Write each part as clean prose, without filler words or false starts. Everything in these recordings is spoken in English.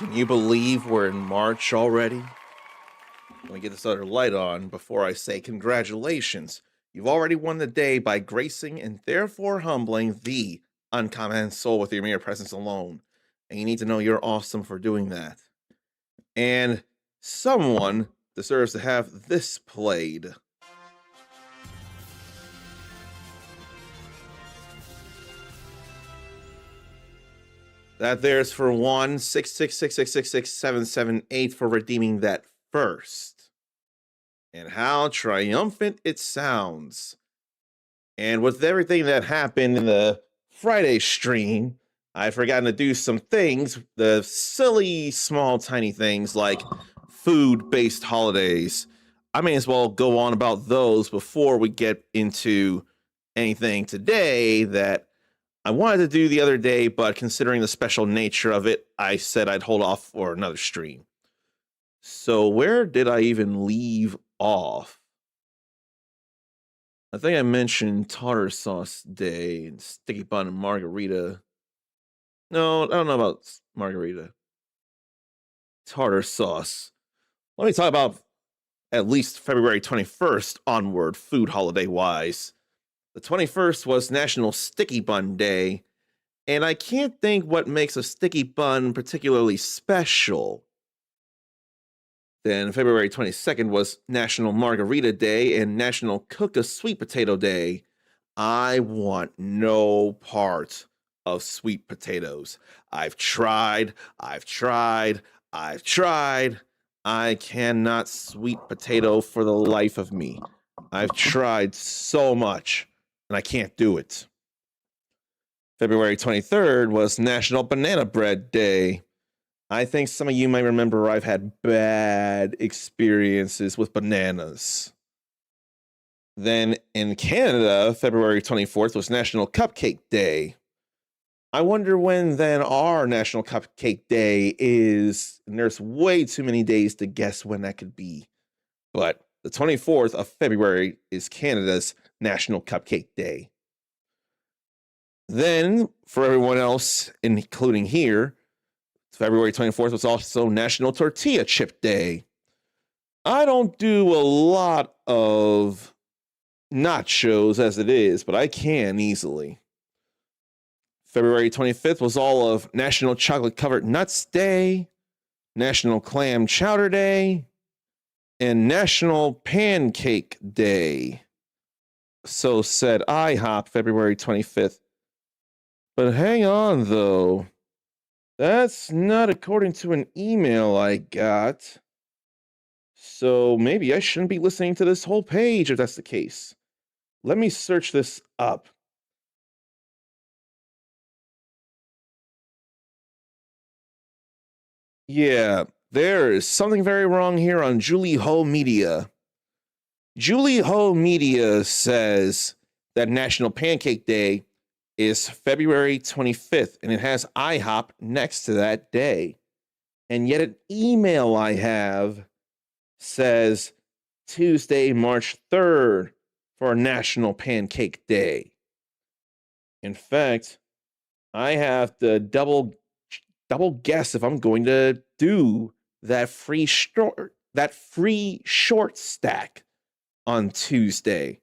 Can you believe we're in March already? Let me get this other light on before I say congratulations. You've already won the day by gracing and therefore humbling the uncommon soul with your mere presence alone. And you need to know you're awesome for doing that. And someone deserves to have this played. That there's for 1-666666778 for redeeming that first. And how triumphant it sounds. And with everything that happened in the Friday stream, I've forgotten to do some things, the silly, small, tiny things like food-based holidays. I may as well go on about those before we get into anything today that I wanted to do the other day, but considering the special nature of it, I said I'd hold off for another stream. So where did I even leave off? I think I mentioned tartar sauce day and sticky bun and margarita. No, I don't know about margarita. Tartar sauce. Let me talk about at least February 21st onward, food holiday wise. The 21st was National Sticky Bun Day, and I can't think what makes a sticky bun particularly special. Then February 22nd was National Margarita Day and National Cook a Sweet Potato Day. I want no part of sweet potatoes. I've tried. I cannot sweet potato for the life of me. I've tried so much, and I can't do it. February 23rd was National Banana Bread Day. I think some of you might remember I've had bad experiences with bananas. Then in Canada, February 24th was National Cupcake Day. I wonder when then our National Cupcake Day is, and there's way too many days to guess when that could be. But the 24th of February is Canada's National Cupcake Day. Then, for everyone else, including here, February 24th was also National Tortilla Chip Day. I don't do a lot of nachos as it is, but I can easily. February 25th was all of National Chocolate Covered Nuts Day, National Clam Chowder Day, and National Pancake Day. So said IHOP, February 25th. But hang on, though. That's not according to an email I got. So maybe I shouldn't be listening to this whole page if that's the case. Let me search this up. Yeah, there is something very wrong here on Julie Ho Media. Julie Ho Media says that National Pancake Day is February 25th, and it has IHOP next to that day. And yet an email I have says Tuesday, March 3rd for National Pancake Day. In fact, I have to double guess if I'm going to do that free short stack on Tuesday,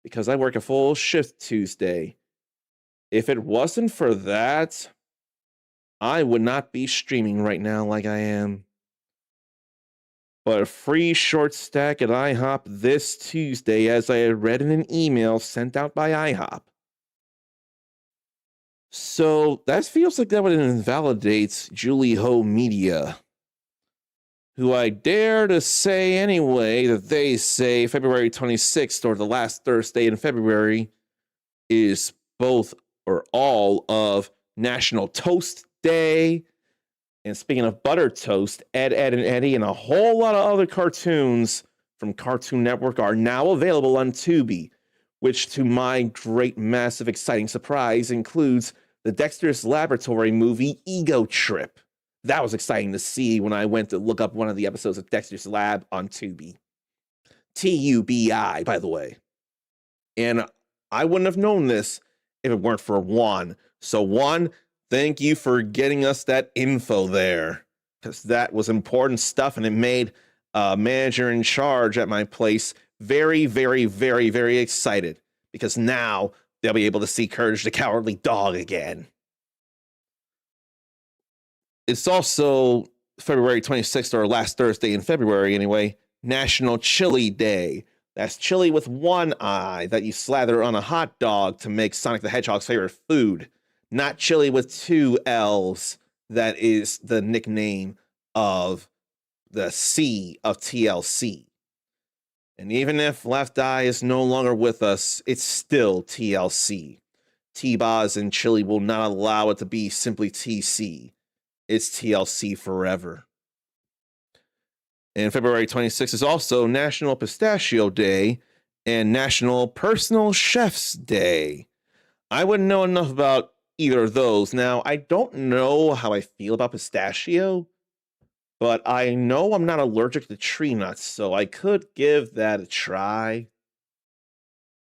because I work a full shift Tuesday. If it wasn't for that, I would not be streaming right now like I am. But a free short stack at IHOP this Tuesday, as I had read in an email sent out by IHOP. So that feels like that would invalidate Julie Ho Media, who I dare to say anyway that they say February 26th, or the last Thursday in February, is both or all of National Toast Day. And speaking of butter toast, Ed, Edd and Eddy, and a whole lot of other cartoons from Cartoon Network are now available on Tubi, which, to my great, massive, exciting surprise, includes the Dexter's Laboratory movie Ego Trip. That was exciting to see when I went to look up one of the episodes of Dexter's Lab on Tubi. Tubi, by the way. And I wouldn't have known this if it weren't for Juan. So Juan, thank you for getting us that info there. because that was important stuff, and it made a manager in charge at my place very, very, very, very excited, because now they'll be able to see Courage the Cowardly Dog again. It's also February 26th, or last Thursday in February anyway, National Chili Day. That's chili with one eye that you slather on a hot dog to make Sonic the Hedgehog's favorite food. Not chili with two L's. That is the nickname of the C of TLC. And even if Left Eye is no longer with us, it's still TLC. T-Boz and Chili will not allow it to be simply TC. It's TLC forever. And February 26th is also National Pistachio Day and National Personal Chef's Day. I wouldn't know enough about either of those. Now, I don't know how I feel about pistachio, but I know I'm not allergic to tree nuts, so I could give that a try.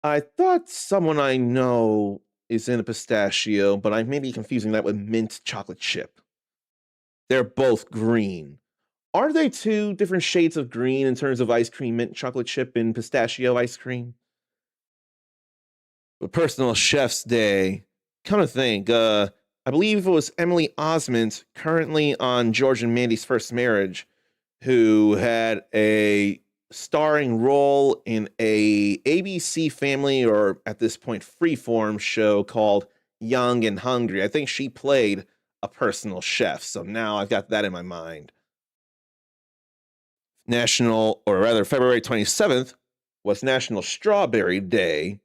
I thought someone I know is in a pistachio, but I may be confusing that with mint chocolate chip. They're both green. Are they two different shades of green in terms of ice cream, mint chocolate chip and pistachio ice cream? But Personal Chef's Day, come to think, I believe it was Emily Osment, currently on George and Mandy's First Marriage, who had a starring role in a ABC Family, or at this point Freeform show called Young and Hungry. I think she played a personal chef, so now I've got that in my mind. February 27th was National Strawberry Day,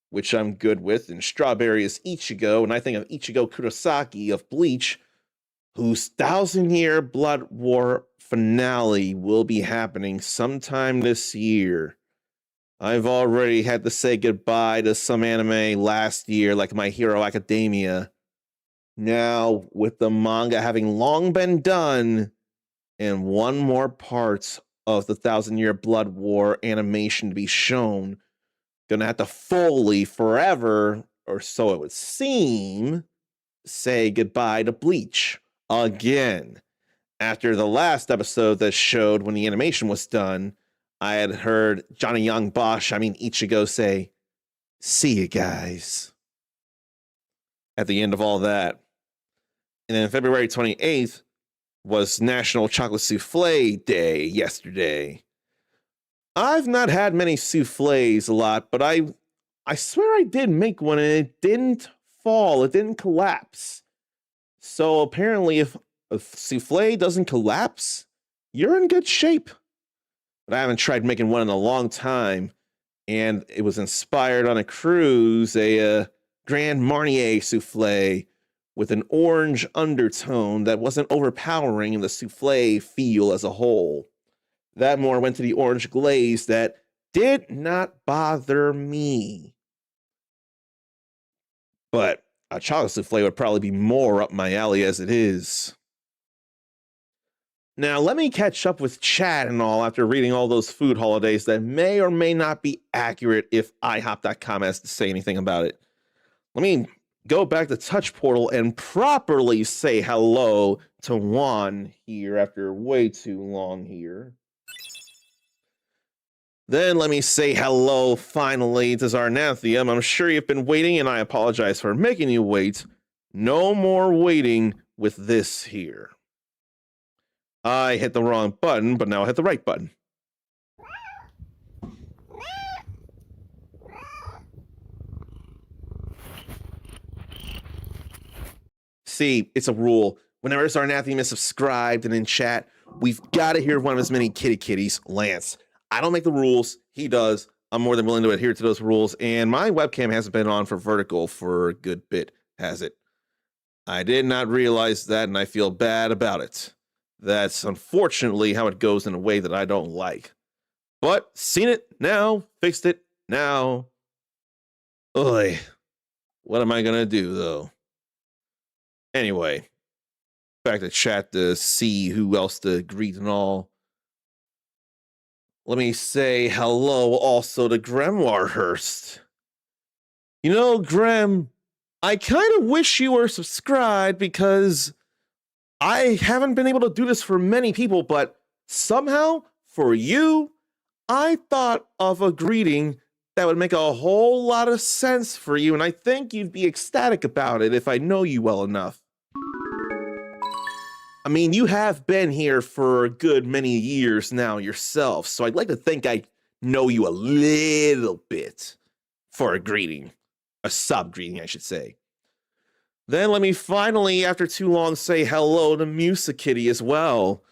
which I'm good with, and strawberry is Ichigo, and I think of Ichigo Kurosaki of Bleach, whose 1,000-year Blood War finale will be happening sometime this year. I've already had to say goodbye to some anime last year, like My Hero Academia. Now, with the manga having long been done, and one more part of the 1,000-year Blood War animation to be shown, gonna have to fully, forever, or so it would seem, say goodbye to Bleach again. After the last episode that showed when the animation was done, I had heard Johnny Young Bosch, Ichigo, say, "See you guys," at the end of all that. And then February 28th was National Chocolate Souffle Day yesterday. I've not had many souffles a lot, but I swear I did make one and it didn't fall, it didn't collapse. So apparently if a souffle doesn't collapse, you're in good shape. But I haven't tried making one in a long time, and it was inspired on a cruise, a Grand Marnier souffle with an orange undertone that wasn't overpowering in the souffle feel as a whole. That more went to the orange glaze that did not bother me. But a chocolate souffle would probably be more up my alley as it is. Now, let me catch up with chat and all after reading all those food holidays that may or may not be accurate if IHOP.com has to say anything about it. Let me go back to Touch Portal and properly say hello to Juan here after way too long here. Then let me say hello finally to Zarnathium. I'm sure you've been waiting, and I apologize for making you wait. No more waiting with this here. I hit the wrong button, but now I hit the right button. See, it's a rule. Whenever Zarnathium is subscribed and in chat, we've got to hear one of his many kitties, Lance. I don't make the rules. He does. I'm more than willing to adhere to those rules. And my webcam hasn't been on for vertical for a good bit, has it? I did not realize that, and I feel bad about it. That's unfortunately how it goes in a way that I don't like. But seen it now, fixed it now. Oy. What am I going to do, though? Anyway, back to chat to see who else to greet and all. Let me say hello also to Grimoirehurst. You know, Grem, I kind of wish you were subscribed because I haven't been able to do this for many people, but somehow for you, I thought of a greeting that would make a whole lot of sense for you, and I think you'd be ecstatic about it if I know you well enough. I mean, you have been here for a good many years now yourself, so I'd like to think I know you a little bit for a greeting. A sub greeting, I should say. Then let me finally, after too long, say hello to Musakitty as well.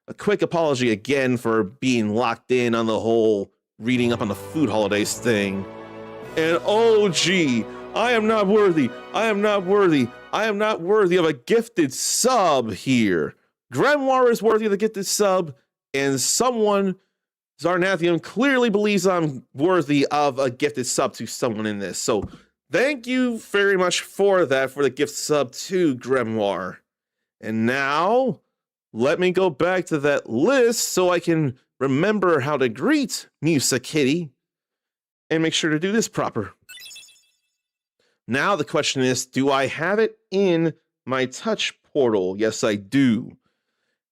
A quick apology again for being locked in on the whole reading up on the food holidays thing. And oh gee, I am not worthy. I am not worthy. I am not worthy of a gifted sub here. Grimoire is worthy of the gifted sub, and someone, Zarnathium, clearly believes I'm worthy of a gifted sub to someone in this. So thank you very much for that, for the gift sub to Grimoire. And now, let me go back to that list so I can remember how to greet Musakitty and make sure to do this proper. Now the question is, do I have it in my touch portal? Yes, I do.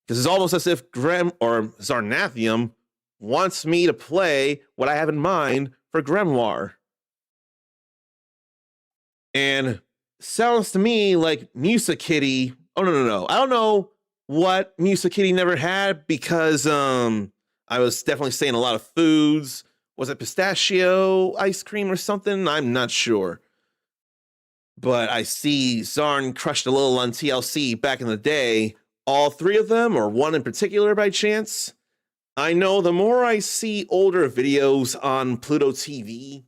This is almost as if Zarnathium wants me to play what I have in mind for Grimoire. And sounds to me like Musakitty. Oh, no. I don't know what Musakitty never had because I was definitely saying a lot of foods. Was it pistachio ice cream or something? I'm not sure. But I see Zarn crushed a little on TLC back in the day. All three of them, or one in particular by chance? I know the more I see older videos on Pluto TV,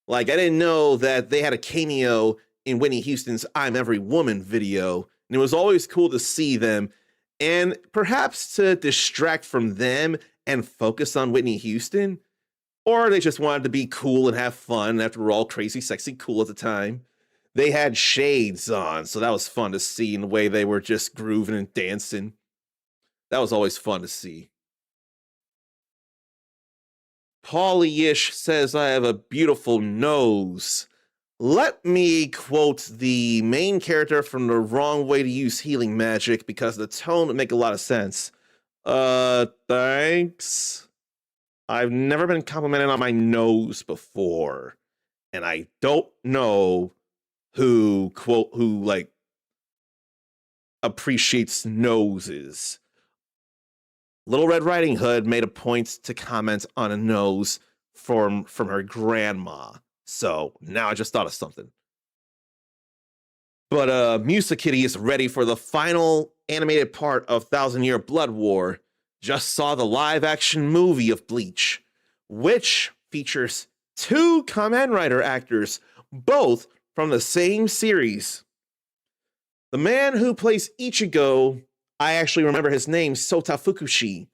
like I didn't know that they had a cameo in Whitney Houston's I'm Every Woman video, and it was always cool to see them. And perhaps to distract from them and focus on Whitney Houston, or they just wanted to be cool and have fun after we're all crazy, sexy, cool at the time. They had shades on, so that was fun to see in the way they were just grooving and dancing. That was always fun to see. Paulie-ish says I have a beautiful nose. Let me quote the main character from The Wrong Way to Use Healing Magic because the tone would make a lot of sense. Thanks. I've never been complimented on my nose before, and I don't know who appreciates noses. Little Red Riding Hood made a point to comment on a nose from her grandma. So now I just thought of something. But Musakitty is ready for the final animated part of Thousand Year Blood War. Just saw the live action movie of Bleach, which features 2 Kamen Rider actors, both from the same series. The man who plays Ichigo, I actually remember his name, Sota Fukushi.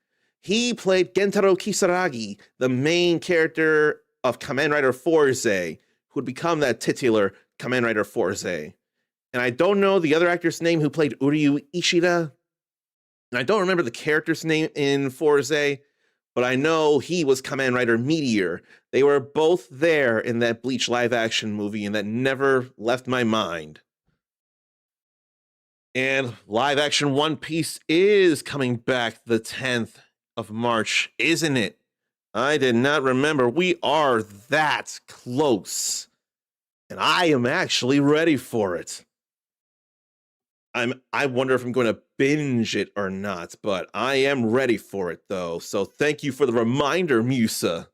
He played Gentaro Kisaragi, the main character of Kamen Rider Fourze, who would become that titular Kamen Rider Fourze. And I don't know the other actor's name who played Uryu Ishida. And I don't remember the character's name in Fourze, but I know he was Kamen Rider Meteor. They were both there in that Bleach live action movie, and that never left my mind. And live action One Piece is coming back the 10th of March, isn't it? I did not remember. We are that close. And I am actually ready for it. I wonder if I'm going to binge it or not, but I am ready for it though. So thank you for the reminder, Musa.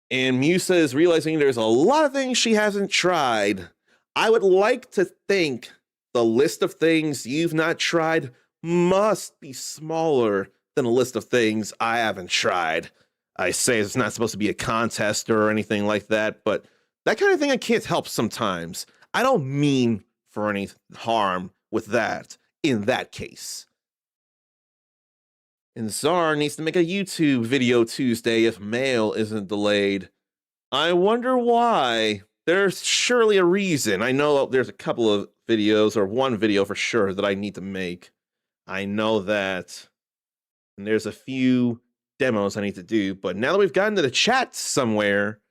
And Musa is realizing there's a lot of things she hasn't tried. I would like to think the list of things you've not tried must be smaller than a list of things I haven't tried. I say it's not supposed to be a contest or anything like that, but that kind of thing I can't help sometimes. I don't mean for any harm with that in that case. And Czar needs to make a YouTube video Tuesday if mail isn't delayed. I wonder why. There's surely a reason. I know there's a couple of videos, or one video for sure, that I need to make. I know that. And there's a few demos I need to do. But now that we've gotten to the chat somewhere,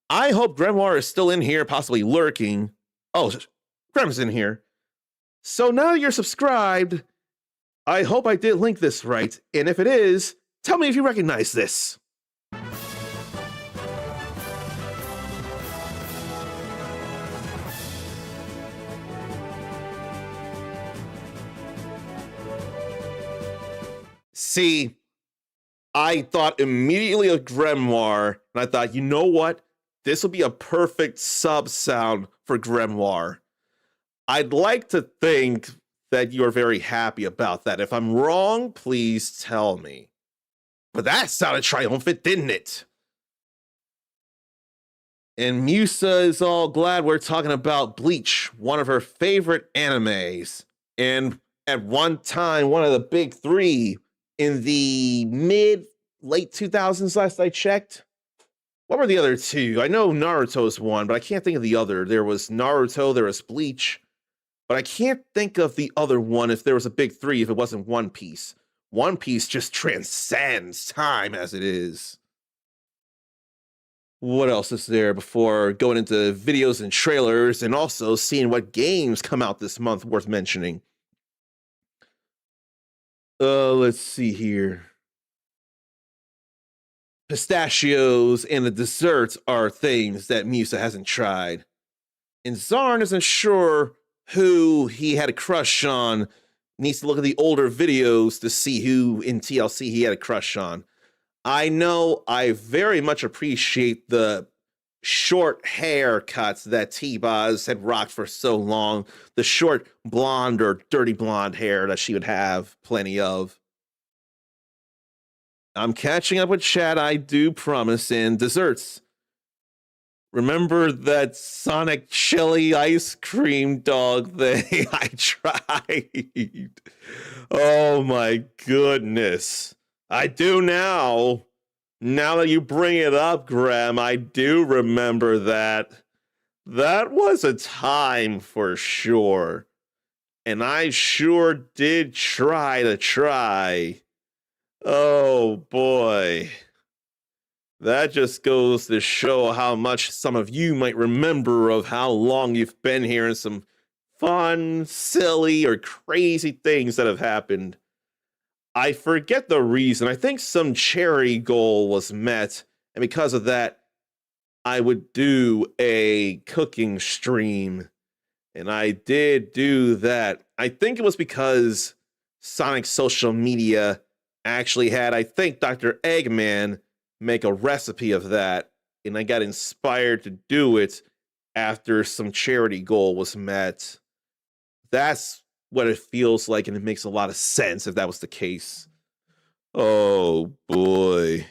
I hope Grimoire is still in here, possibly lurking. Oh, Grem's in here. So now you're subscribed. I hope I did link this right, and if it is, tell me if you recognize this. See, I thought immediately of Grimoire, and I thought, you know what? This will be a perfect sub sound for Grimoire. I'd like to think that you are very happy about that. If I'm wrong, please tell me. But that sounded triumphant, didn't it? And Musa is all glad we're talking about Bleach, one of her favorite animes. And at one time, one of the big three in the late 2000s, last I checked. What were the other two? I know Naruto's one, but I can't think of the other. There was Naruto, there was Bleach, but I can't think of the other one if there was a big three, if it wasn't One Piece. One Piece just transcends time as it is. What else is there before going into videos and trailers and also seeing what games come out this month worth mentioning? Let's see here. Pistachios and the desserts are things that Musa hasn't tried. And Zarn isn't sure who he had a crush on. Needs to look at the older videos to see who in TLC he had a crush on. I know I very much appreciate the short haircuts that T-Boz had rocked for so long. The short blonde or dirty blonde hair that she would have plenty of. I'm catching up with chat, I do promise, and desserts. Remember that Sonic chili ice cream dog thing I tried? Oh my goodness. I do now. Now that you bring it up, Graham, I do remember that. That was a time for sure. And I sure did try. Oh boy. That just goes to show how much some of you might remember of how long you've been here and some fun, silly, or crazy things that have happened. I forget the reason. I think some charity goal was met, and because of that, I would do a cooking stream. And I did do that. I think it was because Sonic's social media actually had, I think, Dr. Eggman make a recipe of that, and I got inspired to do it after some charity goal was met. That's what it feels like, and it makes a lot of sense if that was the case. Oh boy.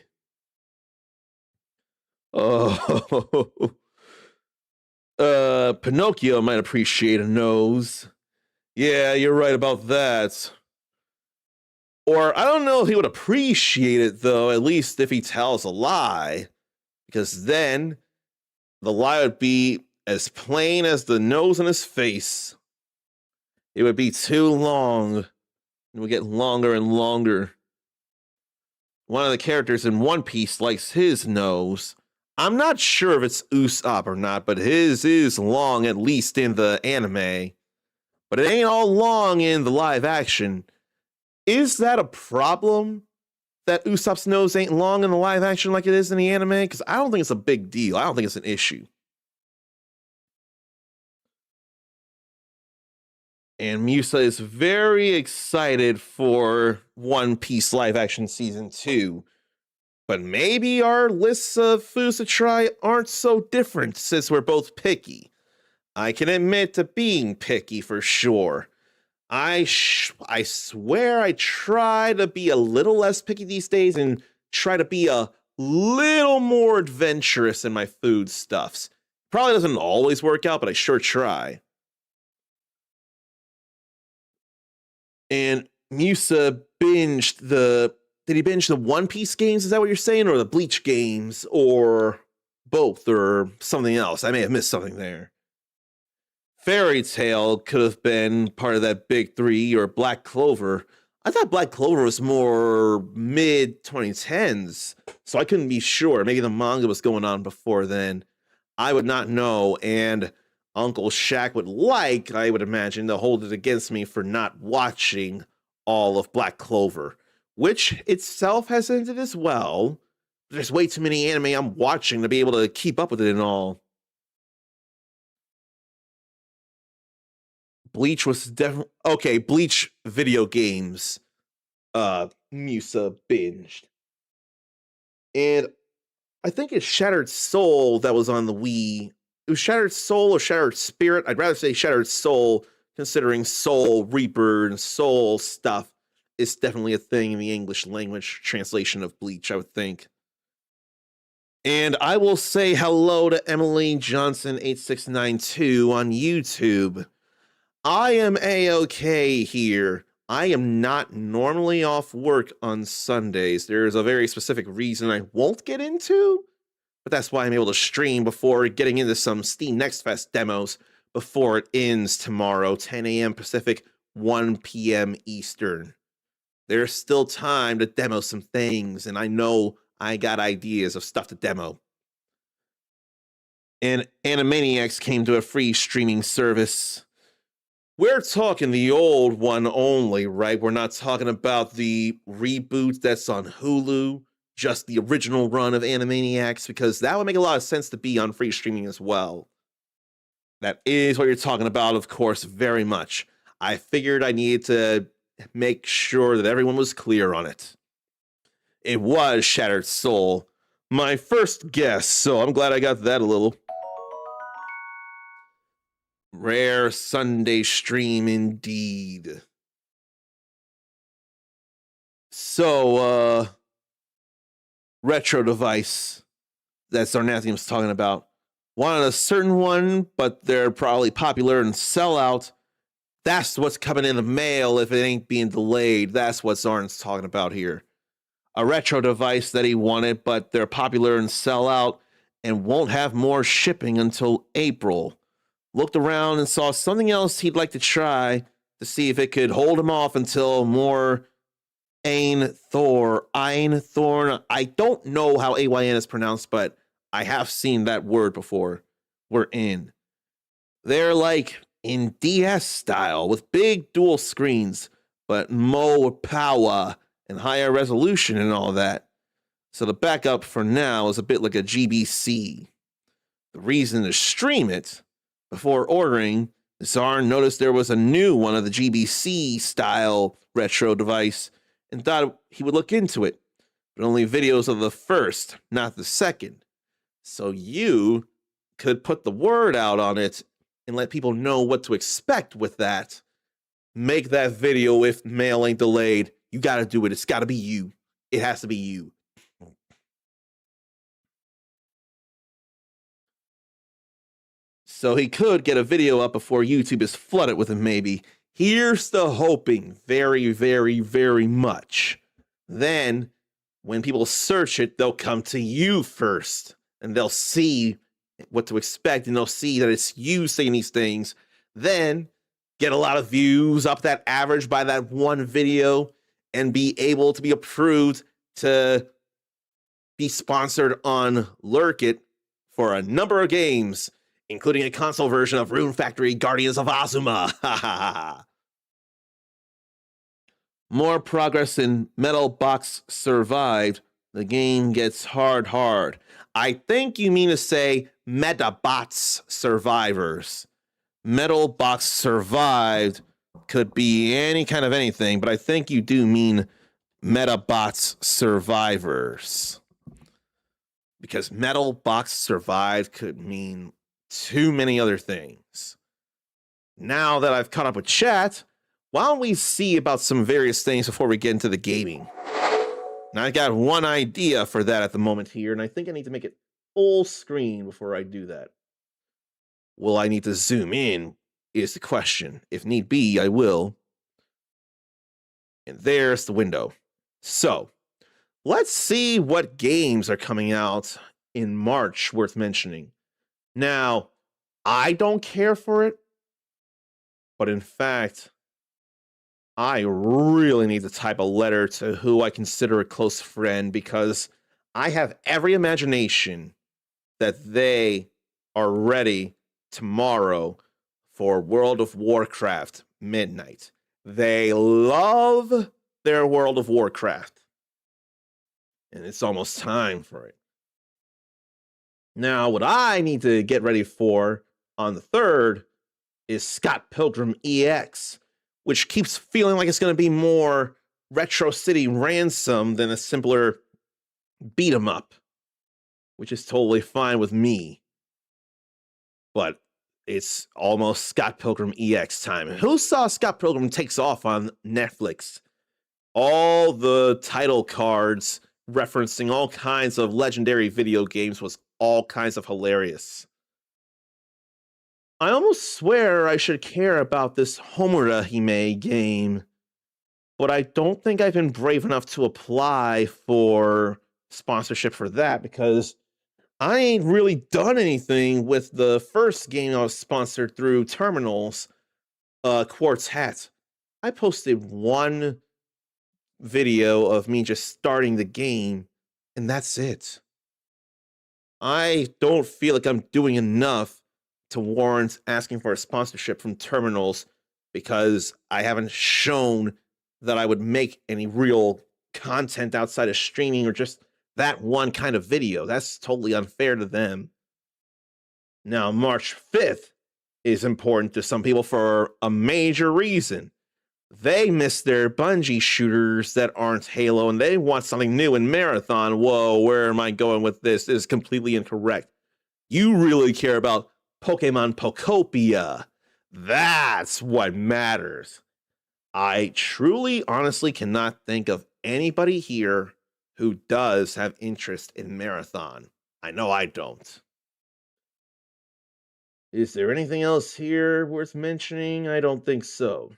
Oh. Pinocchio might appreciate a nose. Yeah, you're right about that. Or I don't know if he would appreciate it, though, at least if he tells a lie. Because then the lie would be as plain as the nose on his face. It would be too long. It would get longer and longer. One of the characters in One Piece likes his nose. I'm not sure if it's Usopp or not, but his is long, at least in the anime. But it ain't all long in the live action. Is that a problem that Usopp's nose ain't long in the live action like it is in the anime? Because I don't think it's a big deal. I don't think it's an issue. And Musa is very excited for One Piece live action season 2. But maybe our lists of foods to try aren't so different since we're both picky. I can admit to being picky for sure. I swear I try to be a little less picky these days and try to be a little more adventurous in my food stuffs. Probably doesn't always work out, but I sure try. And Musa binged did he binge the One Piece games? Is that what you're saying? Or the Bleach games? Or both? Or something else? I may have missed something there. Fairy Tail could have been part of that big three, or Black Clover. I thought Black Clover was more mid-2010s, so I couldn't be sure. Maybe the manga was going on before then. I would not know, and Uncle Shaq would like, I would imagine, to hold it against me for not watching all of Black Clover, which itself has ended as well. There's way too many anime I'm watching to be able to keep up with it and all. Bleach was definitely okay. Bleach video games. Musa binged, and I think it's Shattered Soul that was on the Wii. It was Shattered Soul or Shattered Spirit. I'd rather say Shattered Soul, considering Soul Reaper and Soul stuff is definitely a thing in the English language translation of Bleach, I would think. And I will say hello to Emily Johnson 8692 on YouTube. I am A-okay here. I am not normally off work on Sundays. There's a very specific reason I won't get into, but that's why I'm able to stream before getting into some Steam Next Fest demos before it ends tomorrow, 10 a.m. Pacific, 1 p.m. Eastern. There's still time to demo some things, and I know I got ideas of stuff to demo. And Animaniacs came to a free streaming service. We're talking the old one only, right? We're not talking about the reboot that's on Hulu, just the original run of Animaniacs, because that would make a lot of sense to be on free streaming as well. That is what you're talking about, of course, very much. I figured I needed to make sure that everyone was clear on it. It was Shattered Soul, my first guess, so I'm glad I got that a little. Rare Sunday stream indeed. So, retro device that Zarnathium's talking about. Wanted a certain one, but they're probably popular and sell out. That's what's coming in the mail if it ain't being delayed. That's what Zarn's talking about here. A retro device that he wanted, but they're popular and sell out and won't have more shipping until April. Looked around and saw something else he'd like to try to see if it could hold him off until more Einthorn. I don't know how AYN is pronounced, but I have seen that word before. We're in. They're like in DS style with big dual screens, but more power and higher resolution and all that. So the backup for now is a bit like a GBC. The reason to stream it, before ordering, Zarn noticed there was a new one of the GBC style retro device and thought he would look into it, but only videos of the first, not the second. So you could put the word out on it and let people know what to expect with that. Make that video if mail ain't delayed. You got to do it. It's got to be you. It has to be you. So he could get a video up before YouTube is flooded with him, maybe. Here's the hoping very, very, very much. Then, when people search it, they'll come to you first, and they'll see what to expect, and they'll see that it's you saying these things. Then, get a lot of views, up that average by that one video, and be able to be approved to be sponsored on Lurkit for a number of games, including a console version of Rune Factory Guardians of Azuma. More progress in Metal Box Survived. The game gets hard. I think you mean to say Metabots Survivors. Metal Box Survived could be any kind of anything, but I think you do mean Metabots Survivors. Because Metal Box Survived could mean too many other things. Now that I've caught up with chat, why don't we see about some various things before we get into the gaming? Now I got one idea for that at the moment here, and I think I need to make it full screen before I do that. Will I need to zoom in is the question. If need be, I will. And there's the window. So, let's see what games are coming out in March worth mentioning. Now, I don't care for it, but in fact, I really need to type a letter to who I consider a close friend because I have every imagination that they are ready tomorrow for World of Warcraft midnight. They love their World of Warcraft. And it's almost time for it. Now, what I need to get ready for on the 3rd is Scott Pilgrim EX, which keeps feeling like it's going to be more Retro City Ransom than a simpler beat 'em up, which is totally fine with me. But it's almost Scott Pilgrim EX time. Who saw Scott Pilgrim Takes Off on Netflix? All the title cards referencing all kinds of legendary video games was all kinds of hilarious. I almost swear I should care about this Homura Hime game, but I don't think I've been brave enough to apply for sponsorship for that because I ain't really done anything with the first game I was sponsored through Terminals, Quartz Hat. I posted one video of me just starting the game, and that's it. I don't feel like I'm doing enough to warrant asking for a sponsorship from Terminals because I haven't shown that I would make any real content outside of streaming or just that one kind of video. That's totally unfair to them. Now, March 5th is important to some people for a major reason. They miss their Bungie shooters that aren't Halo, and they want something new in Marathon. Whoa, where am I going with this? This is completely incorrect. You really care about Pokemon Pokopia. That's what matters. I truly, honestly cannot think of anybody here who does have interest in Marathon. I know I don't. Is there anything else here worth mentioning? I don't think so.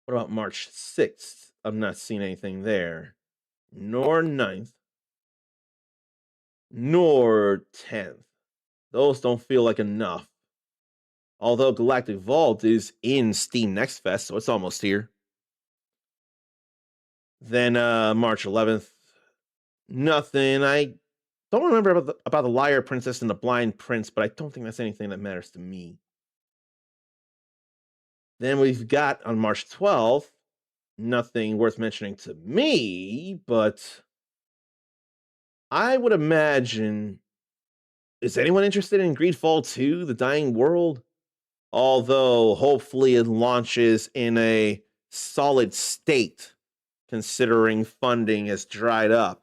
What about March 6th? I'm not seeing anything there. Nor 9th. Nor 10th. Those don't feel like enough. Although Galactic Vault is in Steam Next Fest, so it's almost here. Then March 11th, nothing. I don't remember about the Liar Princess and the Blind Prince, but I don't think that's anything that matters to me. Then we've got on March 12th, nothing worth mentioning to me, but I would imagine, is anyone interested in Greedfall 2, The Dying World? Although hopefully it launches in a solid state, considering funding has dried up.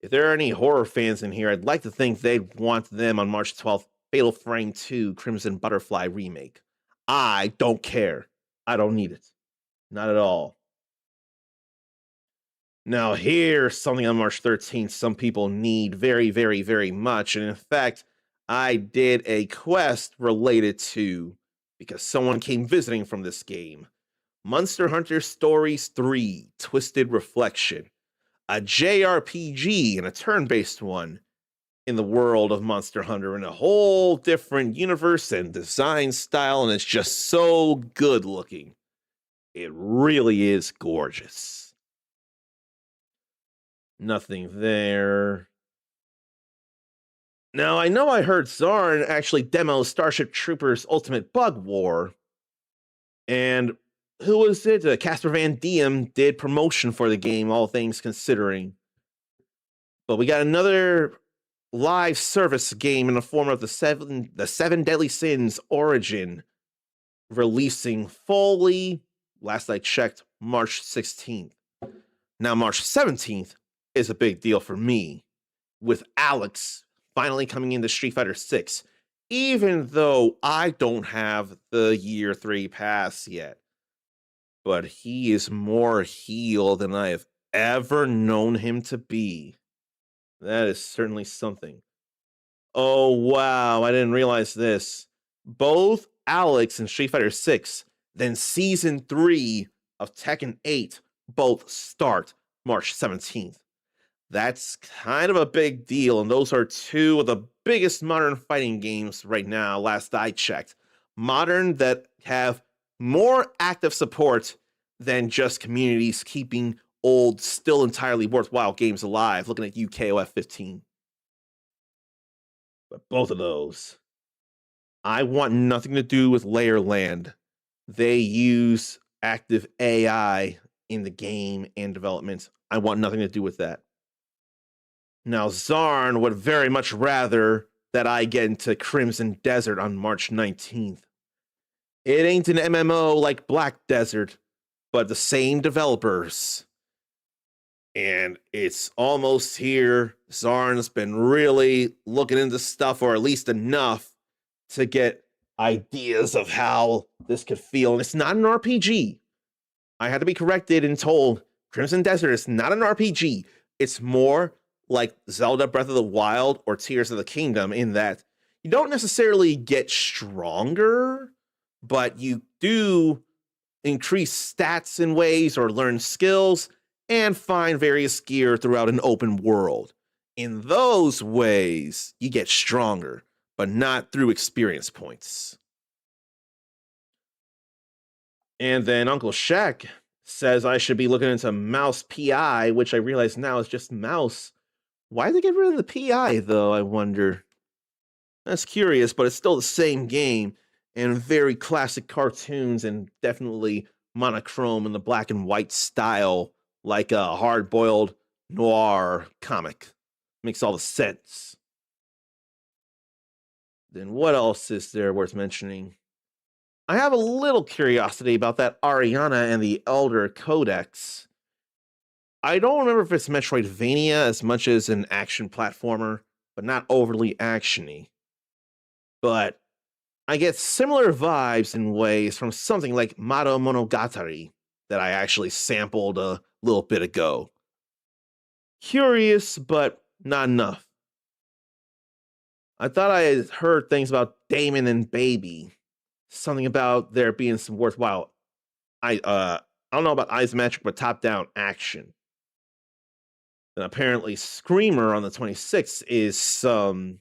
If there are any horror fans in here, I'd like to think they'd want them on March 12th, Fatal Frame 2 Crimson Butterfly remake. I don't care. I don't need it. Not at all. Now, here's something on March 13th some people need very, very, very much. And in fact, I did a quest related to, because someone came visiting from this game, Monster Hunter Stories 3 Twisted Reflection, a JRPG and a turn-based one in the world of Monster Hunter in a whole different universe and design style, and it's just so good looking. It really is gorgeous. Nothing there. Now, I know I heard Zarn actually demo Starship Troopers Ultimate Bug War, and who was it? Casper Van Diem did promotion for the game, all things considering. But we got another live service game in the form of the Seven Deadly Sins Origin, releasing fully, last I checked, March 16th. Now, March 17th is a big deal for me, with Alex finally coming into Street Fighter 6, even though I don't have the Year 3 pass yet. But he is more heel than I have ever known him to be. That is certainly something. Oh, wow, I didn't realize this. Both Alex and Street Fighter 6, then Season 3 of Tekken 8, both start March 17th. That's kind of a big deal, and those are two of the biggest modern fighting games right now, last I checked. Modern that have more active support than just communities keeping old, still entirely worthwhile games alive, looking at UKOF 15. But both of those, I want nothing to do with Layerland. They use active AI in the game and development. I want nothing to do with that. Now, Zarn would very much rather that I get into Crimson Desert on March 19th. It ain't an MMO like Black Desert, but the same developers. And it's almost here. Zarn's been really looking into stuff, or at least enough to get ideas of how this could feel. And it's not an RPG. I had to be corrected and told Crimson Desert is not an RPG. It's more like Zelda Breath of the Wild or Tears of the Kingdom, in that you don't necessarily get stronger, but you do increase stats in ways or learn skills and find various gear throughout an open world. In those ways, you get stronger, but not through experience points. And then Uncle Shaq says I should be looking into Mouse PI, which I realize now is just Mouse. Why did they get rid of the PI, though, I wonder? That's curious, but it's still the same game, and very classic cartoons, and definitely monochrome in the black and white style, like a hard-boiled noir comic. Makes all the sense. Then what else is there worth mentioning? I have a little curiosity about that Ariana and the Elder Codex. I don't remember if it's Metroidvania as much as an action platformer, but not overly actiony. But I get similar vibes in ways from something like Mado Monogatari that I actually sampled a little bit ago. Curious, but not enough. I thought I had heard things about Damon and Baby. Something about there being some worthwhile, I don't know about isometric, but top-down action. And apparently Screamer on the 26th is some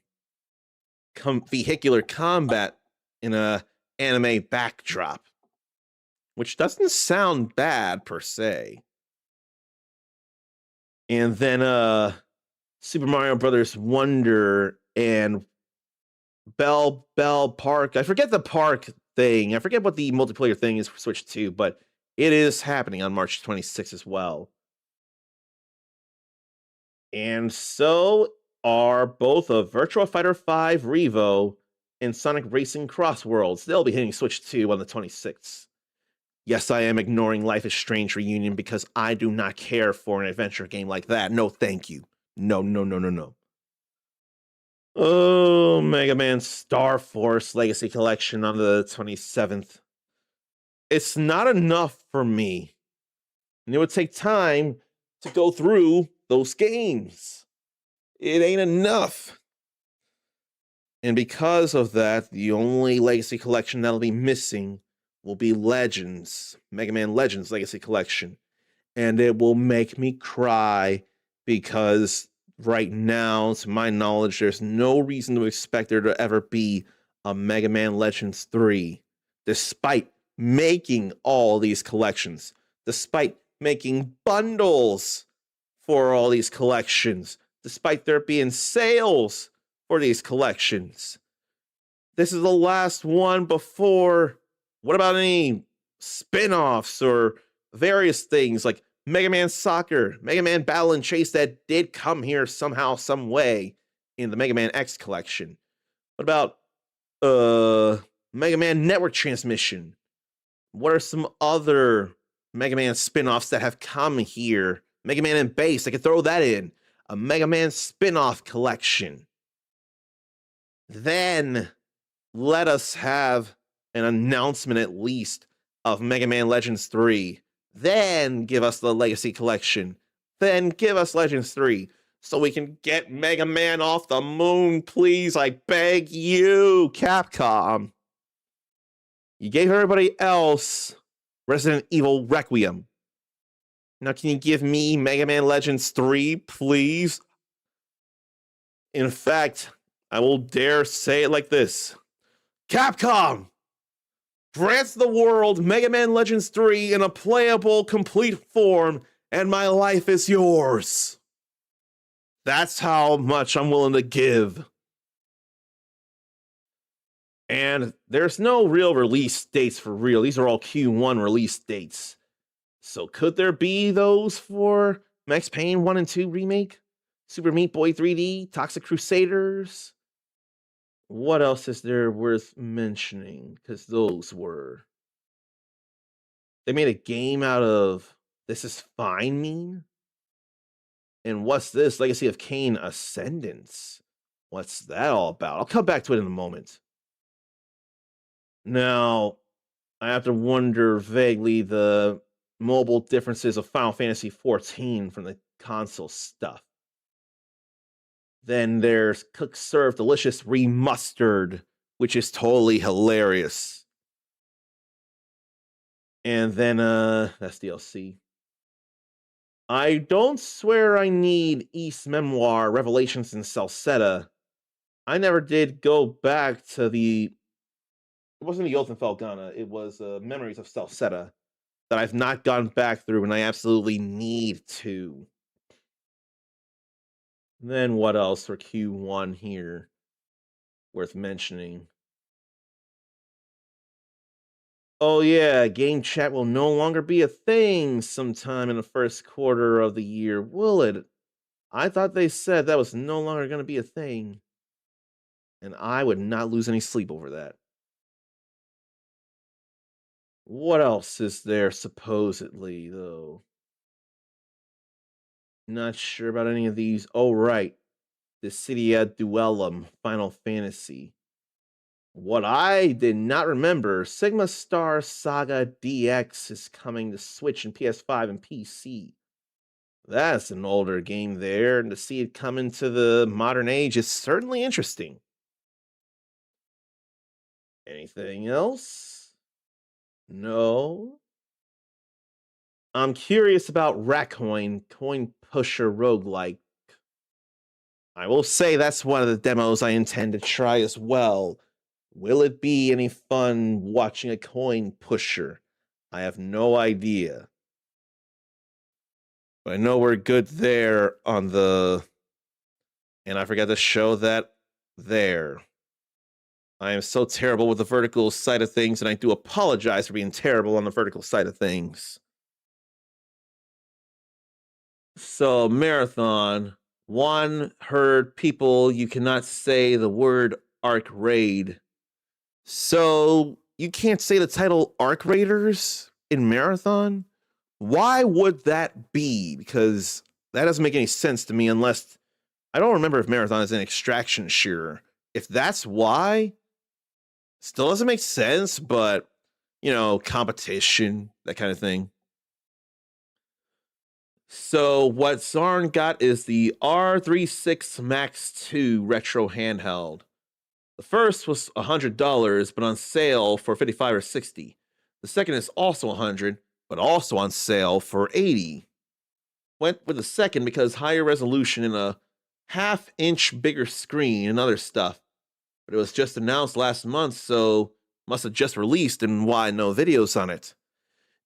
vehicular combat in a anime backdrop, which doesn't sound bad per se. And then Super Mario Brothers Wonder and Bell Park. I forget the park thing. I forget what the multiplayer thing is for Switch 2, but it is happening on March 26th as well. And so are both of Virtua Fighter 5 Revo and Sonic Racing Cross Worlds. They'll be hitting Switch 2 on the 26th. Yes, I am ignoring Life is Strange Reunion because I do not care for an adventure game like that. No, thank you. No. Oh, Mega Man Star Force Legacy Collection on the 27th. It's not enough for me. And it would take time to go through those games. It ain't enough. And because of that, the only Legacy Collection that'll be missing will be Legends, Mega Man Legends Legacy Collection. And it will make me cry because right now, to my knowledge, there's no reason to expect there to ever be a Mega Man Legends 3, despite making all these collections, despite making bundles for all these collections, despite there being sales for these collections. This is the last one before. What about any spin-offs or various things like Mega Man Soccer, Mega Man Battle and Chase that did come here somehow, some way in the Mega Man X collection? What about Mega Man Network Transmission? What are some other Mega Man spin-offs that have come here? Mega Man and Bass, I could throw that in. A Mega Man spin-off collection. Then let us have an announcement at least of Mega Man Legends 3. Then give us the Legacy Collection. Then give us Legends 3. So we can get Mega Man off the moon, please. I beg you, Capcom. You gave everybody else Resident Evil Requiem. Now can you give me Mega Man Legends 3, please? In fact, I will dare say it like this. Capcom! Grant the world Mega Man Legends 3 in a playable, complete form, and my life is yours. That's how much I'm willing to give. And there's no real release dates for real. These are all Q1 release dates. So could there be those for Max Payne 1 and 2 remake? Super Meat Boy 3D? Toxic Crusaders? What else is there worth mentioning? Because those were... They made a game out of This Is Fine meme? And what's this? Legacy of Kain Ascendance. What's that all about? I'll come back to it in a moment. Now, I have to wonder vaguely the mobile differences of Final Fantasy XIV from the console stuff. Then there's Cook Serve Delicious Remastered, which is totally hilarious. And then that's DLC. I don't swear I need East Memoir, Revelations in Celceta. I never did go back to the... It wasn't the Ultimate Felghana, it was Memories of Celceta that I've not gone back through, and I absolutely need to. Then what else for Q1 here worth mentioning? Oh yeah, game chat will no longer be a thing sometime in the first quarter of the year, will it? I thought they said that was no longer going to be a thing. And I would not lose any sleep over that. What else is there supposedly, though? Not sure about any of these. Oh, right. Dissidia Duellum, Final Fantasy. What I did not remember, Sigma Star Saga DX is coming to Switch and PS5 and PC. That's an older game there, and to see it come into the modern age is certainly interesting. Anything else? No. I'm curious about Racoin, Coin Pusher Roguelike. I will say that's one of the demos I intend to try as well. Will it be any fun watching a coin pusher? I have no idea. But I know we're good there on the... And I forgot to show that there. I am so terrible with the vertical side of things, and I do apologize for being terrible on the vertical side of things. So, Marathon. One, heard people, you cannot say the word Arc Raid. So, you can't say the title Arc Raiders in Marathon? Why would that be? Because that doesn't make any sense to me unless... I don't remember if Marathon is an extraction shooter. If that's why, still doesn't make sense, but, you know, competition, that kind of thing. So what Zarn got is the R36 Max 2 retro handheld. The first was $100, but on sale for $55 or $60. The second is also $100, but also on sale for $80. Went with the second because higher resolution and a half-inch bigger screen and other stuff. But it was just announced last month, so must have just released and why no videos on it.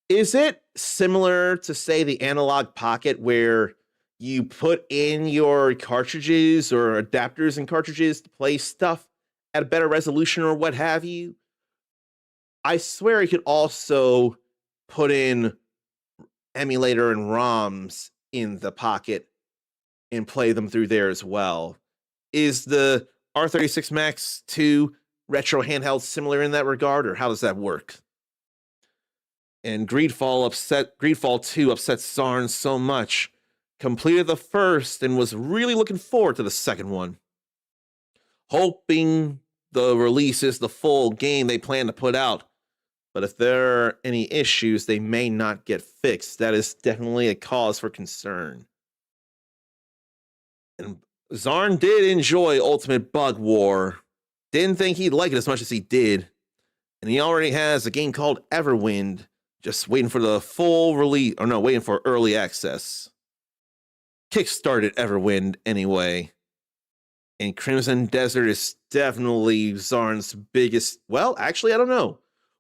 Is it similar to, say, the Analog Pocket where you put in your cartridges or adapters and cartridges to play stuff at a better resolution or what have you? I swear you could also put in emulator and ROMs in the Pocket and play them through there as well. Is the R36 Max 2 retro handheld similar in that regard, or how does that work? And Greedfall 2 upset Zarn so much. Completed the first and was really looking forward to the second one. Hoping the release is the full game they plan to put out. But if there are any issues, they may not get fixed. That is definitely a cause for concern. And Zarn did enjoy Ultimate Bug War. Didn't think he'd like it as much as he did. And he already has a game called Everwind, just waiting for the full release, or no, waiting for early access. Kickstarted Everwind anyway. And Crimson Desert is definitely Zarn's biggest... Well, actually, I don't know.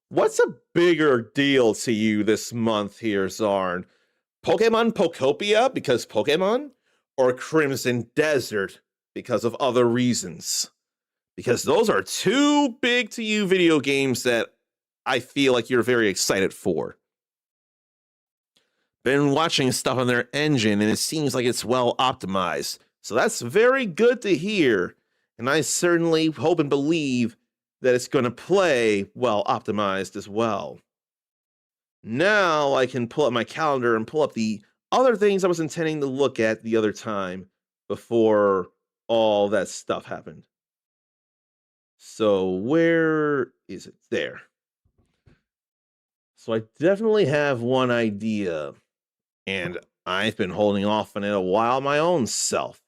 What's a bigger deal to you this month here, Zarn? Pokemon Pokopia because Pokemon? Or Crimson Desert because of other reasons? because those are two big to you video games that I feel like you're very excited for. Been watching stuff on their engine, and it seems like it's well optimized. So that's very good to hear. And I certainly hope and believe that it's going to play well optimized as well. Now I can pull up my calendar and pull up the other things I was intending to look at the other time before all that stuff happened. So where is it? There. So I definitely have one idea, and I've been holding off on it a while my own self.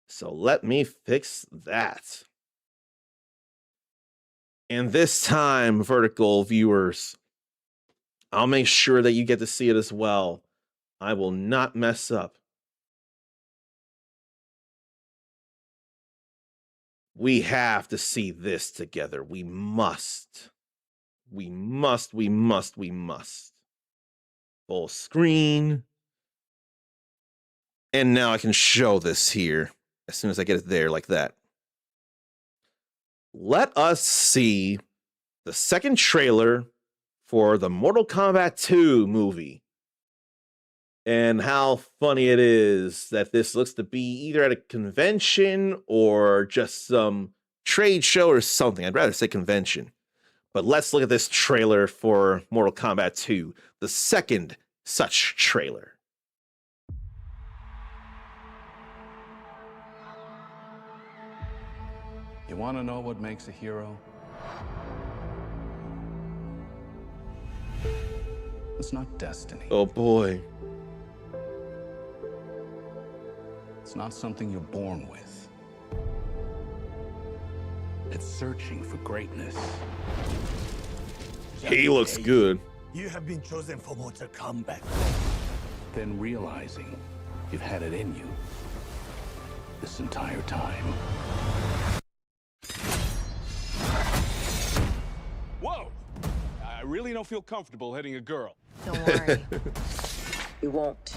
So let me fix that. And this time, Vertical viewers, I'll make sure that you get to see it as well. I will not mess up. We have to see this together. We must. We must. Full screen. And now I can show this here as soon as I get it there like that. Let us see the second trailer for the Mortal Kombat 2 movie. And how funny it is that this looks to be either at a convention or just some trade show or something. I'd rather say convention. But let's look at this trailer for Mortal Kombat 2, the second such trailer. You want to know what makes a hero? It's not destiny. Oh boy. It's not something you're born with. It's searching for greatness. He looks good. You have been chosen for Mortal Kombat. Then realizing you've had it in you this entire time. Whoa! I really don't feel comfortable hitting a girl. Don't worry. You won't.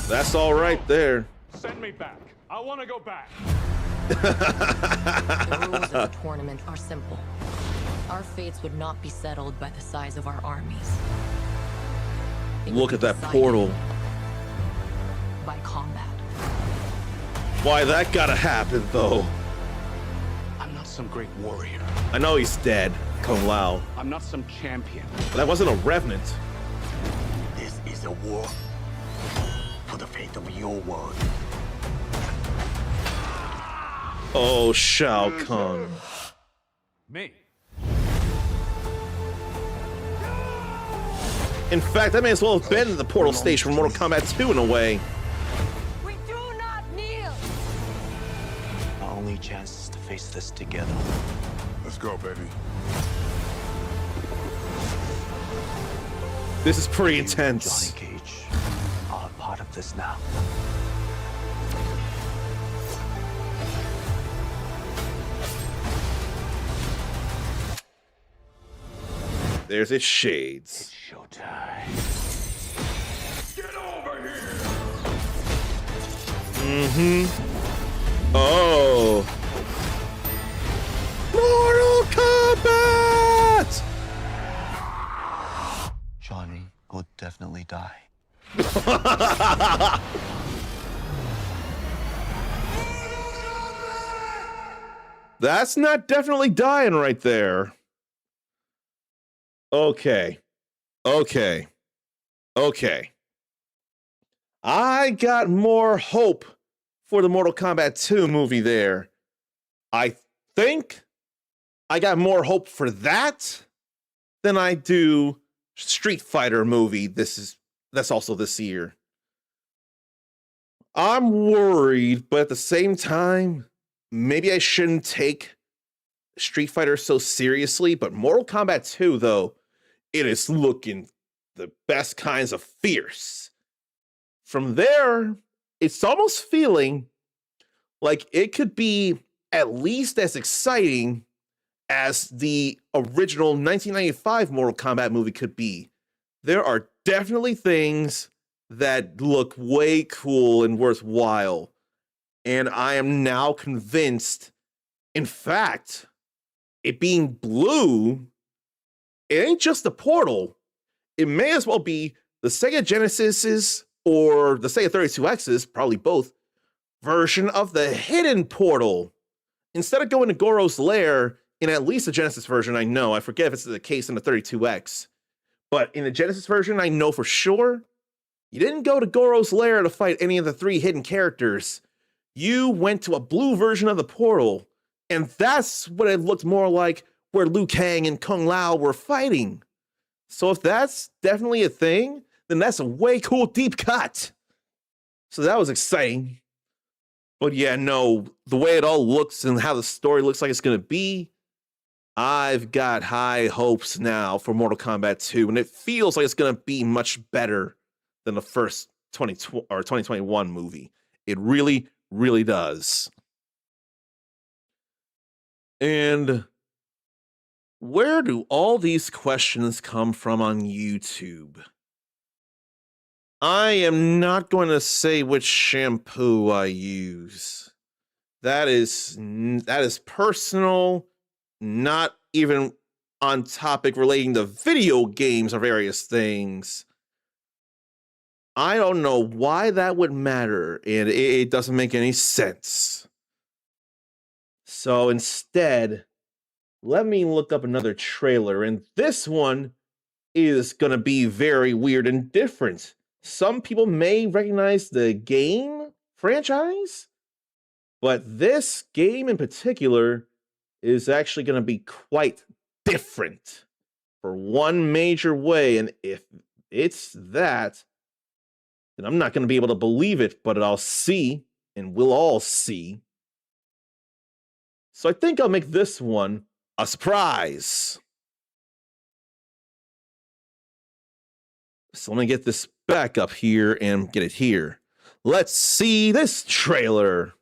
That's all right there. Send me back. I want to go back. The rules of the tournament are simple. Our fates would not be settled by the size of our armies. It Look would at be that decided portal. by combat. Why that gotta happen though? I'm not some great warrior. I know he's dead, Kung Lao. I'm not some champion. But that wasn't a revenant. This is a war for the fate of your world. Oh, Shao Kahn. Me. In fact, that may as well have been the portal stage from Mortal Kombat 2 in a way. We do not kneel! Our only chance is to face this together. Let's go, baby. This is pretty intense. Johnny Cage are a part of this now. There's its shades. Showtime. Get over here! Mm-hmm. Oh. Mortal Kombat! Johnny will definitely die. That's not definitely dying right there. Okay. I got more hope for the Mortal Kombat 2 movie there. I think I got more hope for that than I do Street Fighter movie. That's also this year. I'm worried, but at the same time, maybe I shouldn't take Street Fighter so seriously, but Mortal Kombat 2, though, it is looking the best kinds of fierce. From there, it's almost feeling like it could be at least as exciting as the original 1995 Mortal Kombat movie could be. There are definitely things that look way cool and worthwhile. And I am now convinced, in fact, it being blue, it ain't just the Portal. It may as well be the Sega Genesis's or the Sega 32X's, probably both, version of the hidden Portal. Instead of going to Goro's lair, in at least the Genesis version, I know, I forget if it's the case in the 32X, but in the Genesis version, I know for sure, you didn't go to Goro's lair to fight any of the 3 hidden characters. You went to a blue version of the Portal, and that's what it looked more like, where Liu Kang and Kung Lao were fighting. So if that's definitely a thing, then that's a way cool deep cut. So that was exciting. But yeah, no, the way it all looks and how the story looks like it's going to be, I've got high hopes now for Mortal Kombat 2, and it feels like it's going to be much better than the first 2021 movie. It really, really does. And where do all these questions come from on YouTube? I am not going to say which shampoo I use. That is personal, not even on topic relating to video games or various things. I don't know why that would matter, and it doesn't make any sense. So instead, let me look up another trailer, and this one is going to be very weird and different. Some people may recognize the game franchise, but this game in particular is actually going to be quite different for one major way, and if it's that, then I'm not going to be able to believe it, but I'll see, and we'll all see. So I think I'll make this one a surprise. So let me get this back up here and get it here. Let's see this trailer.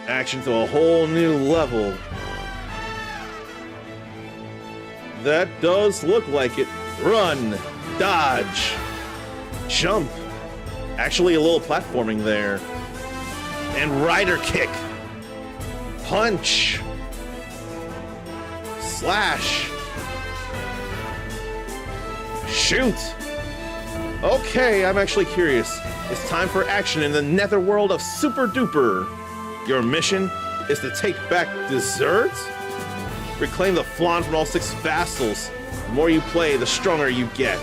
Action to a whole new level. That does look like it. Run, dodge, jump. Actually, a little platforming there. And rider kick. Punch. Slash. Shoot. Okay, I'm actually curious. It's time for action in the netherworld of Super Duper. Your mission is to take back dessert? Reclaim the flan from all 6 vassals. The more you play, the stronger you get.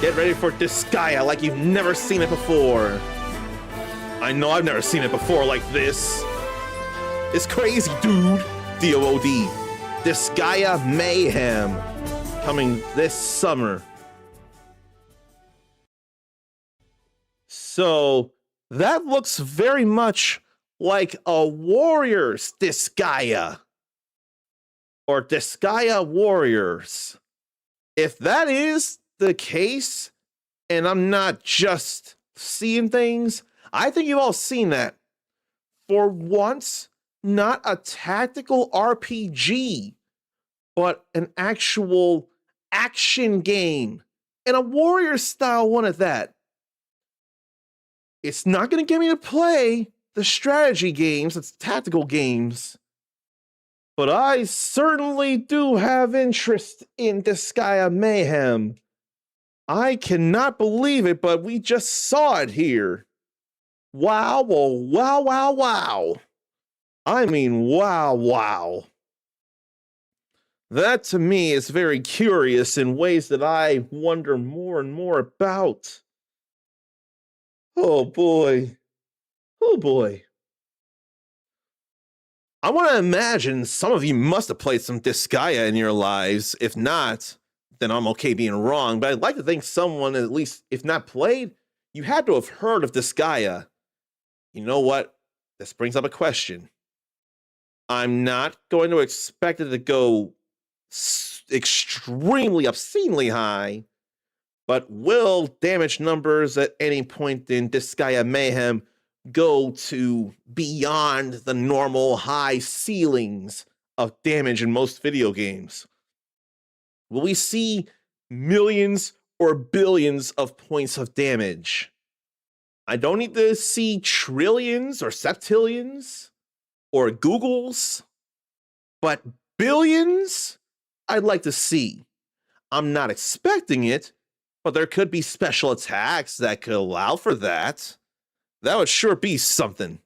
Get ready for Disgaea like you've never seen it before. I know I've never seen it before like this. It's crazy, dude. DOOD. Disgaea Mayhem. Coming this summer. So, that looks very much like a Warriors Disgaea. Or Disgaea Warriors. If that is the case, and I'm not just seeing things, I think you've all seen that. For once, not a tactical RPG, but an actual action game, and a warrior style one at that. It's not going to get me to play the strategy games, it's tactical games, but I certainly do have interest in Disgaea Mayhem. I cannot believe it, but we just saw it here. Wow, wow, wow, wow. I mean, wow, wow. That to me is very curious in ways that I wonder more and more about. Oh boy. Oh boy. I want to imagine some of you must have played some Disgaea in your lives. If not, then I'm okay being wrong. But I'd like to think someone, at least, if not played, you had to have heard of Disgaea. You know what? This brings up a question. I'm not going to expect it to go extremely obscenely high, but will damage numbers at any point in Disgaea Mayhem go to beyond the normal high ceilings of damage in most video games? Will we see millions or billions of points of damage. I don't need to see trillions or septillions or Googles, but billions I'd like to see. I'm not expecting it, but there could be special attacks that could allow for that. That would sure be something.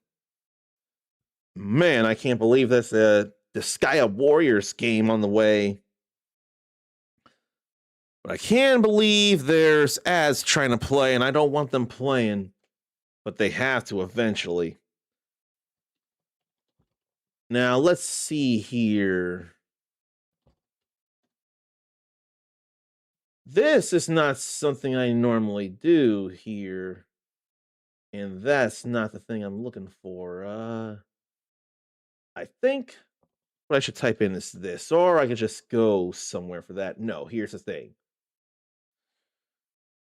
Man, I can't believe that's the Skya Warriors game on the way. But I can't believe there's ads trying to play, and I don't want them playing. But they have to eventually. Now, let's see here. This is not something I normally do here. And that's not the thing I'm looking for. I think what I should type in is this, or I could just go somewhere for that. No, here's the thing.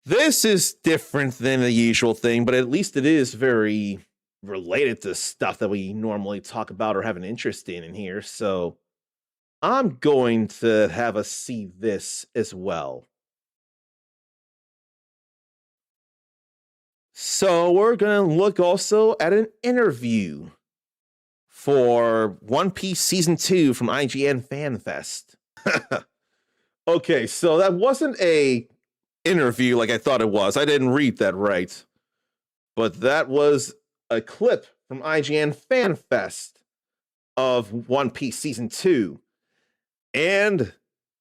This is different than the usual thing, but at least it is very related to stuff that we normally talk about or have an interest in here. So I'm going to have us see this as well. So we're going to look also at an interview for One Piece Season 2 from IGN FanFest. Okay, so that wasn't a interview like I thought it was. I didn't read that right. But that was a clip from IGN FanFest of One Piece Season 2. And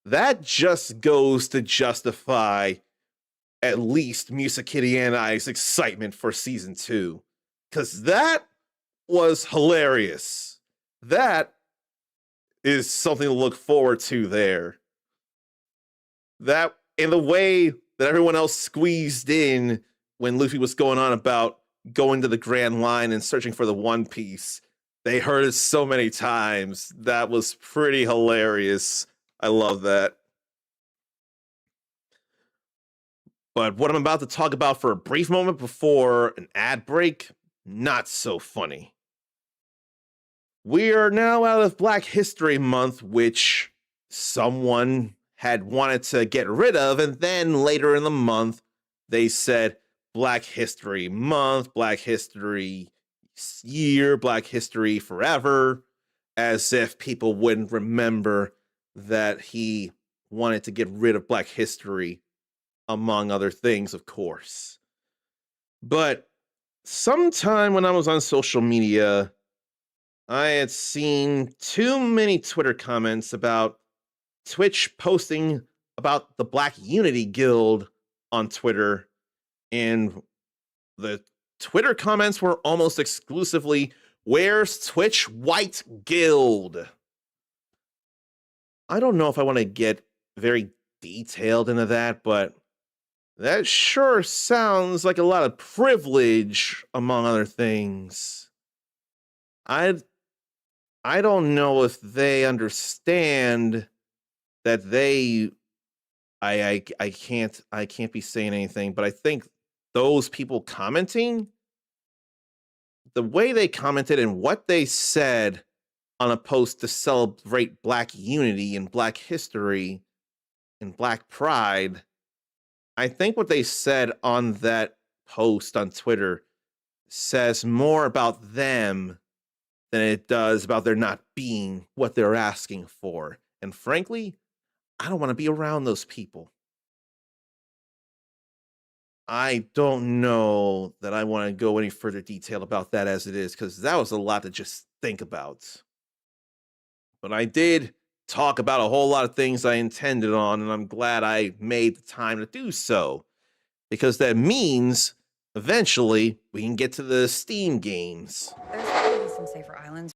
that just goes to justify at least Musakitty and I's excitement for Season 2. Because that was hilarious. That is something to look forward to there. That, in the way that everyone else squeezed in when Luffy was going on about going to the Grand Line and searching for the One Piece, they heard it so many times. That was pretty hilarious. I love that. But what I'm about to talk about for a brief moment before an ad break, not so funny. We are now out of Black History Month, which someone had wanted to get rid of, and then later in the month, they said Black History Month, Black History Year, Black History Forever, as if people wouldn't remember that he wanted to get rid of Black History, among other things, of course. But sometime when I was on social media, I had seen too many Twitter comments about Twitch posting about the Black Unity Guild on Twitter, and the Twitter comments were almost exclusively, "Where's Twitch White Guild?" I don't know if I want to get very detailed into that, but that sure sounds like a lot of privilege, among other things. I don't know if they understand that they I can't be saying anything, but I think those people commenting, the way they commented and what they said on a post to celebrate Black unity and Black history and Black pride, I think what they said on that post on Twitter says more about them than it does about there not being what they're asking for. And frankly, I don't want to be around those people. I don't know that I want to go any further detail about that as it is, because that was a lot to just think about. But I did talk about a whole lot of things I intended on, and I'm glad I made the time to do so, because that means eventually we can get to the Steam games. There's probably some safer islands.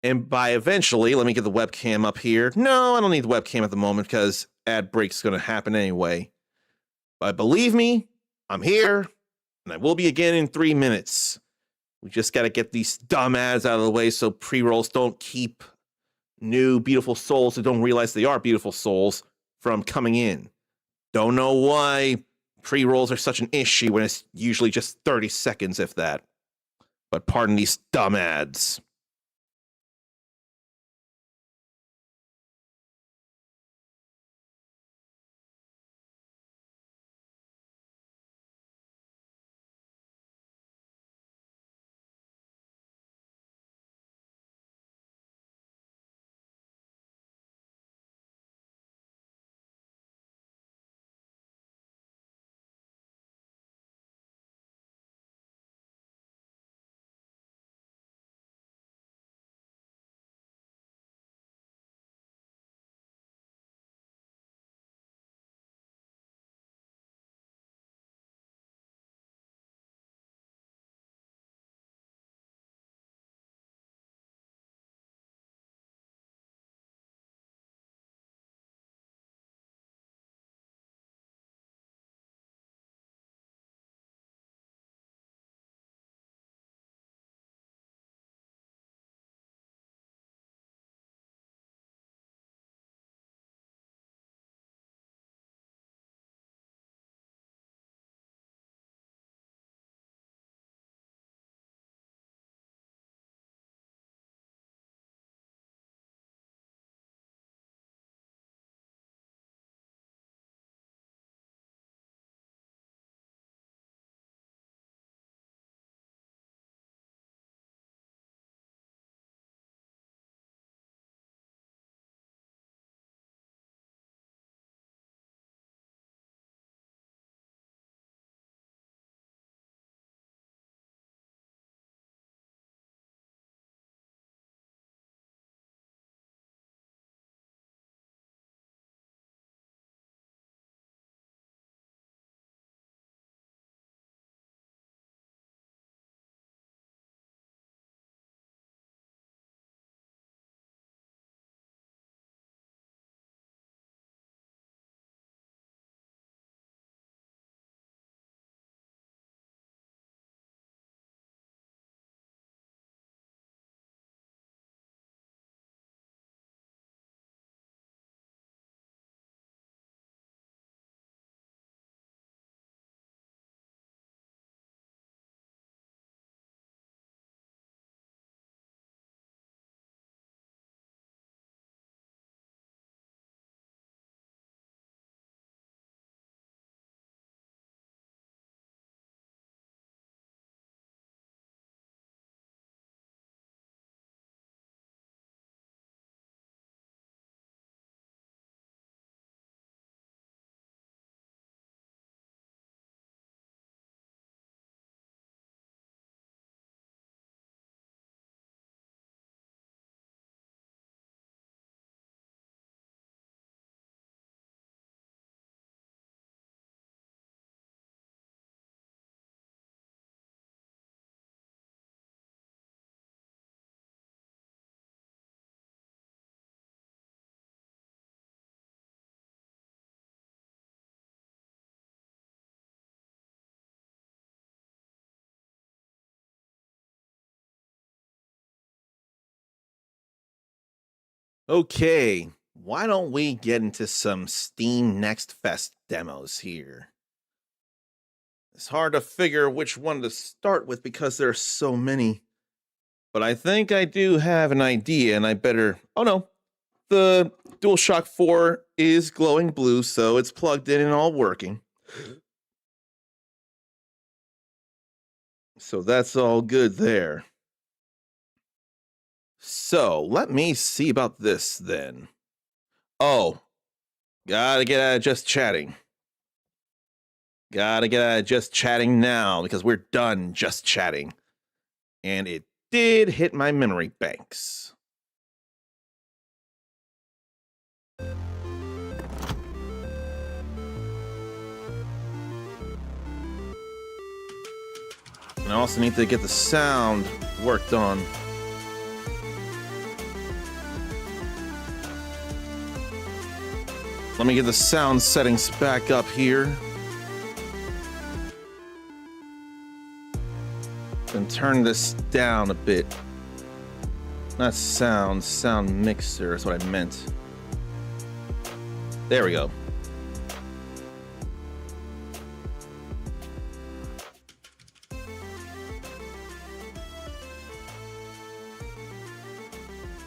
And by eventually, let me get the webcam up here. No, I don't need the webcam at the moment because ad break's going to happen anyway. But believe me, I'm here, and I will be again in 3 minutes. We just got to get these dumb ads out of the way so pre-rolls don't keep new beautiful souls who don't realize they are beautiful souls from coming in. Don't know why pre-rolls are such an issue when it's usually just 30 seconds, if that. But pardon these dumb ads. Okay, why don't we get into some Steam Next Fest demos here? It's hard to figure which one to start with because there are so many. But I think I do have an idea, and I better... Oh no, the DualShock 4 is glowing blue, so it's plugged in and all working. So that's all good there. So let me see about this then. Oh, gotta get out of just chatting. Gotta get out of just chatting now because we're done just chatting. And it did hit my memory banks. And I also need to get the sound worked on. Let me get the sound settings back up here. And turn this down a bit. Not sound, sound mixer is what I meant. There we go. I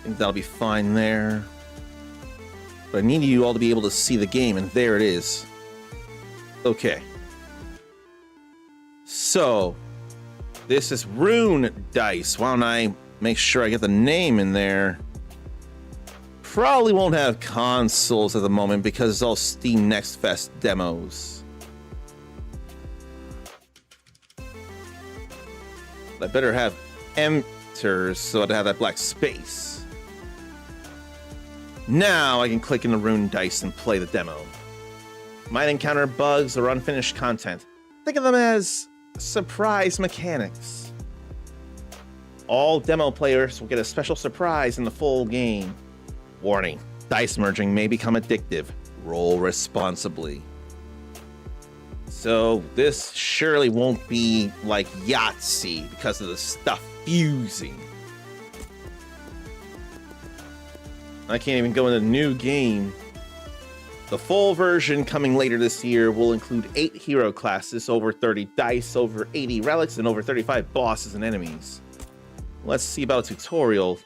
think that'll be fine there. But I need you all to be able to see the game, and there it is. Okay. So, this is Rune Dice. Why don't I make sure I get the name in there? Probably won't have consoles at the moment because it's all Steam Next Fest demos. I better have enters so I'd have that black space. Now I can click in the Rune Dice and play the demo. Might encounter bugs or unfinished content. Think of them as surprise mechanics. All demo players will get a special surprise in the full game. Warning, dice merging may become addictive. Roll responsibly. So this surely won't be like Yahtzee because of the stuff fusing. I can't even go into the new game. The full version coming later this year will include 8 hero classes, over 30 dice, over 80 relics, and over 35 bosses and enemies. Let's see about a tutorial.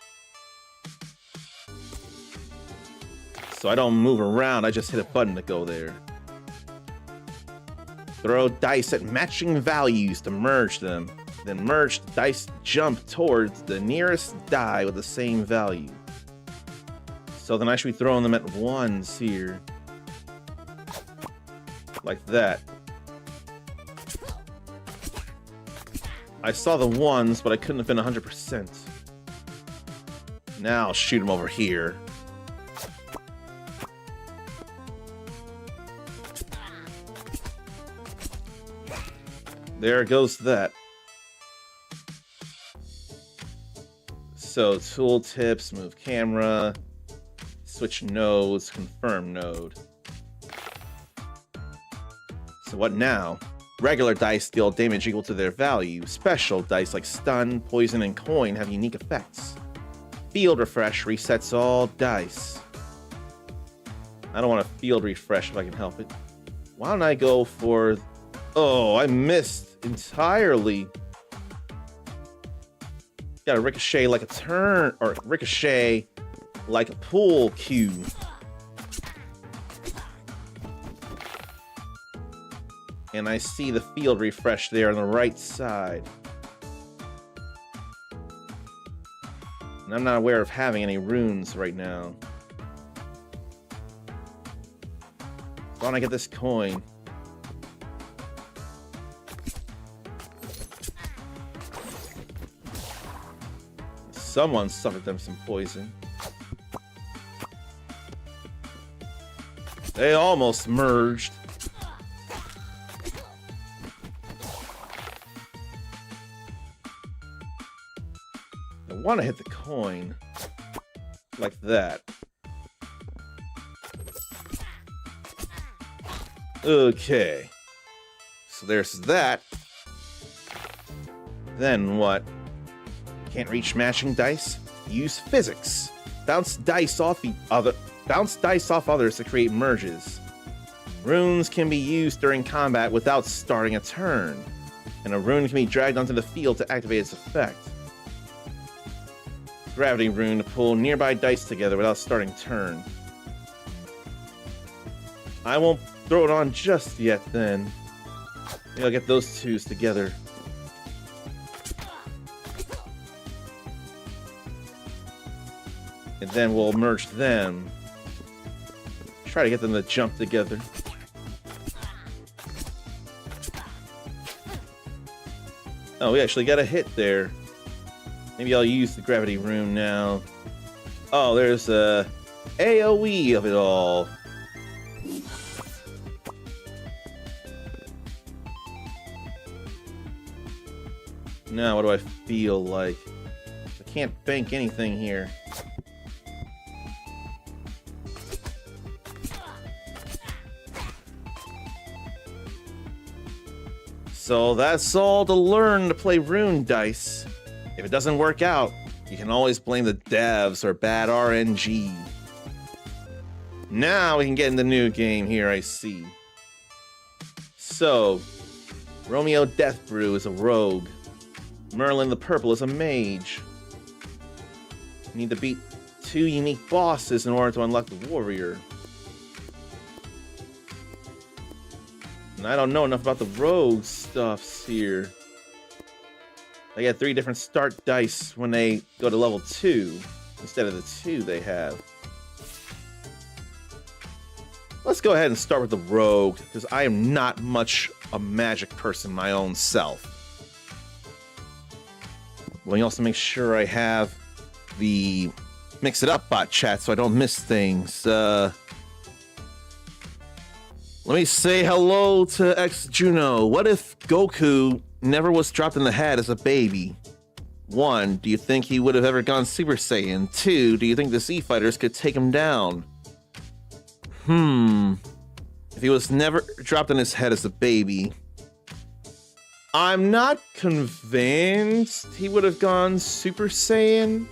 So I don't move around, I just hit a button to go there. Throw dice at matching values to merge them. Then merge the dice jump towards the nearest die with the same value. So then I should be throwing them at ones here. Like that. I saw the ones, but I couldn't have been 100%. Now I'll shoot them over here. There goes that. So tooltips, move camera, switch nodes, confirm node. So what now? Regular dice deal damage equal to their value. Special dice like stun, poison, and coin have unique effects. Field refresh resets all dice. I don't want a field refresh if I can help it. Why don't I go for... Oh, I missed entirely. Got a ricochet like a turn, or ricochet like a pool cue. And I see the field refresh there on the right side. And I'm not aware of having any runes right now. Why don't I get this coin? Someone suffered them some poison. They almost merged. I want to hit the coin like that. Okay. So there's that. Then what? Can't reach matching dice? Use physics. bounce dice off others to create merges. Runes can be used during combat without starting a turn, and a rune can be dragged onto the field to activate its effect. Gravity rune to pull nearby dice together without starting turn. I won't throw it on just yet then. Maybe I'll get those twos together. And then we'll merge them. Try to get them to jump together. Oh, we actually got a hit there. Maybe I'll use the gravity rune now. Oh, there's a AoE of it all. Now, what do I feel like? I can't bank anything here. So that's all to learn to play rune dice. If it doesn't work out, you can always blame the devs or bad RNG. Now we can get in the new game here, I see. So, Romeo Deathbrew is a rogue. Merlin the Purple is a mage. You need to beat 2 unique bosses in order to unlock the warrior. And I don't know enough about the rogue stuffs here. They get 3 different start dice when they go to level 2 instead of the 2 they have. Let's go ahead and start with the rogue, because I am not much a magic person my own self. Let me also make sure I have the Mix It Up bot chat so I don't miss things. Let me say hello to X Juno. What if Goku never was dropped in the head as a baby? 1, do you think he would have ever gone Super Saiyan? 2, do you think the Z Fighters could take him down? If he was never dropped in his head as a baby, I'm not convinced he would have gone Super Saiyan,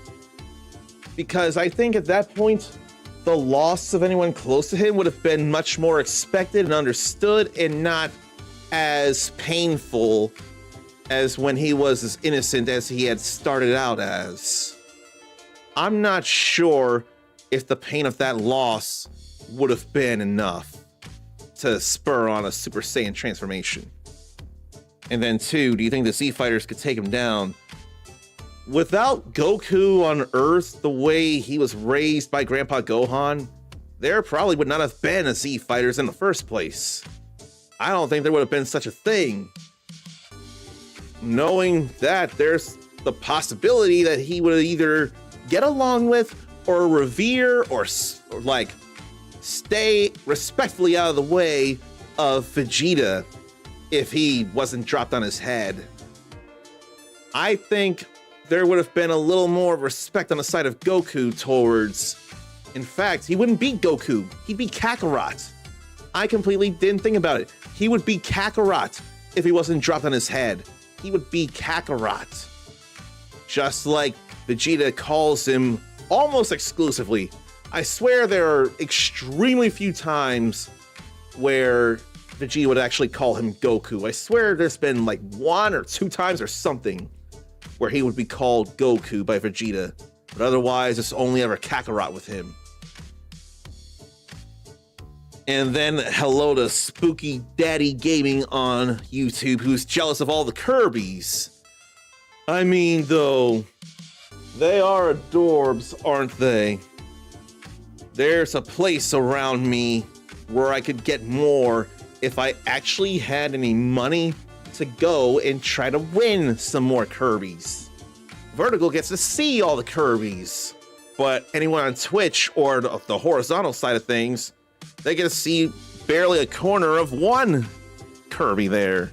because I think at that point, the loss of anyone close to him would have been much more expected and understood, and not as painful as when he was as innocent as he had started out as. I'm not sure if the pain of that loss would have been enough to spur on a Super Saiyan transformation. And then 2, do you think the Z Fighters could take him down? Without Goku on Earth the way he was raised by Grandpa Gohan, there probably would not have been a Z Fighters in the first place. I don't think there would have been such a thing. Knowing that, there's the possibility that he would either get along with or revere or like stay respectfully out of the way of Vegeta if he wasn't dropped on his head. I think there would have been a little more respect on the side of Goku towards... In fact, he wouldn't beat Goku. He'd be Kakarot. I completely didn't think about it. He would be Kakarot if he wasn't dropped on his head. He would be Kakarot. Just like Vegeta calls him almost exclusively. I swear there are extremely few times where Vegeta would actually call him Goku. I swear there's been like 1 or 2 times or something where he would be called Goku by Vegeta. But otherwise, it's only ever Kakarot with him. And then hello to Spooky Daddy Gaming on YouTube, who's jealous of all the Kirbys. I mean, though, they are adorbs, aren't they? There's a place around me where I could get more if I actually had any money to go and try to win some more Kirbys. Vertical gets to see all the Kirbys, but anyone on Twitch or the horizontal side of things, they get to see barely a corner of one Kirby there.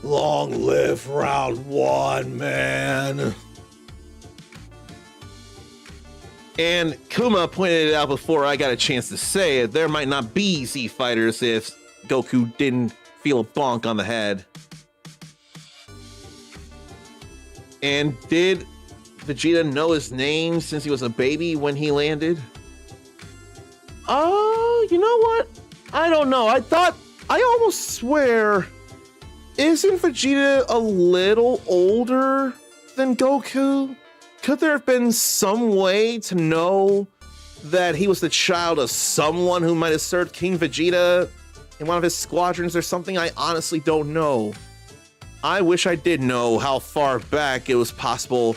Long live round 1, man. And Kuma pointed it out before I got a chance to say it, there might not be Z Fighters if Goku didn't feel a bonk on the head. And did Vegeta know his name since he was a baby when he landed? Oh, you know what? I don't know. I almost swear, isn't Vegeta a little older than Goku? Could there have been some way to know that he was the child of someone who might have served King Vegeta in one of his squadrons or something? I honestly don't know. I wish I did know how far back it was possible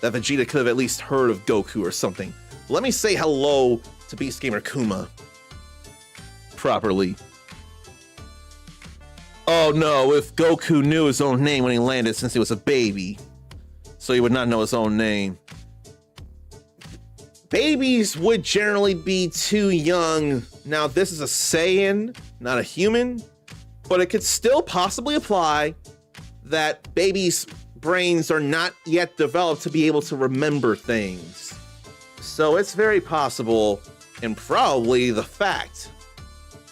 that Vegeta could have at least heard of Goku or something. Let me say hello to Beast Gamer Kuma properly. Oh no, if Goku knew his own name when he landed since he was a baby, so he would not know his own name. Babies would generally be too young. Now, this is a Saiyan, not a human, but it could still possibly apply that babies' brains are not yet developed to be able to remember things. So it's very possible, and probably the fact,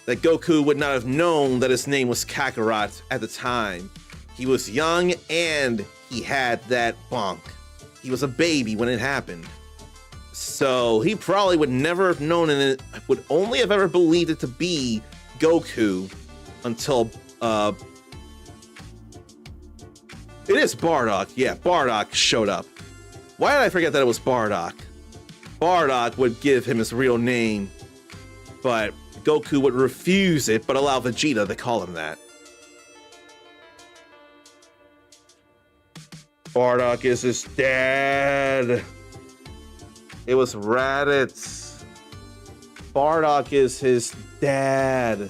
that Goku would not have known that his name was Kakarot at the time. He was young and he had that bonk. He was a baby when it happened. So he probably would never have known, and it would only have ever believed it to be Goku until it is Bardock. Yeah, Bardock showed up. Why did I forget that it was Bardock? Bardock would give him his real name, but Goku would refuse it, but allow Vegeta to call him that. Bardock is his dad. It was Raditz. Bardock is his dad.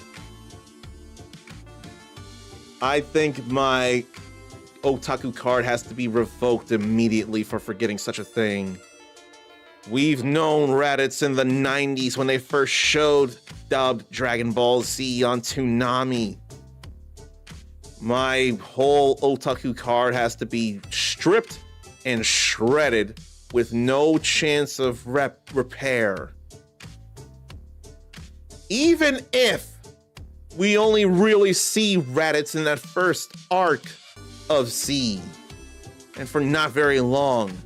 I think my Otaku card has to be revoked immediately for forgetting such a thing. We've known Raditz in the 90s when they first showed dubbed Dragon Ball Z on Toonami. My whole Otaku card has to be stripped and shredded with no chance of repair. Even if we only really see Raditz in that first arc of Z, and for not very long,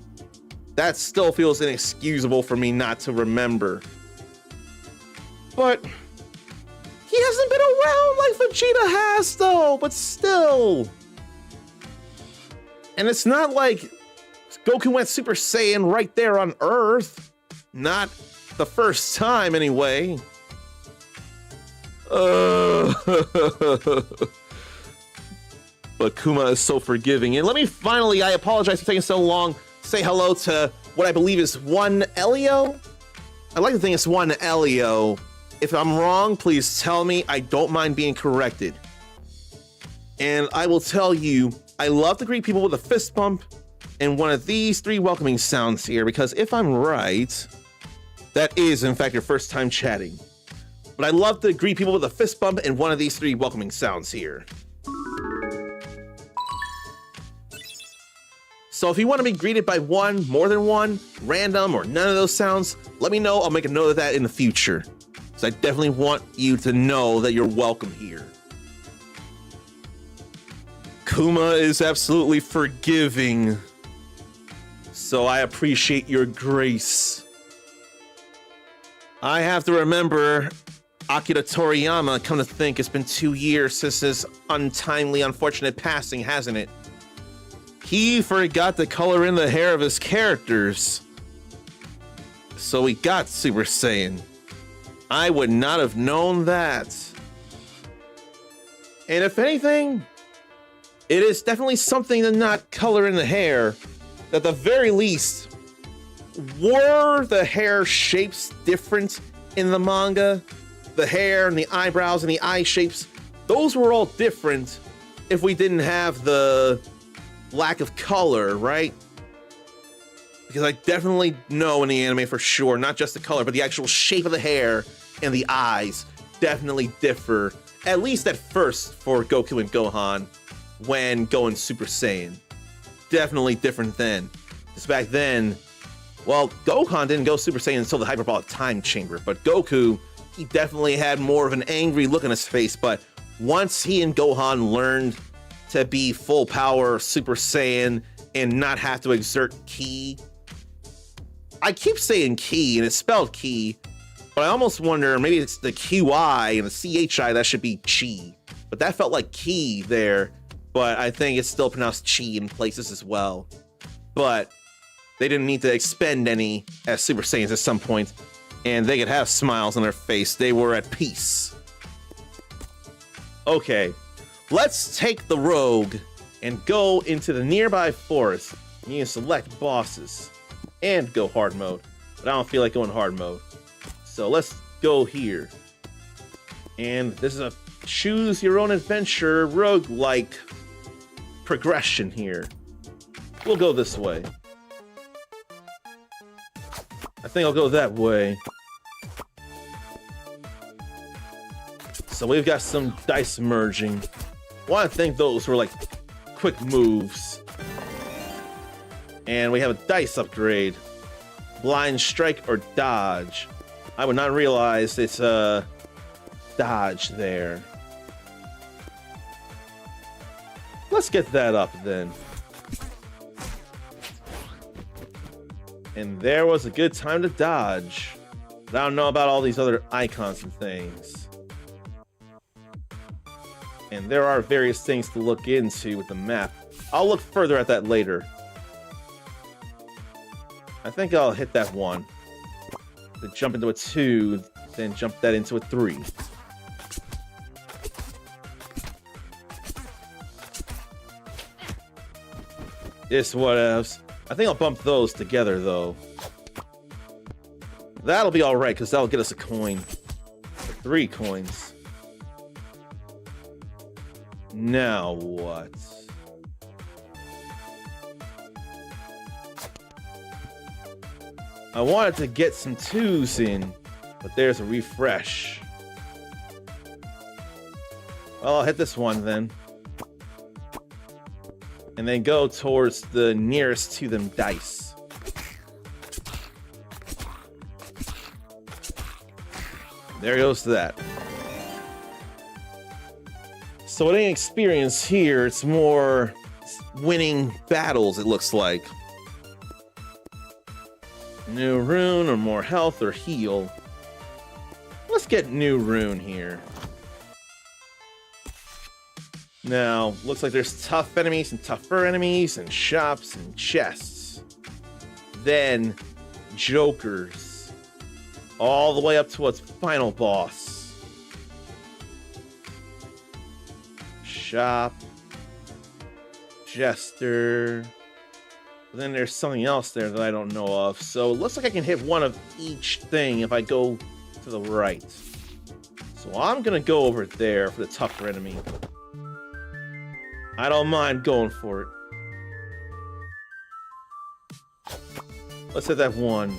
that still feels inexcusable for me not to remember. But he hasn't been around like Vegeta has, though, but still. And it's not like Goku went Super Saiyan right there on Earth. Not the first time, anyway. But Kuma is so forgiving. And let me finally, I apologize for taking so long, say hello to what I believe is one Elio. I'd like to think it's one Elio. If I'm wrong, please tell me. I don't mind being corrected. And I will tell you, I love to greet people with a fist bump and one of these three welcoming sounds here, because if I'm right, that is in fact your first time chatting. But I love to greet people with a fist bump and one of these three welcoming sounds here. So if you want to be greeted by one, more than one, random, or none of those sounds, let me know. I'll make a note of that in the future. So I definitely want you to know that you're welcome here. Kuma is absolutely forgiving, so I appreciate your grace. I have to remember Akira Toriyama. Come to think, it's been 2 years since his untimely, unfortunate passing, hasn't it? He forgot to color in the hair of his characters, so we got Super Saiyan. I would not have known that. And if anything, it is definitely something to not color in the hair. At the very least, were the hair shapes different in the manga? The hair and the eyebrows and the eye shapes, those were all different if we didn't have the lack of color, right? Because I definitely know in the anime for sure, not just the color, but the actual shape of the hair and the eyes definitely differ, at least at first, for Goku and Gohan when going Super Saiyan. Definitely different then. Because back then, well, Gohan didn't go Super Saiyan until the Hyperbolic Time Chamber, but Goku, he definitely had more of an angry look on his face. But once he and Gohan learned to be full power Super Saiyan and not have to exert ki I keep saying key, and it's spelled key, but I almost wonder maybe it's the QI and the CHI, that should be chi. But that felt like key there, but I think it's still pronounced chi in places as well. But they didn't need to expend any as Super Saiyans at some point, and they could have smiles on their face. They were at peace. Okay, let's take the rogue and go into the nearby forest. You can select bosses and go hard mode, but I don't feel like going hard mode. So let's go here. And this is a choose your own adventure roguelike progression here. We'll go this way. I think I'll go that way. So we've got some dice merging. Well, I think those were like quick moves. And we have a dice upgrade. Blind strike or dodge. I would not realize it's a dodge there. Let's get that up then. And there was a good time to dodge. But I don't know about all these other icons and things. And there are various things to look into with the map. I'll look further at that later. I think I'll hit that one. Then jump into a 2, then jump that into a 3. This what else? I think I'll bump those together though. That'll be alright, because that'll get us a coin. 3 coins. Now what? I wanted to get some 2s in, but there's a refresh. Well, I'll hit this one then. And then go towards the nearest to them dice. There goes that. So it ain't experience here, it's more winning battles, it looks like. New rune or more health or heal. Let's get new rune here. Now, looks like there's tough enemies and tougher enemies and shops and chests. Then, jokers. All the way up to its final boss. Shop. Jester. Then there's something else there that I don't know of. So it looks like I can hit one of each thing if I go to the right. So I'm gonna go over there for the tougher enemy. I don't mind going for it. Let's hit that one.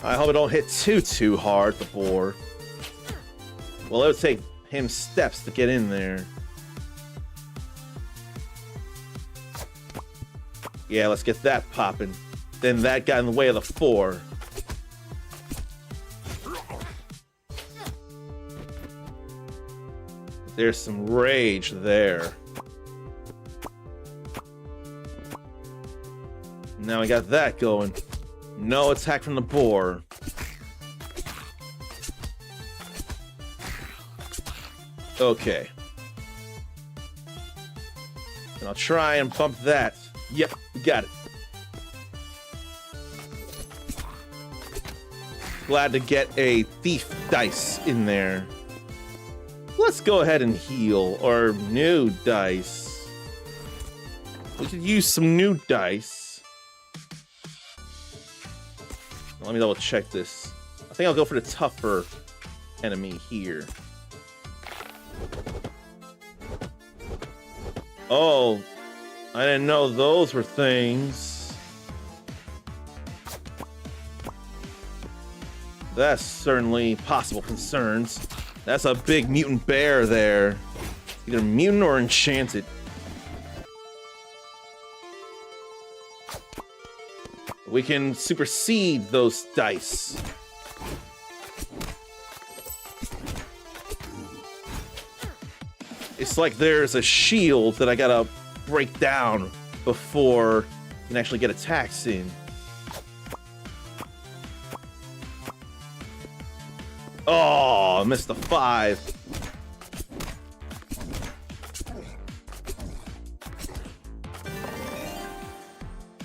I hope I don't hit too hard, the boar. Well, it would take him steps to get in there. Yeah, let's get that popping. Then that got in the way of the 4. There's some rage there. Now we got that going. No attack from the boar. Okay. And I'll try and bump that. Yep, we got it. Glad to get a thief dice in there. Let's go ahead and heal, or new dice. We could use some new dice. Let me double check this. I think I'll go for the tougher enemy here. Oh, I didn't know those were things. That's certainly possible concerns. That's a big mutant bear there. Either mutant or enchanted. We can supersede those dice. It's like there's a shield that I gotta break down before you can actually get attacks in. Oh, I missed the 5.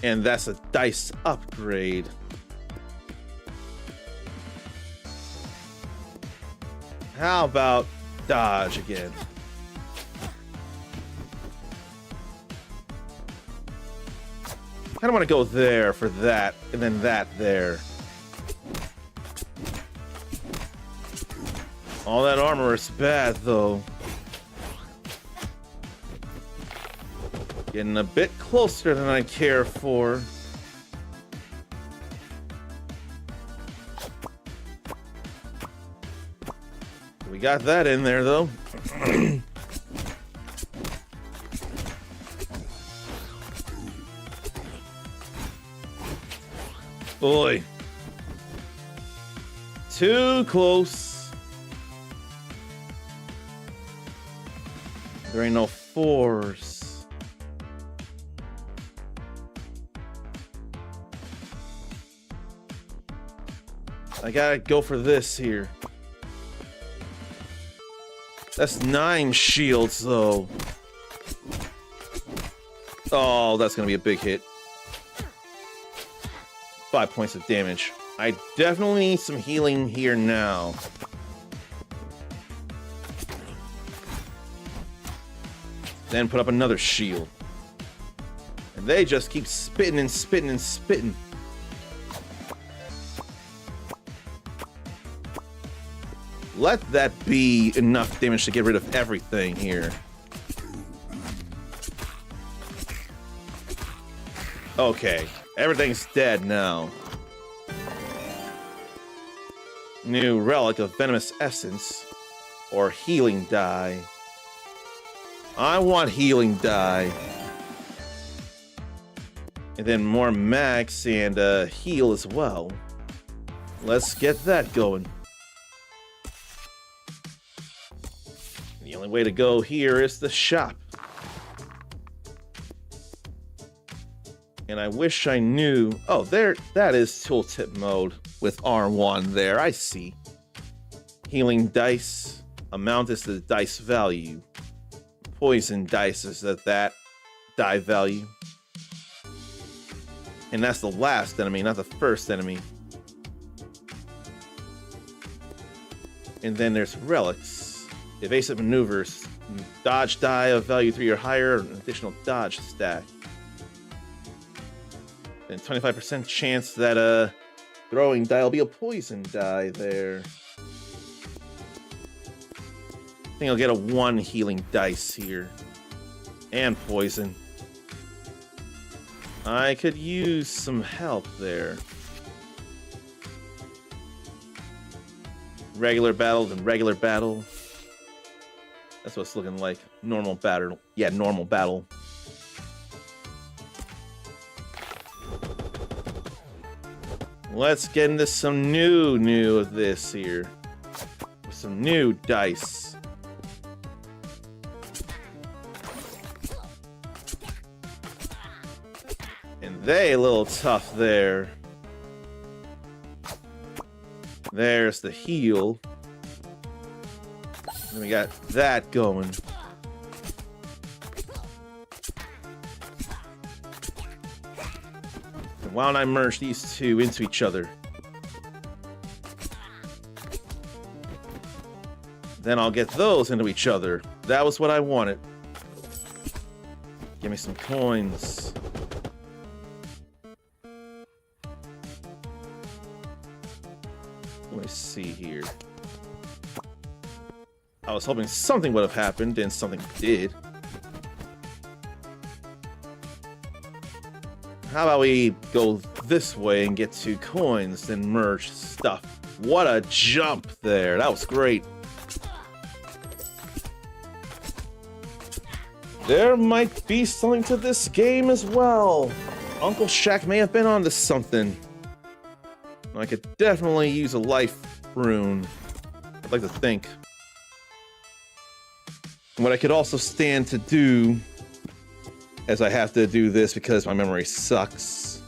And that's a dice upgrade. How about dodge again? I don't want to go there for that, and then that there. All that armor is bad, though. Getting a bit closer than I care for. We got that in there, though. Boy. Too close. There ain't no 4s. I gotta go for this here. That's 9 shields, though. Oh, that's gonna be a big hit. 5 points of damage. I definitely need some healing here now. Then put up another shield. And they just keep spitting and spitting and spitting. Let that be enough damage to get rid of everything here. Okay, everything's dead now. New relic of venomous essence or healing dye. I want healing dye. And then more max and heal as well. Let's get that going. The only way to go here is the shop. And I wish I knew... Oh, there, that is tooltip mode with R1 there, I see. Healing dice. Amount is the dice value. Poison dice is that die value. And that's the last enemy, not the first enemy. And then there's relics. Evasive maneuvers. Dodge die of value 3 or higher, an additional dodge stack. And 25% chance that throwing die will be a poison die there. I think I'll get a 1 healing dice here. And poison. I could use some help there. Regular battle, then regular battle. That's what it's looking like. Normal battle. Yeah, normal battle. Let's get into some new of this here. With some new dice. And they a little tough there. There's the heal. And we got that going. And why don't I merge these two into each other? Then I'll get those into each other. That was what I wanted. Give me some coins. Let me see here. I was hoping something would have happened, and something did. How about we go this way and get 2 coins, then merge stuff? What a jump there. That was great. There might be something to this game as well. Uncle Shaq may have been onto something. I could definitely use a life rune. I'd like to think. What I could also stand to do as I have to do this because my memory sucks.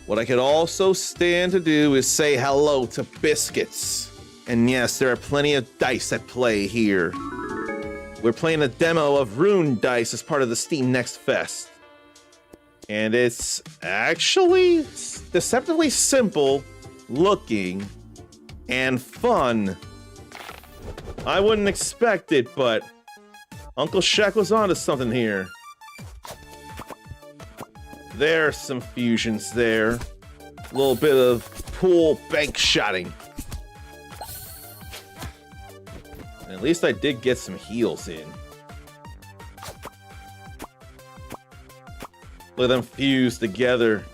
What I could also stand to do is say hello to Biscuits. And yes, there are plenty of dice at play here. We're playing a demo of Rune Dice as part of the Steam Next Fest. And it's actually deceptively simple looking and fun. I wouldn't expect it, but Uncle Shaq was onto something here. There's some fusions there. A little bit of pool bank shotting. And at least I did get some heals in. Let them fuse together.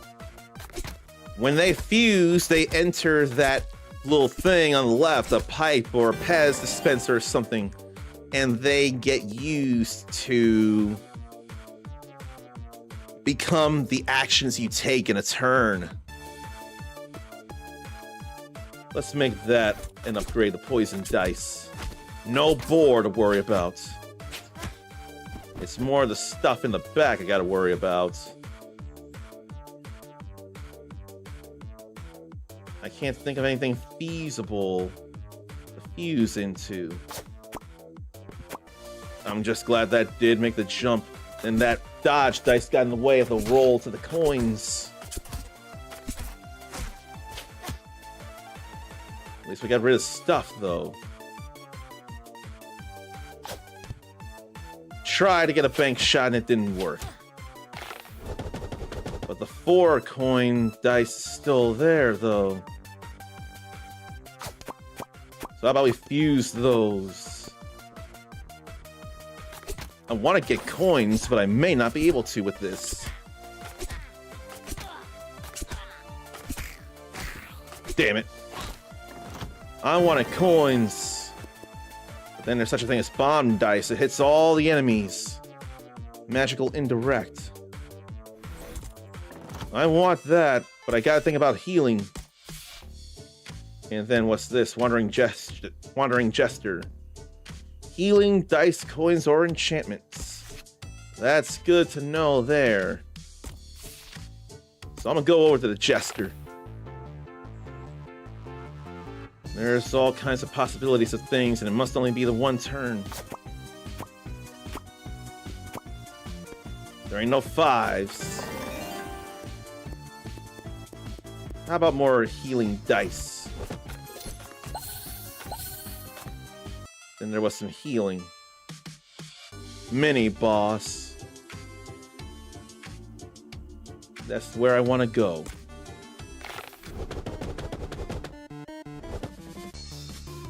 When they fuse, they enter that little thing on the left, a pipe or a Pez dispenser or something, and they get used to become the actions you take in a turn. Let's make that and upgrade the poison dice. No boar to worry about. It's more the stuff in the back I gotta worry about. I can't think of anything feasible to fuse into. I'm just glad that did make the jump, and that dodge dice got in the way of the roll to the coins. At least we got rid of stuff, though. Tried to get a bank shot and it didn't work. But the 4 coin dice is still there, though. So how about we fuse those? I want to get coins, but I may not be able to with this. Damn it. I wanted coins. But then there's such a thing as bomb dice. It hits all the enemies. Magical indirect. I want that, but I gotta think about healing. And then what's this? Wandering Jester. Healing, dice, coins, or enchantments. That's good to know there. So I'm gonna go over to the Jester. There's all kinds of possibilities of things, and it must only be the one turn. There ain't no 5s. How about more healing dice? Then there was some healing. Mini boss. That's where I want to go.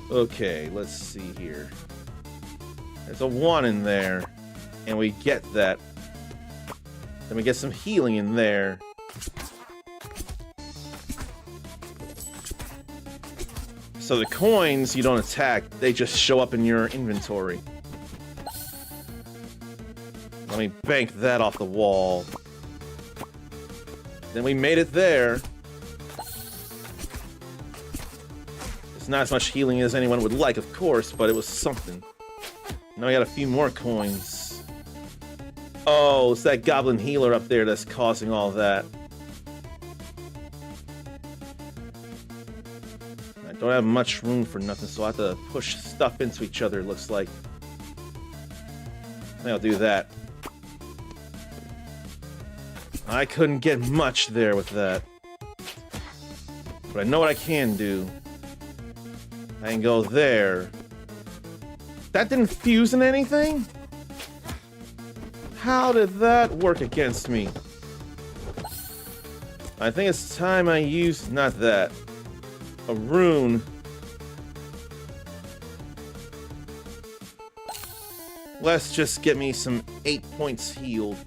Okay, let's see here. There's a 1 in there, and we get that. Then we get some healing in there. So the coins you don't attack, they just show up in your inventory. Let me bank that off the wall. Then we made it there. It's not as much healing as anyone would like, of course, but it was something. Now we got a few more coins. Oh, it's that goblin healer up there that's causing all that. I don't have much room for nothing, so I have to push stuff into each other, it looks like. I think I'll do that. I couldn't get much there with that. But I know what I can do. I can go there. That didn't fuse in anything? How did that work against me? I think it's time I used, not that, a rune. Let's just get me some 8 points healed.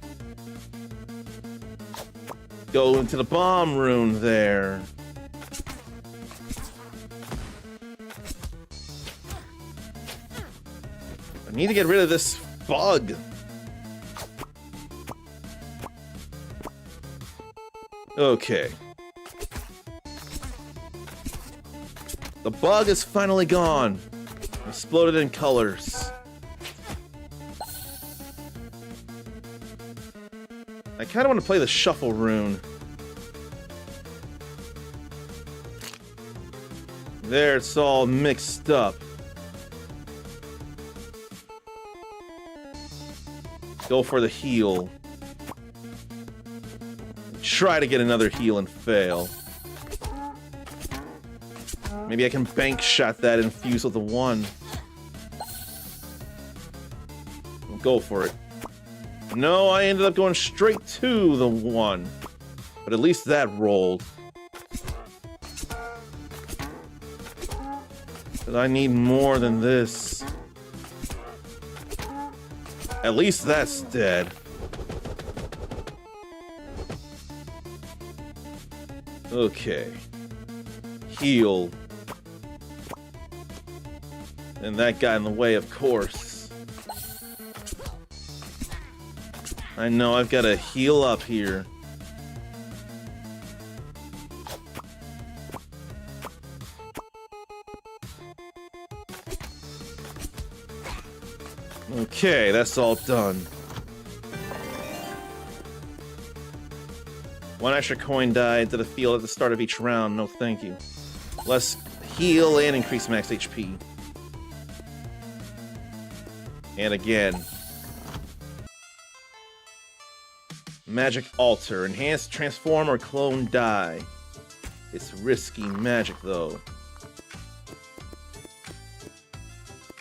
Go into the bomb rune there. I need to get rid of this bug. Okay. The bug is finally gone. Exploded in colors. I kind of want to play the shuffle rune. There, it's all mixed up. Go for the heal. Try to get another heal and fail. Maybe I can bank shot that and fuse with the 1. Go for it. No, I ended up going straight to the 1. But at least that rolled. But I need more than this. At least that's dead. Okay. Heal. And that got in the way, of course. I know I've got to heal up here. Okay, that's all done. 1 extra coin die into the field at the start of each round. No, thank you. Let's heal and increase max HP. And again. Magic Alter. Enhanced, transform, or clone die. It's risky magic, though.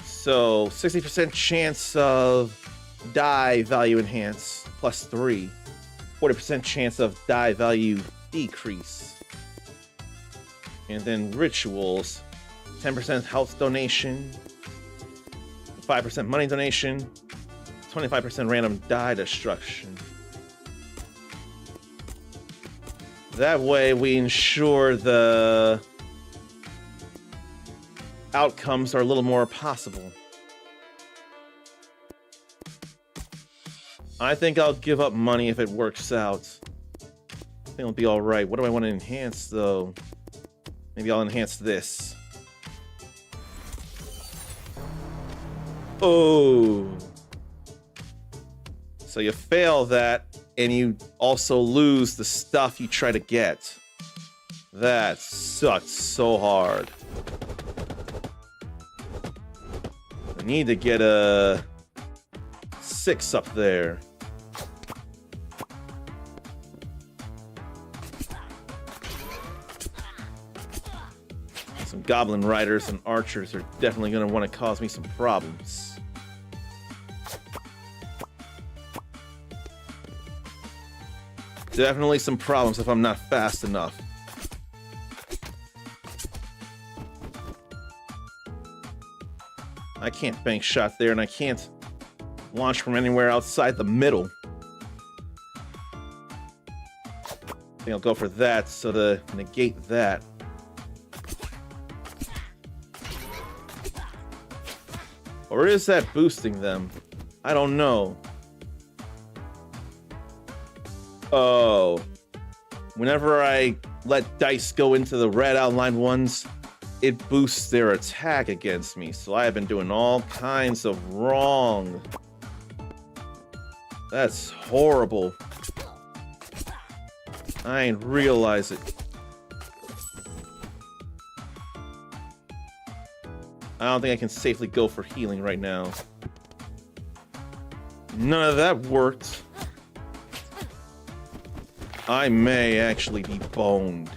So, 60% chance of die value enhance, plus 3. 40% chance of die value decrease. And then rituals. 10% health donation. 5% money donation. 25% random die destruction. That way we ensure the outcomes are a little more possible. I think I'll give up money if it works out. I think it'll be alright. What do I want to enhance, though? Maybe I'll enhance this. Oh. So you fail that, and you also lose the stuff you try to get. That sucks so hard. I need to get a 6 up there. Some goblin riders and archers are definitely going to want to cause me some problems. Definitely some problems if I'm not fast enough. I can't bank shot there, and I can't launch from anywhere outside the middle. I think I'll go for that, so to negate that. Or is that boosting them? I don't know. Oh. Whenever I let dice go into the red outlined ones, it boosts their attack against me. So I have been doing all kinds of wrong. That's horrible. I ain't realize it. I don't think I can safely go for healing right now. None of that worked. I may actually be boned.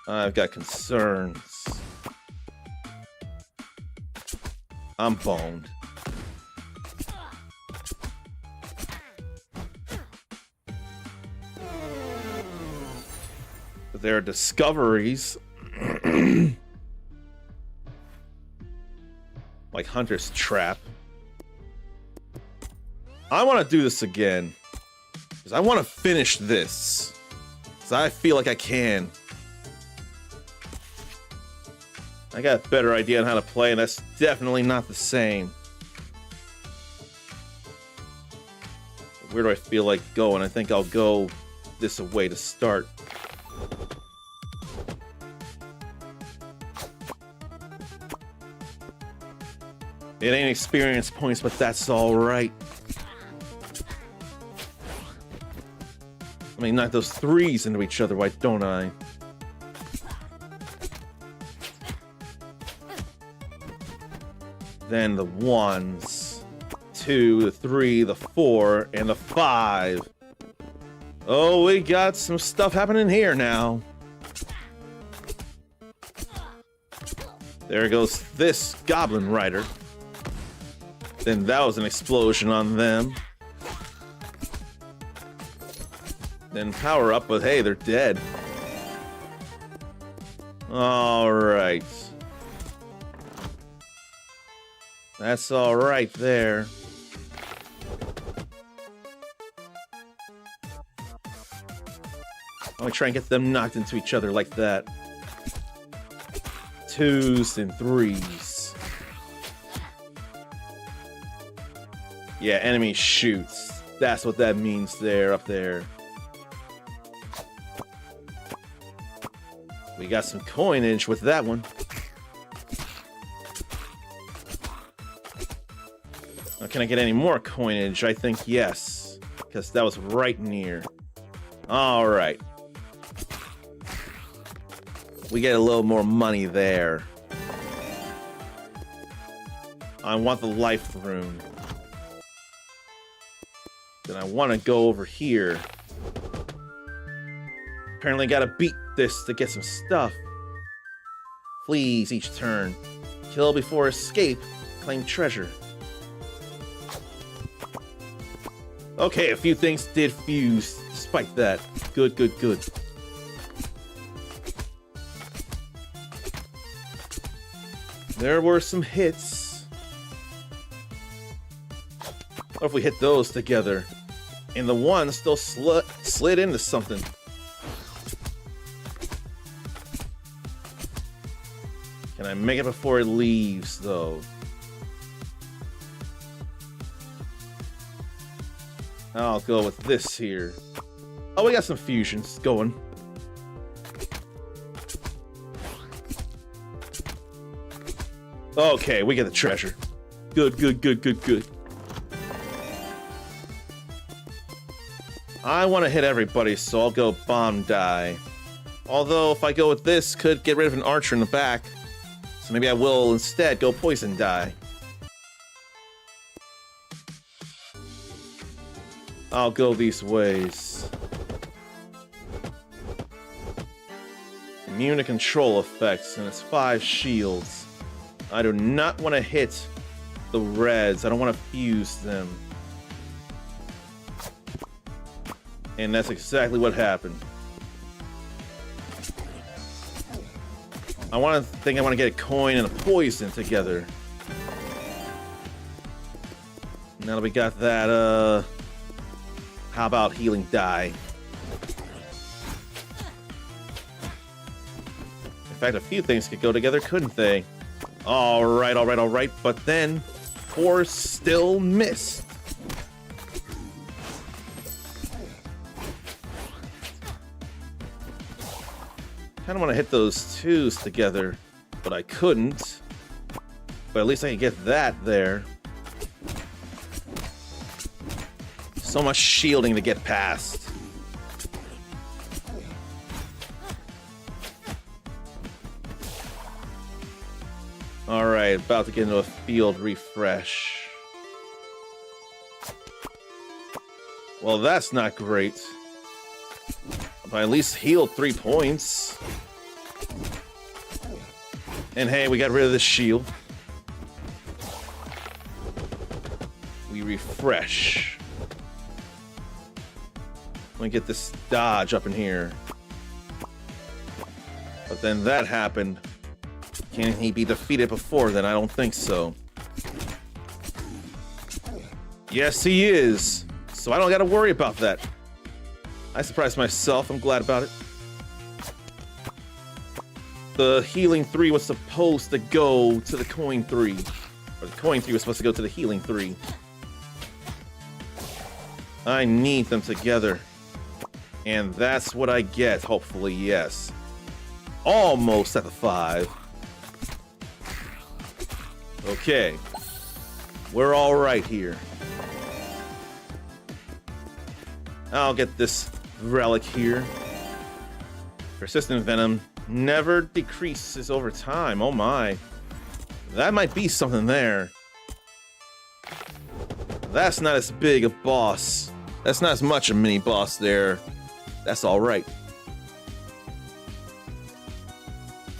I've got concerns. I'm boned. But there are discoveries. Like Hunter's Trap. I want to do this again. Because I want to finish this. Because I feel like I can. I got a better idea on how to play, and that's definitely not the same. Where do I feel like going? I think I'll go this way to start. It ain't experience points, but that's all right. Let me knock those threes into each other, why don't I? Then the ones, 2, the 3, the 4, and the 5. Oh, we got some stuff happening here now. There goes this Goblin Rider. Then that was an explosion on them. Then power up, but hey, they're dead. All right. That's all right there. Let me try and get them knocked into each other like that. 2s and 3s. Yeah, enemy shoots. That's what that means there, up there. We got some coinage with that one. Now, can I get any more coinage? I think yes, because that was right near. All right. We get a little more money there. I want the life rune. Then I want to go over here. Apparently gotta beat this to get some stuff. Fleas each turn. Kill before escape. Claim treasure. Okay, a few things did fuse despite that. Good, good, good. There were some hits. What if we hit those together? And the one still slid into something. Can I make it before it leaves, though? I'll go with this here. Oh, we got some fusions going. Okay, we get the treasure. Good, good, good, good, good. I want to hit everybody, so I'll go bomb die. Although, if I go with this, could get rid of an archer in the back. So maybe I will instead go poison die. I'll go these ways. Immune to control effects, and it's 5 shields. I do not want to hit the reds. I don't want to fuse them. And that's exactly what happened. I want to get a coin and a poison together. Now that we got that, how about healing die? In fact, a few things could go together, couldn't they? All right, all right, all right. But then, Force still missed. Kind of want to hit those 2s together, but I couldn't. But at least I can get that there. So much shielding to get past. Alright, about to get into a field refresh. Well, that's not great. But I at least healed 3 points. And hey, we got rid of the shield. We refresh. Let me get this dodge up in here. But then that happened. Can he be defeated before then? I don't think so. Yes, he is. So I don't gotta worry about that. I surprised myself. I'm glad about it. The healing 3 was supposed to go to the coin 3. Or the coin 3 was supposed to go to the healing 3. I need them together. And that's what I get, hopefully, yes. Almost at the 5. Okay. We're all right here. I'll get this relic here. Persistent venom never decreases over time. Oh my. That might be something there. That's not as big a boss. That's not as much a mini boss there. That's all right.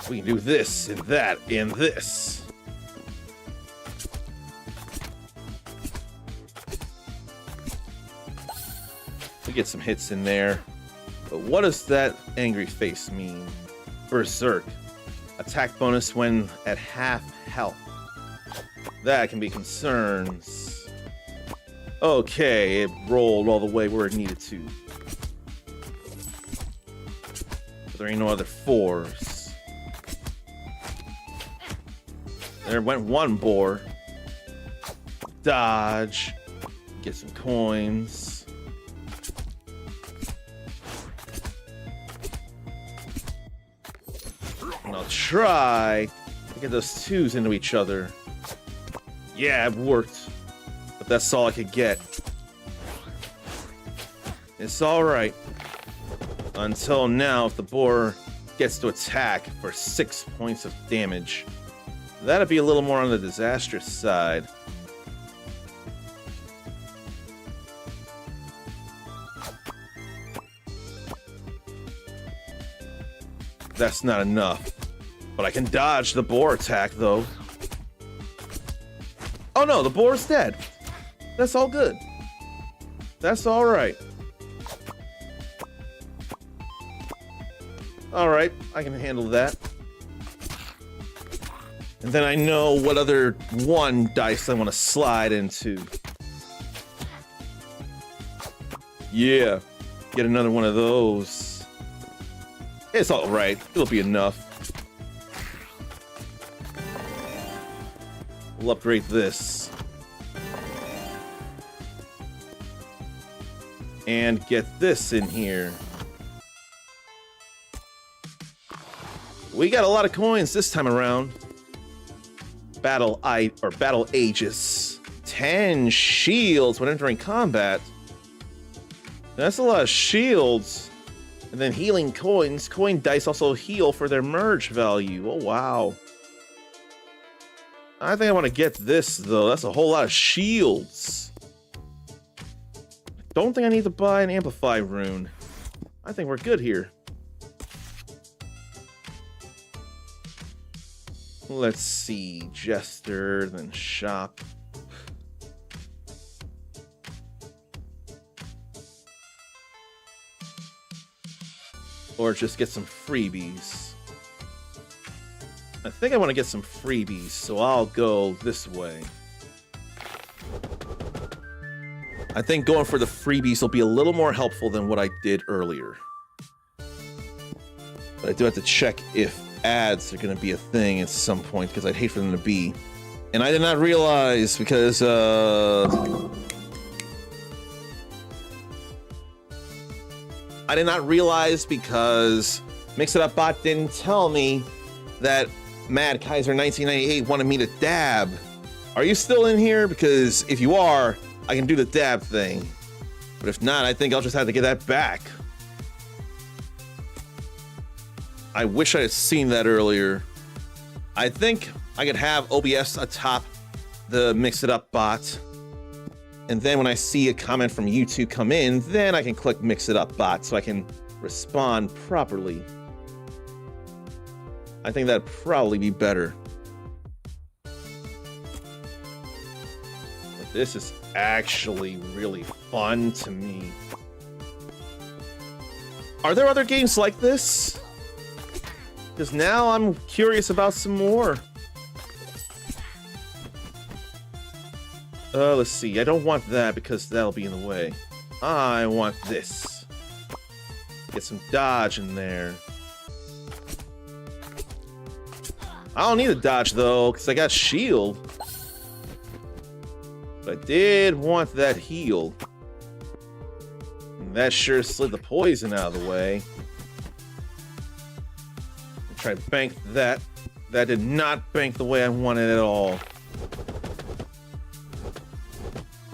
We can do this and that and this. We get some hits in there. But what does that angry face mean? Berserk. Attack bonus when at half health. That can be concerns. Okay, it rolled all the way where it needed to. But there ain't no other fours. There went one boar. Dodge. Get some coins. And I'll try to get those twos into each other. Yeah, it worked. But that's all I could get. It's alright. Until now, if the boar gets to attack for 6 points of damage. That'd be a little more on the disastrous side. That's not enough. But I can dodge the boar attack, though. Oh no, the boar's dead. That's all good. That's alright. Alright, I can handle that. And then I know what other one dice I want to slide into. Yeah, get another one of those. It's alright, it'll be enough. We'll upgrade this. And get this in here. We got a lot of coins this time around. Battle Aegis. 10 shields when entering combat. That's a lot of shields. And then healing coins. Coin dice also heal for their merge value. Oh, wow. I think I want to get this, though. That's a whole lot of shields. Don't think I need to buy an Amplify rune. I think we're good here. Let's see. Jester, then shop. Or just get some freebies. I think I want to get some freebies, so I'll go this way. I think going for the freebies will be a little more helpful than what I did earlier. But I do have to check if ads are going to be a thing at some point, because I'd hate for them to be. And I did not realize because, I did not realize because Mix It Up Bot didn't tell me that Mad Kaiser 1998 wanted me to dab. Are you still in here? Because if you are, I can do the dab thing. But if not, I think I'll just have to get that back. I wish I had seen that earlier. I think I could have OBS atop the Mix It Up bot. And then when I see a comment from YouTube come in, then I can click Mix It Up bot so I can respond properly. I think that'd probably be better. But this is actually really fun to me. Are there other games like this? Because now I'm curious about some more. Let's see. I don't want that because that'll be in the way. I want this. Get some dodge in there. I don't need a dodge though, because I got shield. But I did want that heal. And that sure slid the poison out of the way. Try to bank that. That did not bank the way I wanted at all.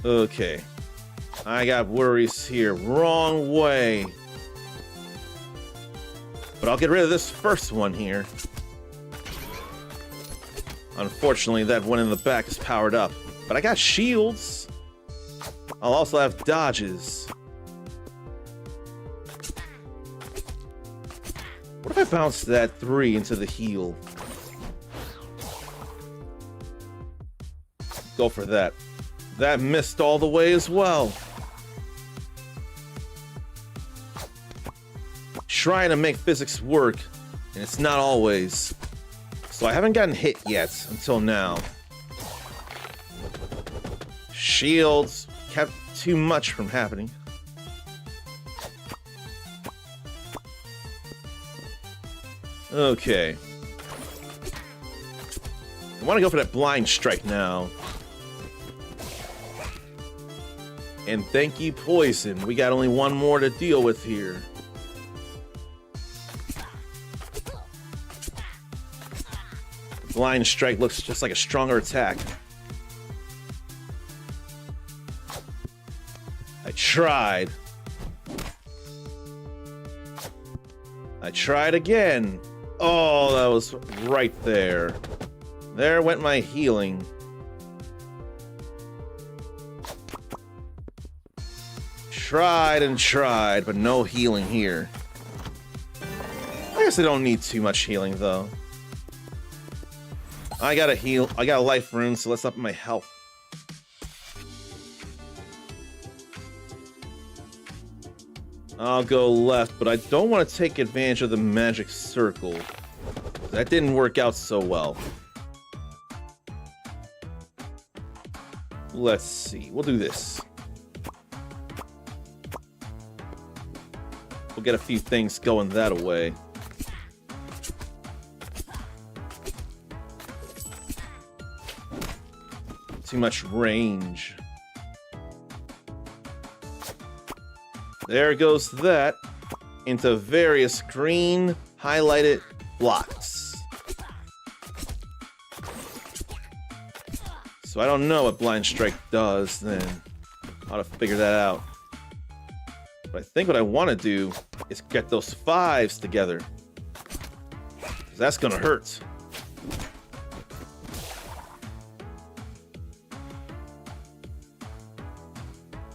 Okay. I got worries here. Wrong way. But I'll get rid of this first one here. Unfortunately, that one in the back is powered up. But I got shields. I'll also have dodges. What if I bounce that 3 into the heal? Go for that. That missed all the way as well. Trying to make physics work, and it's not always. So I haven't gotten hit yet until now. Shields kept too much from happening. Okay. I want to go for that blind strike now. And thank you, poison. We got only one more to deal with here. Blind strike looks just like a stronger attack. I tried. I tried again. Oh, that was right there. There went my healing. Tried and tried, but no healing here. I guess I don't need too much healing, though. I gotta heal. I got a life rune, so let's up my health. I'll go left, but I don't want to take advantage of the magic circle. That didn't work out so well. Let's see. We'll do this. We'll get a few things going that way. Too much range. There goes that into various green highlighted blocks. So I don't know what Blind Strike does then. I'll have to figure that out. But I think what I want to do is get those 5s together. 'Cause that's gonna hurt.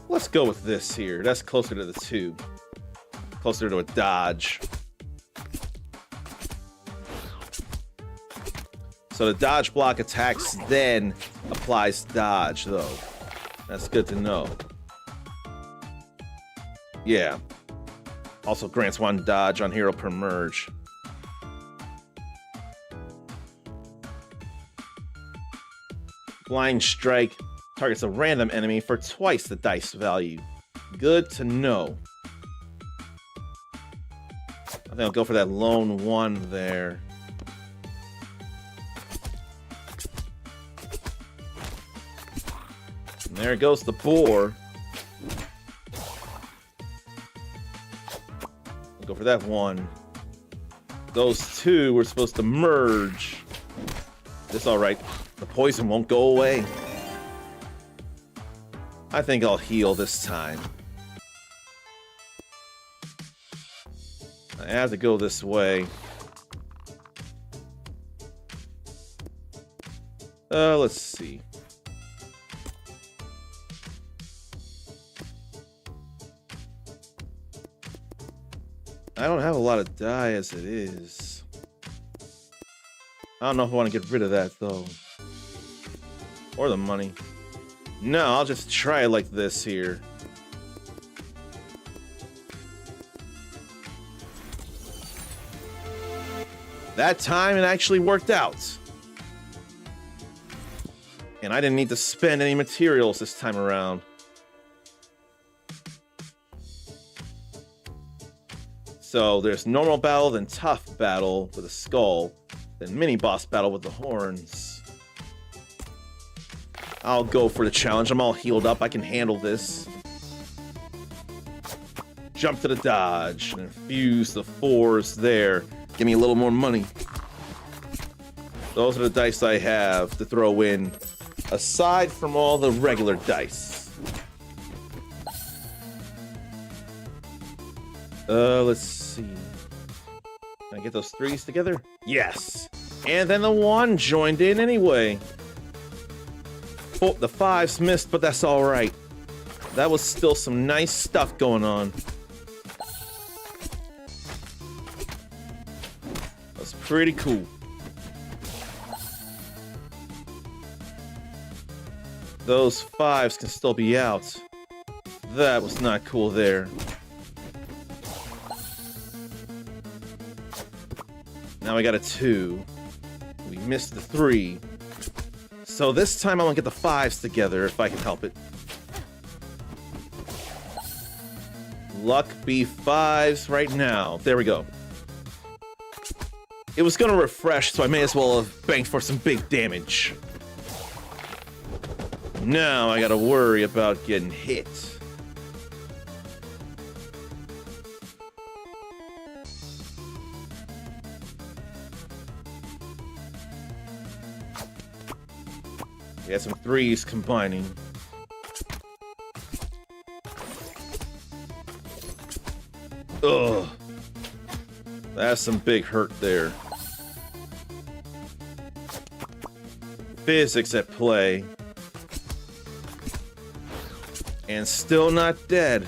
Let's go with this here. That's closer to the 2. Closer to a dodge. So the dodge block attacks, then applies dodge, though. That's good to know. Yeah. Also grants 1 dodge on hero per merge. Blind Strike targets a random enemy for twice the dice value. Good to know. I think I'll go for that lone 1 there. And there goes the boar. I'll go for that 1. Those 2 were supposed to merge. It's alright. The poison won't go away. I think I'll heal this time. I have to go this way. Let's see. I don't have a lot of die as it is. I don't know if I want to get rid of that, though. Or the money. No, I'll just try it like this here. That time it actually worked out. And I didn't need to spend any materials this time around. So there's normal battle, then tough battle with a skull, then mini boss battle with the horns. I'll go for the challenge. I'm all healed up. I can handle this. Jump to the dodge and infuse the 4s there. Give me a little more money. Those are the dice I have to throw in, aside from all the regular dice. Let's see. I get those 3s together? Yes. And then the 1 joined in anyway. Oh, the 5s missed, but that's all right. That was still some nice stuff going on. That's pretty cool. Those 5s can still be out. That was not cool there. Now I got a 2. We missed the 3. So this time I want to get the 5s together if I can help it. Luck be 5s right now. There we go. It was going to refresh, so I may as well have banked for some big damage. Now I gotta worry about getting hit. Yeah, some 3s combining. Ugh. That's some big hurt there. Physics at play. And still not dead.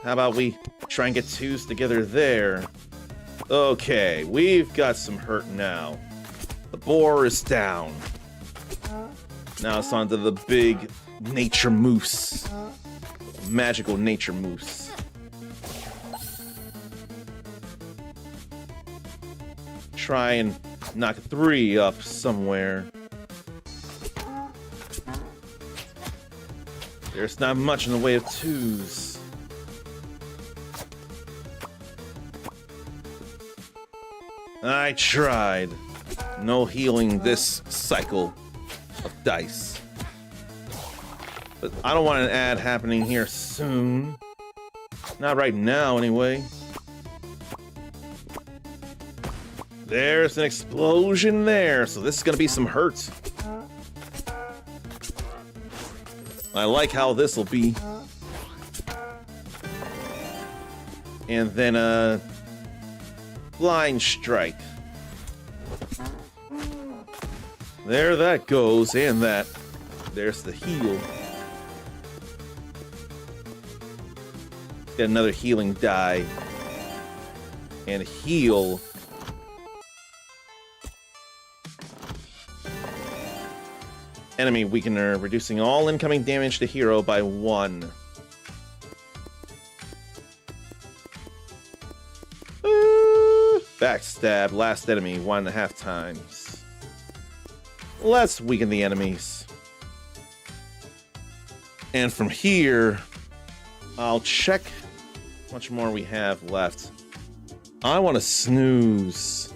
How about we try and get 2s together there? Okay, we've got some hurt now. The boar is down. Now it's on to the big nature moose. Magical nature moose. Try and knock 3 up somewhere. There's not much in the way of 2s. I tried. No healing this cycle of dice. But I don't want an ad happening here soon. Not right now, anyway. There's an explosion there, so this is gonna be some hurt. I like how this will be. And then a blind strike. There that goes, and that. There's the heal. Get another healing die. And heal. Enemy weakener, reducing all incoming damage to hero by 1. Backstab, last enemy 1.5 times. Let's weaken the enemies. And from here, I'll check how much more we have left. I want to snooze.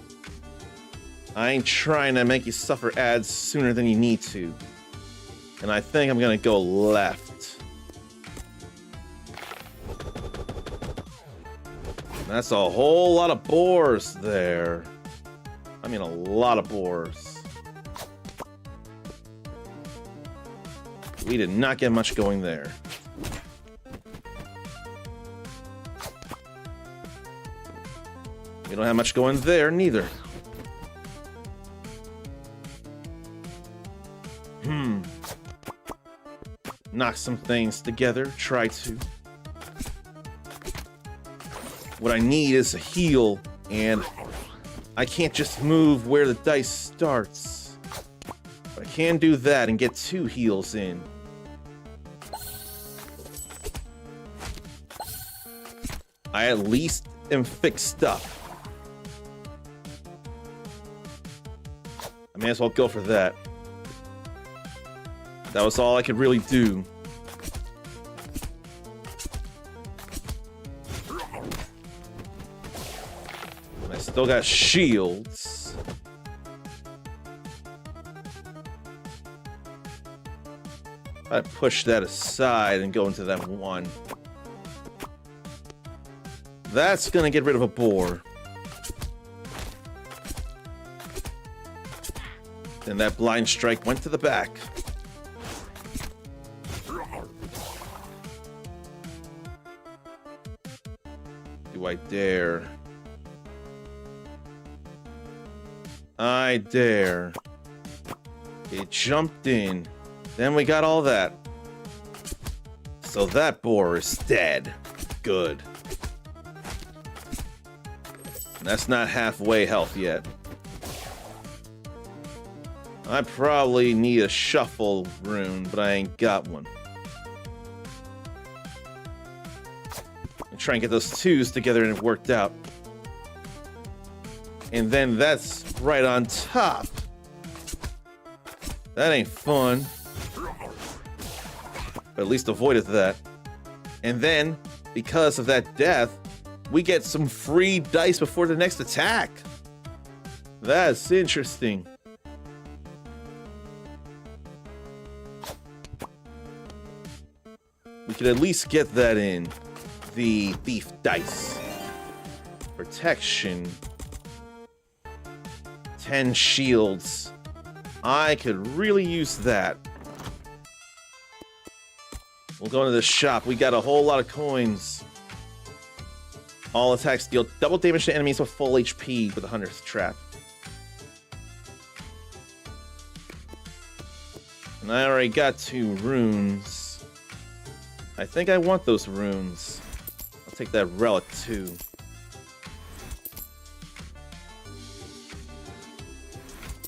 I ain't trying to make you suffer ads sooner than you need to. And I think I'm gonna go left. That's a whole lot of boars there. I mean, a lot of boars. We did not get much going there. We don't have much going there, neither. Knock some things together, try to. What I need is a heal, and I can't just move where the dice starts. But I can do that and get 2 heals in. I at least am fixed up. I may as well go for that. That was all I could really do. I still got shields. I push that aside and go into that 1. That's gonna get rid of a boar. And that blind strike went to the back. Do I dare? I dare. It jumped in. Then we got all that. So that boar is dead. Good. That's not halfway health yet. I probably need a shuffle rune, but I ain't got one. And try and get those twos together and it worked out. And then that's right on top. That ain't fun. But at least avoided that. And then, because of that death, we get some free dice before the next attack. That's interesting. We could at least get that in. The thief dice. Protection. 10 shields. I could really use that. We'll go into the shop. We got a whole lot of coins. All attacks deal double damage to enemies with full HP with the Hunter's Trap. And I already got 2 runes. I think I want those runes. I'll take that relic too.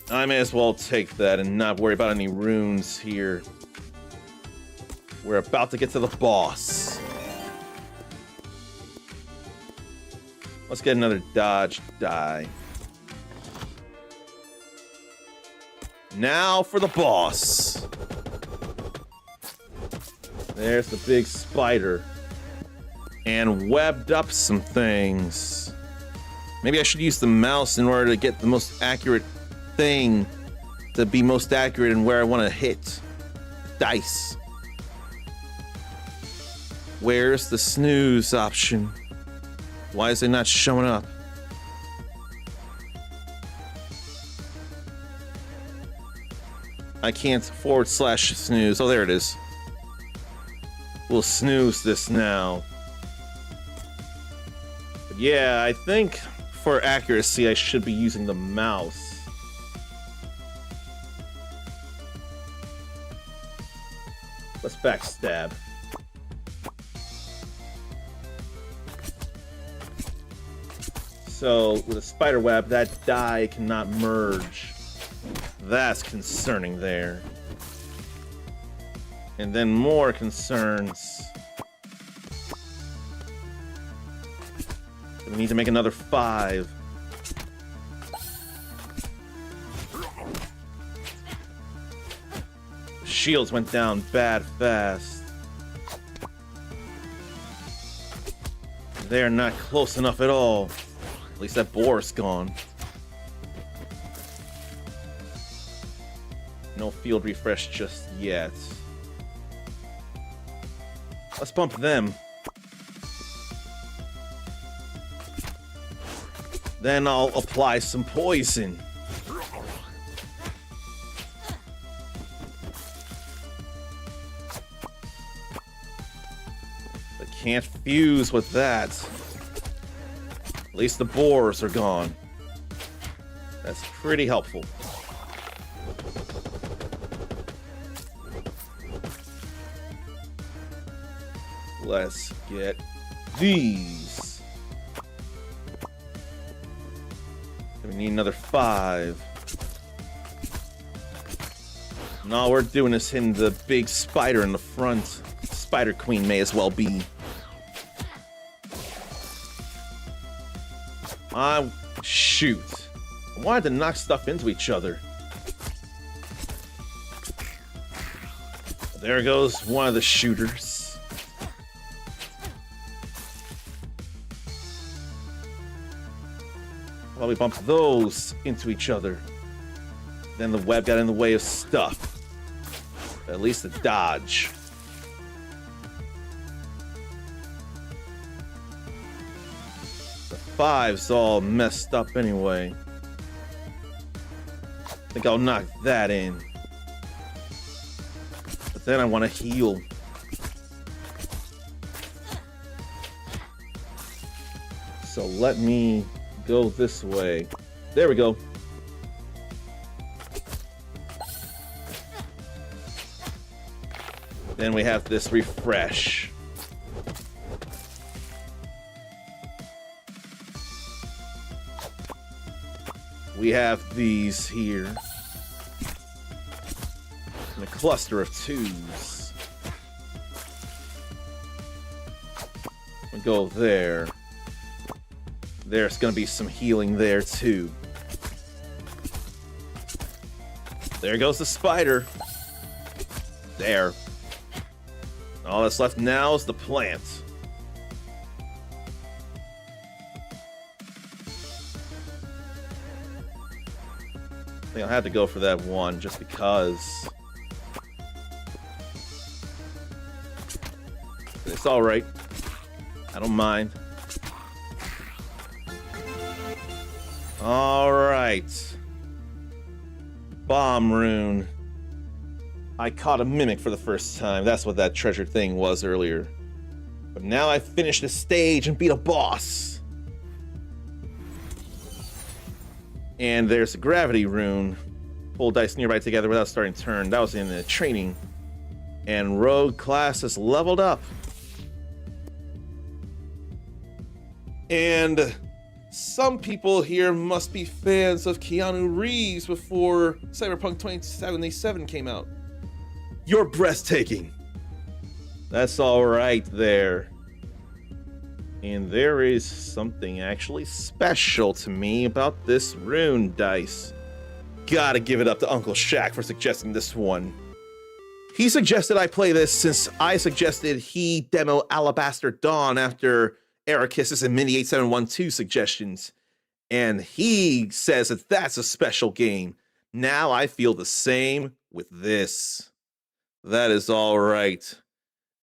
I may as well take that and not worry about any runes here. We're about to get to the boss. Let's get another dodge die. Now for the boss. There's the big spider. And webbed up some things. Maybe I should use the mouse in order to get the most accurate thing. To be most accurate in where I want to hit. Dice. Where's the snooze option? Why is it not showing up? I can't /snooze. Oh, there it is. We'll snooze this now. But yeah, I think for accuracy, I should be using the mouse. Let's backstab. So, with a spider web, that die cannot merge. That's concerning there. And then more concerns. We need to make another 5. Shields went down bad fast. They're not close enough at all. At least that boar's gone. No field refresh just yet. Let's bump them. Then I'll apply some poison. But can't fuse with that. At least the boars are gone. That's pretty helpful. Let's get these. We need another 5. And all we're doing is hitting the big spider in the front. Spider Queen may as well be. Shoot. I wanted to knock stuff into each other. There goes one of the shooters. Well, we bumped those into each other. Then the web got in the way of stuff. At least a dodge. The 5's all messed up anyway. I think I'll knock that in. But then I want to heal. So let me go this way. There we go. Then we have this refresh. We have these here. And a cluster of 2s. We go there. There's gonna be some healing there too. There goes the spider. There. All that's left now is the plant. I think I'll have to go for that one just because. It's alright. I don't mind. Alright. Bomb rune. I caught a mimic for the first time. That's what that treasure thing was earlier. But now I finished the stage and beat a boss. And there's a gravity rune. Pull dice nearby together without starting turn. That was in the training. And rogue class is leveled up. And some people here must be fans of Keanu Reeves before Cyberpunk 2077 came out. You're breathtaking. That's all right there. And there is something actually special to me about this rune dice. Gotta give it up to Uncle Shaq for suggesting this one. He suggested I play this since I suggested he demo Alabaster Dawn after Ericus's and Mini 8712 suggestions. And he says that that's a special game. Now I feel the same with this. That is all right.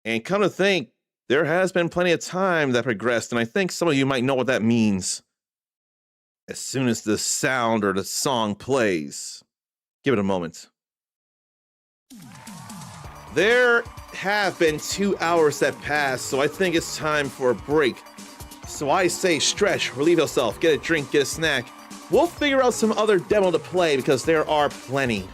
And come to think, there has been plenty of time that progressed, and I think some of you might know what that means. As soon as the sound or the song plays, give it a moment. There have been 2 hours that passed, so I think it's time for a break. So I say stretch, relieve yourself, get a drink, get a snack. We'll figure out some other demo to play because there are plenty.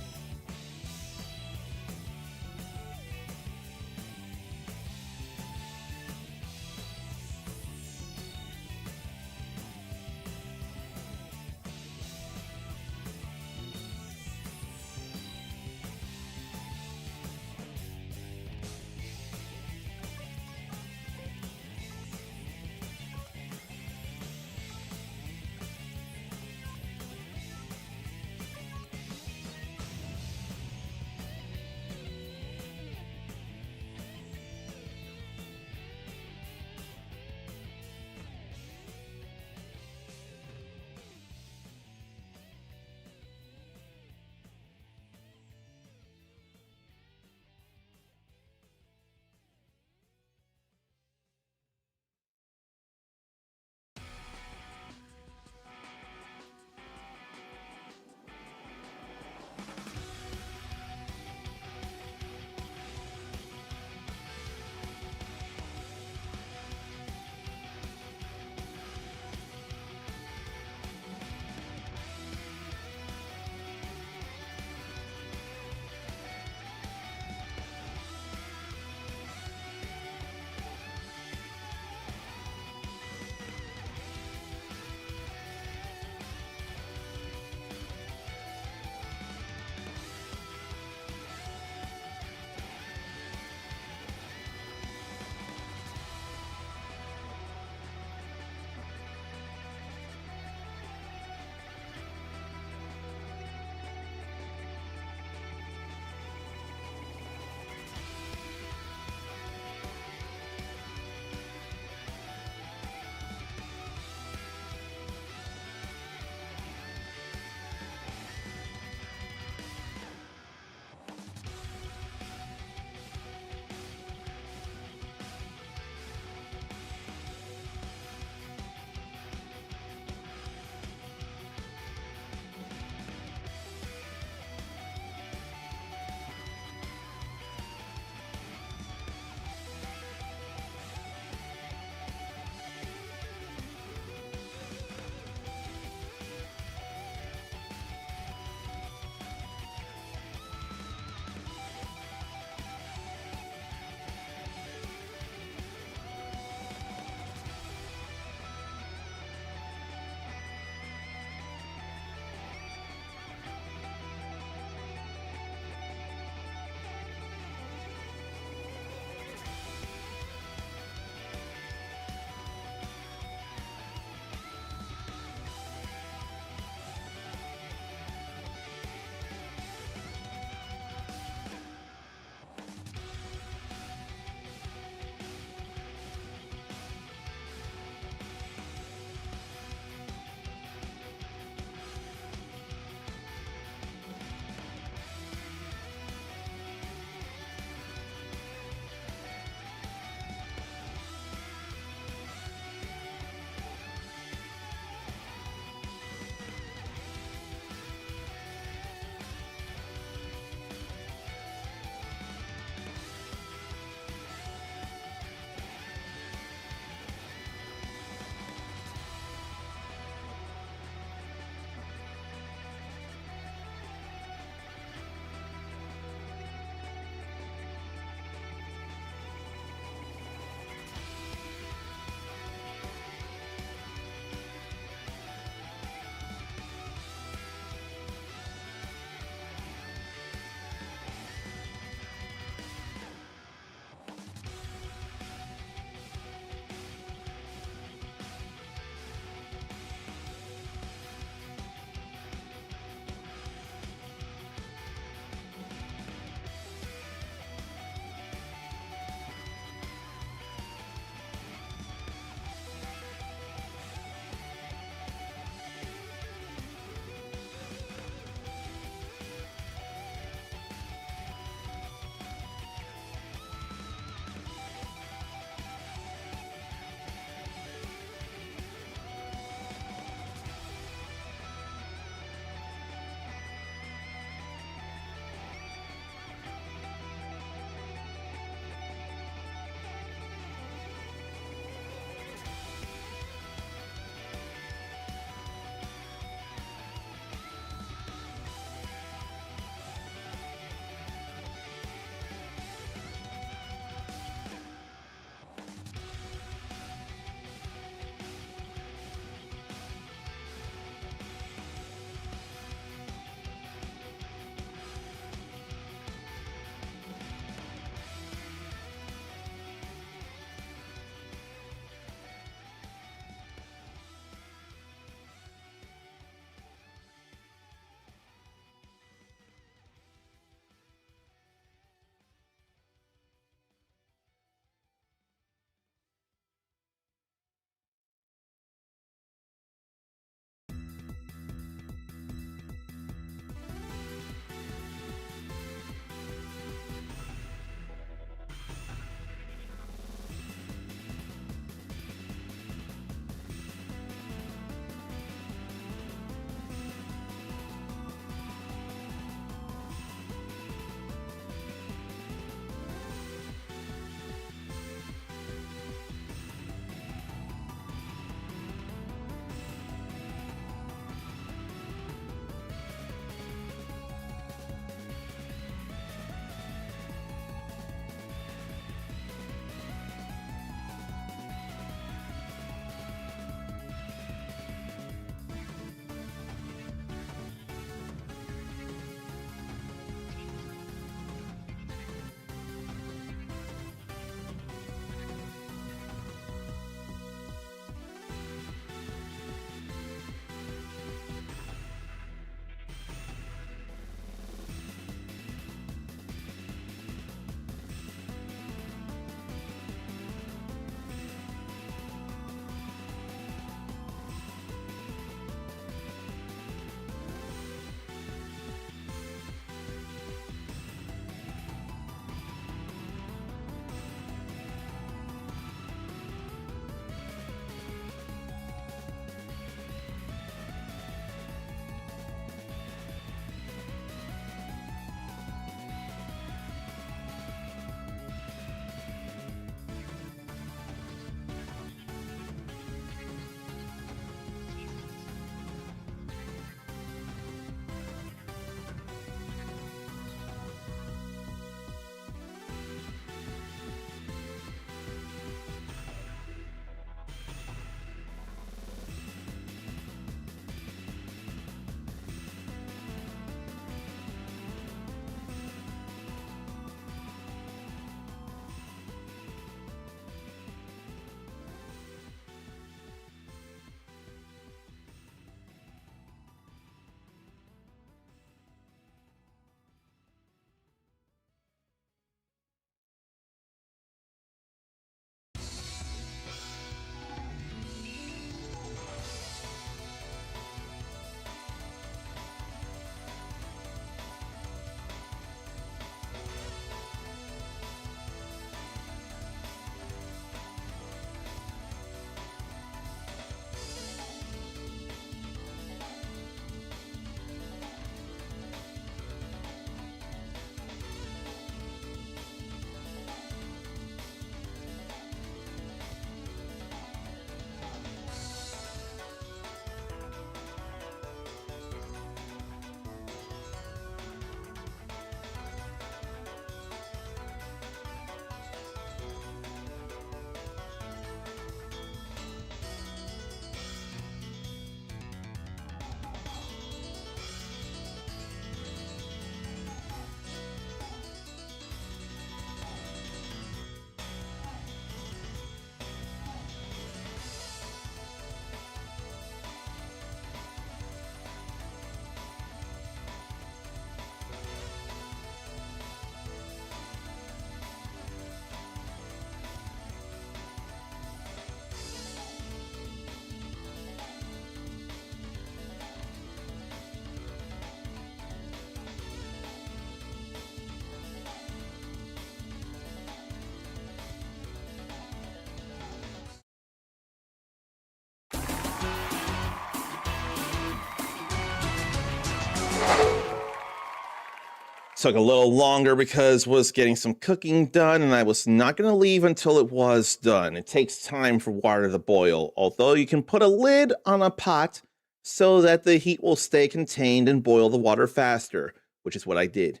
Took a little longer because was getting some cooking done, and I was not going to leave until it was done. It takes time for water to boil, although you can put a lid on a pot so that the heat will stay contained and boil the water faster, which is what I did.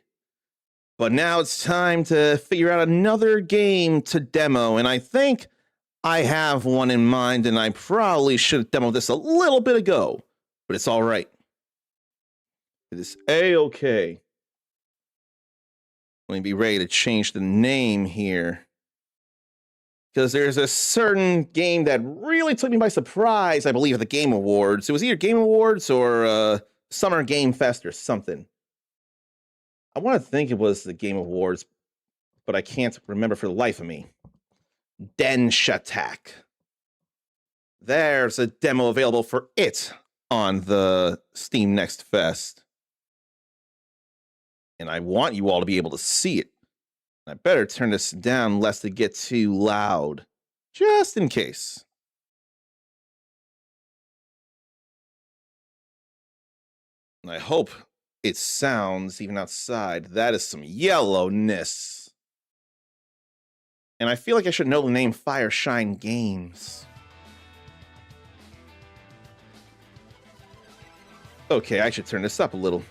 But now it's time to figure out another game to demo, and I think I have one in mind, and I probably should have demoed this a little bit ago, but it's all right. It is A-okay. Let me be ready to change the name here, because there's a certain game that really took me by surprise, I believe, at the Game Awards. It was either Game Awards or Summer Game Fest or something. I want to think it was the Game Awards, but I can't remember for the life of me. Denshatak. There's a demo available for it on the Steam Next Fest. And I want you all to be able to see it. I better turn this down lest it get too loud, just in case. And I hope it sounds even outside. That is some yellowness. And I feel like I should know the name Fireshine Games. Okay, I should turn this up a little.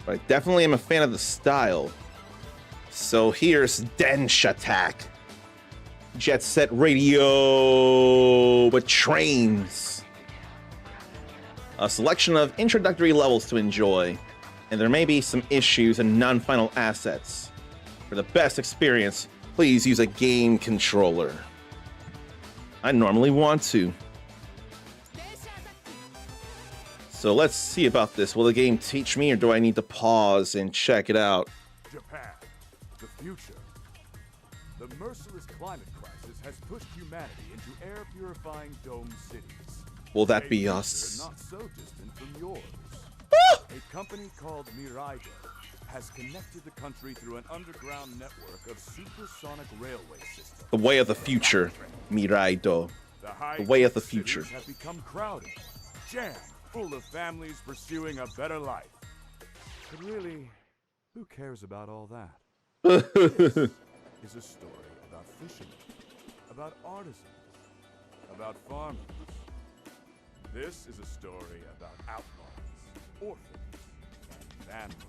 But I definitely am a fan of the style. So here's Denshatak. Jet Set Radio with trains. A selection of introductory levels to enjoy. And there may be some issues and non-final assets. For the best experience, please use a game controller. I normally want to. So let's see about this. Will the game teach me, or do I need to pause and check it out? Japan, the future. The merciless climate crisis has pushed humanity into air-purifying dome cities. Will that be A us? future not so distant from yours. A company called Miraido has connected the country through an underground network of supersonic railway systems. The way of the future, Miraido. The way of the future. Cities have become crowded, jammed, full of families pursuing a better life. But really, who cares about all that? This is a story about fishermen, about artisans, about farmers. This is a story about outlaws, orphans, and vandals.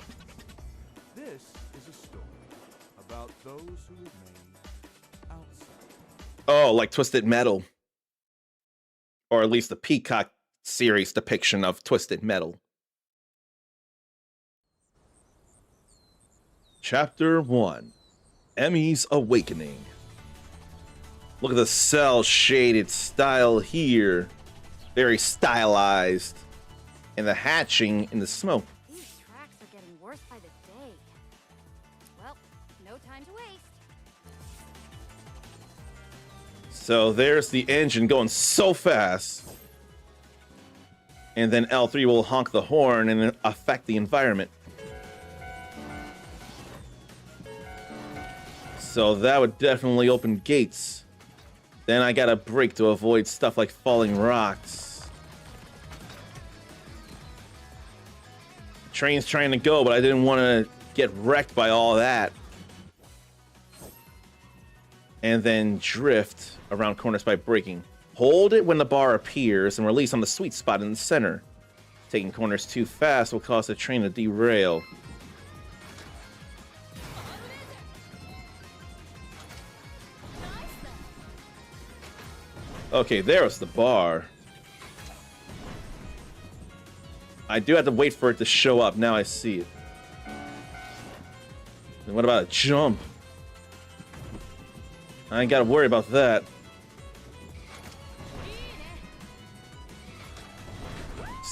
This is a story about those who remain outside. Oh, like Twisted Metal. Or at least the Peacock series depiction of Twisted Metal. Chapter 1. Emmy's Awakening. Look at the cel-shaded style here. Very stylized. And the hatching in the smoke. These tracks are getting worse by the day. Well, no time to waste. So there's the engine going so fast. And then L3 will honk the horn and affect the environment. So that would definitely open gates. Then I gotta brake to avoid stuff like falling rocks. Train's trying to go, but I didn't want to get wrecked by all that. And then drift around corners by braking. Hold it when the bar appears and release on the sweet spot in the center. Taking corners too fast will cause the train to derail. Okay, there's the bar. I do have to wait for it to show up. Now I see it. And what about a jump? I ain't gotta worry about that.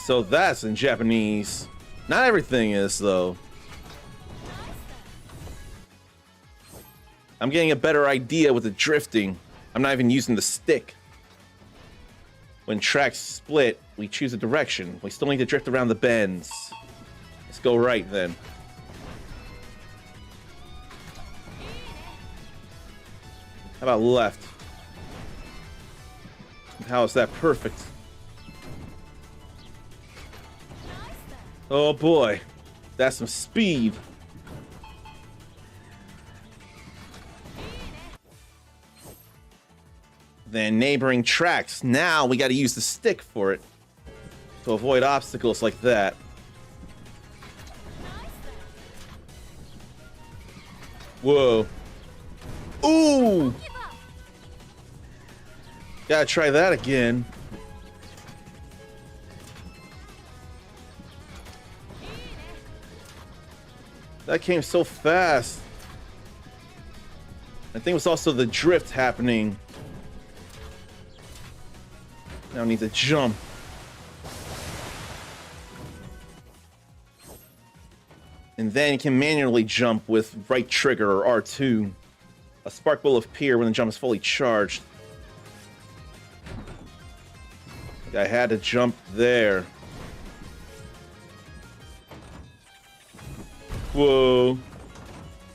So that's in Japanese. Not everything is, though. I'm getting a better idea with the drifting. I'm not even using the stick. When tracks split, we choose a direction. We still need to drift around the bends. Let's go right, then. How about left? How is that perfect? Oh boy, that's some speed. Then neighboring tracks. Now we got to use the stick for it to avoid obstacles like that. Whoa. Ooh! Gotta try that again. That came so fast. I think it was also the drift happening. Now I need to jump. And then you can manually jump with right trigger or R2. A spark will appear when the jump is fully charged. I had to jump there. Whoa.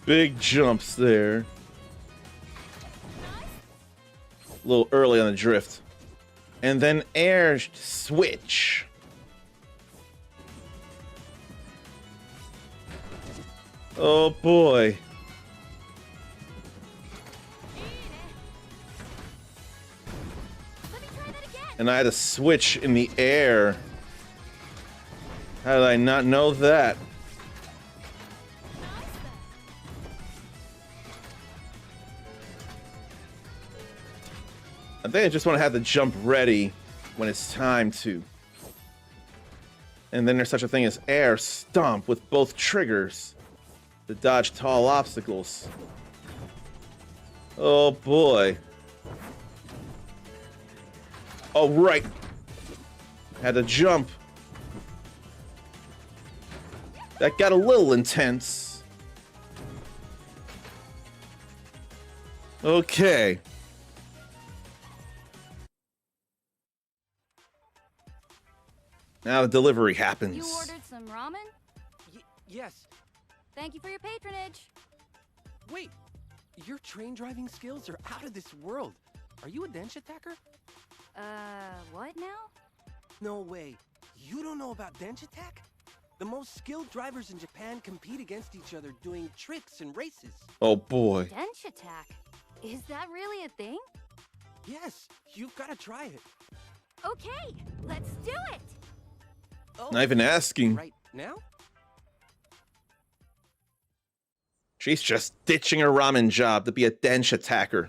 Big jumps there. A little early on the drift. And then air switch. Oh boy. And I had a switch in the air. How did I not know that? I think I just want to have the jump ready when it's time to. And then there's such a thing as air stomp with both triggers to dodge tall obstacles. Oh boy. Oh, right. Had to jump. That got a little intense. Okay. Now the delivery happens. You ordered some ramen? Yes. Thank you for your patronage. Wait, your train driving skills are out of this world. Are you a dense attacker? What now? No way. You don't know about dense attack? The most skilled drivers in Japan compete against each other doing tricks and races. Oh boy. Dench attack? Is that really a thing? Yes, you've got to try it. Okay, let's do it! Oh, Not even asking. right now? She's just ditching her ramen job to be a dense attacker.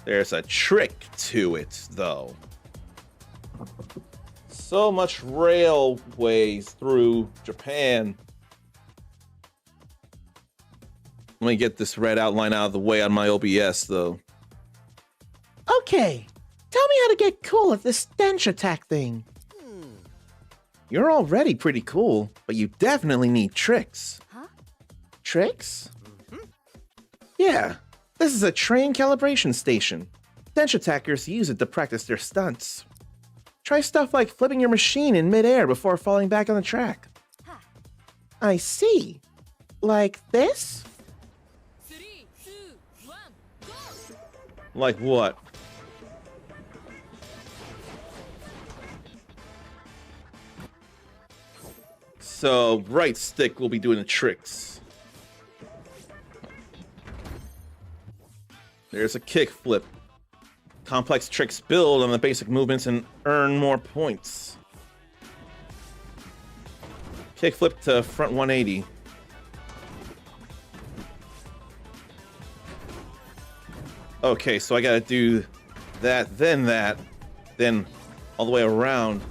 There's a trick to it, though. So much railways through Japan. Let me get this red outline out of the way on my OBS, though. Okay, tell me how to get cool at this stench attack thing. You're already pretty cool, but you definitely need tricks. Huh? Tricks? Yeah, this is a train calibration station. Stench attackers use it to practice their stunts. Try stuff like flipping your machine in midair before falling back on the track. Huh. I see. Like this? 3, 2, 1, go! Like what? So, right stick will be doing the tricks. There's a kick flip. Complex tricks build on the basic movements and earn more points. Kick flip to front 180. Okay, so I gotta do that, then all the way around.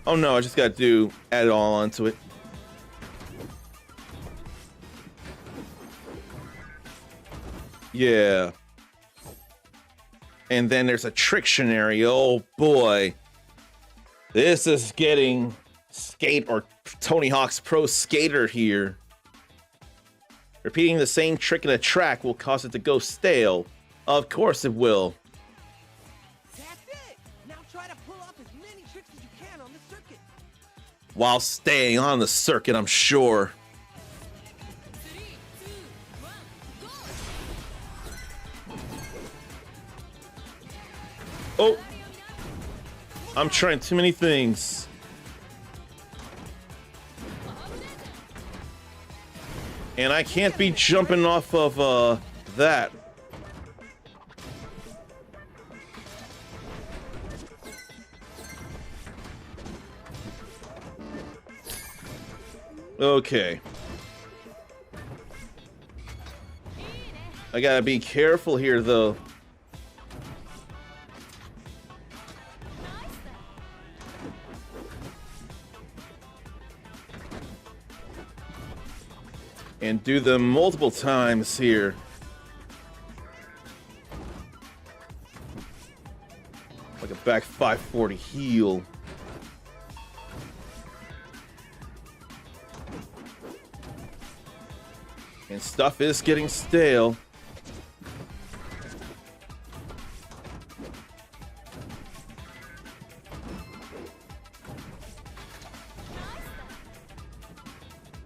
Oh no, I just gotta add it all onto it. Yeah. And then there's a Trictionary. Oh boy. This is getting skate or Tony Hawk's Pro Skater here. Repeating the same trick in a track will cause it to go stale. Of course it will. That's it! Now try to pull off as many tricks as you can on the circuit. While staying on the circuit, I'm sure. 3, 2, 1, go! Oh. I'm trying too many things. And I can't be jumping off of that. Okay. I gotta be careful here, though. And do them multiple times here. Like a back 540 heal. And stuff is getting stale.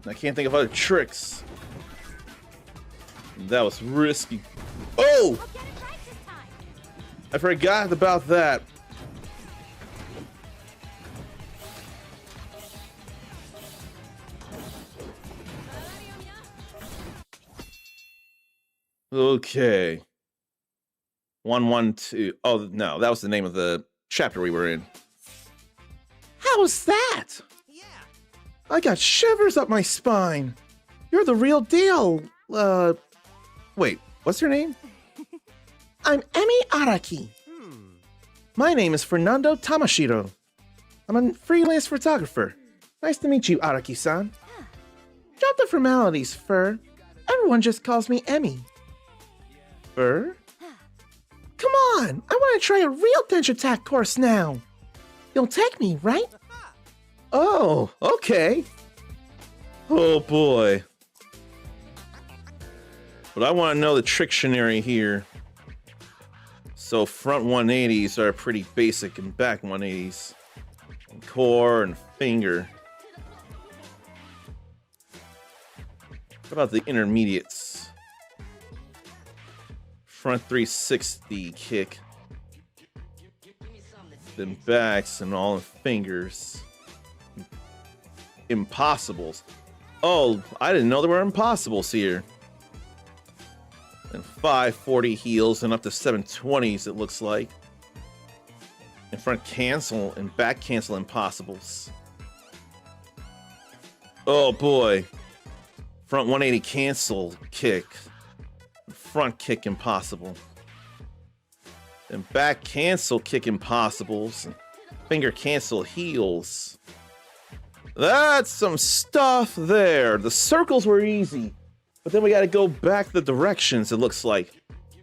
I can't think of other tricks. That was risky. Oh! I forgot about that. Okay. 112. Oh, no, that was the name of the chapter we were in. How was that? Yeah. I got shivers up my spine. You're the real deal. Wait, what's your name? I'm Emi Araki. My name is Fernando Tamashiro. I'm a freelance photographer. Nice to meet you, Araki-san. Drop the formalities, Fur. Everyone just calls me Emi. Fur? Come on, I want to try a real Densha Attack course now. You'll take me, right? Oh, okay. Oh boy. But I want to know the Trictionary here. So front 180s are pretty basic and back 180s. And core and finger. What about the intermediates? Front 360 kick. Then backs and all in fingers. Impossibles. Oh, I didn't know there were impossibles here. And 540 heals and up to 720s, it looks like. And front cancel and back cancel impossibles. Oh boy. Front 180 cancel kick. Front kick impossible. And back cancel kick impossibles. And finger cancel heals. That's some stuff there. The circles were easy. But then we gotta go back the directions, it looks like.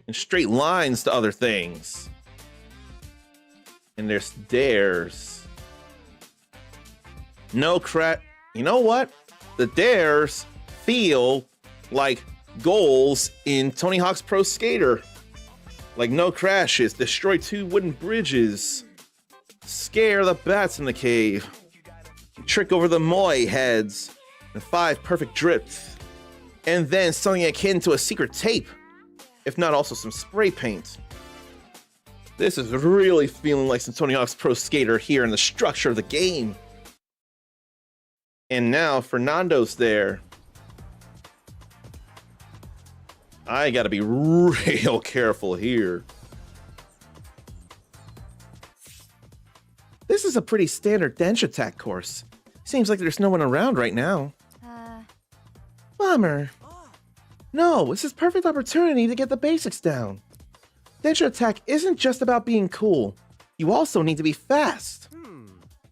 In straight lines to other things. And there's dares. No crap. You know what? The dares feel like goals in Tony Hawk's Pro Skater. Like no crashes, destroy 2 wooden bridges, scare the bats in the cave, trick over the Moi heads, and 5 perfect drips. And then something akin to a secret tape, if not also some spray paint. This is really feeling like some Tony Hawk's Pro Skater here in the structure of the game. And now Fernando's there. I gotta be real careful here. This is a pretty standard Densha Attack course. Seems like there's no one around right now. Bummer. No, this is perfect opportunity to get the basics down. Densha Attack isn't just about being cool. You also need to be fast.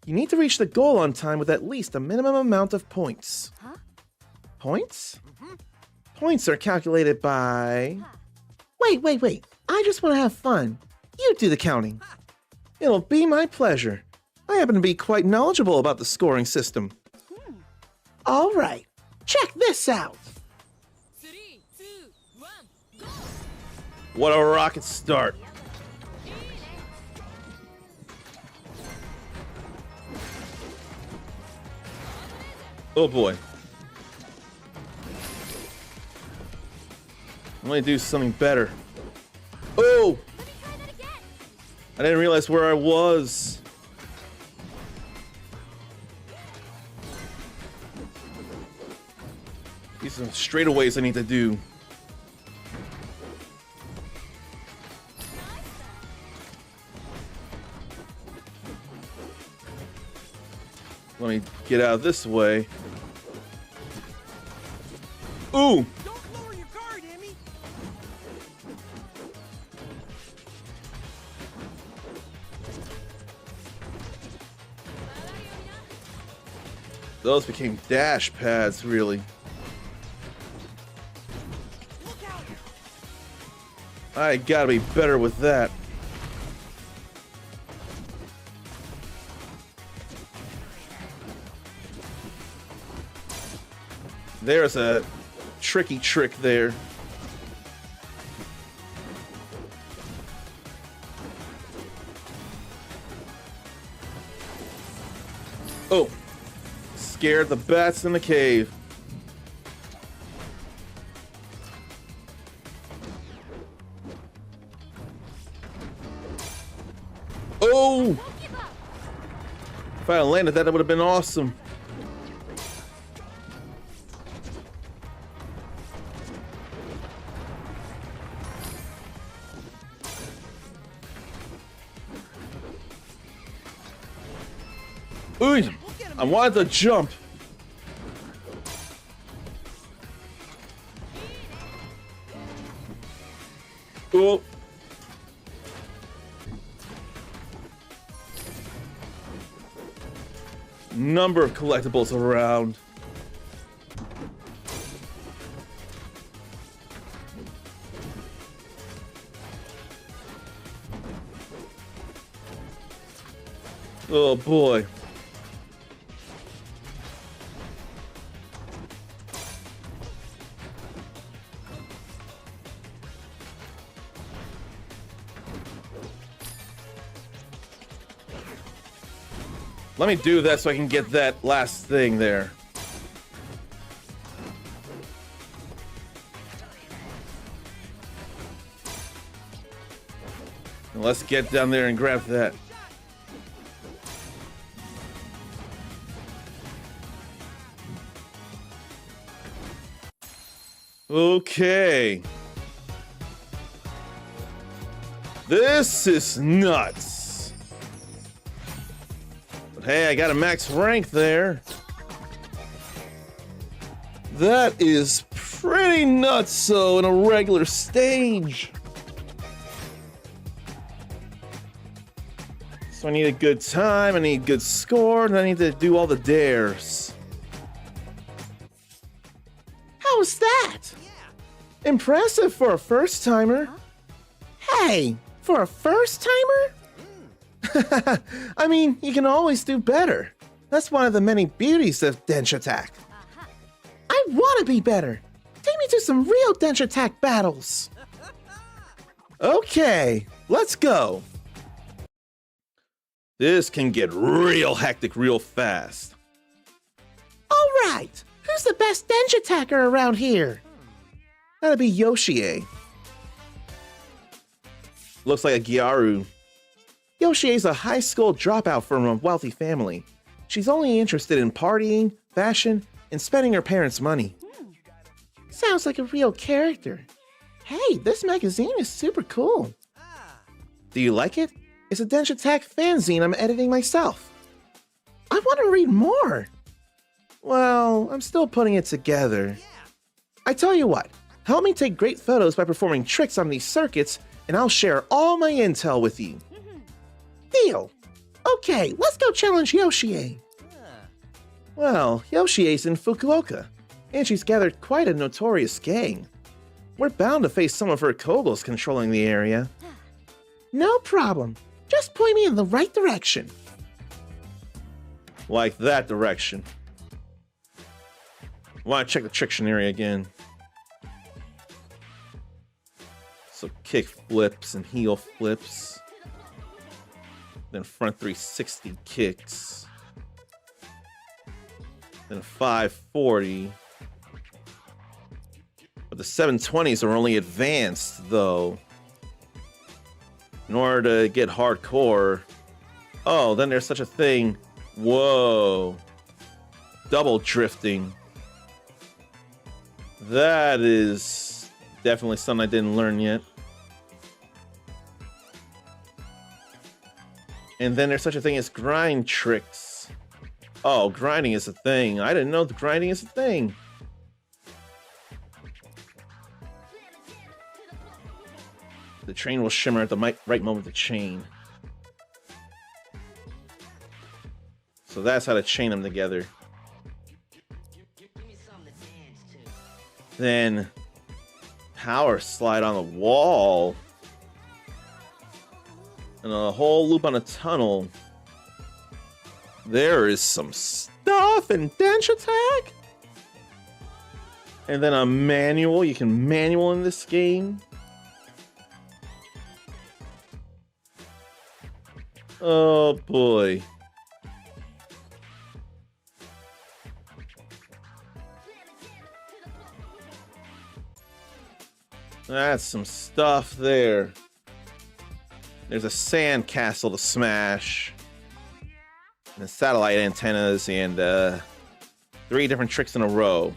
You need to reach the goal on time with at least a minimum amount of points. Points? Points are calculated by... Wait. I just want to have fun. You do the counting. It'll be my pleasure. I happen to be quite knowledgeable about the scoring system. All right, check this out. 3, 2, 1, go! What a rocket start. Oh boy. I'm gonna do something better. Oh! I didn't realize where I was. These are straightaways I need to do. Let me get out of this way. Ooh! Don't lower your guard, Emmy. Those became dash pads, really. Look out. I gotta be better with that. There's a tricky trick there. Oh, scared the bats in the cave. Oh! If I had landed that, it would have been awesome. Ooh, I wanted to jump. Oh. Number of collectibles around. Oh boy. Let me do that so I can get that last thing there. And let's get down there and grab that. Okay. This is nuts. But hey, I got a max rank there. That is pretty nuts, so in a regular stage. So I need a good time, I need a good score, and I need to do all the dares. How's that? Impressive for a first timer. Hey, for a first timer? I mean, you can always do better. That's one of the many beauties of Dench Attack. I want to be better. Take me to some real Dench Attack battles. Okay, let's go. This can get real hectic real fast. All right, who's the best Dench Attacker around here? That'd be Yoshie. Looks like a Gyaru. Yoshie's a high school dropout from a wealthy family. She's only interested in partying, fashion, and spending her parents' money. Sounds like a real character. Hey, this magazine is super cool. Do you like it? It's a Dench Attack fanzine I'm editing myself. I want to read more. Well, I'm still putting it together. I tell you what, help me take great photos by performing tricks on these circuits, and I'll share all my intel with you. Deal. Okay, let's go challenge Yoshie. Well, Yoshie's in Fukuoka, and she's gathered quite a notorious gang. We're bound to face some of her Kogels controlling the area. No problem. Just point me in the right direction. Like that direction. Want to check the Trictionary again. So kick flips and heel flips. Then front 360 kicks. Then 540. But the 720s are only advanced, though. In order to get hardcore. Oh, then there's such a thing. Whoa. Double drifting. That is definitely something I didn't learn yet. And then there's such a thing as grind tricks. Oh, grinding is a thing. I didn't know the grinding is a thing. The train will shimmer at the right moment of the chain. So that's how to chain them together. Then power slide on the wall. And a whole loop on a tunnel. There is some stuff in Dench Attack. And then a manual. You can manual in this game. Oh boy. That's some stuff there. There's a sand castle to smash. And satellite antennas and 3 different tricks in a row.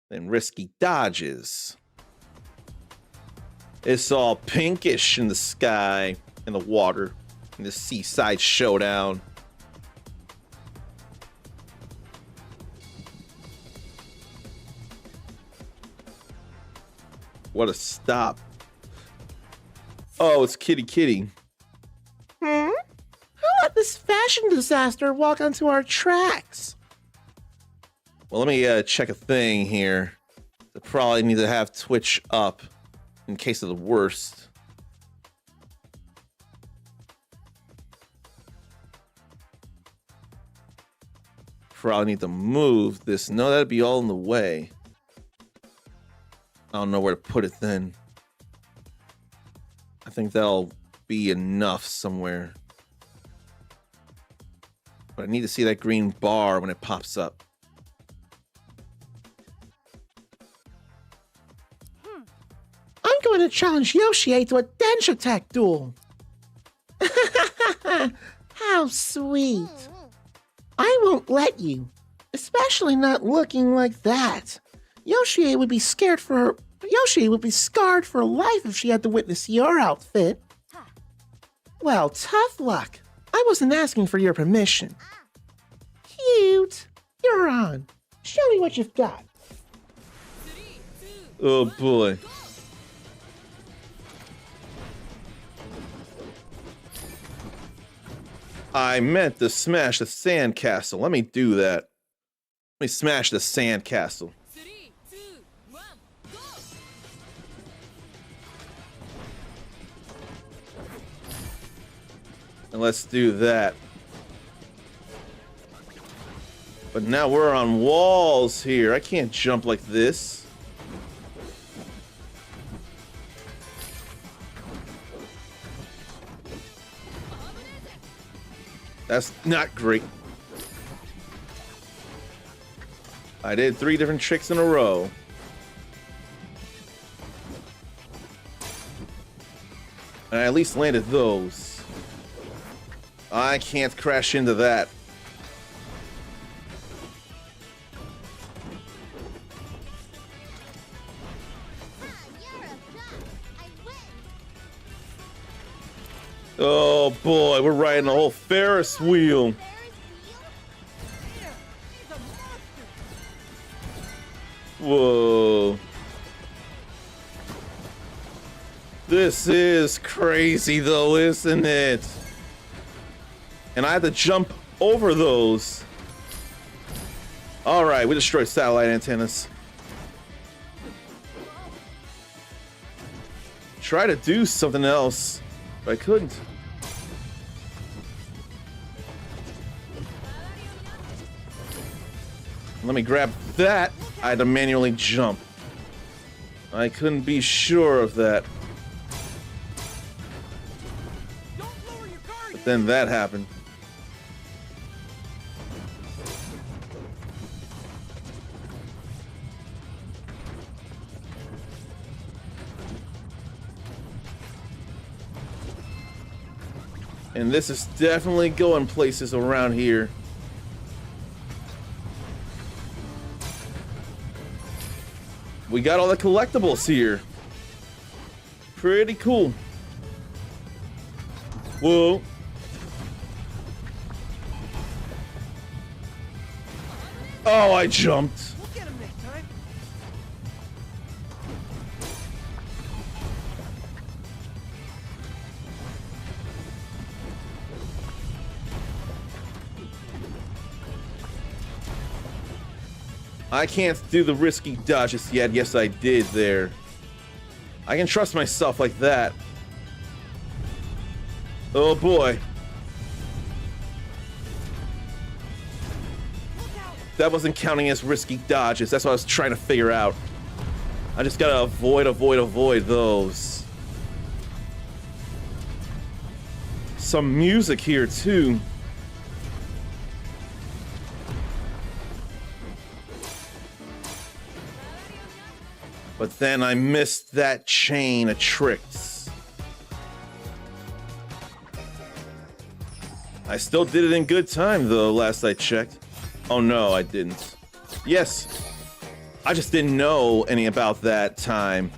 Then risky dodges. It's all pinkish in the sky, in the water, in the seaside showdown. What a stop. Oh, it's Kitty Kitty. Who let this fashion disaster walk onto our tracks? Well, let me check a thing here. I probably need to have Twitch up in case of the worst. Probably need to move this. No, that'd be all in the way. I don't know where to put it then. I think that'll be enough somewhere. But I need to see that green bar when it pops up. I'm going to challenge Yoshi to a Dench Attack duel. How sweet. I won't let you. Especially not looking like that. Yoshi would be scared for Yoshi would be scarred for life if she had to witness your outfit. Well, tough luck. I wasn't asking for your permission. Cute. You're on. Show me what you've got. Oh boy. I meant to smash the sand castle. Let me do that. Let me smash the sand castle. 3, 2, 1, go! And let's do that. But now we're on walls here. I can't jump like this. That's not great. I did 3 different tricks in a row. And I at least landed those. I can't crash into that. Oh boy, we're riding a whole Ferris wheel. Whoa. This is crazy though, isn't it? And I had to jump over those. All right, we destroyed satellite antennas. Try to do something else, but I couldn't. Let me grab that. I had to manually jump. I couldn't be sure of that. But then that happened. And this is definitely going places around here. We got all the collectibles here. Pretty cool. Whoa. Oh, I jumped. We'll get him next time. I can't do the risky dodges yet. Yes, I did there. I can trust myself like that. Oh boy. That wasn't counting as risky dodges. That's what I was trying to figure out. I just gotta avoid those. Some music here too. But then I missed that chain of tricks. I still did it in good time though, last I checked. Oh no, I didn't. Yes, I just didn't know any about that time.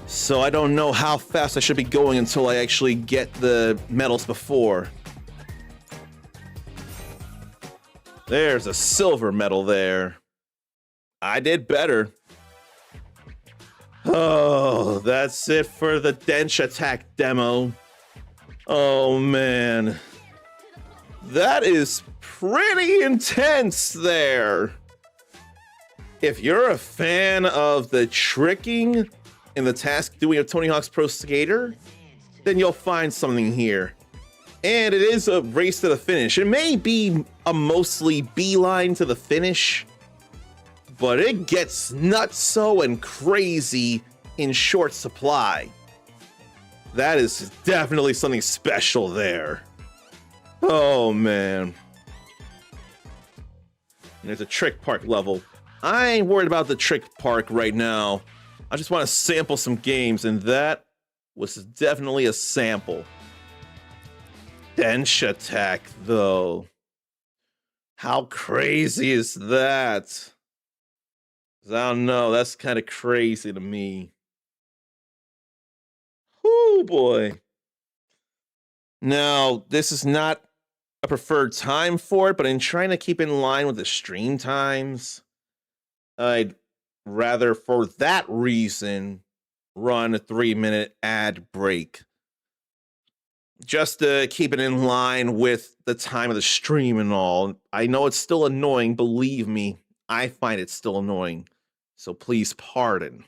So I don't know how fast I should be going until I actually get the medals before. There's a silver medal there. I did better. Oh, that's it for the Dench Attack demo. Oh man. That is pretty intense there. If you're a fan of the tricking in the task doing of Tony Hawk's Pro Skater, then you'll find something here. And it is a race to the finish. It may be a mostly beeline to the finish, but it gets nutso and crazy in short supply. That is definitely something special there. Oh man. And there's a trick park level. I ain't worried about the trick park right now. I just want to sample some games, and that was definitely a sample. Dench Attack, though. How crazy is that? 'Cause I don't know, that's kind of crazy to me. Oh boy. Now, this is not a preferred time for it, but in trying to keep in line with the stream times, I'd rather, for that reason, run a 3-minute ad break. Just to keep it in line with the time of the stream and all. I know it's still annoying, believe me. I find it still annoying. So please pardon.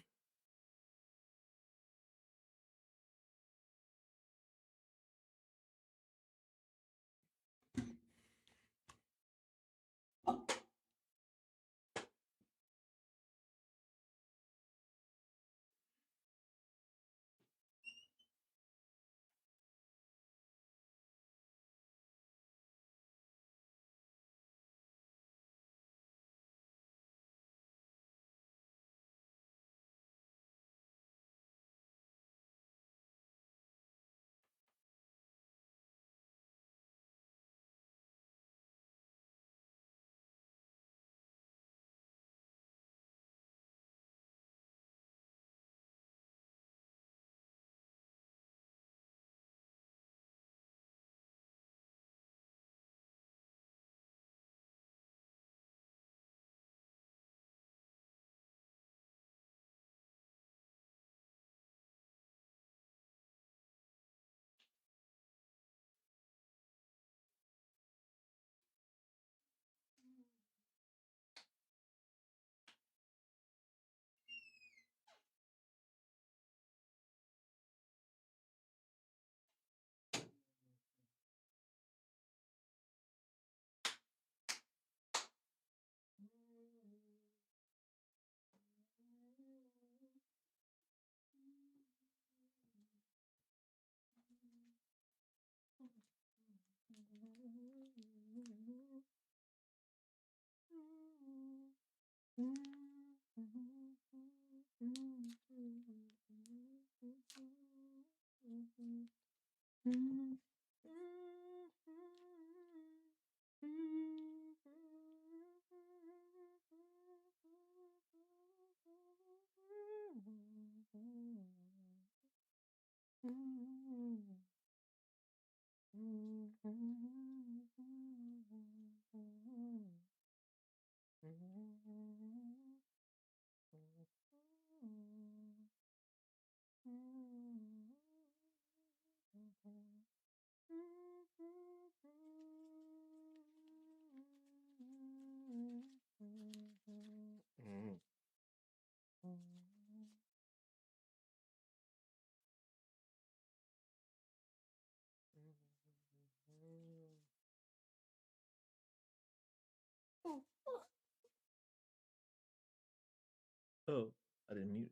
Oh, I didn't mute.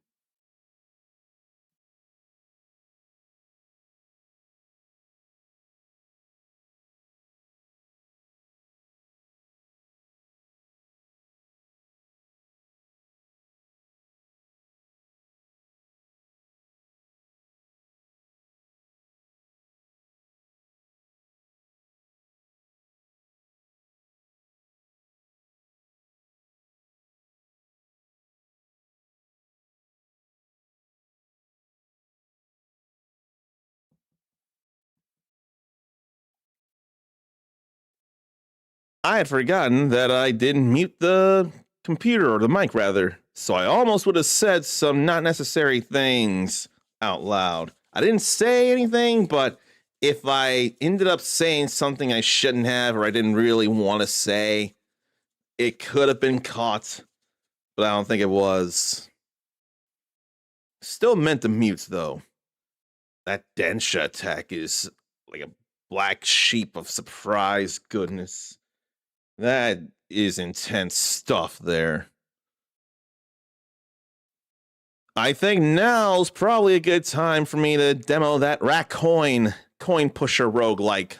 I had forgotten that I didn't mute the computer, or the mic rather, so I almost would have said some not necessary things out loud. I didn't say anything, but if I ended up saying something I shouldn't have or I didn't really want to say, it could have been caught, but I don't think it was. Still meant to mute, though. That Densha attack is like a black sheep of surprise goodness. That is intense stuff there. I think now's probably a good time for me to demo that Racoin coin pusher roguelike.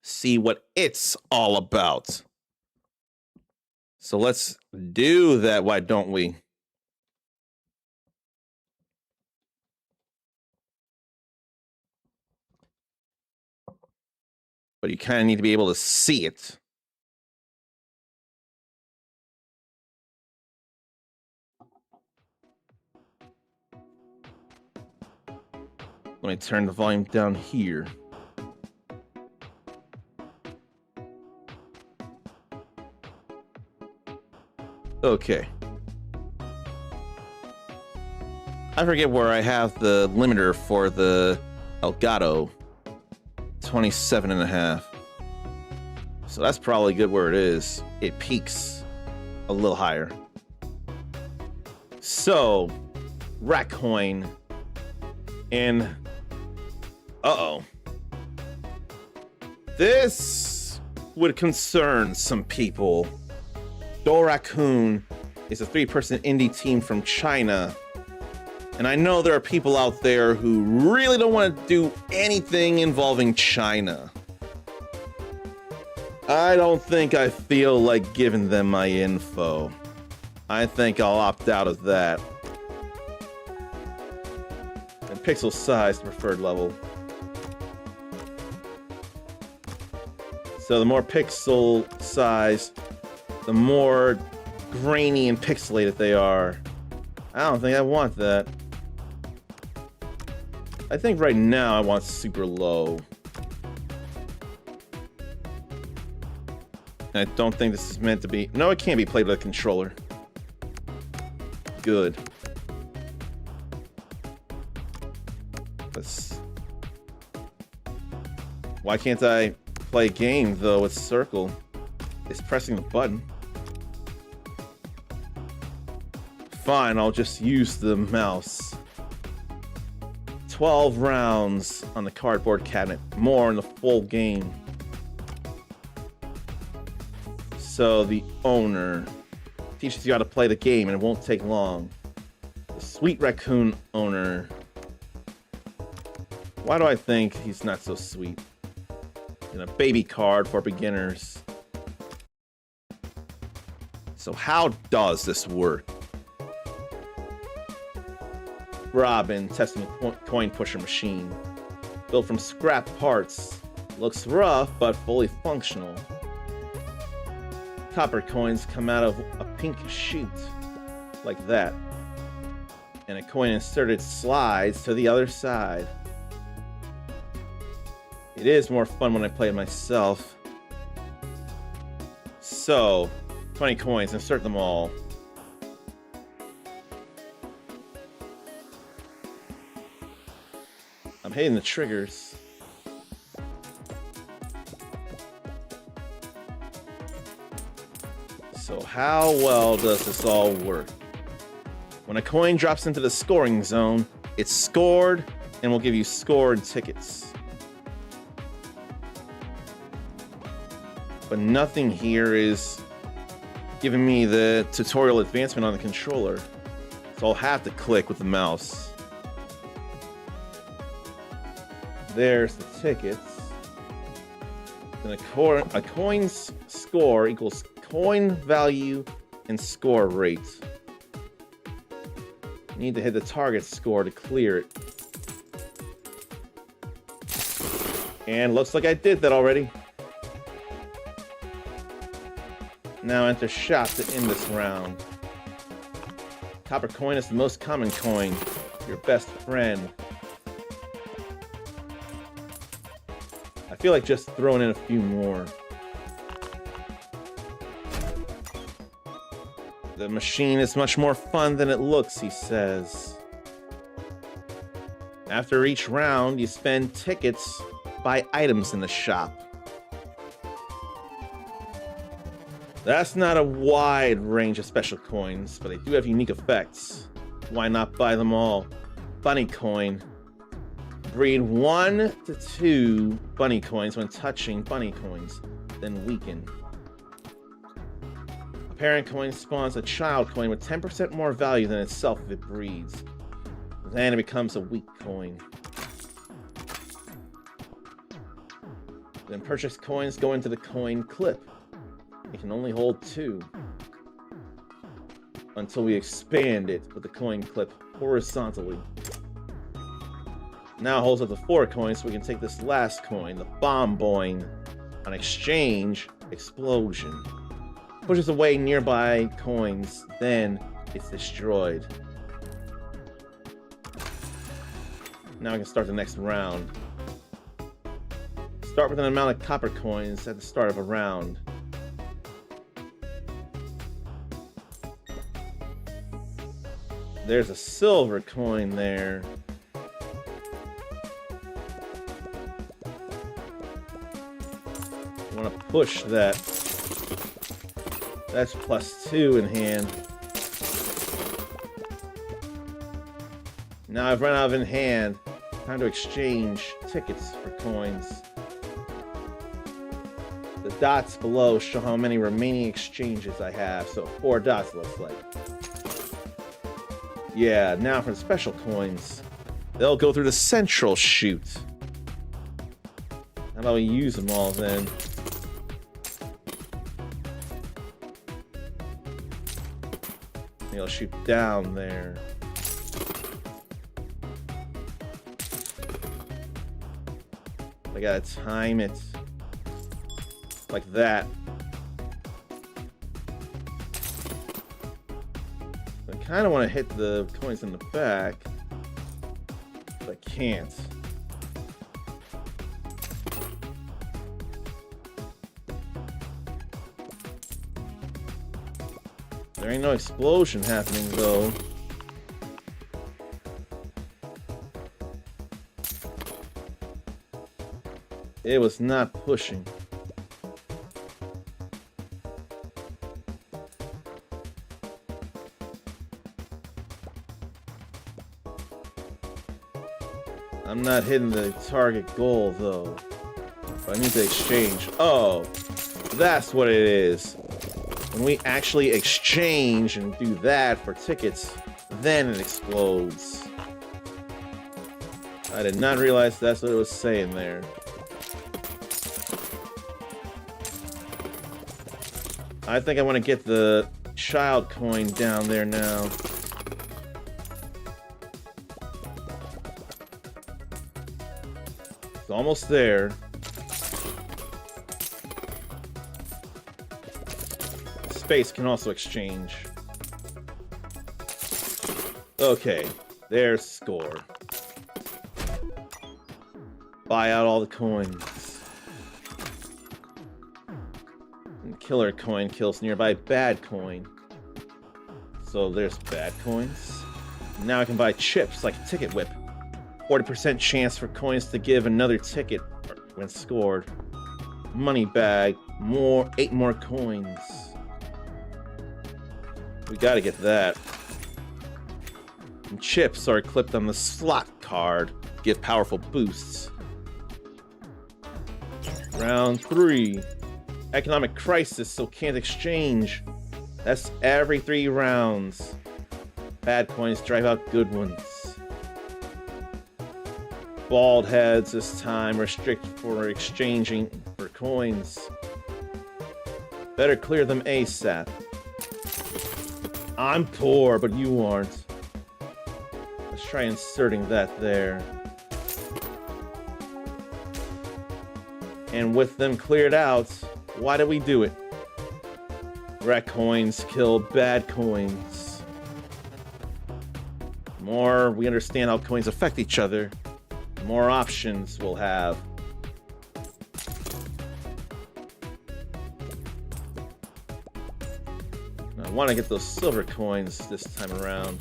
See what it's all about. So let's do that, why don't we? But you kind of need to be able to see it. Let me turn the volume down here. Okay. I forget where I have the limiter for the Elgato. 27.5. So that's probably good where it is. It peaks a little higher. So, Racoin and uh-oh. This would concern some people. Doraccoon is a 3-person indie team from China. And I know there are people out there who really don't want to do anything involving China. I don't think I feel like giving them my info. I think I'll opt out of that. And pixel size, preferred level. So the more pixel size, the more grainy and pixelated they are. I don't think I want that. I think right now I want super low. I don't think this is meant to be... No, it can't be played with a controller. Good. Let's... Why can't I play a game, though, with circle? It's pressing the button. Fine, I'll just use the mouse. 12 rounds on the cardboard cabinet. More in the full game. So the owner teaches you how to play the game, and it won't take long. The Sweet Raccoon owner. Why do I think he's not so sweet? And a baby card for beginners. So how does this work? Robin testing a coin pusher machine. Built from scrap parts. Looks rough, but fully functional. Copper coins come out of a pink chute. Like that. And a coin inserted slides to the other side. It is more fun when I play it myself. So, 20 coins, insert them all. I'm hitting the triggers. So how well does this all work? When a coin drops into the scoring zone, it's scored and will give you scored tickets. But nothing here is giving me the tutorial advancement on the controller. So I'll have to click with the mouse. There's the tickets. Then a coin's score equals coin value and score rate. You need to hit the target score to clear it. And looks like I did that already. Now enter shop to end this round. Copper coin is the most common coin. Your best friend. I feel like just throwing in a few more. The machine is much more fun than it looks, he says. After each round, you spend tickets, buy items in the shop. That's not a wide range of special coins, but they do have unique effects. Why not buy them all? Bunny coin. Breed 1 to 2 bunny coins when touching bunny coins, then weaken. A parent coin spawns a child coin with 10% more value than itself if it breeds. Then it becomes a weak coin. Then purchased coins go into the coin clip. It can only hold 2 until we expand it with the coin clip horizontally. Now it holds up to 4 coins, so we can take this last coin, the bomb boing. On exchange, explosion. Pushes away nearby coins, then it's destroyed. Now we can start the next round. Start with an amount of copper coins at the start of a round. There's a silver coin there. I want to push that. That's +2 in hand. Now I've run out of in hand. Time to exchange tickets for coins. The dots below show how many remaining exchanges I have. So 4 dots looks like. Yeah, now for the special coins. They'll go through the central chute. How about we use them all then? Maybe I'll shoot down there. I gotta time it like that. I kind of want to hit the coins in the back, but I can't. There ain't no explosion happening though. It was not pushing. I'm not hitting the target goal though. But I need to exchange. Oh, that's what it is. When we actually exchange and do that for tickets, then it explodes. I did not realize that's what it was saying there. I think I want to get the child coin down there now. It's almost there. Space can also exchange. Okay, there's score. Buy out all the coins. And killer coin kills nearby bad coin. So there's bad coins. Now I can buy chips like Ticket Whip. 40% chance for coins to give another ticket when scored. Money bag, 8 more coins. We gotta get that. And chips are equipped on the slot card. Give powerful boosts. Round 3. Economic crisis, so can't exchange. That's every 3 rounds. Bad coins drive out good ones. Bald heads this time restrict for exchanging for coins. Better clear them ASAP. I'm poor, but you aren't. Let's try inserting that there. And with them cleared out, why did we do it? Red coins kill bad coins. The more we understand how coins affect each other, the more options we'll have. I want to get those silver coins this time around.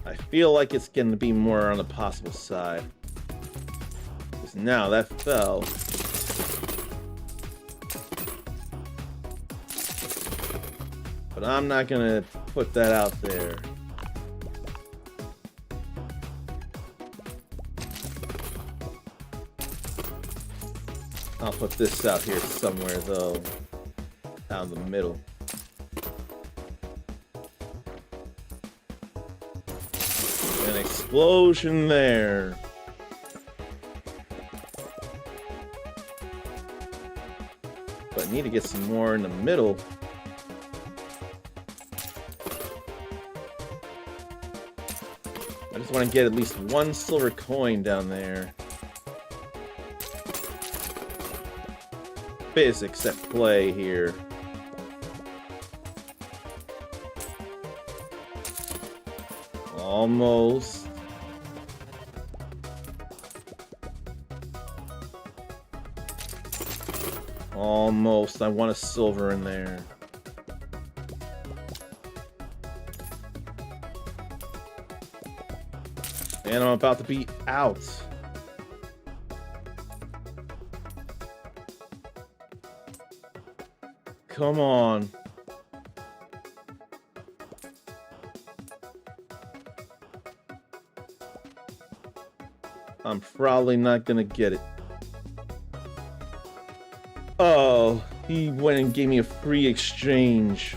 I feel like it's going to be more on the possible side. Because now that fell. But I'm not going to put that out there. I'll put this out here somewhere, though. Down the middle. An explosion there. But I need to get some more in the middle. I just want to get at least one silver coin down there. Physics at play here. Almost. Almost. I want a silver in there. And I'm about to be out. Come on. I'm probably not gonna get it. Oh, he went and gave me a free exchange.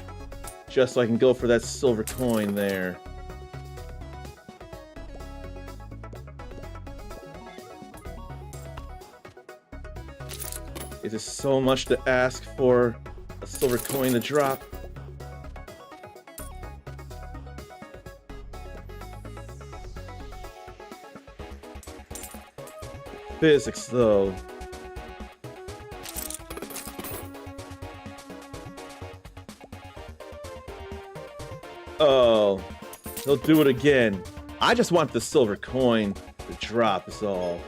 Just so I can go for that silver coin there. Is it so much to ask for a silver coin to drop? Physics, though. Oh, he'll do it again. I just want the silver coin to drop is all.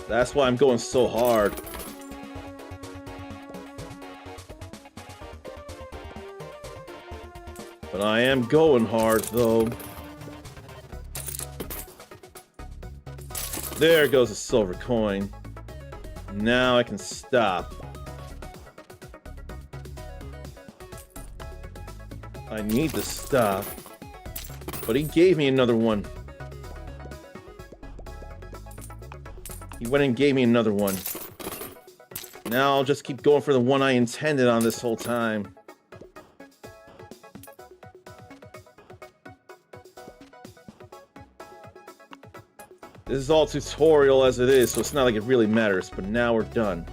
That's why I'm going so hard. But I am going hard, though. There goes a silver coin. Now I can stop. I need to stop. But he gave me another one. He went and gave me another one. Now I'll just keep going for the one I intended on this whole time. This is all tutorial as it is, so it's not like it really matters, but now we're done.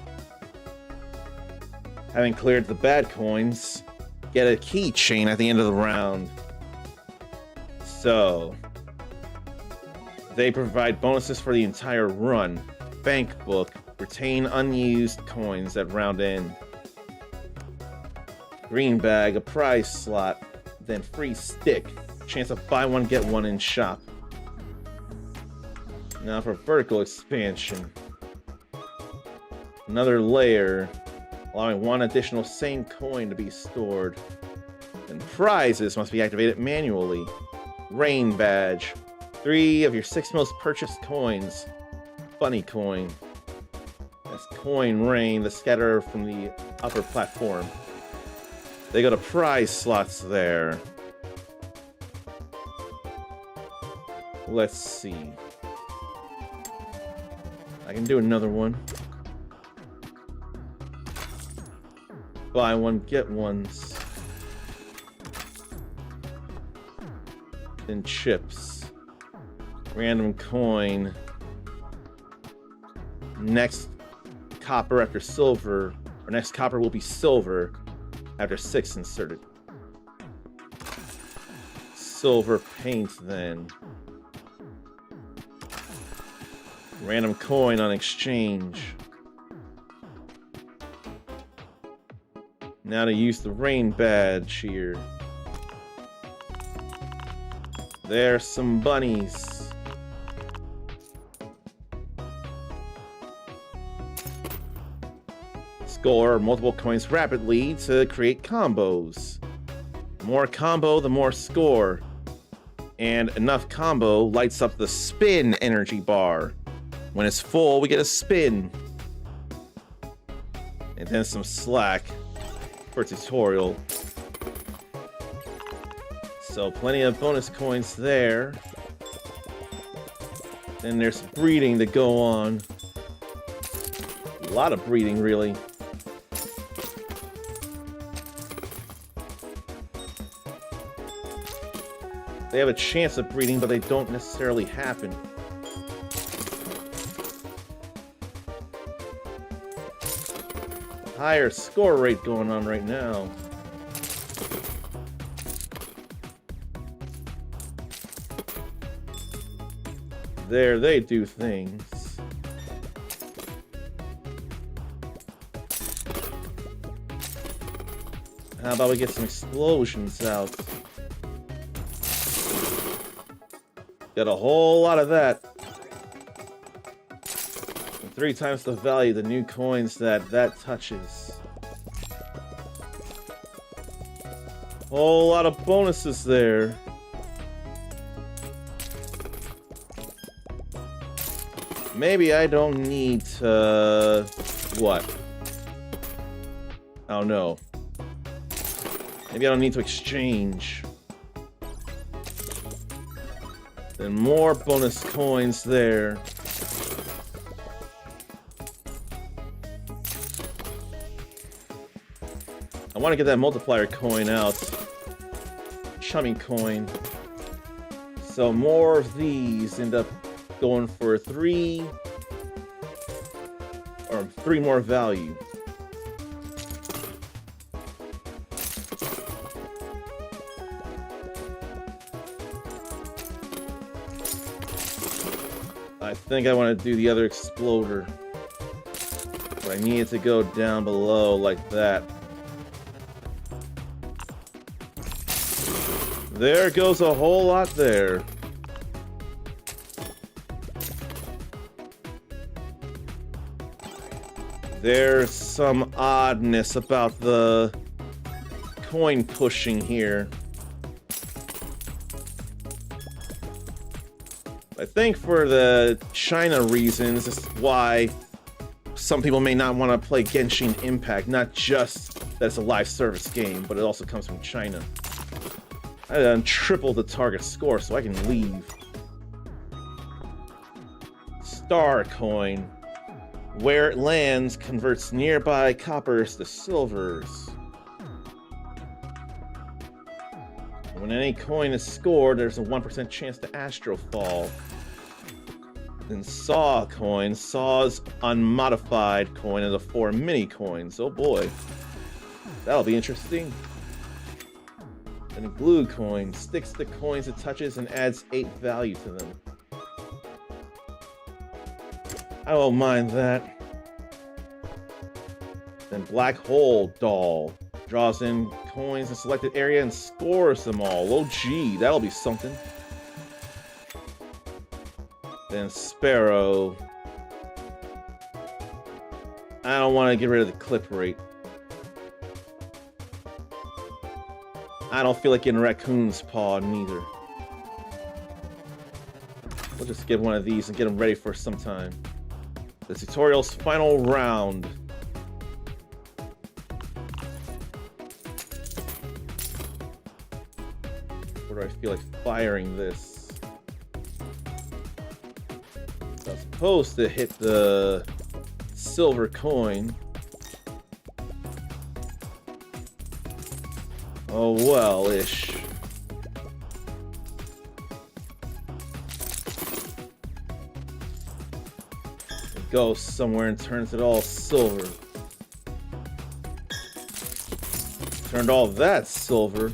Having cleared the bad coins, get a keychain at the end of the round. So, they provide bonuses for the entire run. Bank book, retain unused coins at round end. Green bag, a prize slot, then free stick, chance of buy one get one in shop. Now for vertical expansion. Another layer, allowing one additional same coin to be stored. And prizes must be activated manually. Rain badge. 3 of your 6 most purchased coins. Funny coin. That's coin rain, the scatter from the upper platform. They go to prize slots there. Let's see. I can do another one. Buy one, get ones. Then chips. Random coin. Next copper after silver. Or next copper will be silver after 6 inserted. Silver paint then. Random coin on exchange. Now to use the rain badge here. There's some bunnies. Score multiple coins rapidly to create combos. The more combo, the more score. And enough combo lights up the spin energy bar. When it's full, we get a spin. And then some slack for tutorial. So plenty of bonus coins there. Then there's breeding to go on. A lot of breeding, really. They have a chance of breeding, but they don't necessarily happen. Higher score rate going on right now. There they do things. How about we get some explosions out? Got a whole lot of that. And 3 times the value of the new coins that touches. Whole lot of bonuses there. Maybe I don't need to... what? Oh no. Maybe I don't need to exchange. Then more bonus coins there. I want to get that multiplier coin out. Chummy coin. So more of these end up going for 3 more value. I think I want to do the other exploder. But I need it to go down below like that. There goes a whole lot there. There's some oddness about the coin pushing here. I think for the China reasons, this is why some people may not want to play Genshin Impact. Not just that it's a live service game, but it also comes from China. I done tripled the target score, so I can leave. Star coin. Where it lands converts nearby coppers to silvers. When any coin is scored, there's a 1% chance to astral fall. Then Saw coin. Saw's unmodified coin is a 4 mini coins. Oh boy. That'll be interesting. Then a glue coin. Sticks the coins it touches and adds 8 value to them. I won't mind that. Then Black Hole Doll. Draws in coins in a selected area and scores them all. Oh gee, that'll be something. Then Sparrow. I don't want to get rid of the clip rate. I don't feel like getting Raccoon's Paw neither. We'll just get one of these and get them ready for some time. The tutorial's final round. Where do I feel like firing this? So I'm supposed to hit the silver coin. Oh well-ish. It goes somewhere and turns it all silver. Turned all that silver.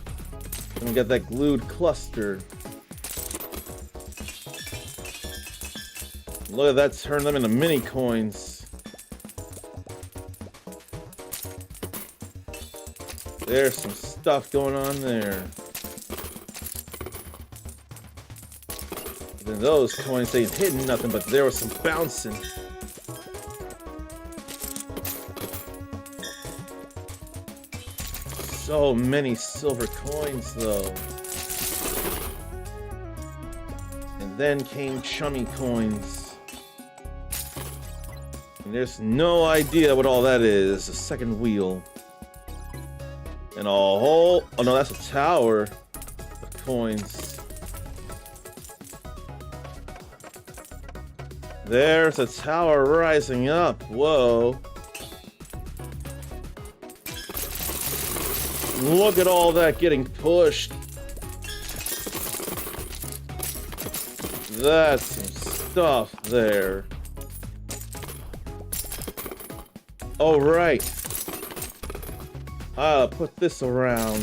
And we got that glued cluster. Look at that, turn them into mini coins. There's some stuff going on there. Then those coins ain't hitting nothing, but there was some bouncing. So many silver coins, though. And then came chummy coins. And there's no idea what all that is. A second wheel. And a whole... Oh no, that's a tower of coins. There's a tower rising up. Whoa. Look at all that getting pushed. That's some stuff there. Oh, right. I'll put this around.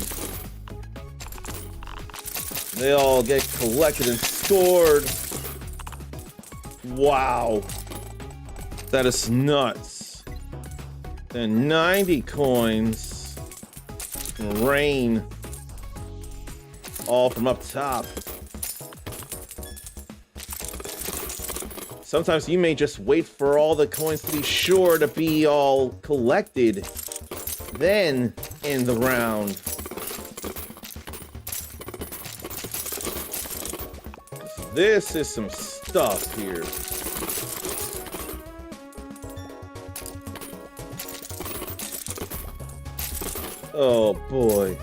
They all get collected and stored. Wow. That is nuts. And 90 coins. Rain. All from up top. Sometimes you may just wait for all the coins to be sure to be all collected. Then end the round. This is some stuff here. Oh boy.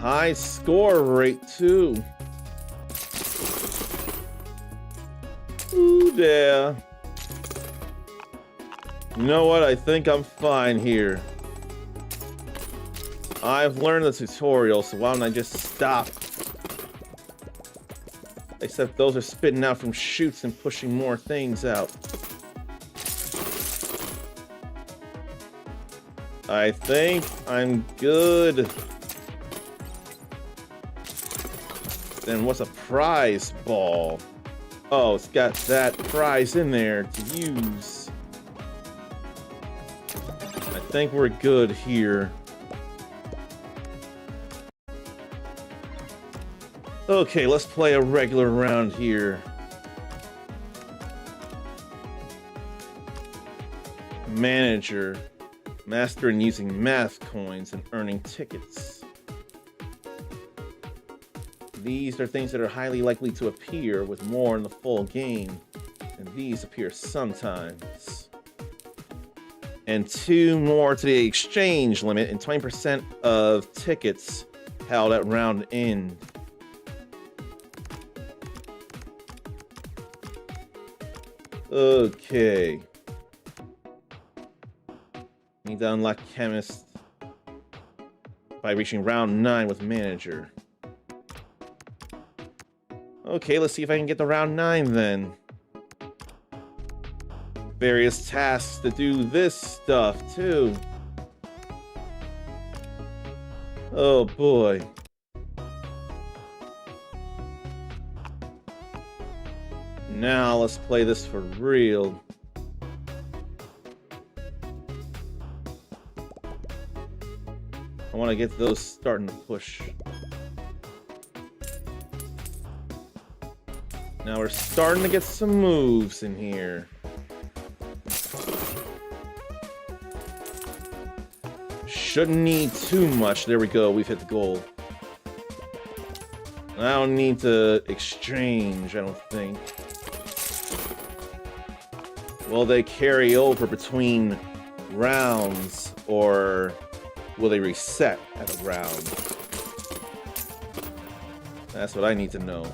High score rate too. Ooh, there. You know what? I think I'm fine here. I've learned the tutorial, so why don't I just stop? Except those are spitting out from chutes and pushing more things out. I think I'm good. Then what's a prize ball? Oh, it's got that prize in there to use. I think we're good here. Okay, let's play a regular round here. Manager. Mastering using math coins and earning tickets. These are things that are highly likely to appear, with more in the full game. And these appear sometimes. And 2 more to the exchange limit, and 20% of tickets held at round end. Okay. Need to unlock Chemist by reaching round 9 with Manager. Okay, let's see if I can get to round 9 then. Various tasks to do this stuff too. Oh boy. Now let's play this for real. I want to get those starting to push. Now we're starting to get some moves in here. Shouldn't need too much. There we go. We've hit the goal. I don't need to exchange, I don't think. Will they carry over between rounds, or will they reset at a round? That's what I need to know.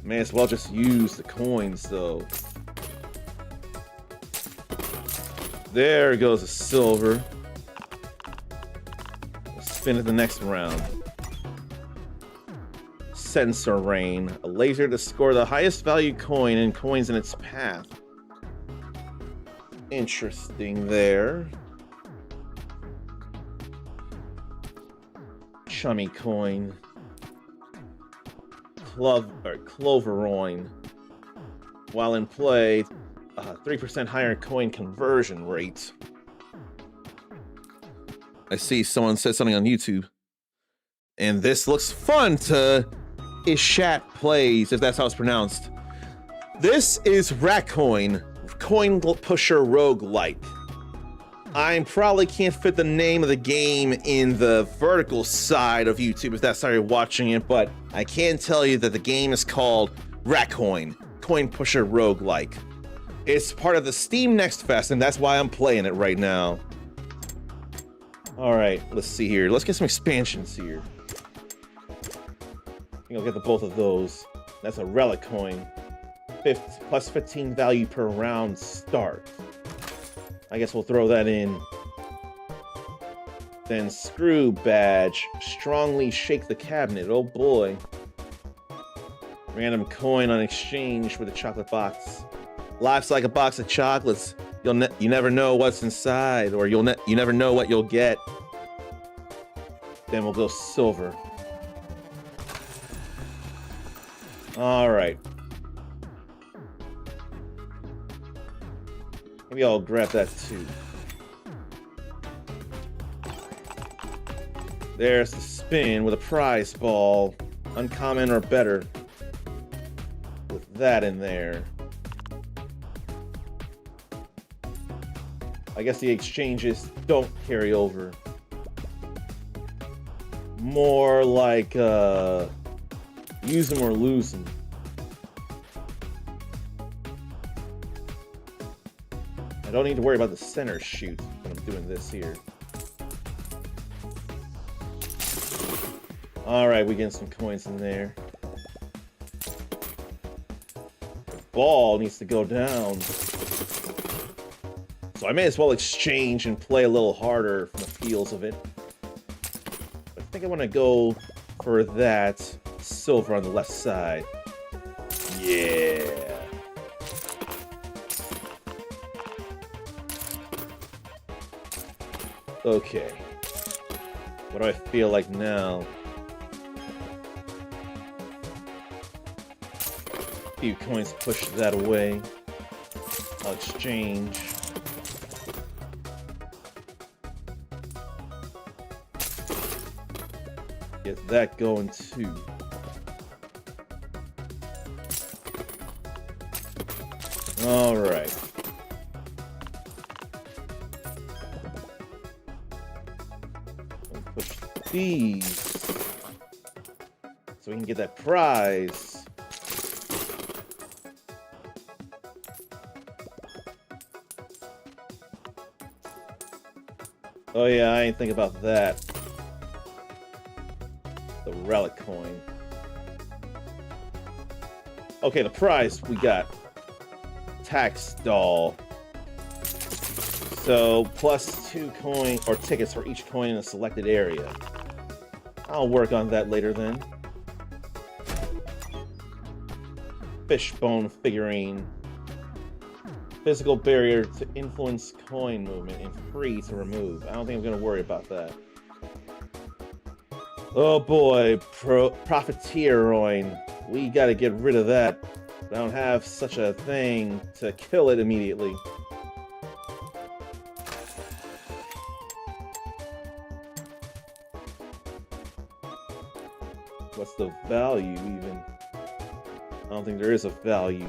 May as well just use the coins, though. There goes a silver. Let's spin it the next round. Sensor Rain. A laser to score the highest value coin and coins in its path. Interesting there. Chummy coin. Cloveroin. While in play, 3% higher coin conversion rate. I see someone said something on YouTube. And this looks fun to Ishat Plays, if that's how it's pronounced. This is Ratcoin, Coin Pusher Roguelike. I probably can't fit the name of the game in the vertical side of YouTube if that's how you're watching it, but I can tell you that the game is called Ratcoin, Coin Pusher Roguelike. It's part of the Steam Next Fest, and that's why I'm playing it right now. Alright, let's see here. Let's get some expansions here. I think I'll get the both of those. That's a relic coin. Plus 15 value per round start. I guess we'll throw that in. Then screw badge. Strongly shake the cabinet. Oh boy. Random coin on exchange with a chocolate box. Life's like a box of chocolates. You never know what's inside, or you never know what you'll get. Then we'll go silver. All right. Maybe I'll grab that too. There's the spin with a prize ball. Uncommon or better. With that in there. I guess the exchanges don't carry over. More like, use them or lose them. I don't need to worry about the center shoot when I'm doing this here. Alright, we get some coins in there. The ball needs to go down. So I may as well exchange and play a little harder from the feels of it. But I think I want to go for that silver on the left side. Yeah. Okay. What do I feel like now? A few coins push that away. I'll exchange. Get that going too. All right. Push these so we can get that prize. Oh yeah, I didn't think about that. The relic coin. Okay, the prize we got. Tax doll. So, plus 2 coin or tickets for each coin in a selected area. I'll work on that later then. Fishbone figurine. Physical barrier to influence coin movement and free to remove. I don't think I'm going to worry about that. Oh boy, Profiteeroin. We got to get rid of that. I don't have such a thing to kill it immediately. What's the value even? I don't think there is a value.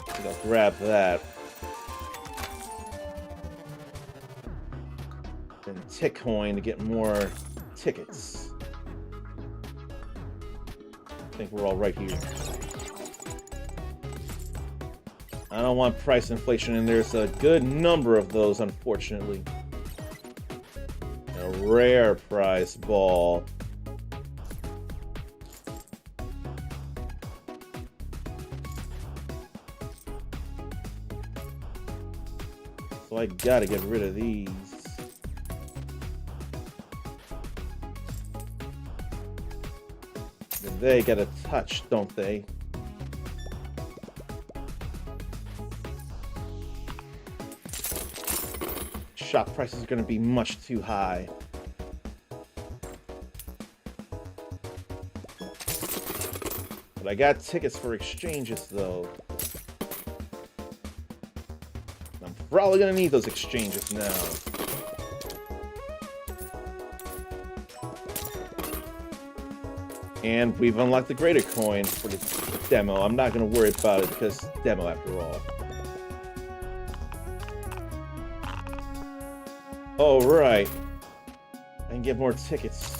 I think I'll grab that. Then tick coin to get more tickets. I think we're all right here. I don't want price inflation, and there's a good number of those, unfortunately. A rare prize ball. So I gotta get rid of these. And they get a touch, don't they? Shop prices are going to be much too high. But I got tickets for exchanges, though. I'm probably going to need those exchanges now. And we've unlocked the greater coin for the demo. I'm not going to worry about it because it's demo after all. Oh, right. I can get more tickets.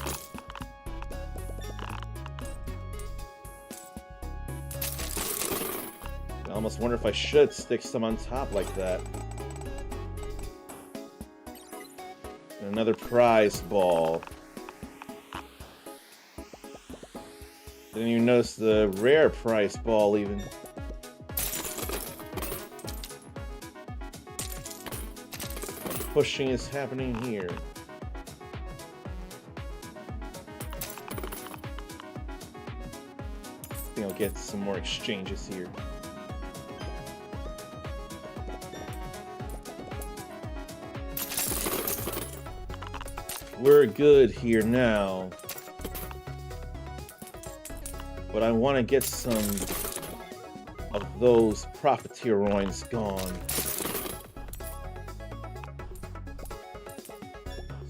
I almost wonder if I should stick some on top like that. And another prize ball. Didn't even notice the rare prize ball even. Pushing is happening here. I think I'll get some more exchanges here. We're good here now. But I want to get some of those profiteroids gone.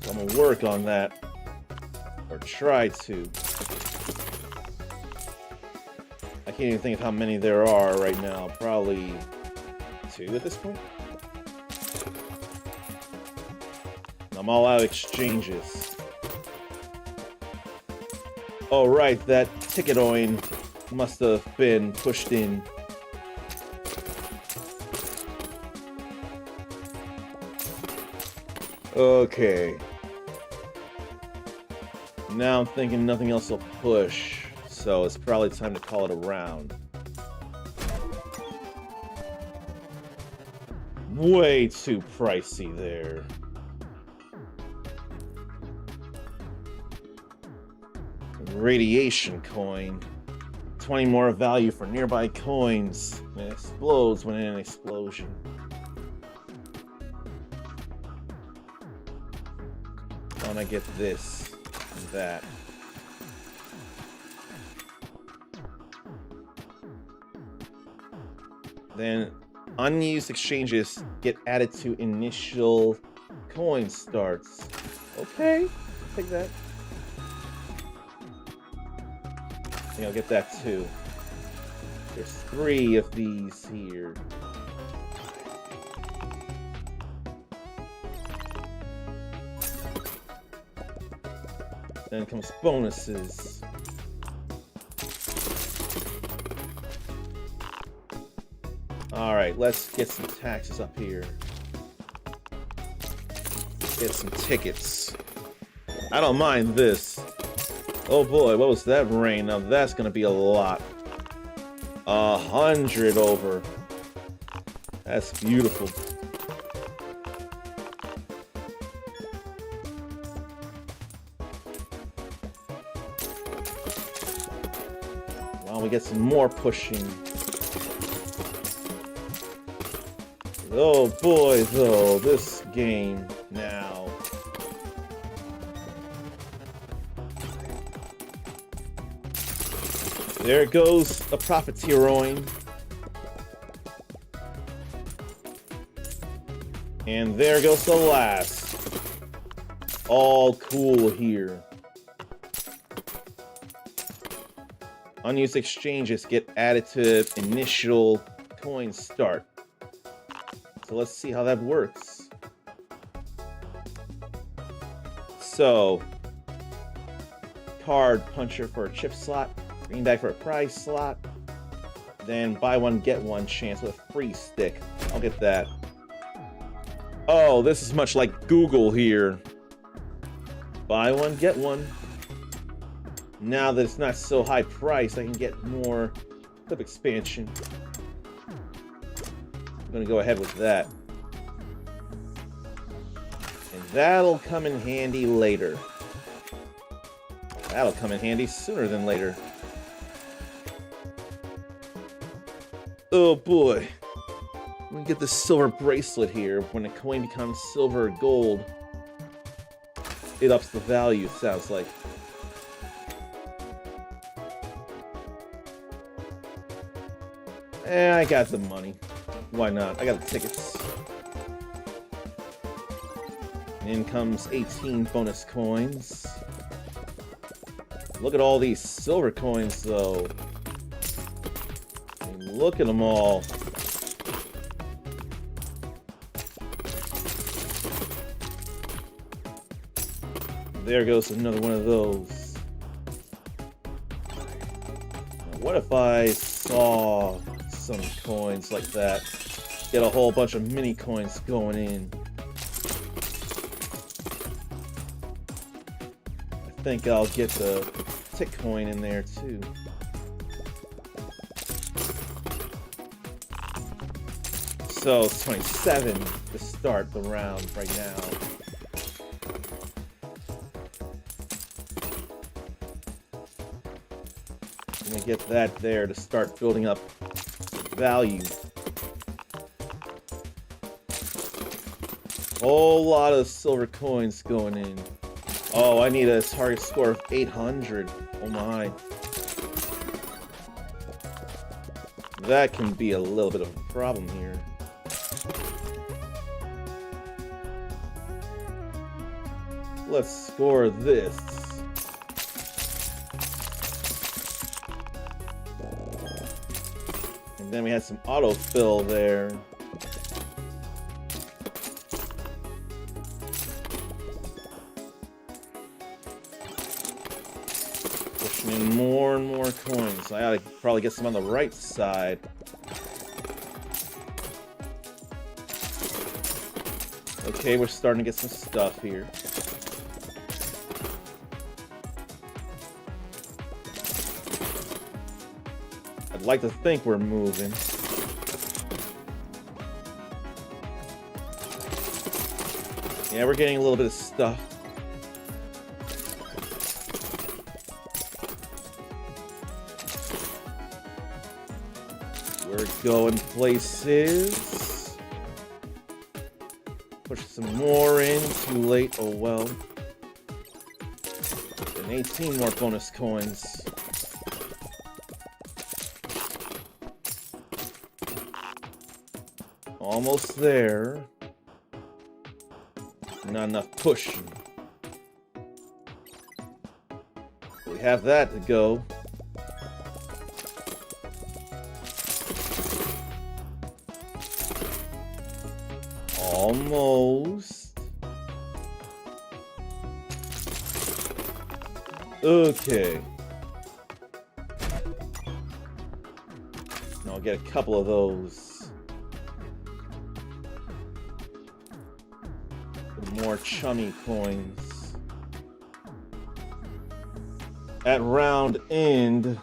So I'm gonna work on that. Or try to. I can't even think of how many there are right now. Probably 2 at this point. I'm all out of exchanges. Oh right, that ticketoin must have been pushed in. Okay. Now I'm thinking nothing else will push, so it's probably time to call it a round. Way too pricey there. Radiation coin. 20 more value for nearby coins. It explodes when in an explosion. I want to get this and that. Then unused exchanges get added to initial coin starts. Okay, I'll take that. I think I'll get that too. There's 3 of these here. Then comes bonuses. Alright, let's get some taxes up here. Get some tickets. I don't mind this. Oh boy, what was that rain? Now that's gonna be a lot. 100 over. That's beautiful. Well, we get some more pushing. Oh boy, though, this game now. There goes a profiteroid. And there goes the last. All cool here. Unused exchanges get added to initial coin start. So let's see how that works. So, card puncher for a chip slot, green bag for a prize slot, then buy one, get one chance with a free stick. I'll get that. Oh, this is much like Google here. Buy one, get one. Now that it's not so high priced, I can get more clip expansion. I'm gonna go ahead with that. And that'll come in handy later. That'll come in handy sooner than later. Oh boy. We get the silver bracelet here. When a coin becomes silver or gold, it ups the value, it sounds like. I got the money. Why not? I got the tickets. In comes 18 bonus coins. Look at all these silver coins, though. I mean, look at them all. There goes another one of those. Now, what if I saw some coins like that? Get a whole bunch of mini coins going in. I think I'll get the tick coin in there too. So it's 27 to start the round right now. I'm gonna get that there to start building up value. Whole lot of silver coins going in. Oh, I need a target score of 800. Oh my. That can be a little bit of a problem here. Let's score this. And then we had some autofill there. Pushing in more and more coins. I ought to probably get some on the right side. Okay, we're starting to get some stuff here. I'd like to think we're moving. Yeah, we're getting a little bit of stuff. We're going places. Push some more in, too late, oh well. And 18 more bonus coins. Almost there. Not enough pushing. We have that to go. Almost. Okay. I'll get a couple of those. More chummy coins. At round end,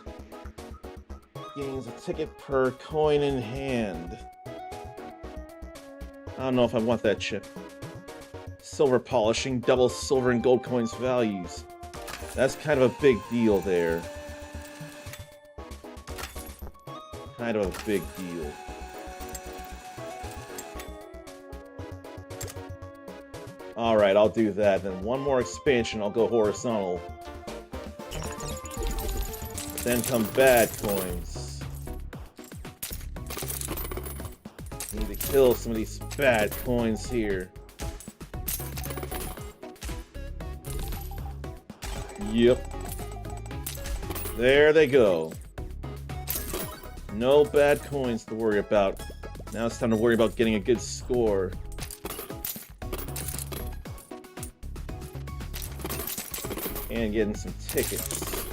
gains a ticket per coin in hand. I don't know if I want that chip. Silver polishing, double silver and gold coins values. That's kind of a big deal there. Kind of a big deal. Alright, I'll do that. Then one more expansion, I'll go horizontal. Then come bad coins. Need to kill some of these bad coins here. Yep. There they go. No bad coins to worry about. Now it's time to worry about getting a good score. And getting some tickets.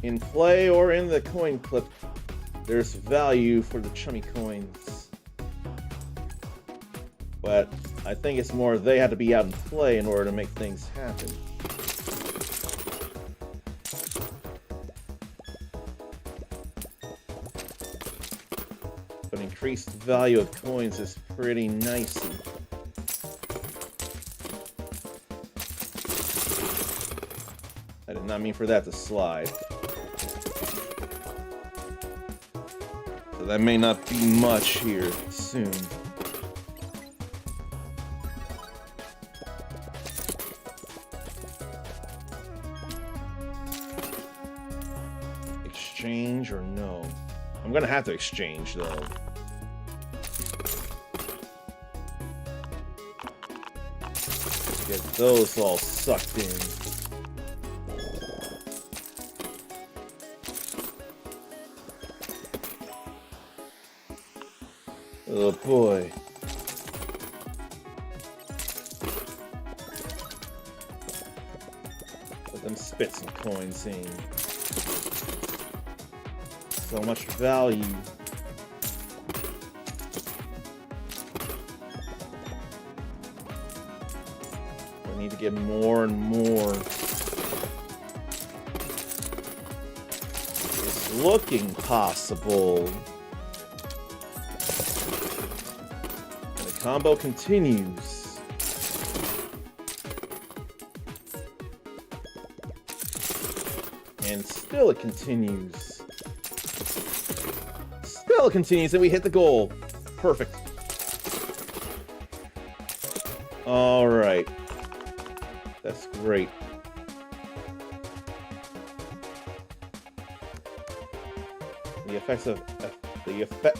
In play or in the coin clip, there's value for the chummy coins. But I think it's more they had to be out in play in order to make things happen. But increased value of coins is pretty nicey. I did not mean for that to slide. So that may not be much here soon. Exchange or no? I'm gonna have to exchange though. Get those all sucked in. Oh boy. Let them spit some coins in. So much value. We need to get more and more. It's looking possible. And the combo continues. And still it continues. Still it continues, and we hit the goal. Perfect. All right. That's great. The effects of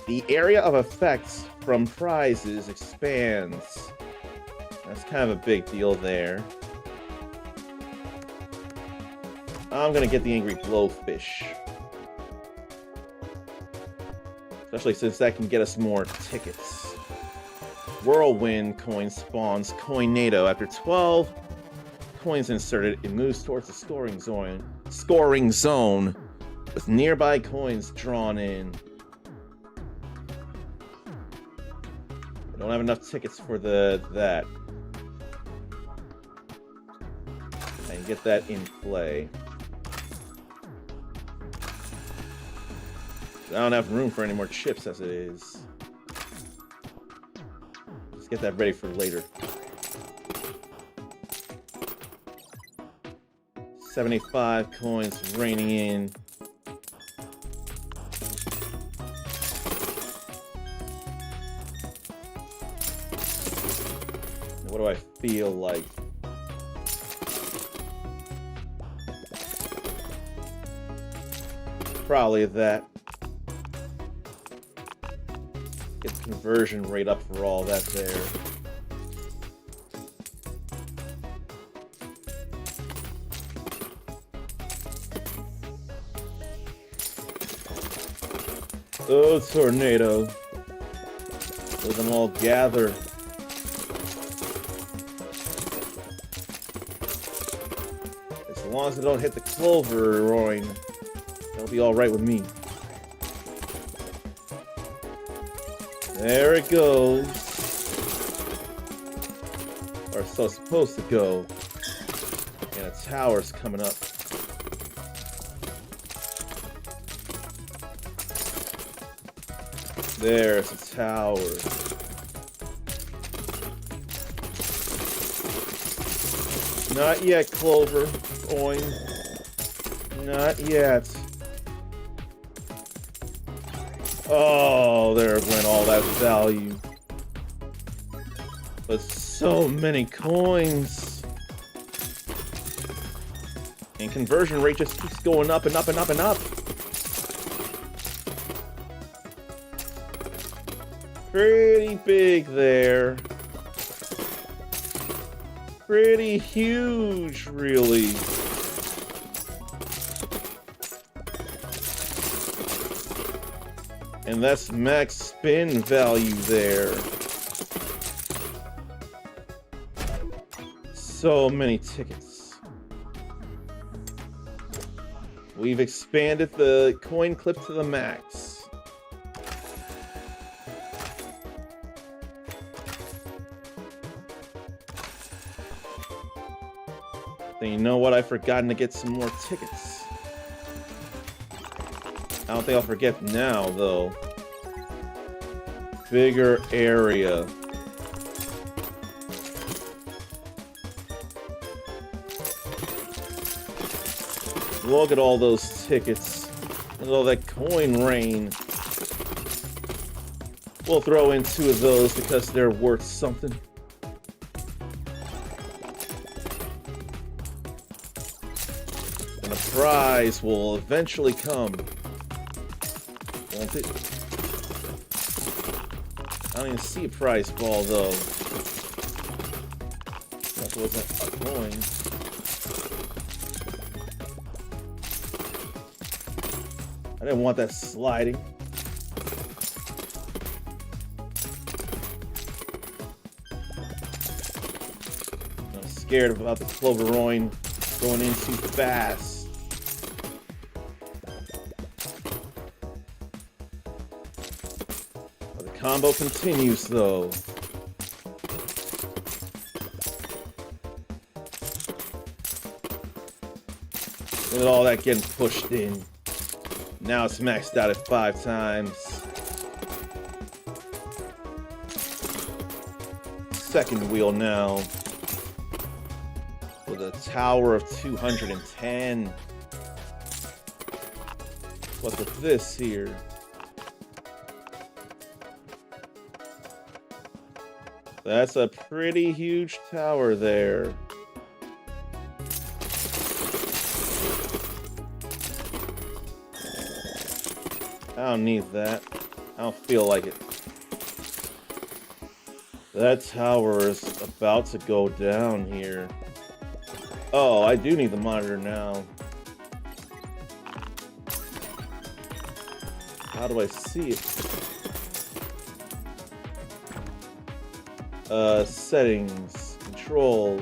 the area of effects from prizes expands. That's kind of a big deal there. I'm gonna get the Angry Blowfish. Especially since that can get us more tickets. Whirlwind coin spawns Coinado. After 12 coins inserted, it moves towards the scoring zone with nearby coins drawn in. I don't have enough tickets for that. I can get that in play. I don't have room for any more chips as it is. Let's get that ready for later. 75 coins raining in. What do I feel like? Probably that. Get the conversion rate up for all that there. Oh, tornado. Let them all gather. As long as they don't hit the clover roaring, that'll be alright with me. There it goes. Or so it's supposed to go. And a tower's coming up. There's a tower. Not yet, Clover. Oin. Not yet. Oh, there went all that value. But so many coins. And conversion rate just keeps going up and up and up and up. Pretty big there. Pretty huge, really. And that's max spin value there. so many tickets. We've expanded the coin clip to the max. Then you know what? I've forgotten to get some more tickets. I don't think I'll forget now, though. Bigger area. Look at all those tickets. Look at all that coin rain. We'll throw in 2 of those because they're worth something. And a prize will eventually come. Won't it? I don't even see a prize ball though. That wasn't a coin. I didn't want that sliding. I'm scared about the Cloveroin going in too fast. But the combo continues though. Look at all that getting pushed in. Now it's maxed out at 5 times. Second wheel now. With a tower of 210. What's with this here? That's a pretty huge tower there. I don't need that. I don't feel like it. That tower is about to go down here. Oh, I do need the monitor now. How do I see it? Settings, control,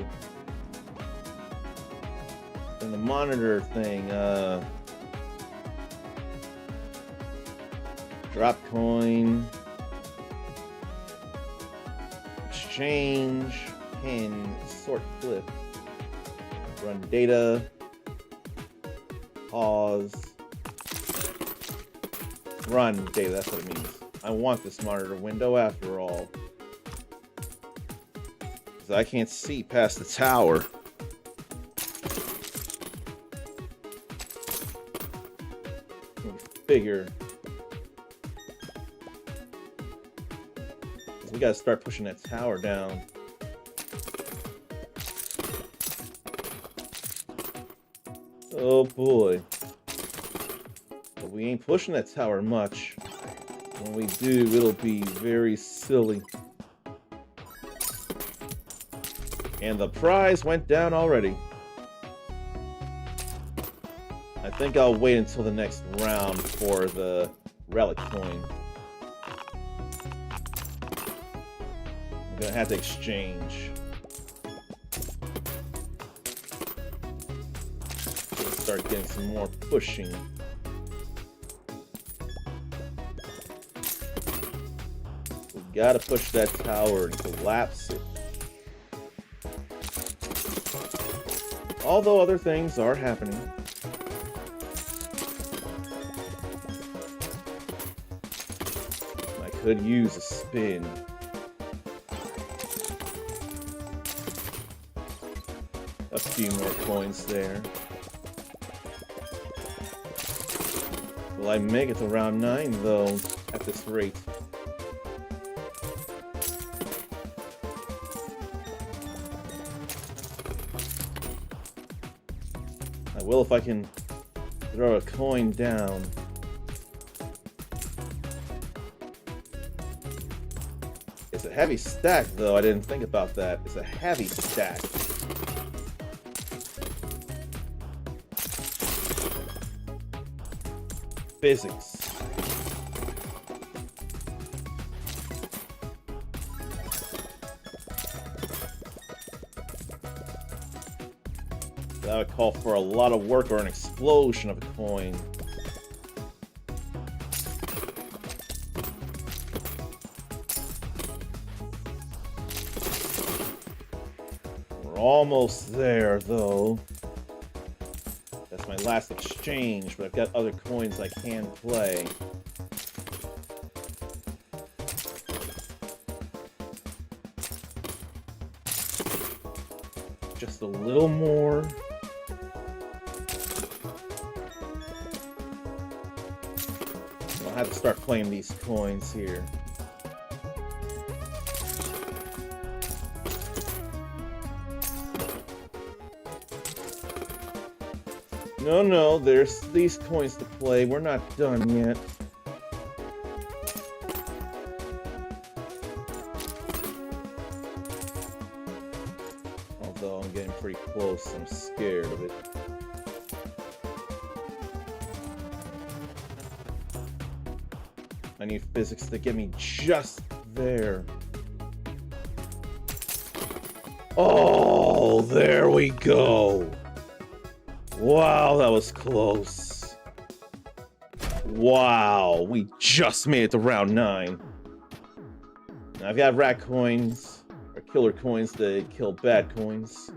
and the monitor thing, drop coin, exchange, pin, sort flip, run data, pause, run data, that's what it means. I want this monitor window after all. Because I can't see past the tower. Figure. We gotta start pushing that tower down. Oh boy. But we ain't pushing that tower much. When we do, it'll be very silly. And the prize went down already. I think I'll wait until the next round for the relic coin. I'm gonna have to exchange. Let's start getting some more pushing. We gotta push that tower and collapse it. Although other things are happening. I could use a spin. A few more coins there. Will I make it to round 9 though, at this rate? I will if I can throw a coin down. It's a heavy stack though, I didn't think about that. It's a heavy stack. Physics. That would call for a lot of work or an explosion of a coin. We're almost there, though. That's my last exchange, but I've got other coins I can play. Just a little more. I'll have to start playing these coins here. No, there's these coins to play. We're not done yet. Although I'm getting pretty close, I'm scared of it. I need physics to get me just there. Oh, there we go. Wow, that was close. Wow, we just made it to round 9. Now, I've got rat coins, or killer coins to kill bad coins.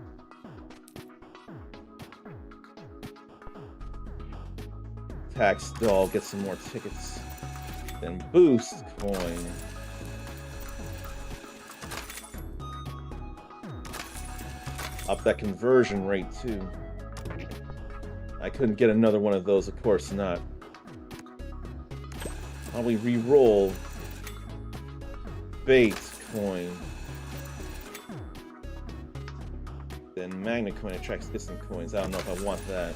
Tax doll, get some more tickets. Then boost coin. Up that conversion rate too. I couldn't get another one of those, of course not. Probably re-roll. Bait coin. Then magna coin attracts distant coins. I don't know if I want that.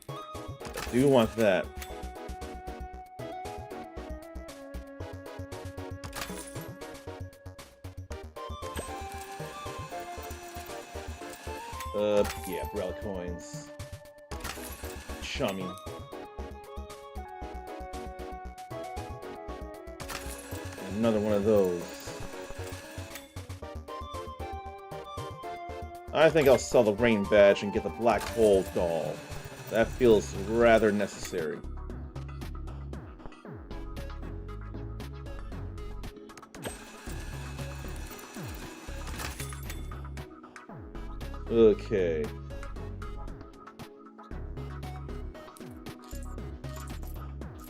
I do want that. Yeah, relic coins. Chummy. Another one of those. I think I'll sell the rain badge and get the black hole doll. That feels rather necessary. Okay.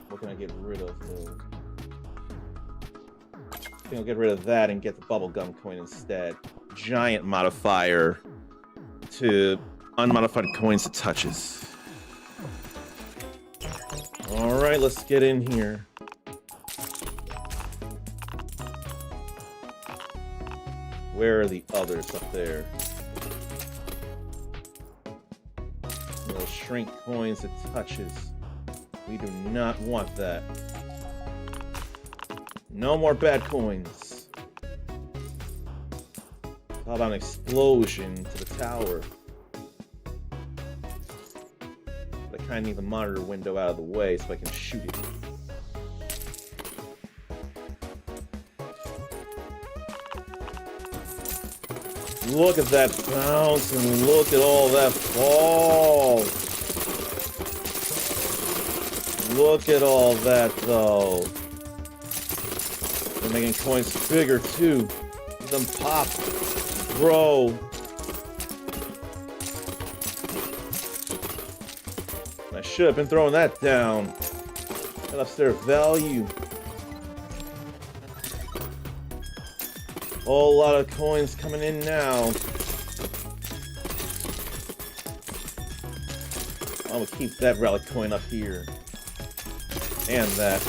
What can I get rid of, though? I think I'll get rid of that and get the bubblegum coin instead. Giant modifier to unmodified coins it touches. Alright, let's get in here. Where are the others up there? Little shrink coins it touches. We do not want that. No more bad coins. How about an explosion to the tower? But I kind of need the monitor window out of the way so I can shoot it. Look at that bounce and look at all that fall. Look at all that though. They're making coins bigger too. Let them pop, grow. I should have been throwing that down. That ups their value. Whole lot of coins coming in now. I'm gonna keep that relic coin up here. And that.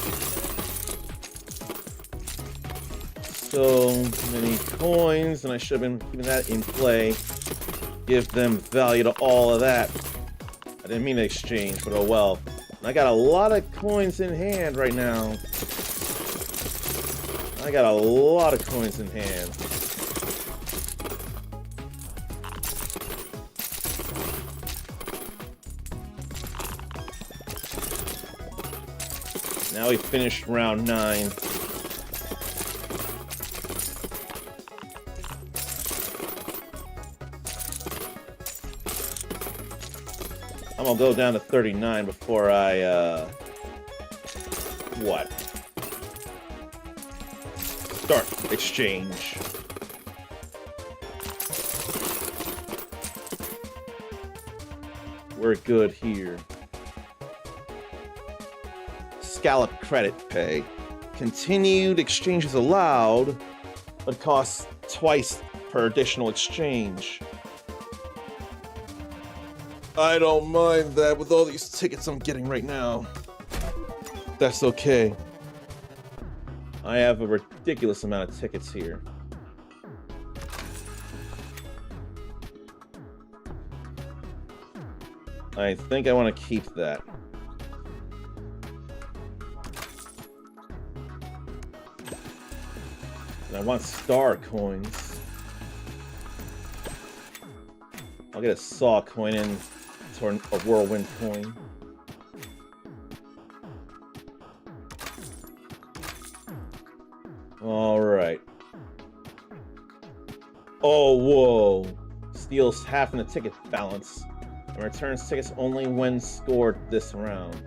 So many coins, and I should have been keeping that in play. Give them value to all of that. I didn't mean to exchange, but oh well. I got a lot of coins in hand right now. I got a lot of coins in hand. Now we finished round 9. I'm gonna go down to 39 before I, what? Start exchange. We're good here. Scallop credit pay. Continued exchanges allowed, but costs twice per additional exchange. I don't mind that with all these tickets I'm getting right now. That's okay. I have a ridiculous amount of tickets here. I think I want to keep that. And I want star coins. I'll get a saw coin in for a whirlwind coin. Alright. Oh, whoa. Steals half in the ticket balance. And returns tickets only when scored this round.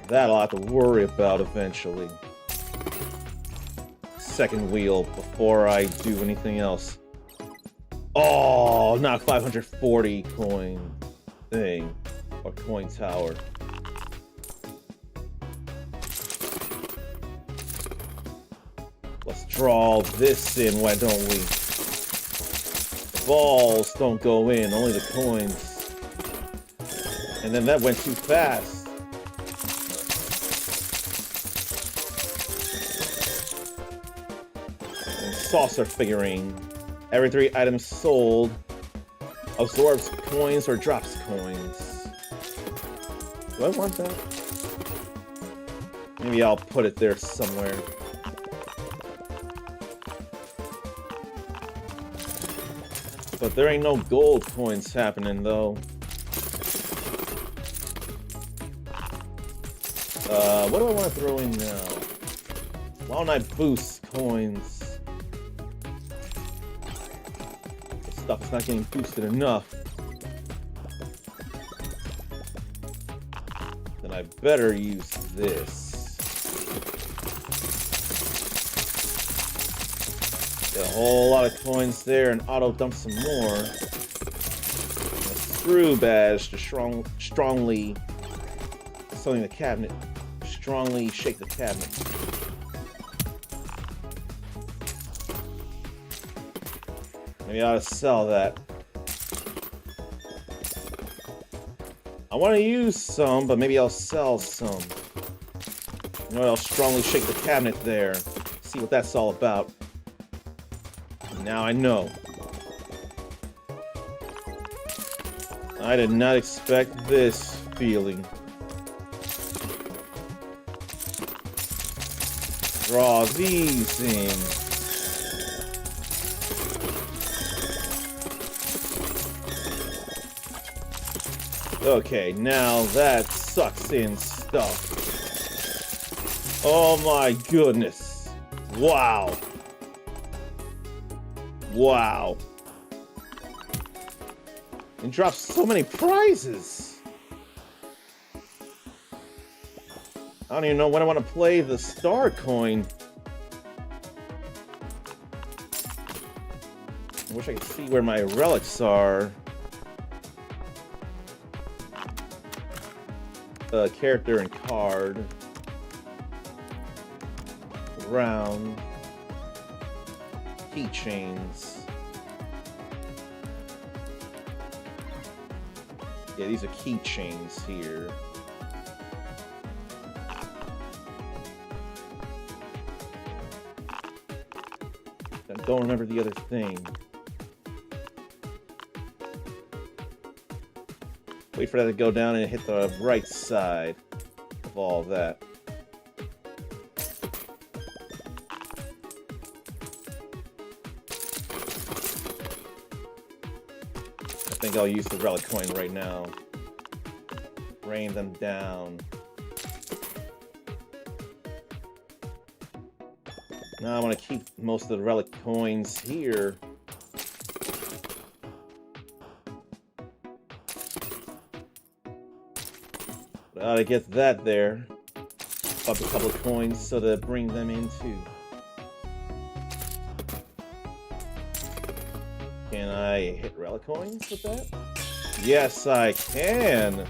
That I'll have to worry about eventually. Second wheel before I do anything else. Oh, not 540 coin thing. Or coin tower. Let's draw this in, why don't we? The balls don't go in, only the coins. And then that went too fast. And saucer figurine. Every 3 items sold absorbs coins or drops coins. Do I want that? Maybe I'll put it there somewhere. But there ain't no gold coins happening though. What do I want to throw in now? Why don't I boost coins? This stuff is not getting boosted enough. Then I better use this. Get a whole lot of coins there and auto dump some more. And a screw badge to strongly selling the cabinet. Strongly shake the cabinet. Maybe I ought to sell that. I want to use some, but maybe I'll sell some. You know what? I'll strongly shake the cabinet there. See what that's all about. Now I know. I did not expect this feeling. Draw these in. Okay, now that sucks in stuff. Oh my goodness. Wow. Wow. And drops so many prizes. I don't even know when I want to play the star coin. I wish I could see where my relics are. Character and card. Round. Keychains. Yeah, these are keychains here. I don't remember the other thing. Wait for that to go down and hit the right side of all of that. I think I'll use the relic coin right now. Rain them down. Now I want to keep most of the relic coins here. Gotta get that there. Up a couple of coins so to bring them in too. Can I hit relic coins with that? Yes, I can!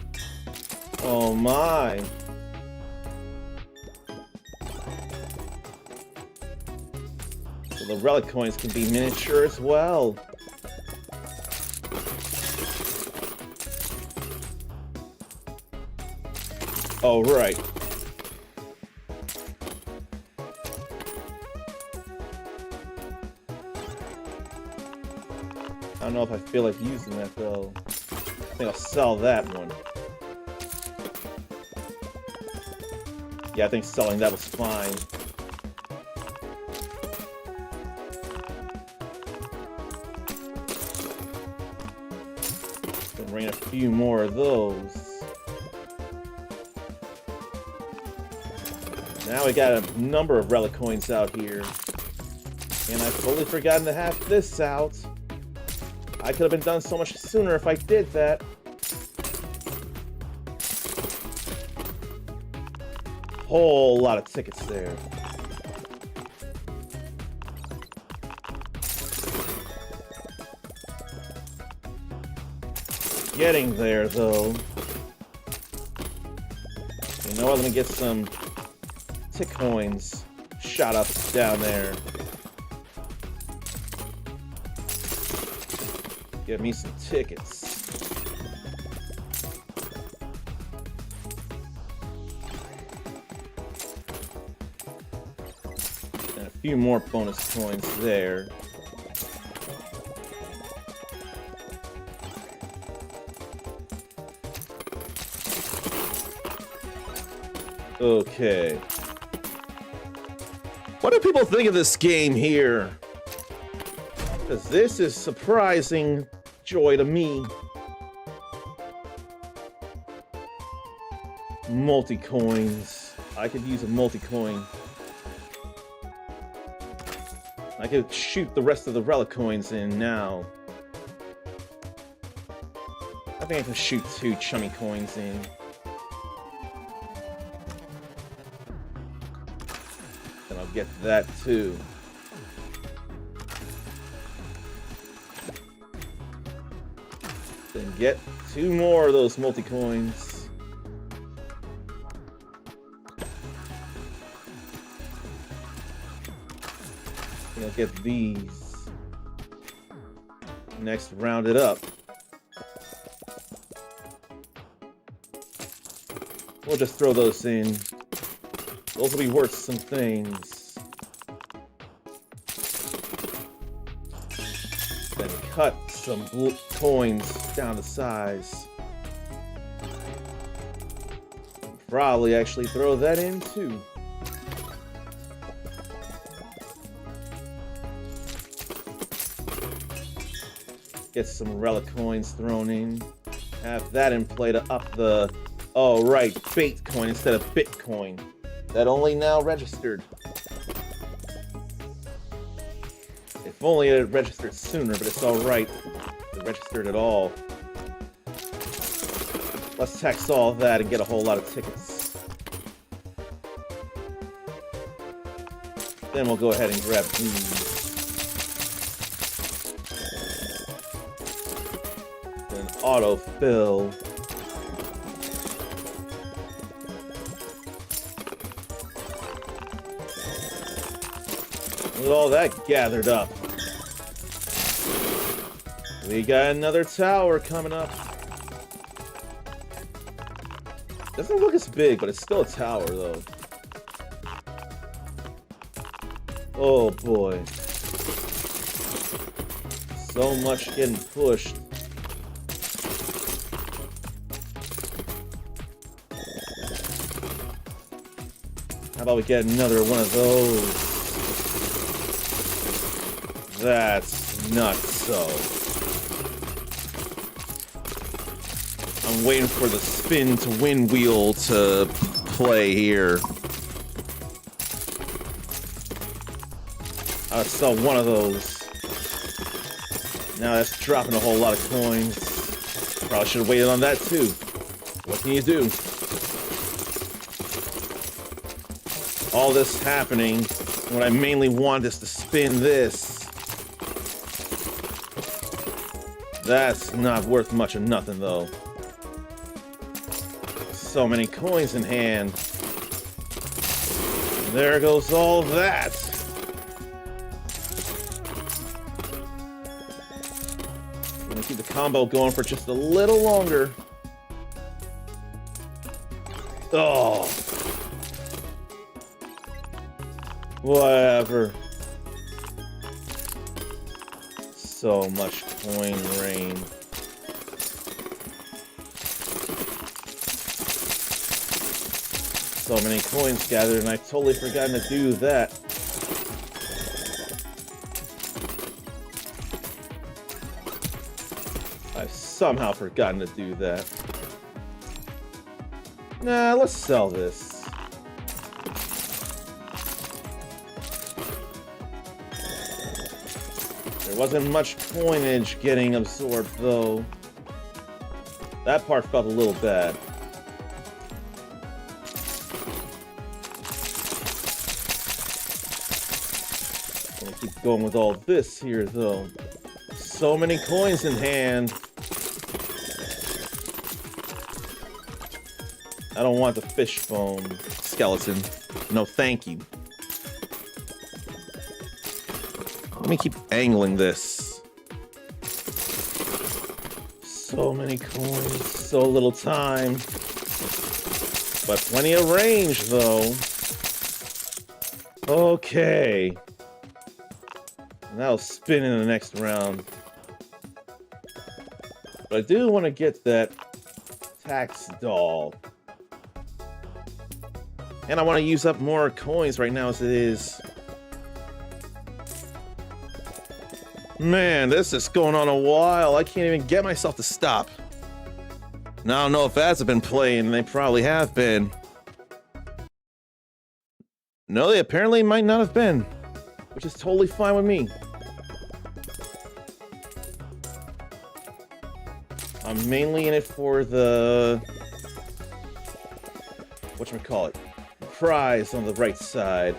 Oh my! So the relic coins can be miniature as well. Oh, right. I don't know if I feel like using that though. I think I'll sell that one. Yeah, I think selling that was fine. Gonna bring a few more of those. Now we got a number of relic coins out here. And I've totally forgotten to have this out. I could have been done so much sooner if I did that. Whole lot of tickets there. Getting there, though. You know what? Let me get some tick coins shot up down there. Get me some tickets. And a few more bonus coins there. Okay. What do people think of this game here? Because this is surprising joy to me. Multi-coins. I could use a multi-coin. I could shoot the rest of the relic coins in now. I think I can shoot 2 chummy coins in. And I'll get that too. Then get 2 more of those multi-coins. And I'll get these. Next, round it up. We'll just throw those in. Those will be worth some things. Then cut some coins down to size. Probably actually throw that in too. Get some relic coins thrown in. Have that in play to up the... Oh right, bait coin instead of Bitcoin. That only now registered. If only it had registered sooner, but it's alright. It registered at all. Let's tax all of that and get a whole lot of tickets. Then we'll go ahead and grab these. Then autofill. Look at all that gathered up. We got another tower coming up. Doesn't look as big, but it's still a tower, though. Oh, boy. So much getting pushed. How about we get another one of those? That's nuts, so. I'm waiting for the spin to win wheel to play here. I'll sell one of those. Now that's dropping a whole lot of coins. Probably should have waited on that too. What can you do? all this happening, what I mainly want is to spin this. That's not worth much of nothing, though. So many coins in hand. There goes all that. I'm gonna keep the combo going for just a little longer. Oh. Whatever. So much coin rain. So many coins gathered, and I've totally forgotten to do that. I've somehow forgotten to do that. Nah, let's sell this. There wasn't much coinage getting absorbed, though. That part felt a little bad. I'm gonna keep going with all this here, though. So many coins in hand. I don't want the fish foam skeleton. No, thank you. Let me keep angling this. So many coins, so little time. But plenty of range, though. Okay. That'll spin in the next round. But I do want to get that tax doll. And I want to use up more coins right now as it is. Man, this is going on a while. I can't even get myself to stop. Now I don't know if ads have been playing, and they probably have been. No, they apparently might not have been, which is totally fine with me. I'm mainly in it for the... whatchamacallit? Prize on the right side.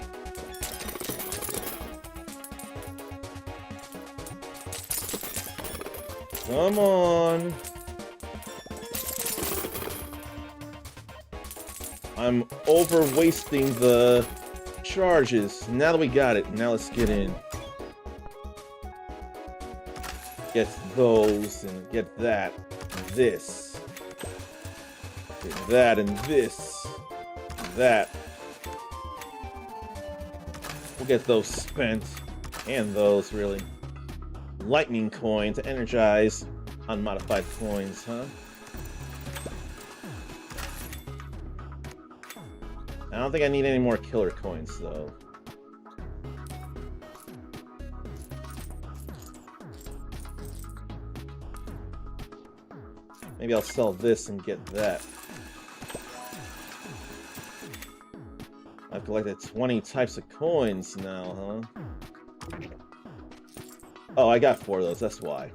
Come on. I'm over-wasting the charges. Now that we got it, now let's get in. Get those, and get that, and this. Get that, and this. And that. We'll get those spent. And those, really. Lightning coin to energize unmodified coins, huh? I don't think I need any more killer coins, though. Maybe I'll sell this and get that. I've collected 20 types of coins now, huh? Oh, I got 4 of those, that's why.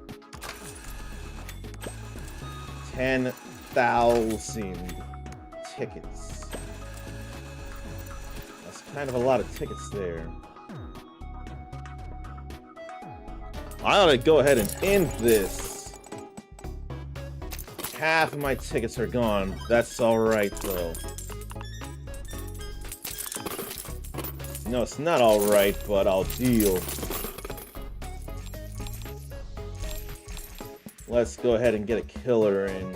10,000 tickets. That's kind of a lot of tickets there. I ought to go ahead and end this. Half of my tickets are gone. That's alright, though. No, it's not alright, but I'll deal. Let's go ahead and get a killer in.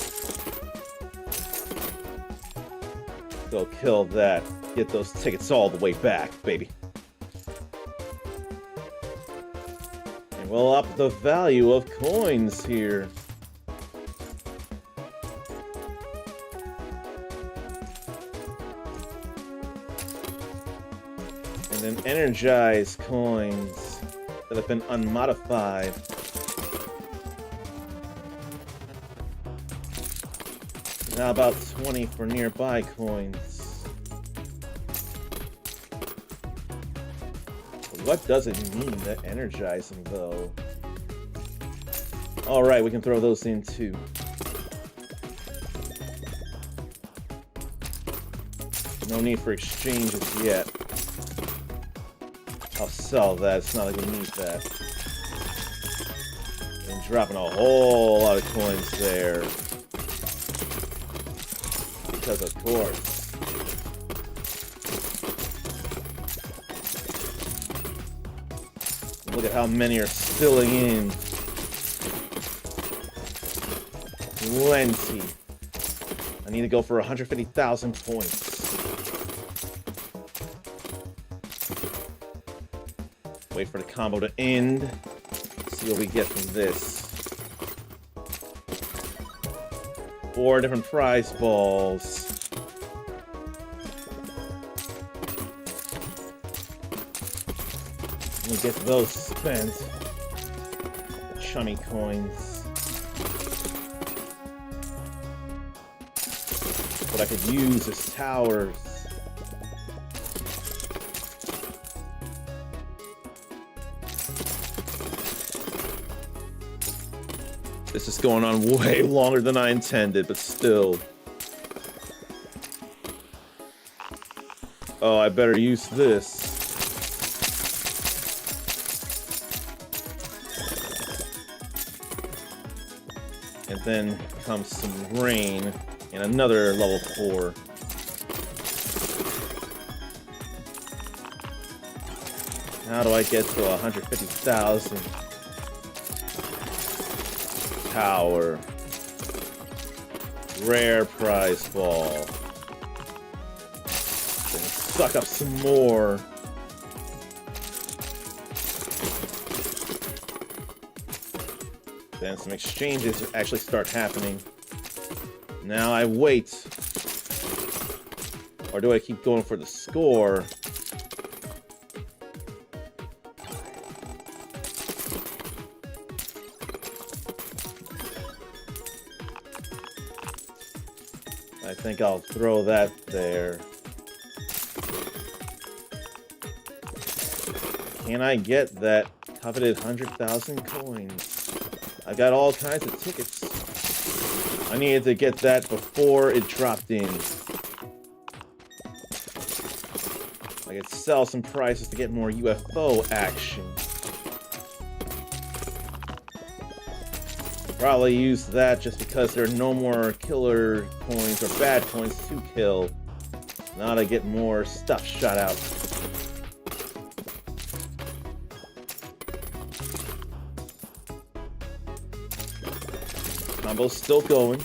Go kill that. Get those tickets all the way back, baby. And we'll up the value of coins here. And then energize coins that have been unmodified. Now about 20 for nearby coins. What does it mean to energize them, though? Alright, we can throw those in, too. No need for exchanges yet. I'll sell that. It's not like we need that. And dropping a whole lot of coins there. Because of course. Look at how many are spilling in. Plenty. I need to go for 150,000 points. Wait for the combo to end. See what we get from this. 4 different prize balls. Let me get those spent. Chummy coins. What I could use is towers. This is going on way longer than I intended, but still. Oh, I better use this. And then comes some rain and another level 4. How do I get to 150,000? Tower. Rare prize ball. Then suck up some more. Then some exchanges actually start happening. Now I wait. Or do I keep going for the score? I think I'll throw that there. Can I get that coveted 100,000 coins? I got all kinds of tickets. I needed to get that before it dropped in. I could sell some prices to get more UFO action. Probably use that just because there are no more killer coins or bad coins to kill. Now to get more stuff shot out. Combo's still going.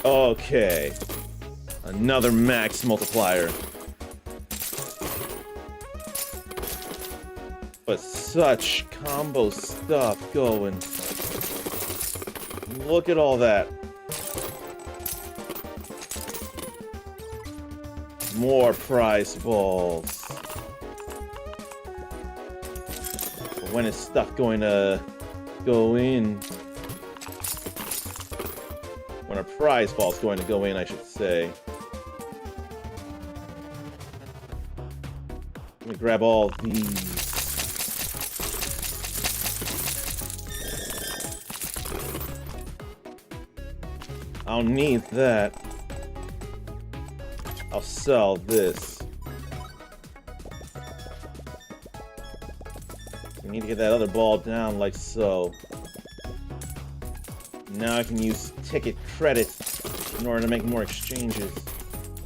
Okay. Another max multiplier. But such combo stuff going. Look at all that. More prize balls. But when is stuff going to go in? When a prize ball's going to go in, I should say. Let me grab all these. I'll need that. I'll sell this. We need to get that other ball down like so. Now I can use ticket credits in order to make more exchanges.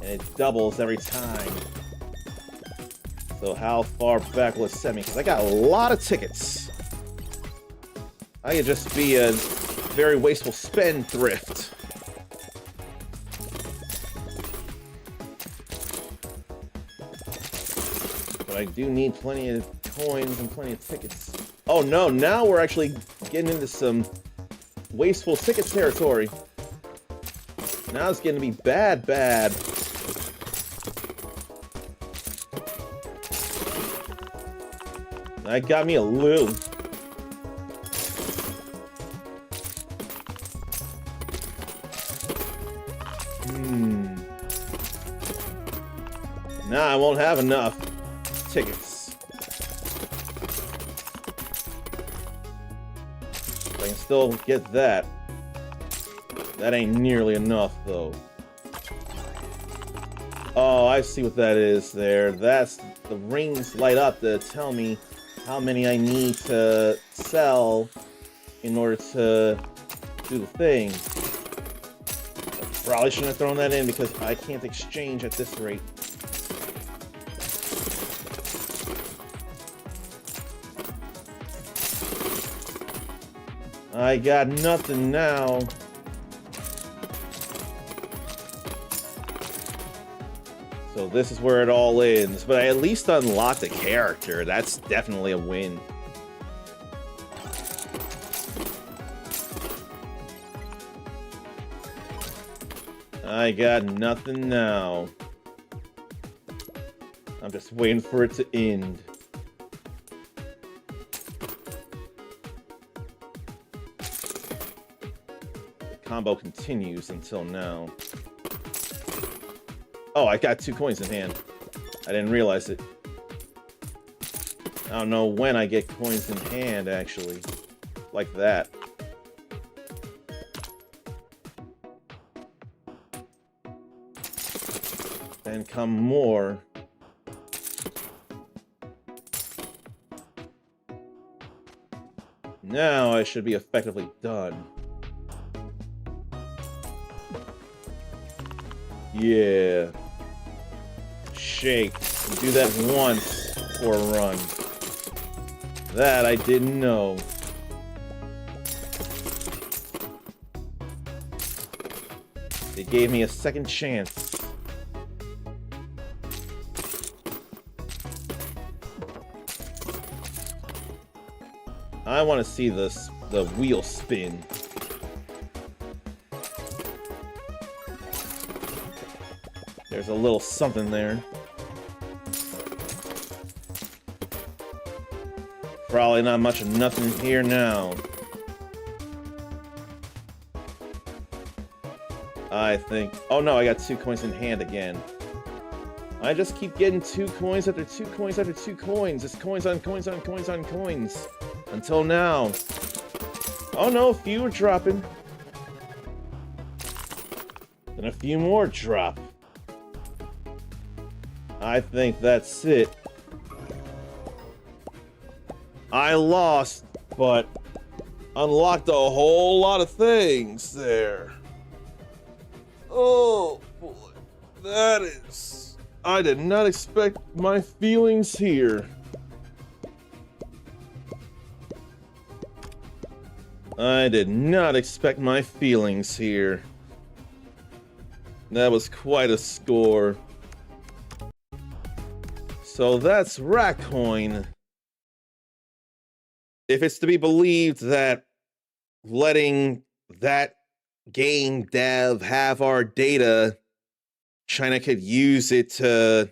And it doubles every time. So how far back will it send me? Because I got a lot of tickets. I could just be a very wasteful spendthrift. But I do need plenty of coins and plenty of tickets. Oh no, now we're actually getting into some wasteful ticket territory. Now it's getting to be bad. That got me a little. Nah, I won't have enough tickets. I can still get that. That ain't nearly enough, though. Oh, I see what that is there. That's the rings light up to tell me how many I need to sell in order to do the thing. Probably shouldn't have thrown that in because I can't exchange at this rate. I got nothing now. So this is where it all ends, but I at least unlocked a character. That's definitely a win. I got nothing now. I'm just waiting for it to end. The combo continues until now. Oh, I got 2 coins in hand. I didn't realize it. I don't know when I get coins in hand, actually. Like that. Then come more. Now I should be effectively done. Yeah. Shake. And do that once for a run. That I didn't know. They gave me a second chance. I want to see this, the wheel spin. There's a little something there. Probably not much of nothing here now. I think... Oh no, I got 2 coins in hand again. I just keep getting 2 coins after 2 coins after 2 coins. It's coins on coins on coins on coins. Until now. Oh no, a few are dropping. Then a few more drop. I think that's it. I lost, but unlocked a whole lot of things there. Oh boy, that is... I did not expect my feelings here. I did not expect my feelings here. That was quite a score. So that's Racoin. If it's to be believed that letting that game dev have our data, China could use it to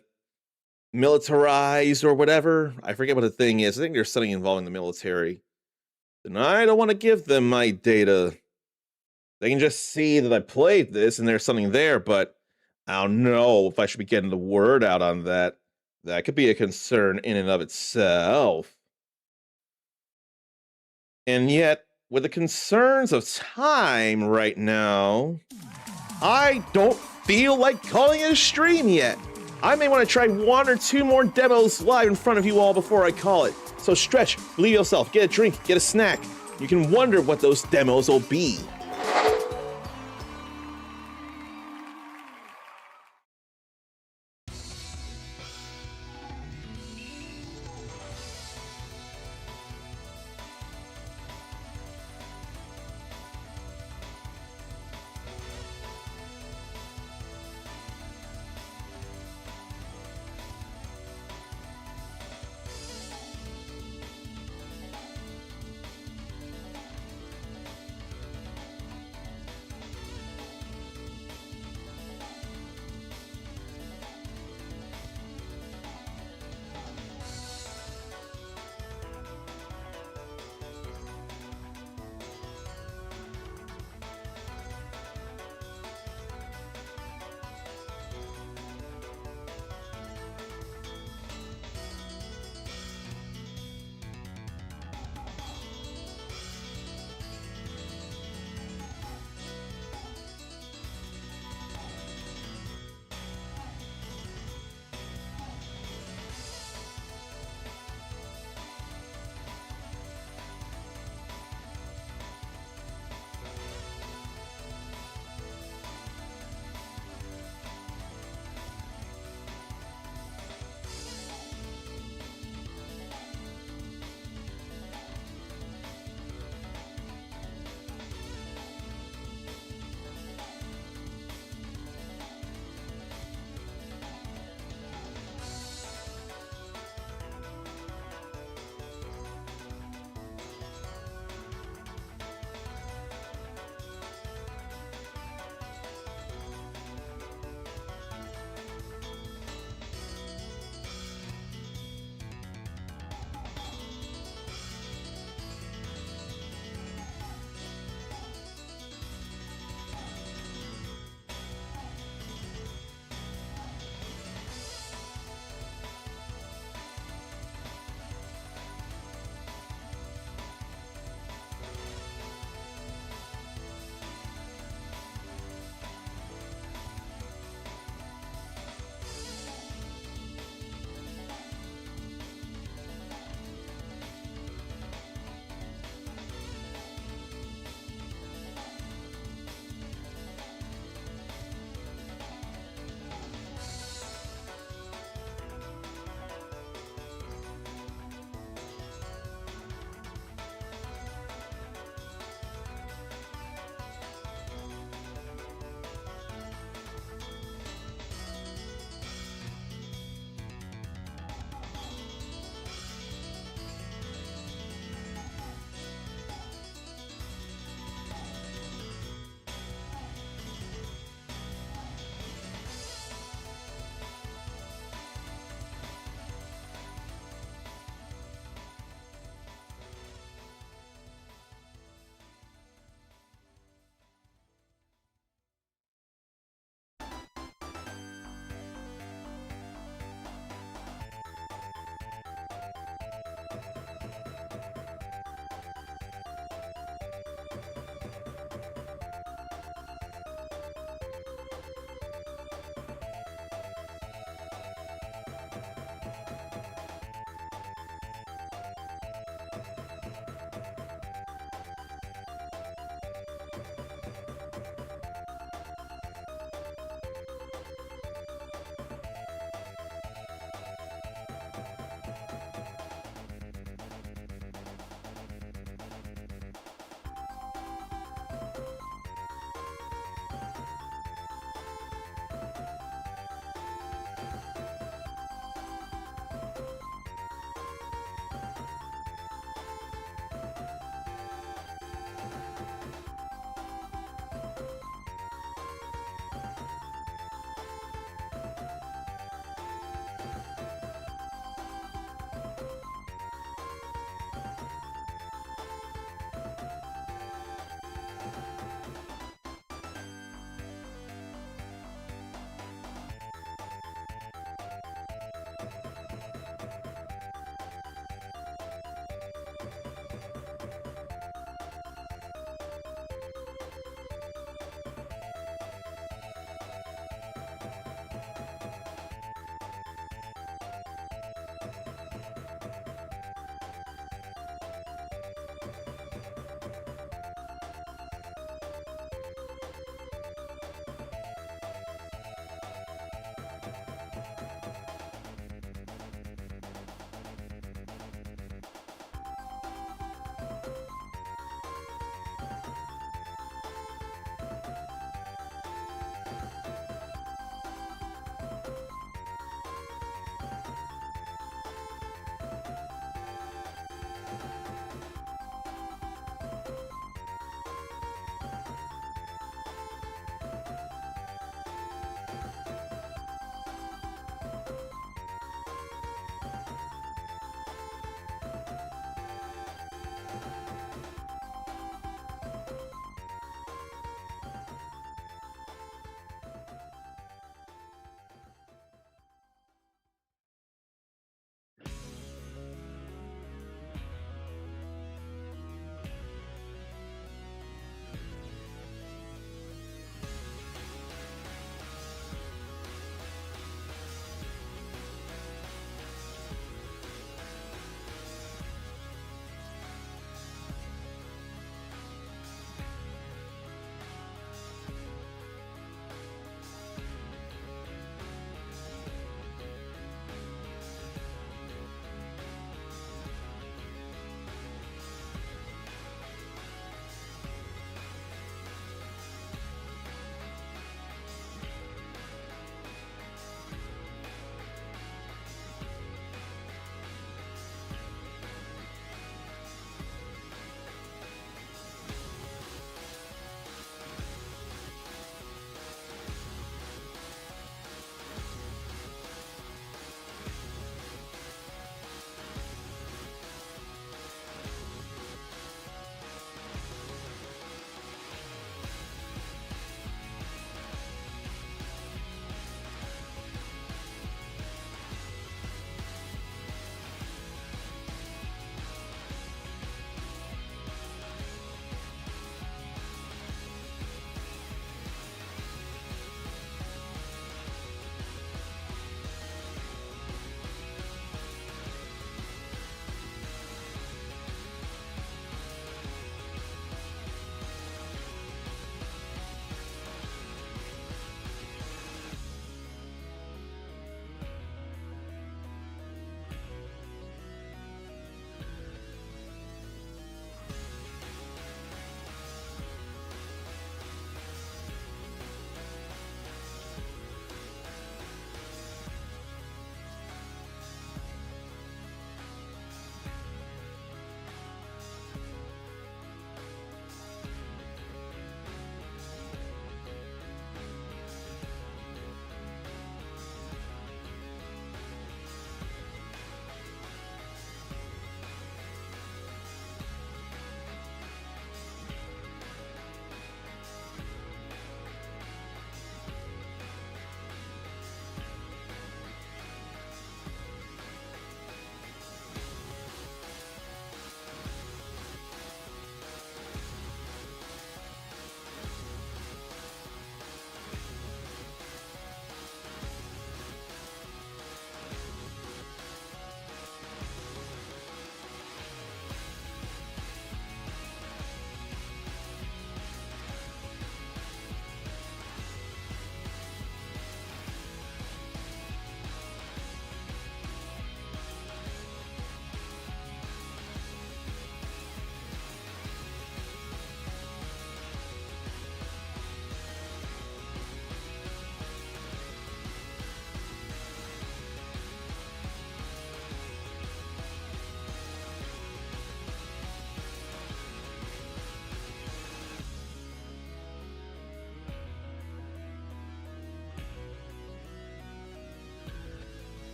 militarize or whatever. I forget what the thing is. I think there's something involving the military. Then I don't want to give them my data. They can just see that I played this and there's something there, but I don't know if I should be getting the word out on that. That could be a concern in and of itself. And yet, with the concerns of time right now, I don't feel like calling it a stream yet. I may want to try 1 or 2 more demos live in front of you all before I call it. So stretch, believe yourself, get a drink, get a snack. You can wonder what those demos will be.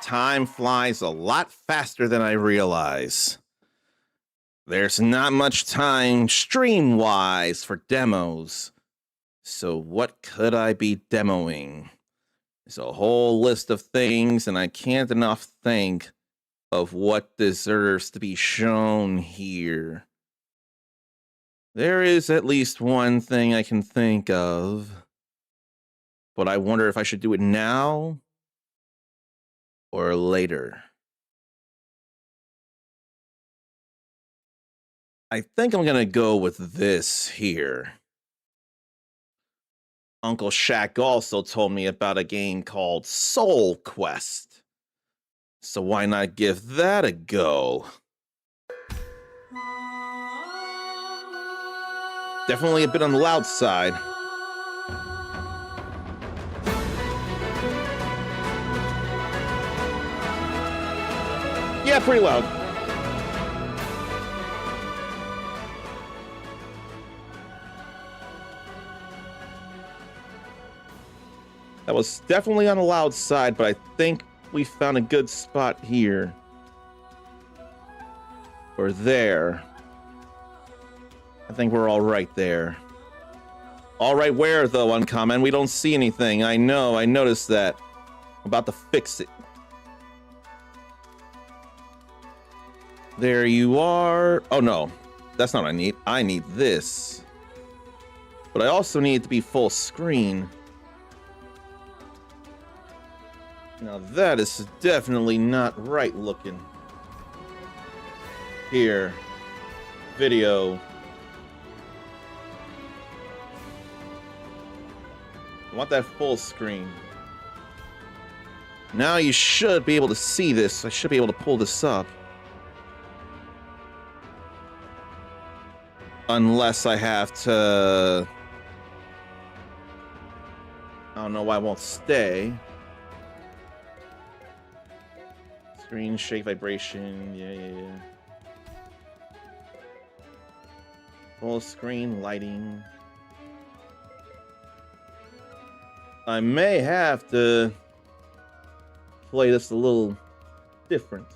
Time flies a lot faster than I realize. There's not much time stream-wise for demos. So what could I be demoing? There's a whole list of things, and I can't enough think of what deserves to be shown here. There is at least one thing I can think of, but I wonder if I should do it now or later. I think I'm gonna go with this here. Uncle Shaq also told me about a game called Soul Quest. So why not give that a go? Definitely a bit on the loud side. Yeah, pretty loud. That was definitely on the loud side, but I think we found a good spot here. Or there. I think we're all right there. All right, where though, Uncommon? We don't see anything. I know, I noticed that. I'm about to fix it. There you are. Oh no, that's not what I need. I need this. But I also need it to be full screen. Now that is definitely not right looking. Here. Video. I want that full screen. Now you should be able to see this. I should be able to pull this up. Unless I have to... I don't know why it won't stay. Screen shake vibration. Yeah. Full screen lighting. I may have to play this a little different.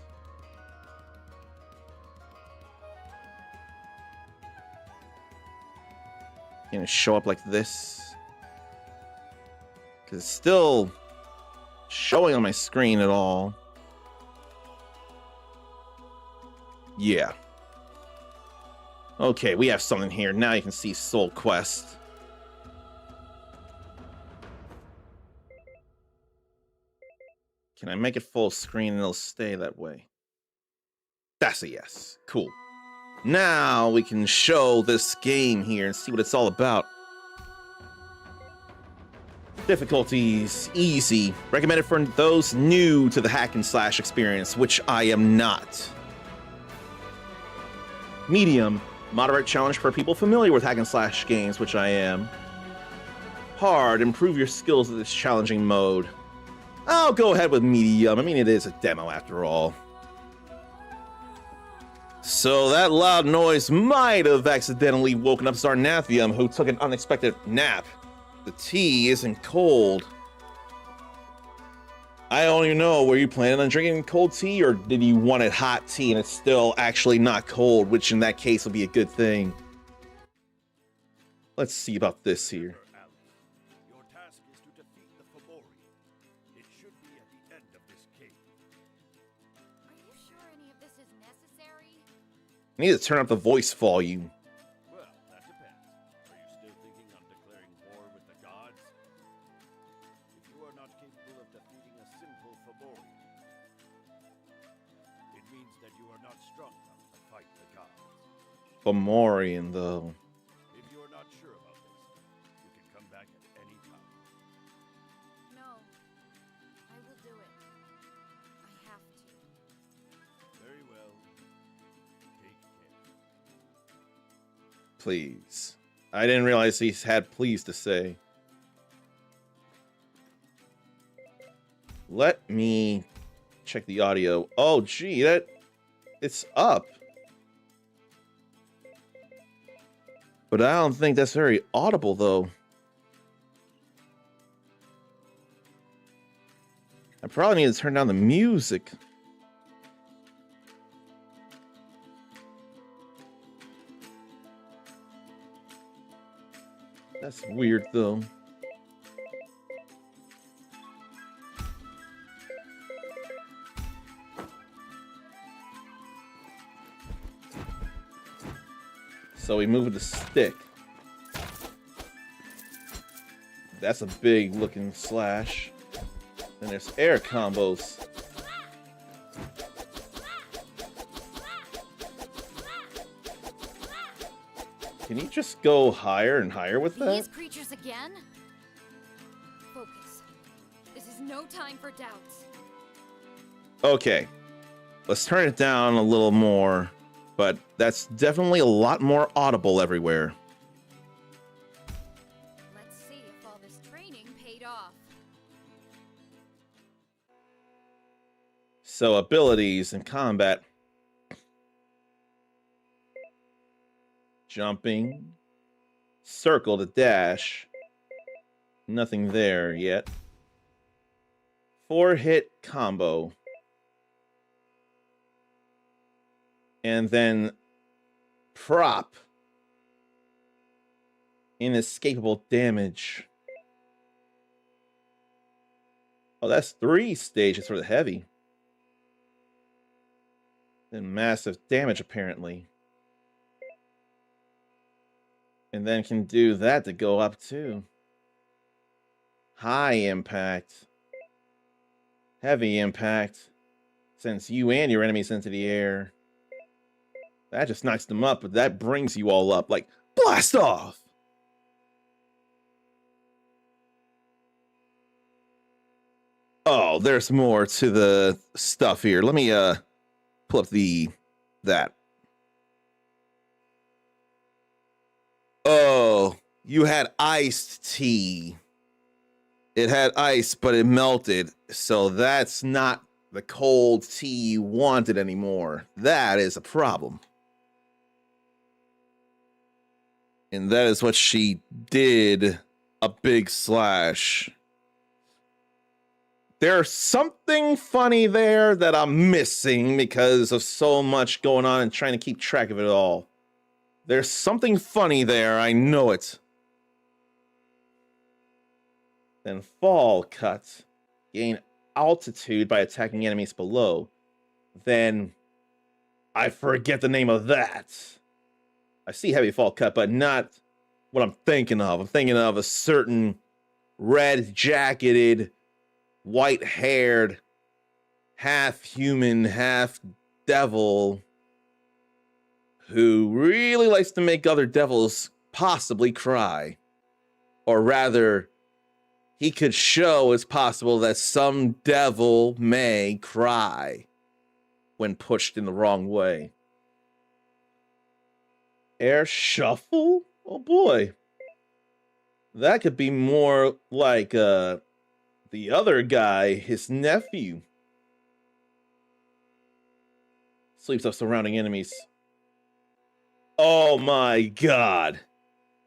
Gonna show up like this. Because it's still showing on my screen at all. Yeah. Okay, we have something here. Now you can see Soul Quest. Can I make it full screen and it'll stay that way? That's a yes. Cool. Now we can show this game here and see what it's all about. Difficulties, easy. Recommended for those new to the hack and slash experience, which I am not. Medium, moderate challenge for people familiar with hack and slash games, which I am. Hard, improve your skills in this challenging mode. I'll go ahead with medium. I mean, it is a demo after all. So that loud noise might have accidentally woken up Zarnathium, who took an unexpected nap. The tea isn't cold. I don't even know, were you planning on drinking cold tea, or did you want it hot tea and it's still actually not cold, which in that case would be a good thing. Let's see about this here. Your task is to defeat the Fomori. It should be at the end of this cave. Are you sure any of this is necessary? I need to turn up the voice volume. Well, that depends. Are you still thinking on declaring war with the gods? If you are not capable of defeating a simple Fomori, it means that you are not strong enough to fight the gods. Fomorian, though. If you are not sure about this, you can come back at any time. No. I will do it. I have to. Very well. Take care. Please. I didn't realize he had please to say. Let me check the audio. Oh, gee, it's up. But I don't think that's very audible, though. I probably need to turn down the music. That's weird, though. So we move with the stick. That's a big looking slash. And there's air combos. Can you just go higher and higher with that? These creatures again? Focus. This is no time for doubts. Okay. Let's turn it down a little more. But that's definitely a lot more audible everywhere. Let's see if all this training paid off. So abilities in combat. Jumping. Circle to dash. Nothing there yet. 4-hit combo. And then prop. Inescapable damage. Oh, that's 3 stages for the heavy. Then massive damage, apparently. And then can do that to go up too. High impact. Heavy impact. Sends you and your enemies into the air. That just knocks them up, but that brings you all up. Like, blast off! Oh, there's more to the stuff here. Let me pull up that. Oh, you had iced tea. It had ice, but it melted. So that's not the cold tea you wanted anymore. That is a problem. And that is what she did. A big slash. There's something funny there that I'm missing because of so much going on and trying to keep track of it all. There's something funny there, I know it. Then fall cut. Gain altitude by attacking enemies below. Then I forget the name of that. I see heavy fall cut, but not what I'm thinking of. I'm thinking of a certain red-jacketed, white-haired, half-human, half-devil who really likes to make other devils possibly cry. Or rather, he could show it's possible that some devil may cry when pushed in the wrong way. Air shuffle? Oh boy. That could be more like the other guy, his nephew. Sleeps off surrounding enemies. Oh my god.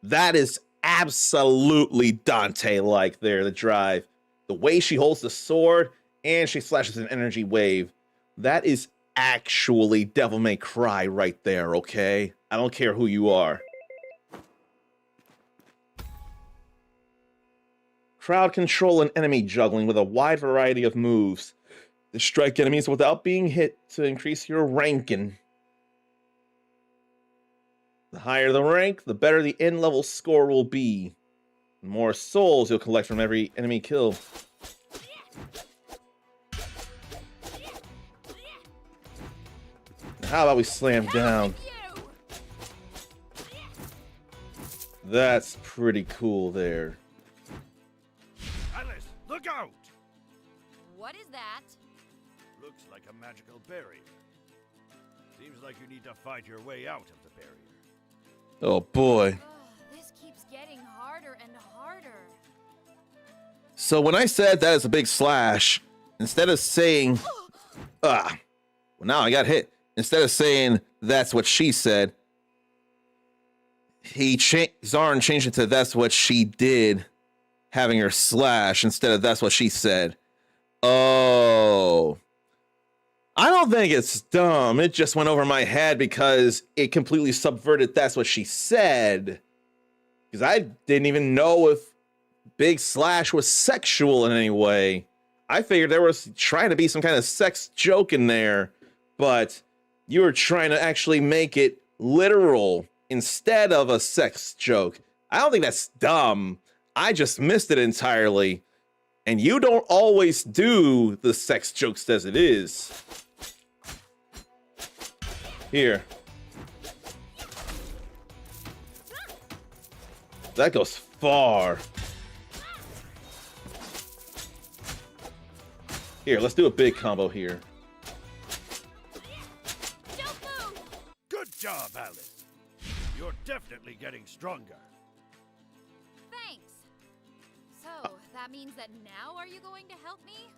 That is absolutely Dante-like there, the drive. The way she holds the sword and she slashes an energy wave. That is actually Devil May Cry right there, okay? I don't care who you are. Crowd control and enemy juggling with a wide variety of moves. To strike enemies without being hit to increase your ranking. The higher the rank, the better the end level score will be. The more souls you'll collect from every enemy kill. How about we slam down? That's pretty cool there. Alice, look out! What is that? Looks like a magical barrier. Seems like you need to fight your way out of the barrier. Oh boy. This keeps getting harder and harder. So when I said that is a big slash, instead of saying, well now I got hit. Instead of saying that's what she said, Zarn changed it to that's what she did, having her slash instead of that's what she said. Oh. I don't think it's dumb. It just went over my head because it completely subverted that's what she said. Because I didn't even know if Big Slash was sexual in any way. I figured there was trying to be some kind of sex joke in there, but you were trying to actually make it literal instead of a sex joke. I don't think that's dumb. I just missed it entirely. And you don't always do the sex jokes as it is. Here. That goes far. Here, let's do a big combo here. Good job, Alice. You're definitely getting stronger. Thanks. So, that means that now are you going to help me?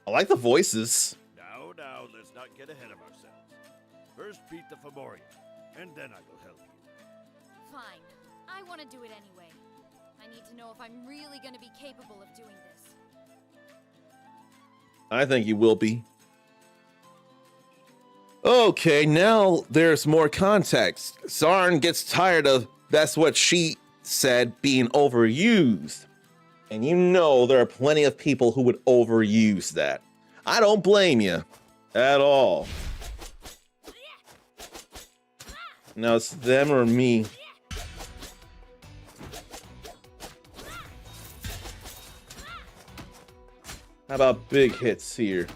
I like the voices. Now, let's not get ahead of ourselves. First beat the Fomorian, and then I will help you. Fine. I want to do it anyway. I need to know if I'm really going to be capable of doing this. I think you will be. Okay, now there's more context. Zarn gets tired of that's what she said being overused. And you know there are plenty of people who would overuse that. I don't blame you at all. Now it's them or me. How about big hits here?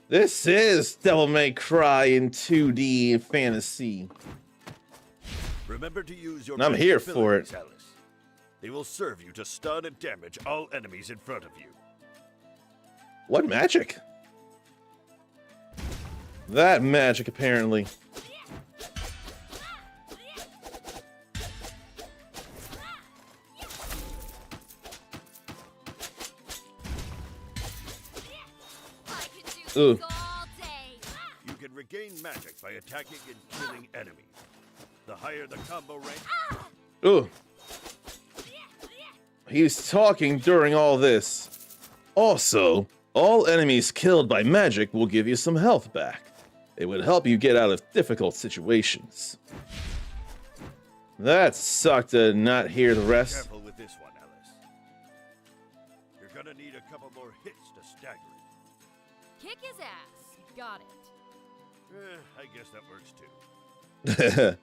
This is Devil May Cry in 2D fantasy. Remember to use your And I'm here for it. abilities, Alice. They will serve you to stun and damage all enemies in front of you. What magic? That magic, apparently. Ooh. You can regain magic by attacking and killing enemies. The higher the combo rank, Ooh. He's talking during all this. Also, all enemies killed by magic will give you some health back. It would help you get out of difficult situations. That sucked to not hear the rest. careful with this one, Alice. You're gonna need a couple more hits to stagger it. Kick his ass. Got it. I guess that works too.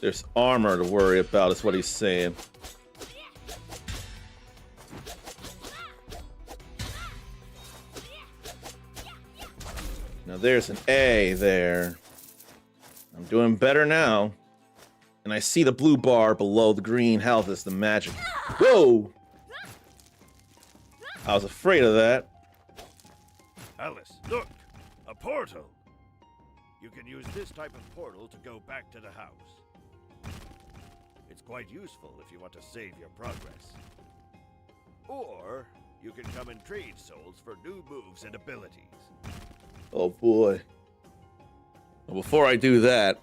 There's armor to worry about, is what he's saying. Now there's an A there. I'm doing better now. And I see the blue bar below the green health is the magic. Whoa! I was afraid of that. Alice, look! A portal! You can use this type of portal to go back to the house. It's quite useful if you want to save your progress. Or you can come and trade souls for new moves and abilities. Oh boy. Well, before I do that,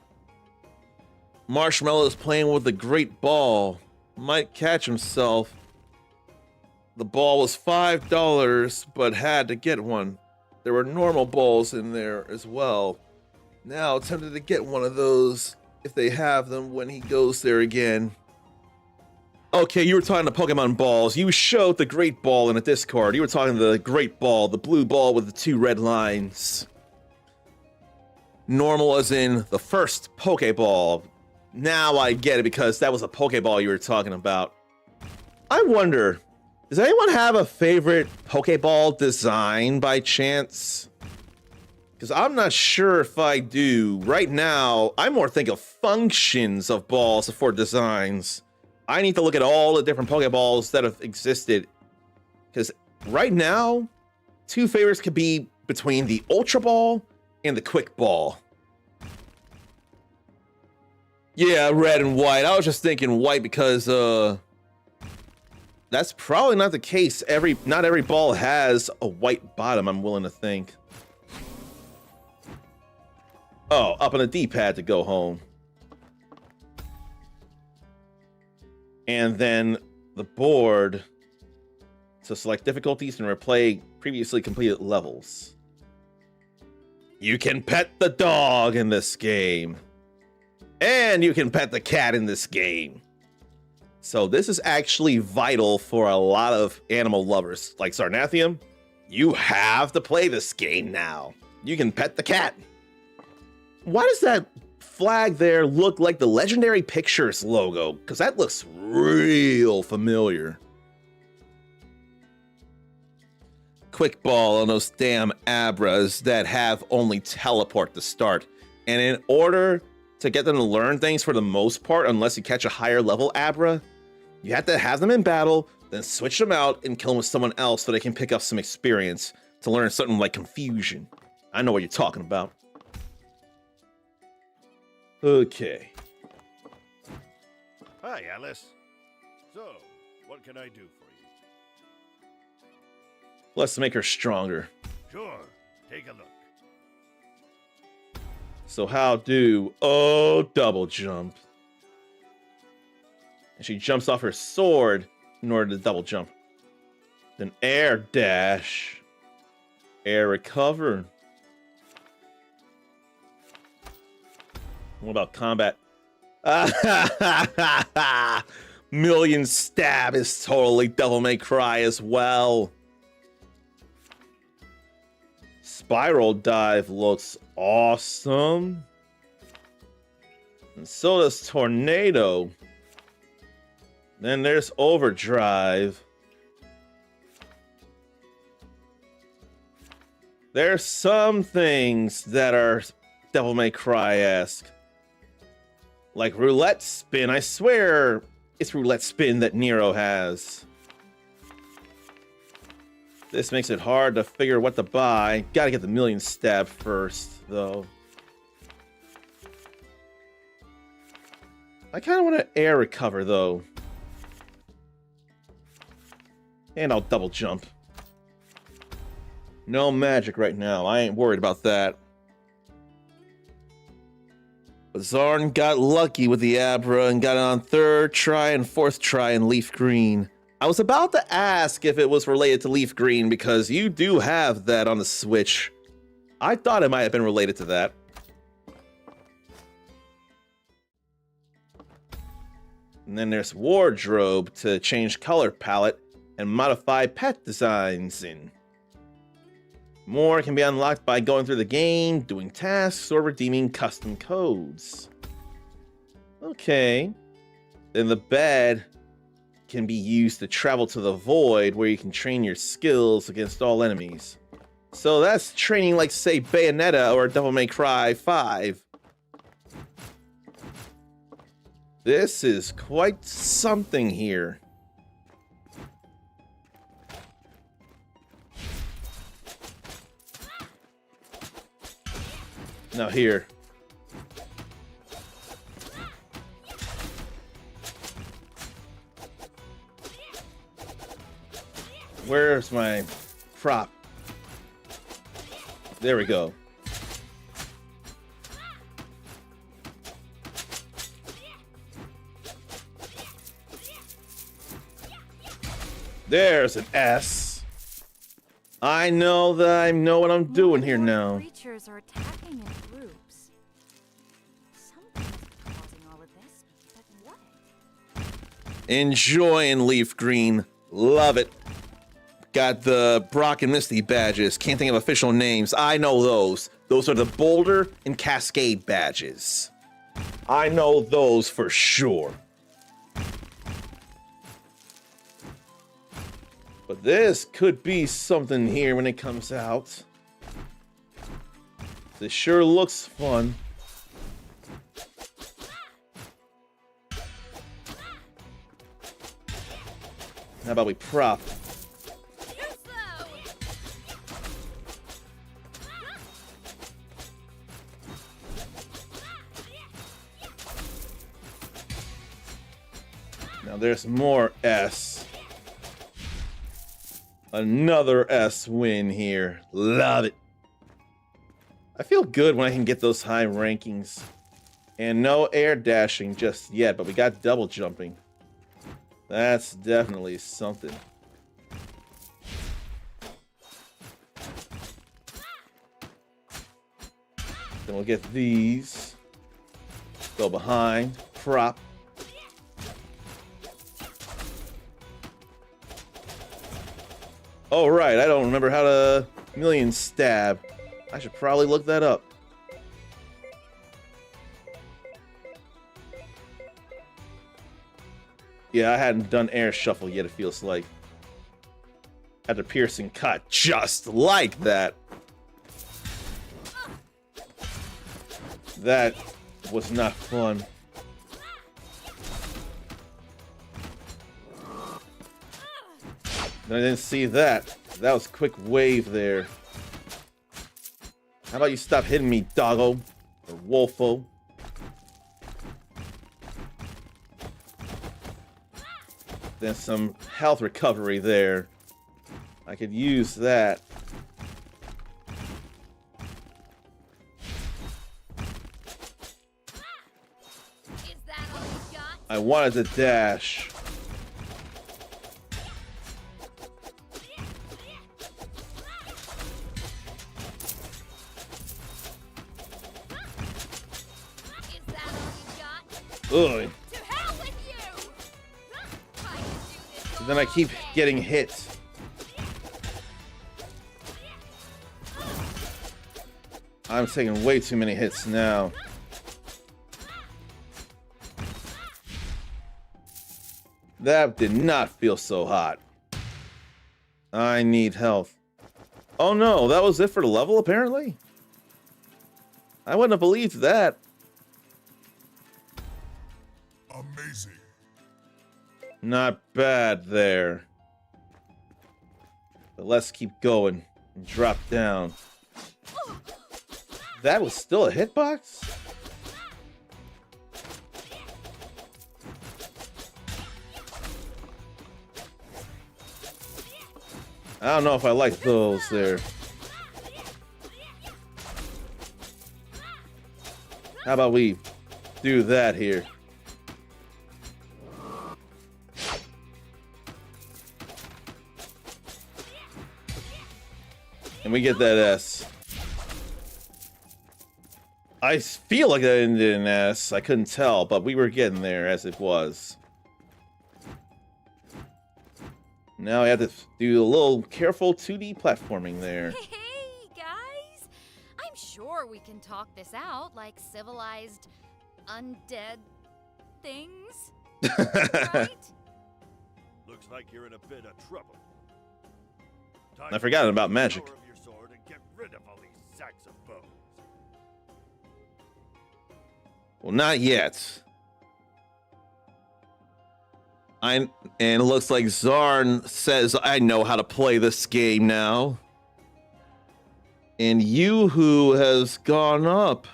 Marshmallow is playing with the great ball. Might catch himself. The ball was $5, but had to get one. There were normal balls in there as well. Now tempted to get one of those if they have them when he goes there again. Okay, you were talking to Pokemon balls. You showed the great ball in a Discord. You were talking to the great ball, the blue ball with the 2 red lines. Normal as in the first Pokeball. Now I get it because that was a Pokeball you were talking about. I wonder, does anyone have a favorite Pokeball design by chance? Because I'm not sure if I do. Right now, I more think of functions of balls for designs. I need to look at all the different Pokeballs that have existed. Because right now, 2 favorites could be between the Ultra Ball and the Quick Ball. Yeah, red and white. I was just thinking white because that's probably not the case. Not every ball has a white bottom, I'm willing to think. Oh, up on the D-pad to go home. and then the board to select difficulties and replay previously completed levels. You can pet the dog in this game, and you can pet the cat in this game. So this is actually vital for a lot of animal lovers like Sarnathium. You have to play this game now. You can pet the cat. Why does that flag there look like the Legendary Pictures logo? Because that looks real familiar. Quick ball on those damn Abras that have only teleport to start. And in order to get them to learn things for the most part, unless you catch a higher level Abra, you have to have them in battle, then switch them out and kill them with someone else so they can pick up some experience to learn something like Confusion. I know what you're talking about. Okay. Hi, Alice. So, what can I do for you? Let's make her stronger. Sure, take a look. So how do... double jump. And she jumps off her sword in order to double jump. Then air dash. Air recover. What about combat? Million stab is totally Devil May Cry as well. Spiral dive looks awesome. And so does tornado. Then there's overdrive. There's some things that are Devil May Cry-esque. Like roulette spin. I swear it's roulette spin that Nero has. This makes it hard to figure what to buy. Gotta get the million stab first, though. I kind of want to air recover, though. And I'll double jump. No magic right now. I ain't worried about that. But Zarn got lucky with the Abra and got it on third try and fourth try in Leaf Green. I was about to ask if it was related to Leaf Green because you do have that on the Switch. I thought it might have been related to that. And then there's Wardrobe to change color palette and modify pet designs in. More can be unlocked by going through the game, doing tasks, or redeeming custom codes. Okay. Then the bed can be used to travel to the void where you can train your skills against all enemies. So that's training like, say, Bayonetta or Devil May Cry 5. This is quite something here. Now here. Where's my prop? There we go. There's an S. I know that I know what I'm doing here now. Creatures are attacking in groups. Something's causing all of this, but what? Enjoying Leaf Green. Love it. Got the Brock and Misty badges. Can't think of official names. I know those. Those are the Boulder and Cascade badges. I know those for sure. But this could be something here when it comes out. This sure looks fun. How about we prop? Now there's more S. Another S win here. Love it. I feel good when I can get those high rankings. And no air dashing just yet, but we got double jumping. That's definitely something. Then we'll get these. Go behind. Prop. Oh, right. I don't remember how to million stab. I should probably look that up. Yeah, I hadn't done air shuffle yet, it feels like. Had the piercing cut just like that. That was not fun. I didn't see that. That was a quick wave there. How about you stop hitting me, doggo? Or wolfo? Then some health recovery there. I could use that. Is that all you got? I wanted to dash. Is that all you got? Ugh. To hell with you! I can do this Then I all keep day. getting hit. I'm taking way too many hits now. That did not feel so hot. I need health. Oh no, that was it for the level apparently? I wouldn't have believed that. Amazing. Not bad there. But let's keep going and drop down. That was still a hitbox? I don't know if I like those there. How about we do that here? And we get that S. I feel like I ended in S. I couldn't tell, but we were getting there as it was. Now I have to do a little careful 2D platforming there. Hey, guys! I'm sure we can talk this out like civilized, undead things. Right? Looks like you're in a bit of trouble. Time I forgot to about take the magic. power of your sword and get rid of all these sacks of bones. Well, not yet. And it looks like Zarn says I know how to play this game now. And Yoo-Hoo has gone up.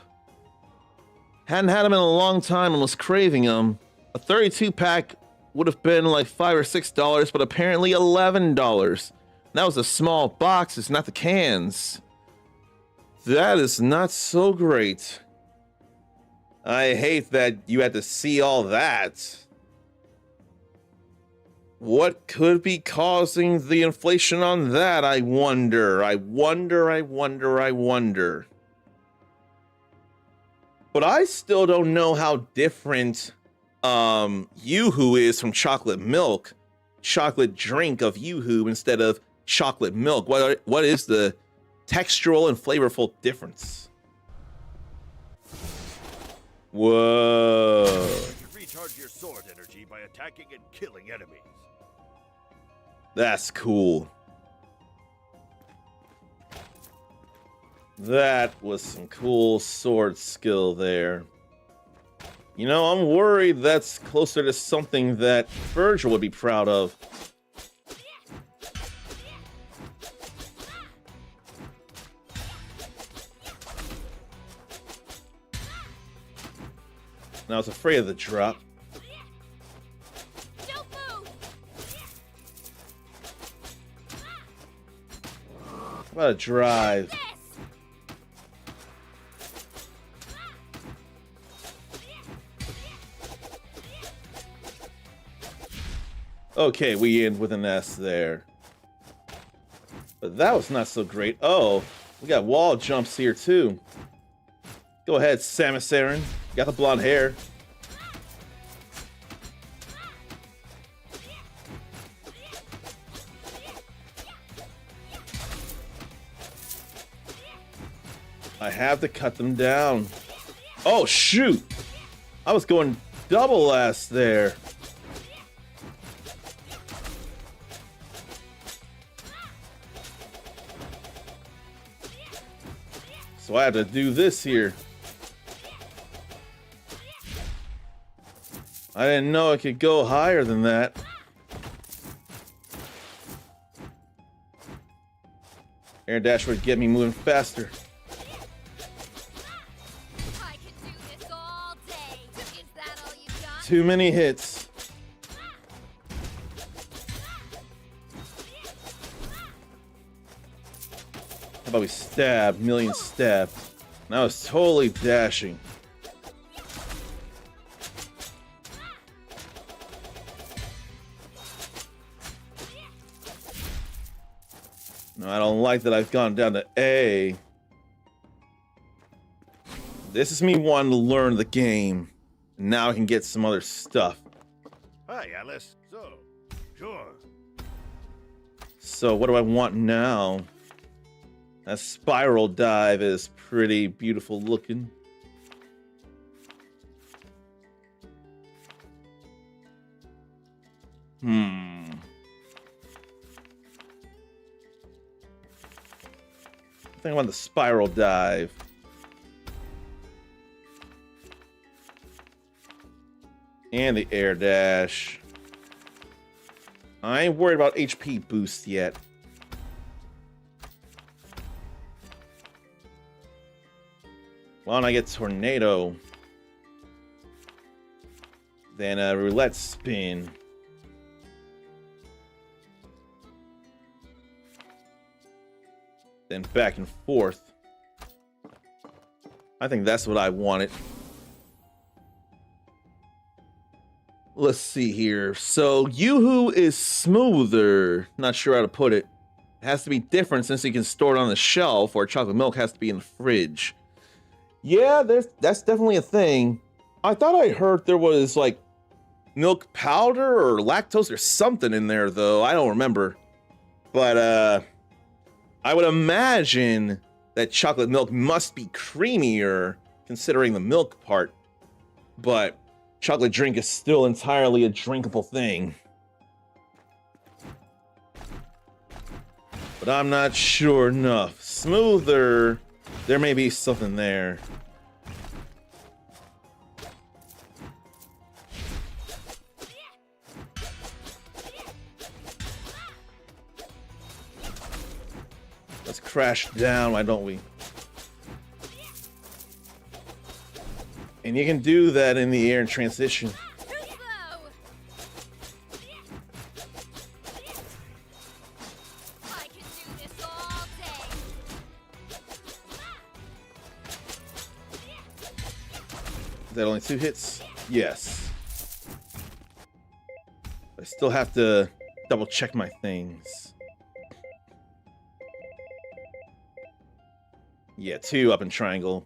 Hadn't had him in a long time and was craving him. A 32-pack would have been like $5 or $6, but apparently $11. That was a small box, it's not the cans. That is not so great. I hate that you had to see all that. What could be causing the inflation on that? I wonder. I wonder. But I still don't know how different Yoo-Hoo is from chocolate milk. Chocolate drink of Yoo-Hoo instead of chocolate milk. What is the textural and flavorful difference? Whoa. You can recharge your sword energy by attacking and killing enemies. That's cool. That was some cool sword skill there. You know, I'm worried that's closer to something that Virgil would be proud of. And I was afraid of the drop. Don't move! What a drive. This! Okay, we end with an S there. But that was not so great. Oh, we got wall jumps here too. Go ahead, Samus Aran. Got the blonde hair. I have to cut them down. Oh, shoot. I was going double S there. So I have to do this here. I didn't know it could go higher than that. Air dash would get me moving faster. I could do this all day. Is that all you got? Too many hits. How about we stab? Million stab. Now it's totally dashing. No, I don't like that I've gone down to A. This is me wanting to learn the game. Now I can get some other stuff. Hi, Alice. So, sure. So what do I want now? That spiral dive is pretty beautiful looking. I think I want the spiral dive. And the air dash. I ain't worried about HP boost yet. Why don't I get tornado? Then a roulette spin. Then back and forth. I think that's what I wanted. Let's see here. So Yoo-Hoo is smoother. Not sure how to put it. It has to be different since you can store it on the shelf, or chocolate milk has to be in the fridge. Yeah, that's definitely a thing. I thought I heard there was like milk powder or lactose or something in there though. I don't remember. But I would imagine that chocolate milk must be creamier considering the milk part. But chocolate drink is still entirely a drinkable thing. But I'm not sure enough. Smoother, there may be something there. Let's crash down, why don't we? And you can do that in the air in transition. I can do this all day. Is that only 2 hits? Yes. I still have to double check my things. Yeah, 2 up in triangle.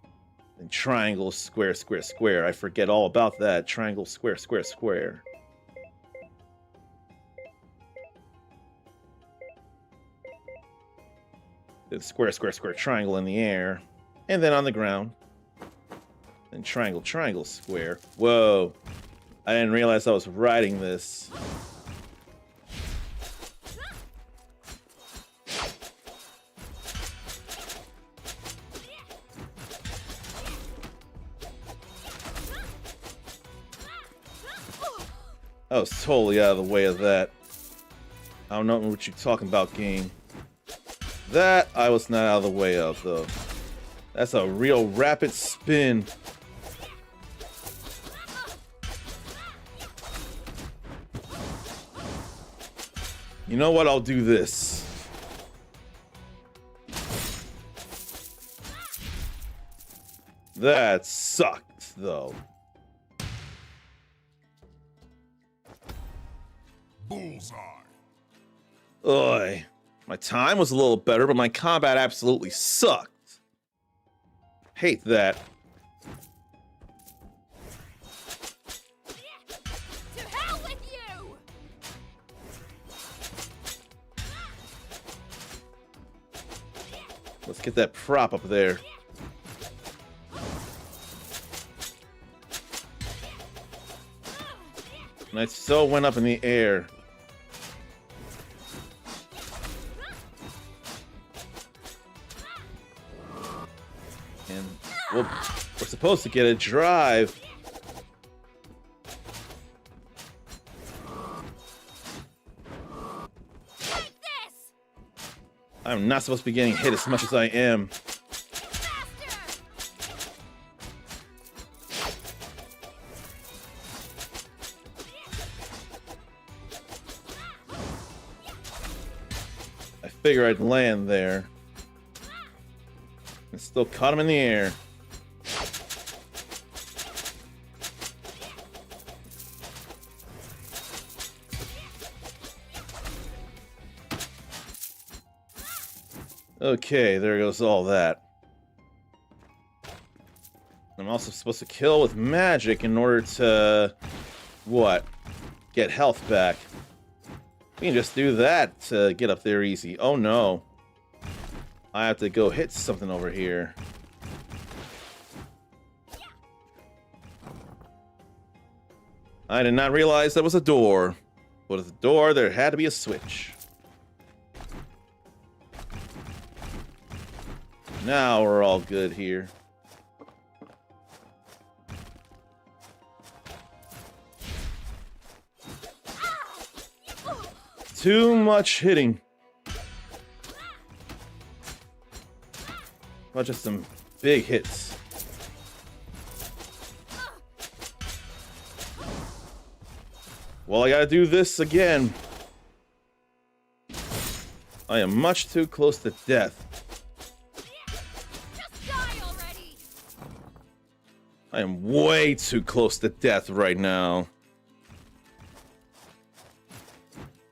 And triangle, square, square, square. I forget all about that. Triangle, square, square, square. Then square, square, square, triangle in the air. And then on the ground. Then triangle, triangle, square. Whoa. I didn't realize I was riding this. I was totally out of the way of that. I don't know what you're talking about, game. That I was not out of the way of, though. That's a real rapid spin. You know what? I'll do this. That sucked, though. Bullseye. Ugh. My time was a little better, but my combat absolutely sucked. Hate that. To hell with you! Let's get that prop up there. And I so went up in the air. And well, we're supposed to get a drive. Take this! I'm not supposed to be getting hit as much as I am. Faster! I figure I'd land there. And still caught him in the air. Okay, there goes all that. I'm also supposed to kill with magic in order to... what? Get health back. We can just do that to get up there easy. Oh no. I have to go hit something over here. I did not realize that was a door. But at the door, there had to be a switch. Now we're all good here. Too much hitting. Not just some big hits. Well, I gotta do this again. I am much too close to death. Just die already! I am way too close to death right now.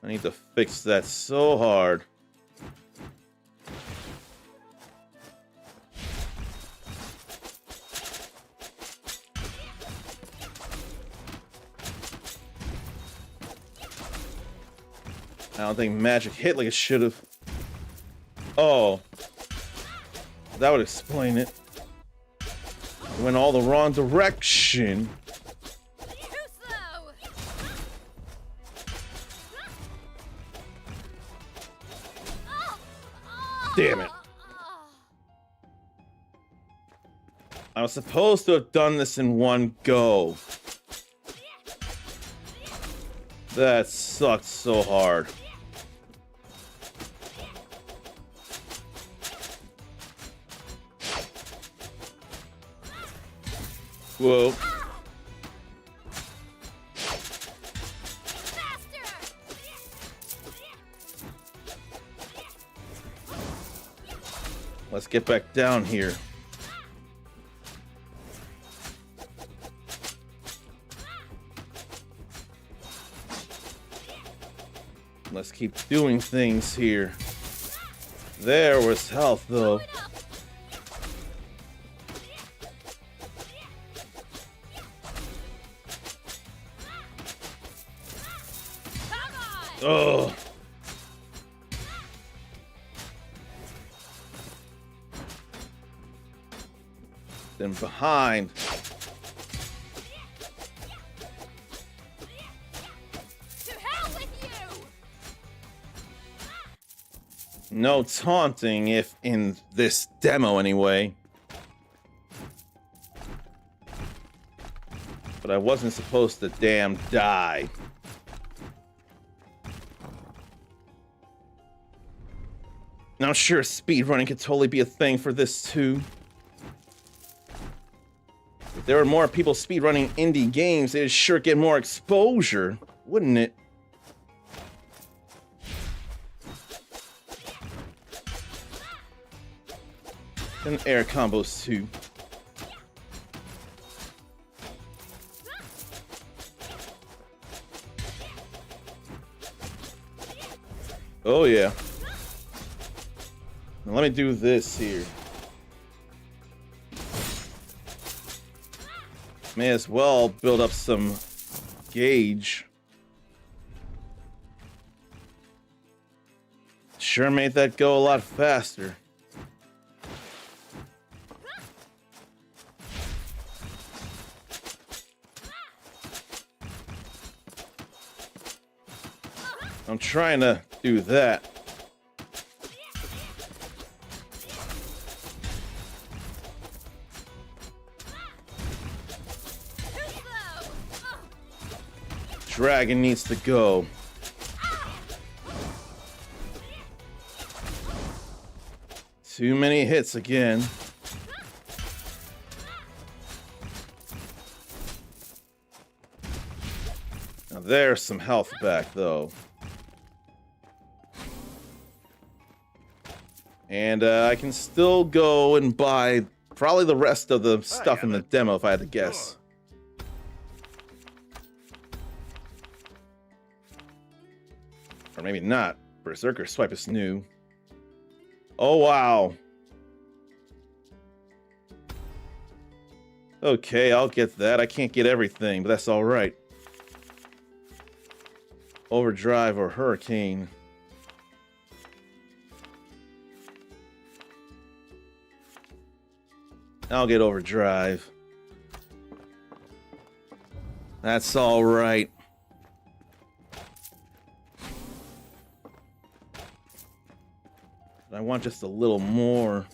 I need to fix that so hard. I don't think magic hit like it should have. Oh. That would explain it. It went all the wrong direction. Too slow! Damn it. I was supposed to have done this in one go. That sucked so hard. Whoa. Let's get back down here. Let's keep doing things here. There was health, though. Oh. Then behind. To hell with you! No taunting, if in this demo anyway. But I wasn't supposed to damn die. Now sure, speedrunning could totally be a thing for this too. If there were more people speedrunning indie games, it'd sure get more exposure, wouldn't it? And air combos too. Oh, yeah. Now let me do this here. May as well build up some gauge. Sure made that go a lot faster. I'm trying to do that. Dragon needs to go. Too many hits again. Now there's some health back though. And I can still go and buy probably the rest of the stuff in the demo if I had to guess. Or maybe not. Berserker Swipe is new. Oh, wow. Okay, I'll get that. I can't get everything, but that's all right. Overdrive or Hurricane. I'll get Overdrive. That's all right. I want just a little more.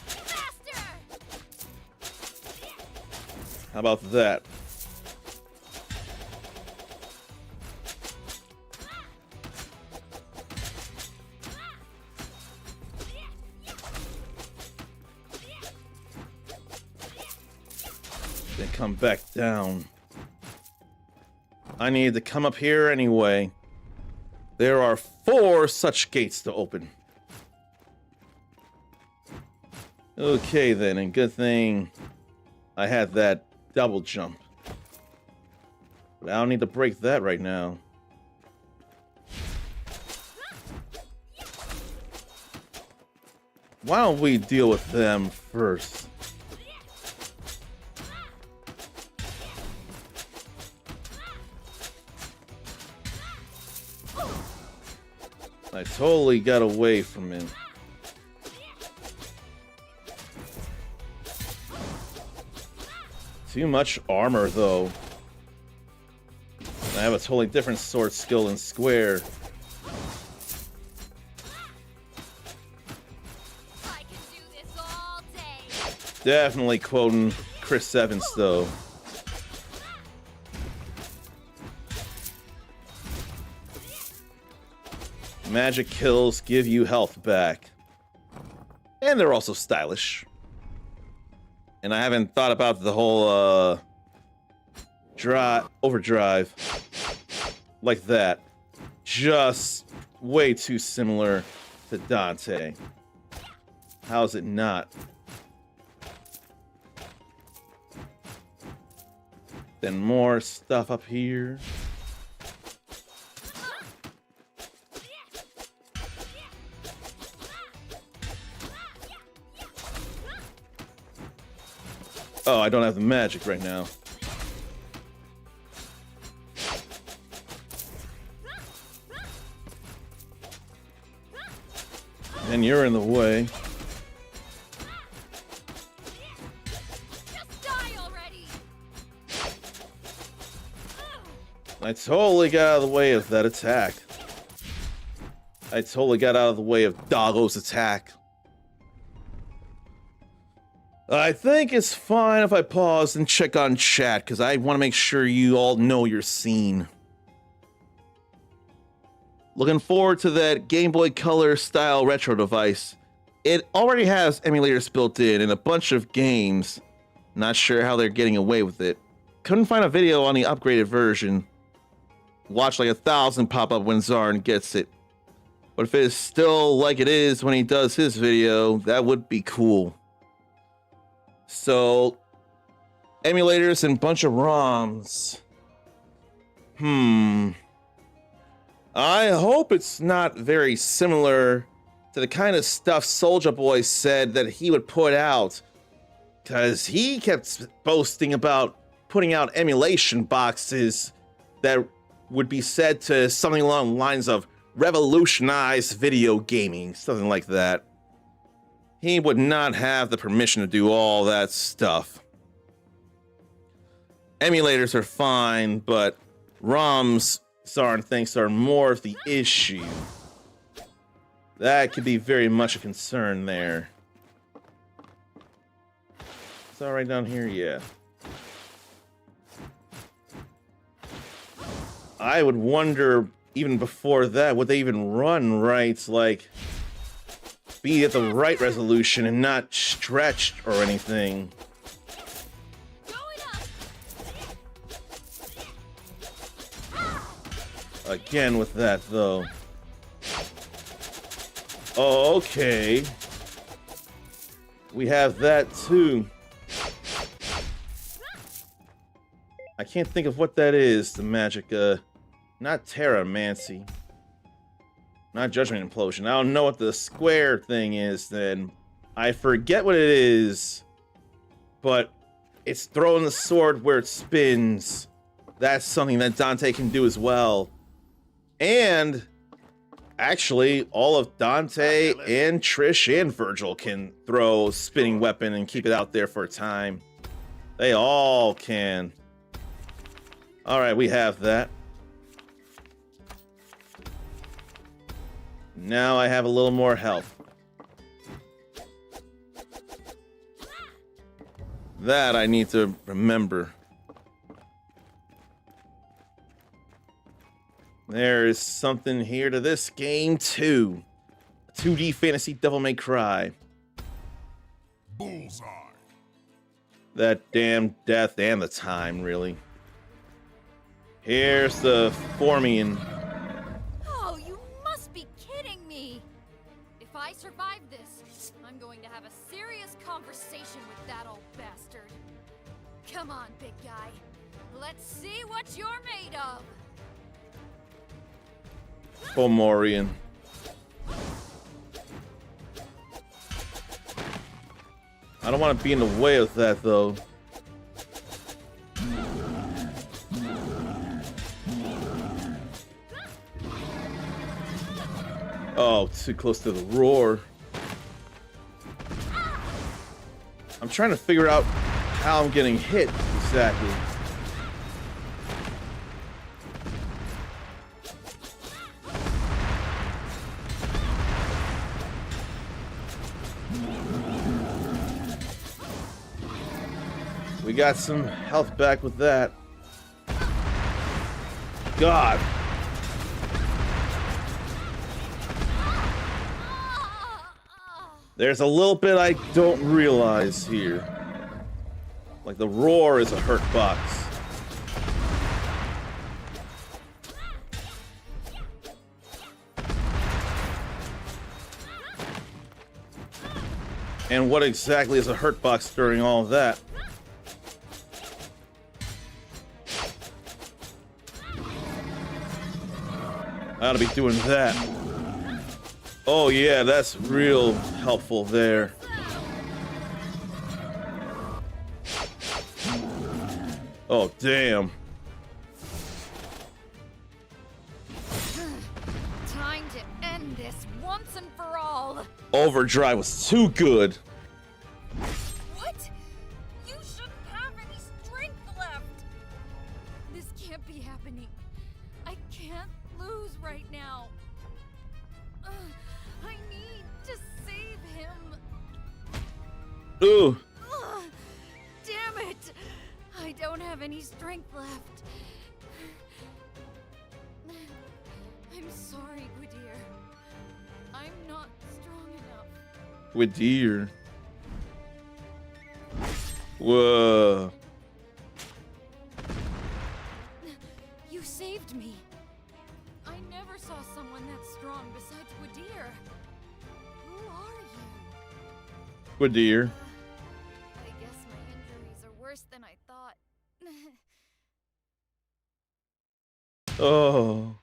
Faster! How about that? Then come back down. I need to come up here anyway. There are 4 such gates to open. Okay then, and good thing I had that double jump. But I don't need to break that right now. Why don't we deal with them first? I totally got away from him. Too much armor, though. I have a totally different sword skill in Square. I can do this all day. Definitely quoting Chris Evans, though. Magic kills give you health back. And they're also stylish. And I haven't thought about the whole overdrive like that. Just way too similar to Dante. How is it not? Then more stuff up here. Oh, I don't have the magic right now. And you're in the way. Just die already. I totally got out of the way of that attack. I totally got out of the way of Doggo's attack. I think it's fine if I pause and check on chat, because I want to make sure you all know you're seen. Looking forward to that Game Boy Color style retro device. It already has emulators built in a bunch of games. Not sure how they're getting away with it. Couldn't find a video on the upgraded version. Watch like 1,000 pop up when Zarn gets it. But if it's still like it is when he does his video, that would be cool. So, emulators and bunch of ROMs. I hope it's not very similar to the kind of stuff Soulja Boy said that he would put out, because he kept boasting about putting out emulation boxes that would be said to something along the lines of revolutionize video gaming, something like that. He would not have the permission to do all that stuff. Emulators are fine, but ROMs, Sarin thinks, are more of the issue. That could be very much a concern there. Is that right down here? Yeah. I would wonder, even before that, would they even run right? Like, be at the right resolution and not stretched or anything. Again with that, though. Oh, okay. We have that, too. I can't think of what that is, the magic, not Terramancy. Not Judgment Implosion. I don't know what the square thing is, then. I forget what it is. But it's throwing the sword where it spins. That's something that Dante can do as well. And actually, all of Dante and Trish and Virgil can throw a spinning weapon and keep it out there for a time. They all can. Alright, we have that. Now I have a little more health. That I need to remember. There is something here to this game, too. 2D fantasy Devil May Cry. Bullseye. That damn death and the time, really. Here's the Formian. Oh, you must be kidding me! If I survive this, I'm going to have a serious conversation with that old bastard. Come on, big guy. Let's see what you're made of. Fomorian. I don't want to be in the way of that, though. Oh, too close to the roar. I'm trying to figure out how I'm getting hit exactly. We got some health back with that. God. There's a little bit I don't realize here. Like the roar is a hurt box. And what exactly is a hurt box during all of that? I ought to be doing that. Oh yeah, that's real helpful there. Oh damn. Time to end this once and for all. Overdrive was too good. What? You shouldn't have any strength left. This can't be happening. I can't lose right now. I need to save him. Ooh. Damn it! I don't have any strength left. I'm sorry, Gwydir. I'm not strong enough. Gwydir. Whoa. You saved me. I never saw someone that strong besides Gwydir. Who are you? Gwydir. I guess my injuries are worse than I thought. Oh.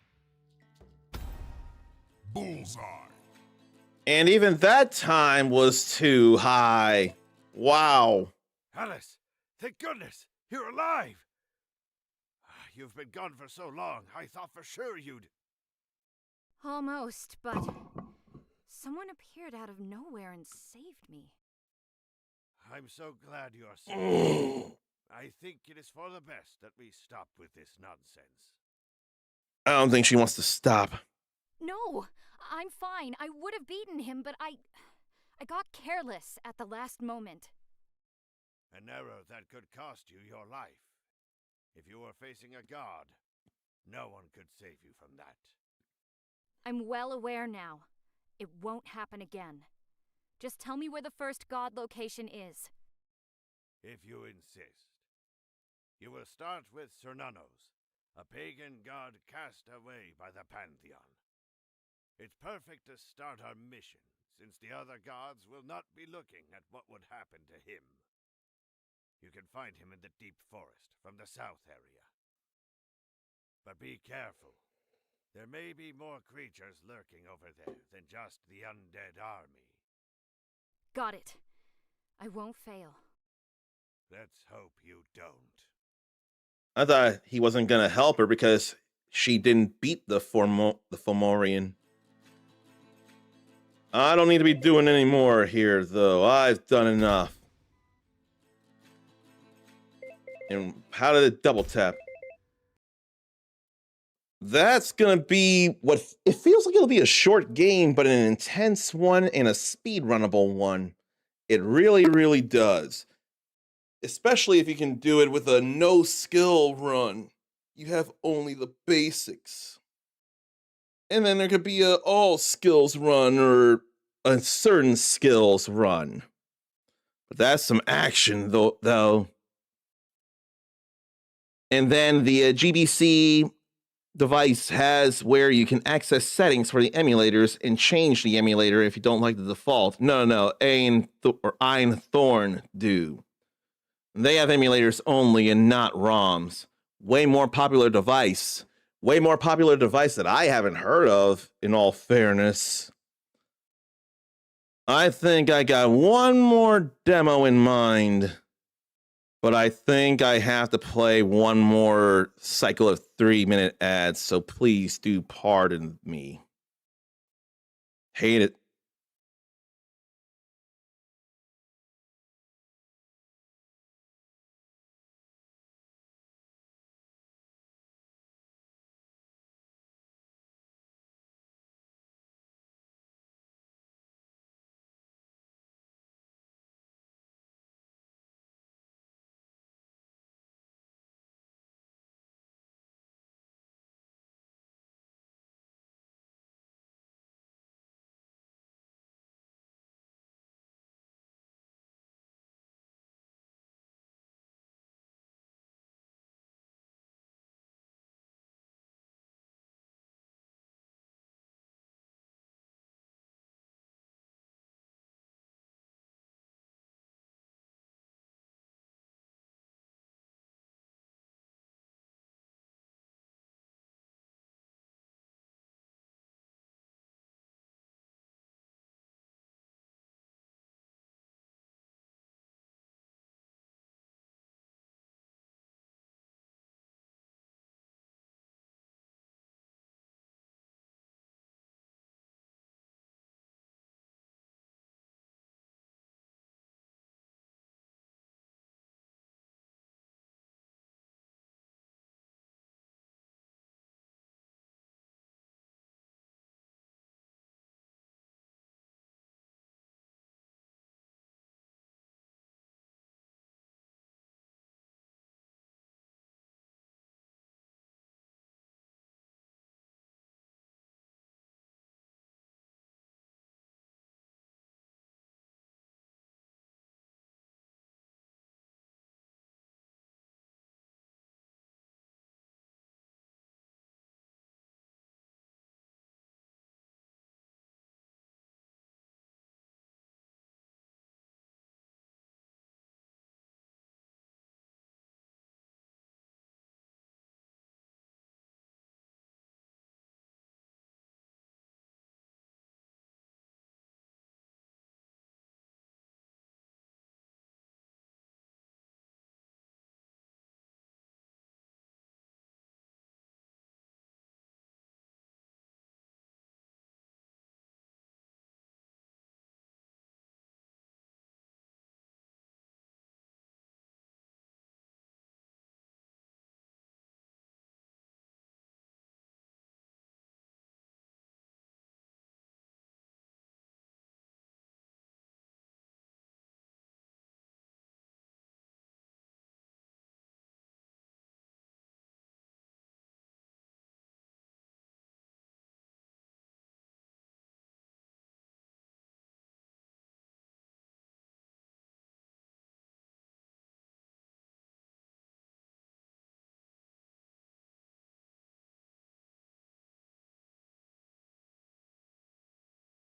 Bullseye. And even that time was too high. Wow. Alice, thank goodness, you're alive. You've been gone for so long, I thought for sure you'd... Almost, but someone appeared out of nowhere and saved me. I'm so glad you're safe. I think it is for the best that we stop with this nonsense. I don't think she wants to stop. No, I'm fine. I would have beaten him, but I got careless at the last moment. An error that could cost you your life. If you were facing a god, no one could save you from that. I'm well aware now. It won't happen again. Just tell me where the first god location is. If you insist. You will start with Cernunnos, a pagan god cast away by the Pantheon. It's perfect to start our mission, since the other gods will not be looking at what would happen to him. You can find him in the deep forest from the south area. But be careful. There may be more creatures lurking over there than just the undead army. Got it. I won't fail. Let's hope you don't. I thought he wasn't gonna help her because she didn't beat the Fomorian. I don't need to be doing any more here, though. I've done enough. And how did it double tap? That's gonna be what it feels like. It'll be a short game, but an intense one and a speed runnable one. It really, really does. Especially if you can do it with a no skill run. You have only the basics. And then there could be a all skills run or a certain skills run. But that's some action though. And then the GBC device has where you can access settings for the emulators and change the emulator if you don't like the default. No. Einthorn do. They have emulators only and not ROMs. Way more popular device. Way more popular device that I haven't heard of, in all fairness. I think I got one more demo in mind. But I think I have to play one more cycle of 3-minute ads, so please do pardon me. Hate it.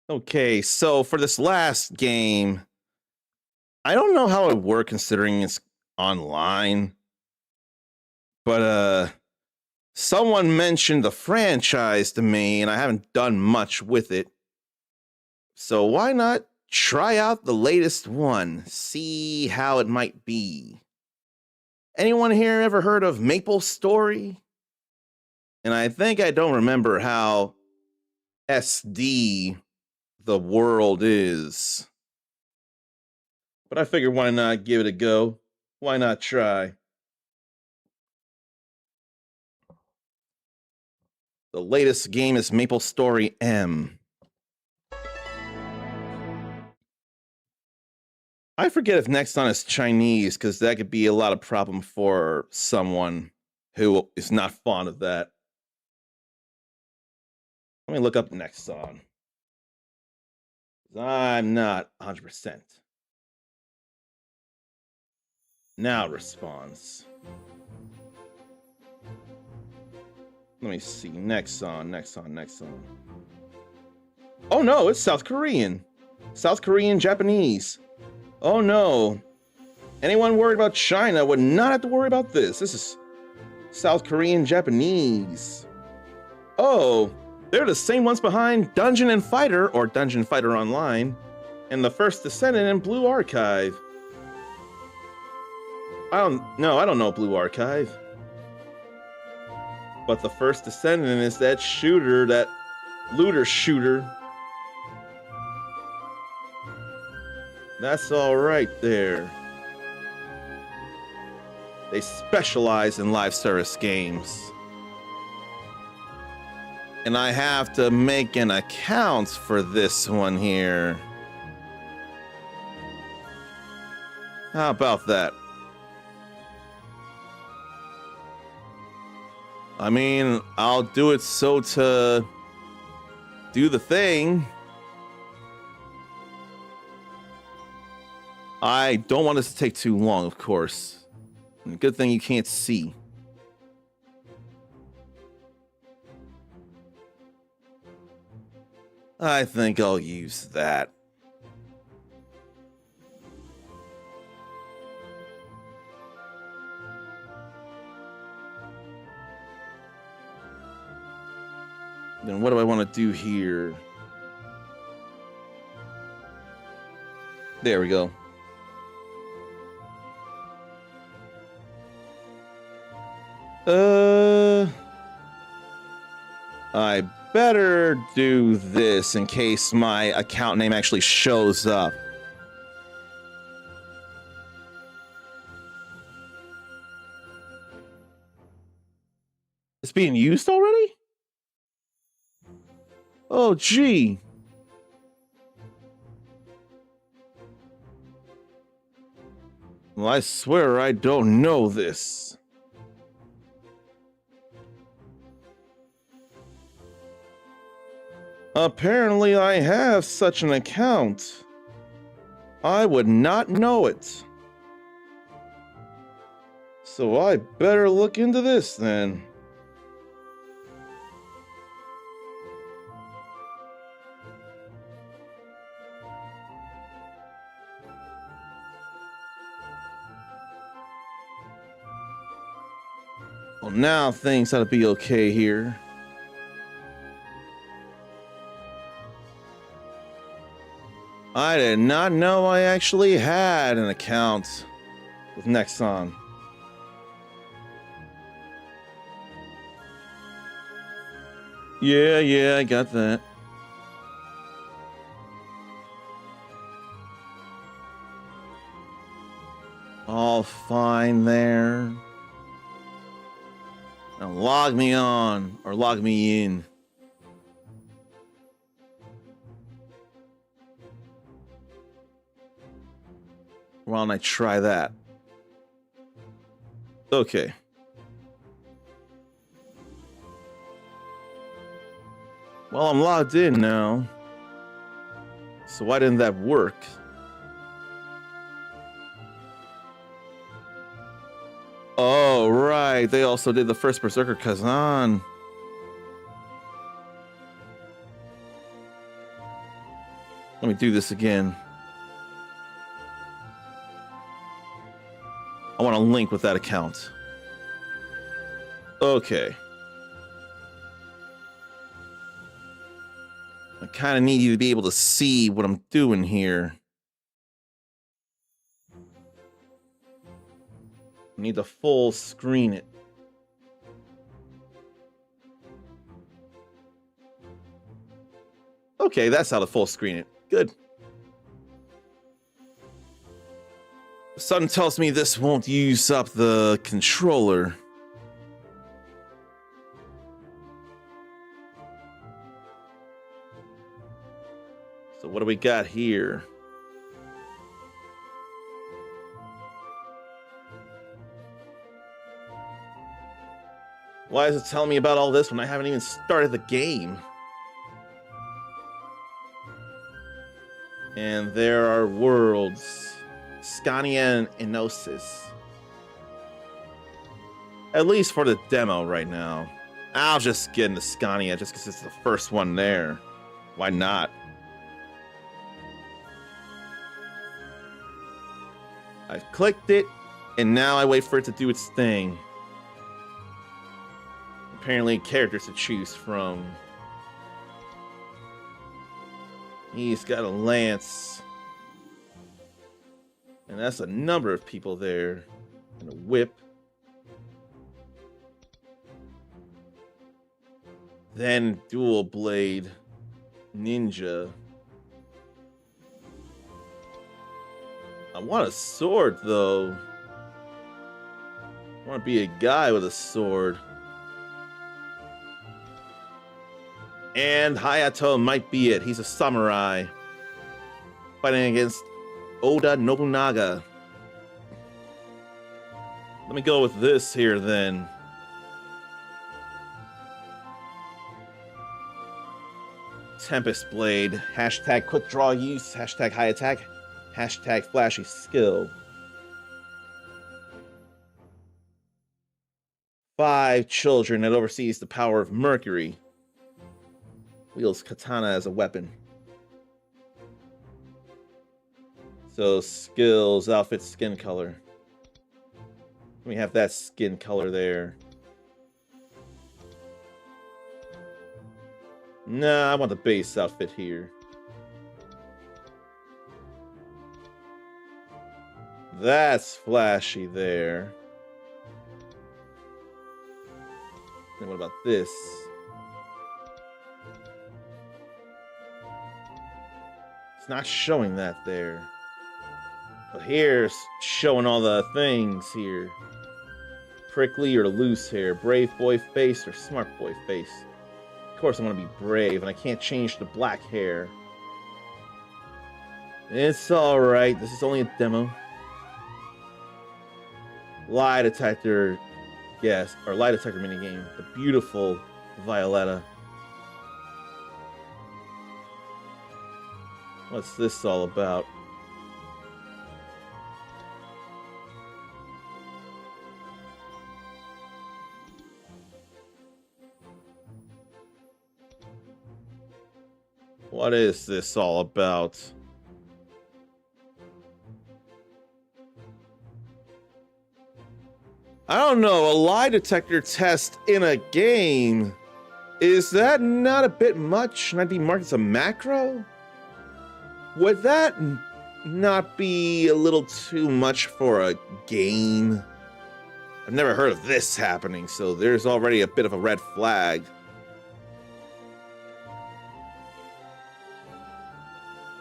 Okay, so for this last game, I don't know how it would work considering it's online, but someone mentioned the franchise to me, and I haven't done much with it. So why not try out the latest one, see how it might be? Anyone here ever heard of Maple Story? And I think I don't remember how SD the world is. But I figured why not give it a go? Why not try? The latest game is Maple Story M. I forget if Nexon is Chinese, because that could be a lot of problem for someone who is not fond of that. Let me look up Nexon. I'm not 100%. Now response. Let me see. Nexon. Oh no, it's South Korean. South Korean Japanese. Oh no. Anyone worried about China would not have to worry about this. This is South Korean Japanese. Oh, they're the same ones behind Dungeon and Fighter, or Dungeon Fighter Online, and the First Descendant and Blue Archive. I don't know Blue Archive. But the First Descendant is that shooter, that looter shooter. That's all right there. They specialize in live service games. And I have to make an account for this one here. How about that? I mean, I'll do it so to do the thing. I don't want this to take too long, of course. And good thing you can't see. I think I'll use that. Then what do I want to do here? There we go. I better do this in case my account name actually shows up. It's being used already? Oh, gee. Well, I swear I don't know this. Apparently I have such an account. I would not know it. So I better look into this then. Well, now things ought to be okay here. I did not know I actually had an account with Nexon. Yeah, I got that. All fine there. Now log me on, or log me in. Why don't I try that? Okay. Well, I'm logged in now. So why didn't that work? Oh, right. They also did the first Berserker Kazan. Let me do this again. I want to link with that account. Okay. I kind of need you to be able to see what I'm doing here. I need to full screen it. Okay, that's how to full screen it. Good. Something tells me this won't use up the controller. So what do we got here? Why is it telling me about all this when I haven't even started the game? And there are worlds. Scania and Enosis. At least for the demo right now. I'll just get into Scania just because it's the first one there. Why not? I've clicked it, and now I wait for it to do its thing. Apparently, characters to choose from. He's got a lance. And that's a number of people there. And a whip. Then dual blade. Ninja. I want a sword, though. I want to be a guy with a sword. And Hayato might be it. He's a samurai. Fighting against Oda Nobunaga. Let me go with this here, then. Tempest Blade. Hashtag quick draw use. Hashtag high attack. Hashtag flashy skill. 5 children that oversees the power of Mercury. Wields katana as a weapon. So skills, outfit, skin color. Let me have that skin color there. Nah, I want the base outfit here. That's flashy there. Then what about this? It's not showing that there. But here's showing all the things here. Prickly or loose hair, brave boy face or smart boy face. Of course I want to be brave and I can't change the black hair. It's alright, this is only a demo. Lie detector, yes, or lie detector minigame. The beautiful Violetta. What's this all about? What is this all about? I don't know, a lie detector test in a game? Is that not a bit much? Should I be marked as a macro? Would that not be a little too much for a game? I've never heard of this happening, so there's already a bit of a red flag.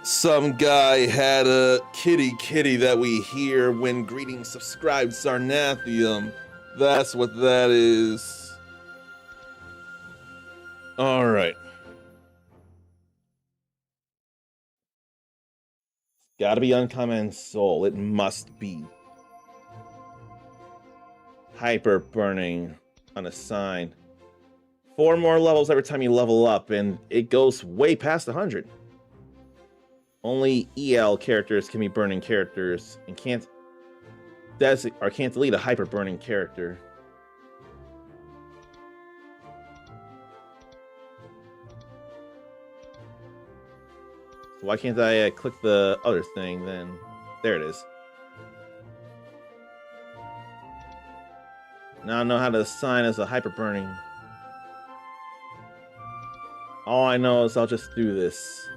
Some guy had a kitty that we hear when greeting subscribed Sarnathium. That's what that is. Alright. Gotta be Uncommon Soul. It must be. Hyper burning unassigned. 4 more levels every time you level up, and it goes way past 100. Only EL characters can be burning characters and can't delete a hyper burning character. So Why can't I click the other thing then? There it is. Now I know how to assign as a hyper burning. All I know is I'll just do this.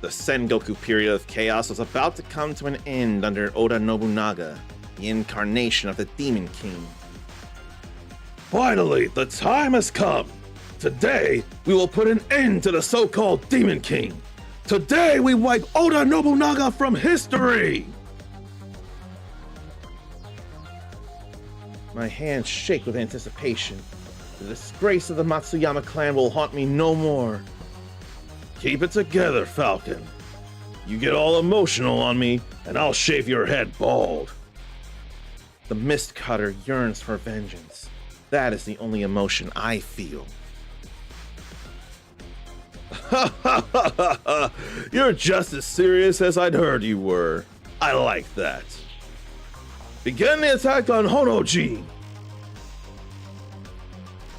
The Sengoku period of chaos was about to come to an end under Oda Nobunaga, the incarnation of the Demon King. Finally, the time has come. Today, we will put an end to the so-called Demon King. Today, we wipe Oda Nobunaga from history. My hands shake with anticipation. The disgrace of the Matsuyama clan will haunt me no more. Keep it together, Falcon. You get all emotional on me, and I'll shave your head bald. The Mist Cutter yearns for vengeance. That is the only emotion I feel. You're just as serious as I'd heard you were. I like that. Begin the attack on Honoji.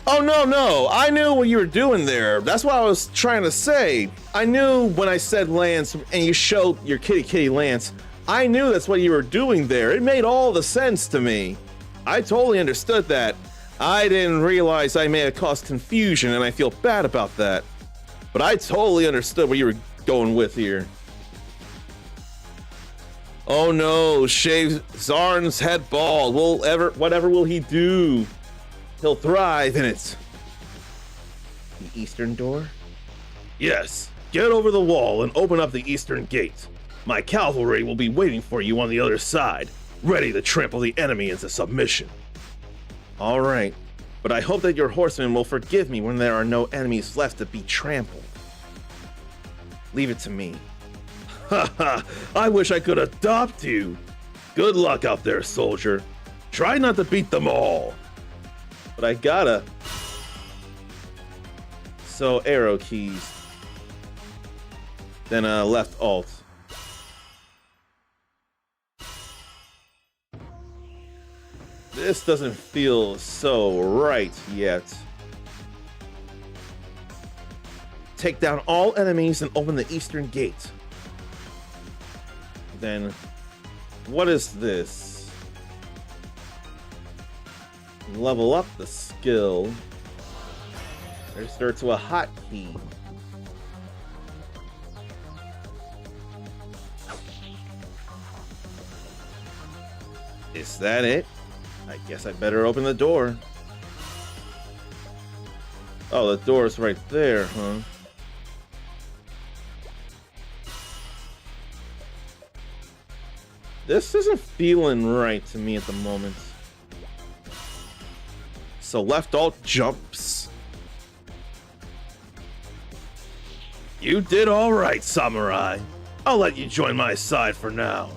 Oh, no. I knew what you were doing there. That's what I was trying to say. I knew when I said Lance and you showed your kitty Lance. I knew that's what you were doing there. It made all the sense to me. I totally understood that. I didn't realize I may have caused confusion, and I feel bad about that. But I totally understood what you were going with here. Oh no, shave Zarn's head bald. Whatever will he do? He'll thrive in it. The eastern door? Yes, get over the wall and open up the eastern gate. My cavalry will be waiting for you on the other side, ready to trample the enemy into submission. All right, but I hope that your horsemen will forgive me when there are no enemies left to be trampled. Leave it to me. Haha, I wish I could adopt you. Good luck out there, soldier. Try not to beat them all. But I gotta. So arrow keys. Then left alt. This doesn't feel so right yet. Take down all enemies and open the eastern gate. Then, what is this? Level up the skill. Register to a hotkey. Is that it? I guess I better open the door. Oh, the door's right there, huh? This isn't feeling right to me at the moment. So left alt jumps. You did all right, Samurai. I'll let you join my side for now.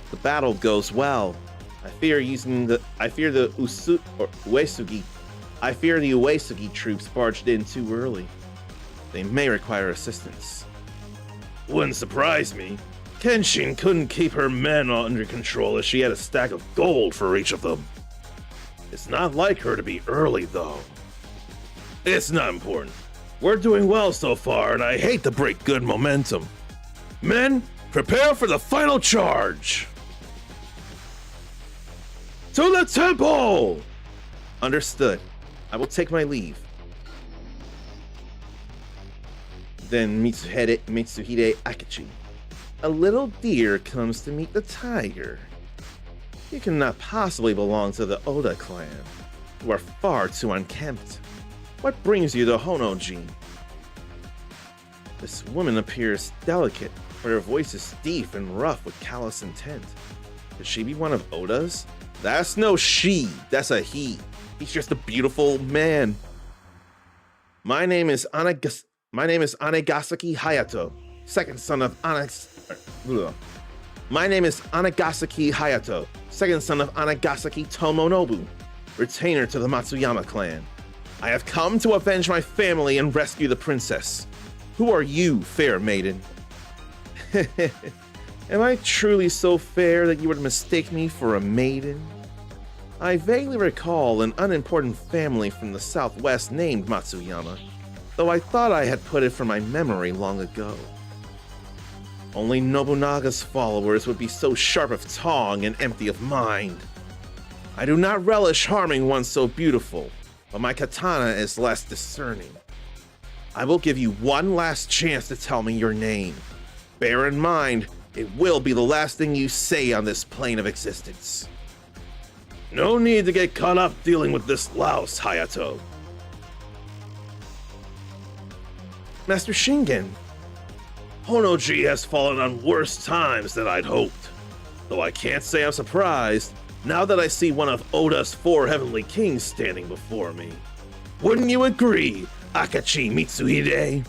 The battle goes well. I fear the Uesugi troops barged in too early. They may require assistance. Wouldn't surprise me. Kenshin couldn't keep her men under control as she had a stack of gold for each of them. It's not like her to be early, though. It's not important. We're doing well so far, and I hate to break good momentum. Men, prepare for the final charge! To the temple! Understood. I will take my leave. Then Mitsuhide Akechi. A little deer comes to meet the tiger. You cannot possibly belong to the Oda clan. You are far too unkempt. What brings you to Honoji? This woman appears delicate, but her voice is deep and rough with callous intent. Could she be one of Oda's? That's no she, that's a he. He's just a beautiful man. My name is Anegasaki Hayato, second son of My name is Anegasaki Hayato, second son of Anegasaki Tomonobu, retainer to the Matsuyama clan. I have come to avenge my family and rescue the princess. Who are you, fair maiden? Am I truly so fair that you would mistake me for a maiden? I vaguely recall an unimportant family from the southwest named Matsuyama, though I thought I had put it from my memory long ago. Only Nobunaga's followers would be so sharp of tongue and empty of mind. I do not relish harming one so beautiful, but my katana is less discerning. I will give you one last chance to tell me your name. Bear in mind, it will be the last thing you say on this plane of existence. No need to get caught up dealing with this louse, Hayato. Master Shingen, Honoji has fallen on worse times than I'd hoped. Though I can't say I'm surprised, now that I see one of Oda's 4 heavenly kings standing before me. Wouldn't you agree, Akachi Mitsuhide?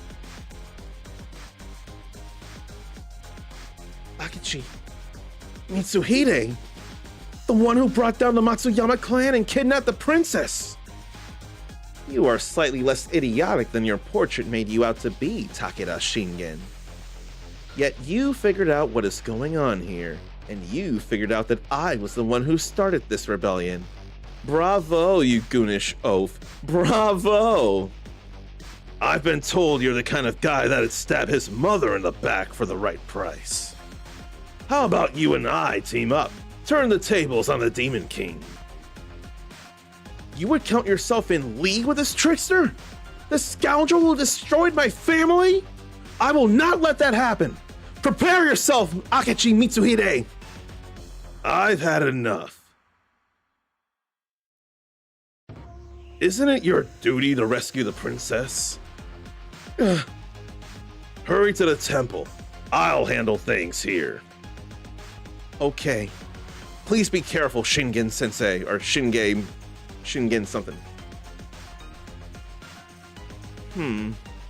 Akachi Mitsuhide? The one who brought down the Matsuyama clan and kidnapped the princess! You are slightly less idiotic than your portrait made you out to be, Takeda Shingen. Yet you figured out what is going on here, and you figured out that I was the one who started this rebellion. Bravo, you goonish oaf. Bravo! I've been told you're the kind of guy that'd stab his mother in the back for the right price. How about you and I team up? Turn the tables on the Demon King. You would count yourself in league with this trickster? The scoundrel who destroyed my family? I will not let that happen. Prepare yourself, Akachi Mitsuhide. I've had enough. Isn't it your duty to rescue the princess? Hurry to the temple. I'll handle things here. Okay. Please be careful, Shingen Sensei, or Shingen something.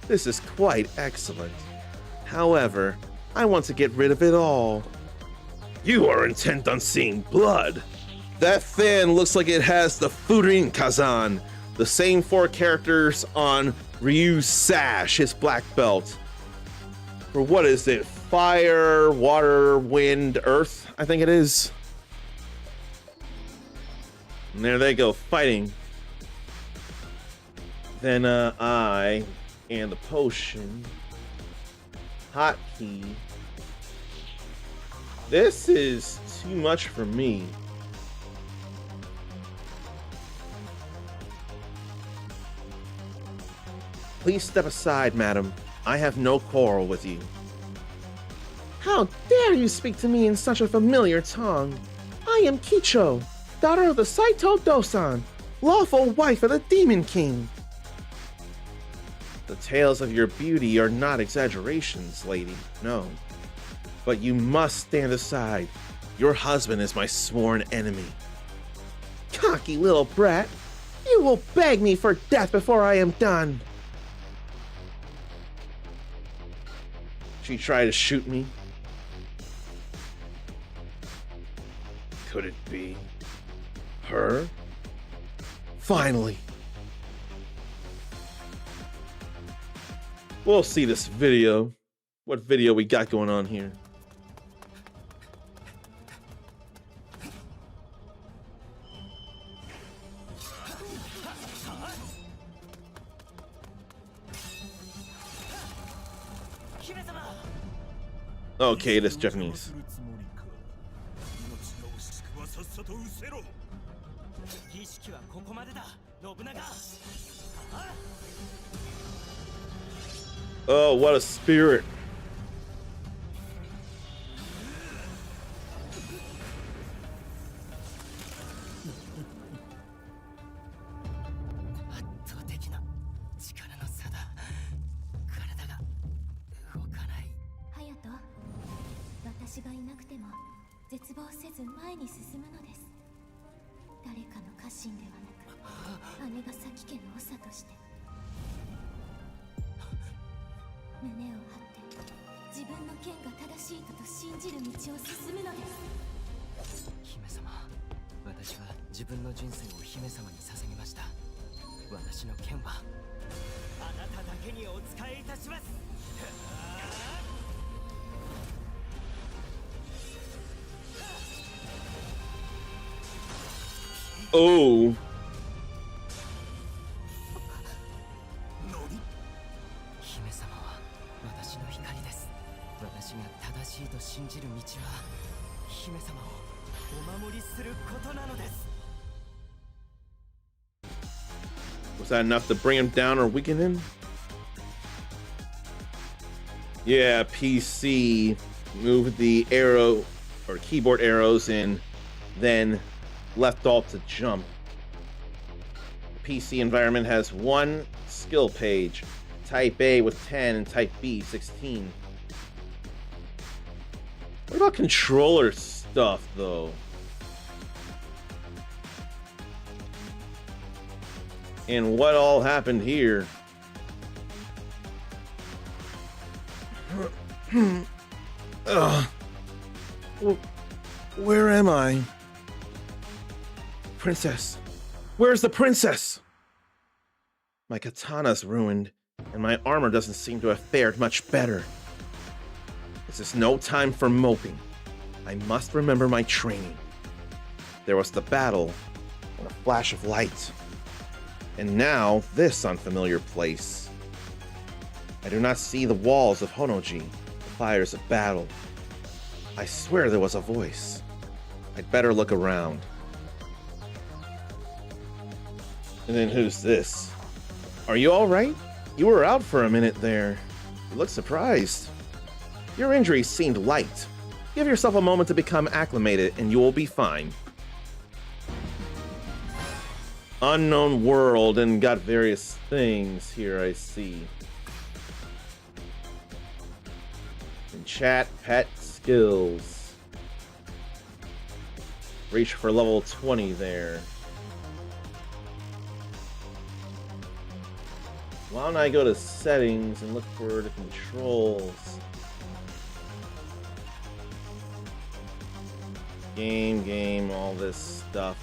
This is quite excellent. However, I want to get rid of it all. You are intent on seeing blood. That fan looks like it has the Furin Kazan, the same 4 characters on Ryu's sash, his black belt. For what is it? Fire, water, wind, earth, I think it is. And there they go, fighting. Then I and the potion. Hotkey. This is too much for me. Please step aside, madam. I have no quarrel with you. How dare you speak to me in such a familiar tongue? I am Kicho, daughter of the Saito Dosan, lawful wife of the Demon King. The tales of your beauty are not exaggerations, lady, no. But you must stand aside. Your husband is my sworn enemy. Cocky little brat, you will beg me for death before I am done. She tried to shoot me. Could it be her? Finally. We'll see this video. What video we got going on here? Okay, it is Japanese. Oh, what a spirit. Oh. 姫様は私の光です。私が正しいと信じる道は姫様をお守りすることなのです。 Was that enough to bring him down or weaken him? Yeah, PC moved the arrow or keyboard arrows and then left alt to jump. PC environment has one skill page, type A with 10 and type B 16. What about controller stuff though? And what all happened here? Where am I? Princess. Where's the princess? My katana's ruined, and my armor doesn't seem to have fared much better. This is no time for moping. I must remember my training. There was the battle, and a flash of light. And now, this unfamiliar place. I do not see the walls of Honoji, the fires of battle. I swear there was a voice. I'd better look around. And then who's this? Are you alright? You were out for a minute there. You look surprised. Your injuries seemed light. Give yourself a moment to become acclimated and you will be fine. Unknown world and got various things here I see. In chat, pet skills. Reach for level 20 there. Why don't I go to settings and look for the controls? Game, all this stuff.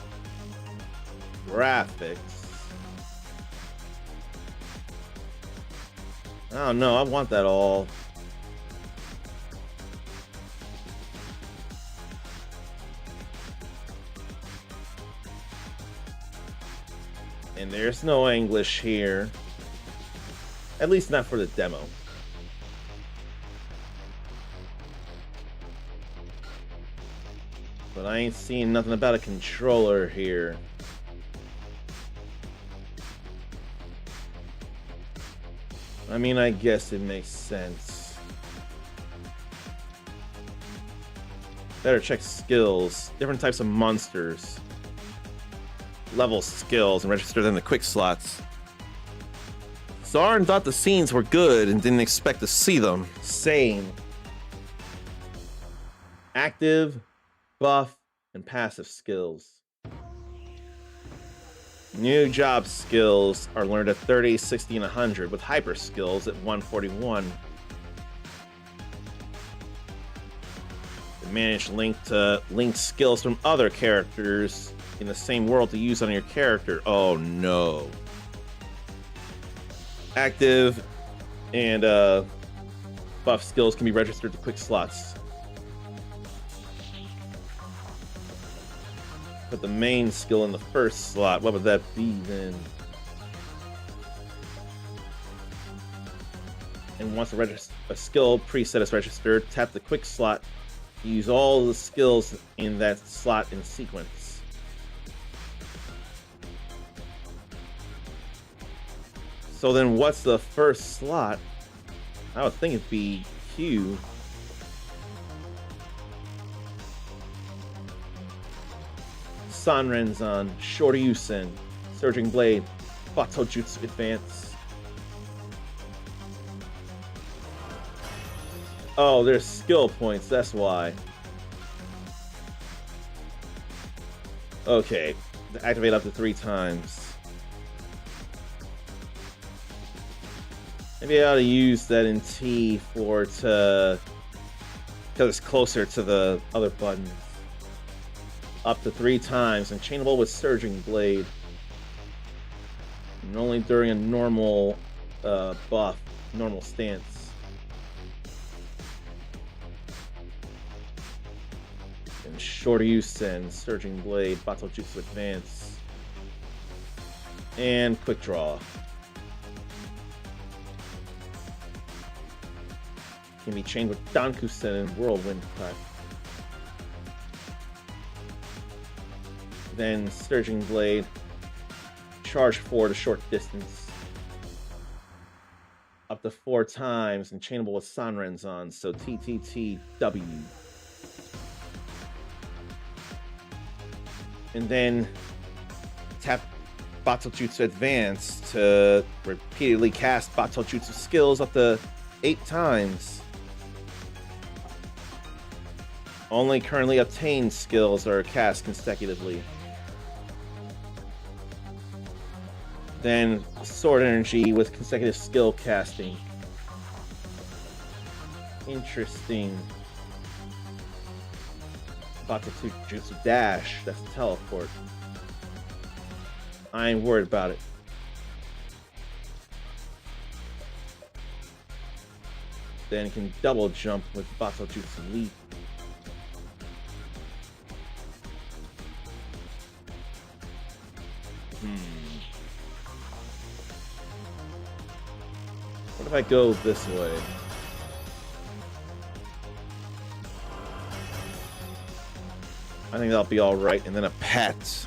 Graphics. I don't know, I want that all. And there's no English here. At least not for the demo. But I ain't seeing nothing about a controller here. I mean, I guess it makes sense. Better check skills. Different types of monsters. Level skills and register them in the quick slots. Zarin thought the scenes were good and didn't expect to see them. Same. Active, buff, and passive skills. New job skills are learned at 30, 60, and 100, with hyper skills at 141. Manage link skills from other characters in the same world to use on your character. Oh no. Active and buff skills can be registered to quick slots. Put the main skill in the first slot. What would that be then? And once a skill preset is registered, tap the quick slot. Use all the skills in that slot in sequence. So then what's the first slot? I would think it'd be Q. Sanrenzan, Shoryusen, Surging Blade, Batojutsu Advance. Oh, there's skill points, that's why. Okay, activate up to 3 times. Maybe I ought to use that in T because it's closer to the other buttons. Up to 3 times, and chainable with Surging Blade. And only during a normal buff, normal stance. And Shoryusen, Surging Blade, Batojutsu Advance. And quick draw. Can be chained with Dankusen and Whirlwind Cut. Then Surging Blade. Charge forward a short distance. Up to 4 times and chainable with Sanrenzan, so TTTW. And then tap Battojutsu Advance to repeatedly cast Battojutsu skills up to 8 times. Only currently obtained skills are cast consecutively. Then Sword Energy with consecutive skill casting. Interesting. Battojutsu Dash, that's the teleport. I ain't worried about it. Then can double jump with Battojutsu Leap. What if I go this way? I think that'll be alright. And then a pet.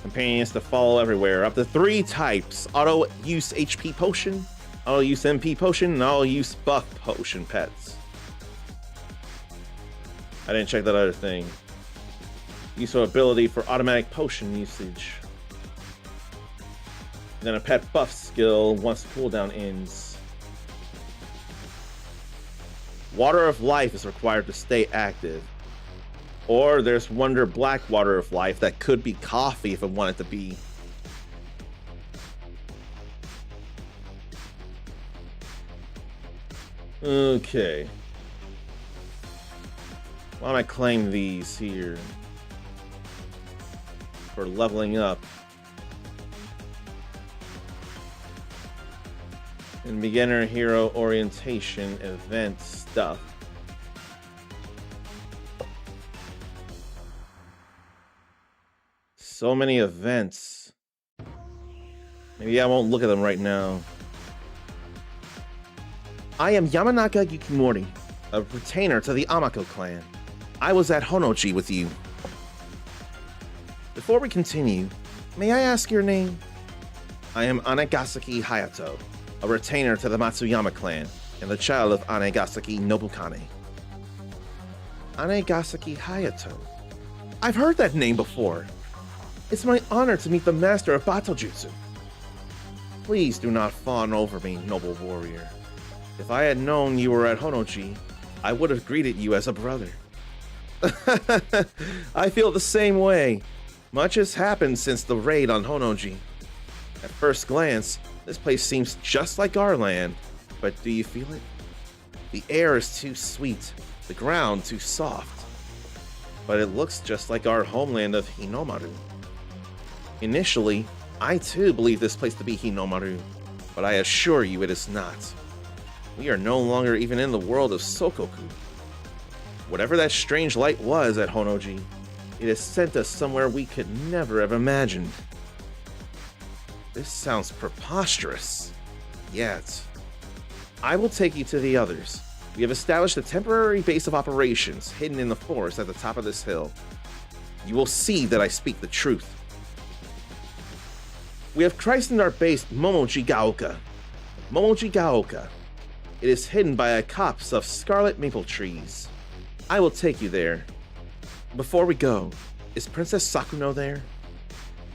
Companions to follow everywhere. Up to 3 types. Auto use HP potion, auto use MP potion, and auto use buff potion pets. I didn't check that other thing. Useful ability for automatic potion usage. Then a pet buff skill once the cooldown ends. Water of Life is required to stay active. Or there's Wonder Black Water of Life that could be coffee if I want it to be. Okay. Why don't I claim these here for leveling up? And beginner hero orientation event stuff. So many events. Maybe I won't look at them right now. I am Yamanaka Yukimori, a retainer to the Amako clan. I was at Honoji with you. Before we continue, may I ask your name? I am Anegasaki Hayato, a retainer to the Matsuyama clan, and the child of Anegasaki Nobukane. Anegasaki Hayato. I've heard that name before. It's my honor to meet the master of Battojutsu. Please do not fawn over me, noble warrior. If I had known you were at Honoji, I would have greeted you as a brother. I feel the same way. Much has happened since the raid on Honoji. At first glance, this place seems just like our land, but do you feel it? The air is too sweet, the ground too soft. But it looks just like our homeland of Hinomaru. Initially, I too believed this place to be Hinomaru, but I assure you it is not. We are no longer even in the world of Sokoku. Whatever that strange light was at Honoji, it has sent us somewhere we could never have imagined. This sounds preposterous. Yet, I will take you to the others. We have established a temporary base of operations hidden in the forest at the top of this hill. You will see that I speak the truth. We have christened our base Momoji Gaoka. Momoji Gaoka. It is hidden by a copse of scarlet maple trees. I will take you there. Before we go, is Princess Sakuno there?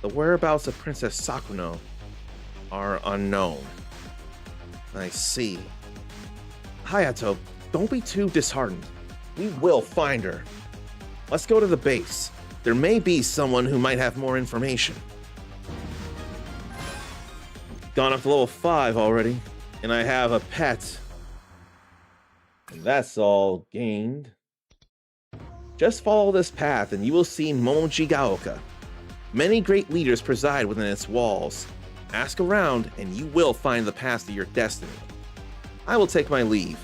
The whereabouts of Princess Sakuno are unknown. I see. Hayato, don't be too disheartened. We will find her. Let's go to the base. There may be someone who might have more information. Gone up to level 5 already, and I have a pet. And that's all gained. Just follow this path and you will see Momoji Gaoka. Many great leaders preside within its walls. Ask around and you will find the path to your destiny. I will take my leave.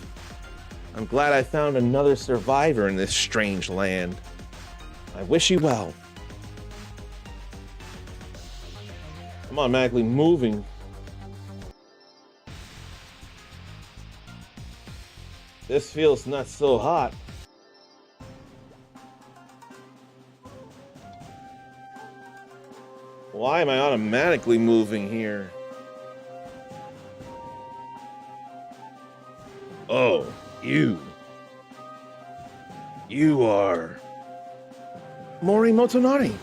I'm glad I found another survivor in this strange land. I wish you well. I'm automatically moving. This feels not so hot. Why am I automatically moving here? Oh, you. You are... Mori Motonari.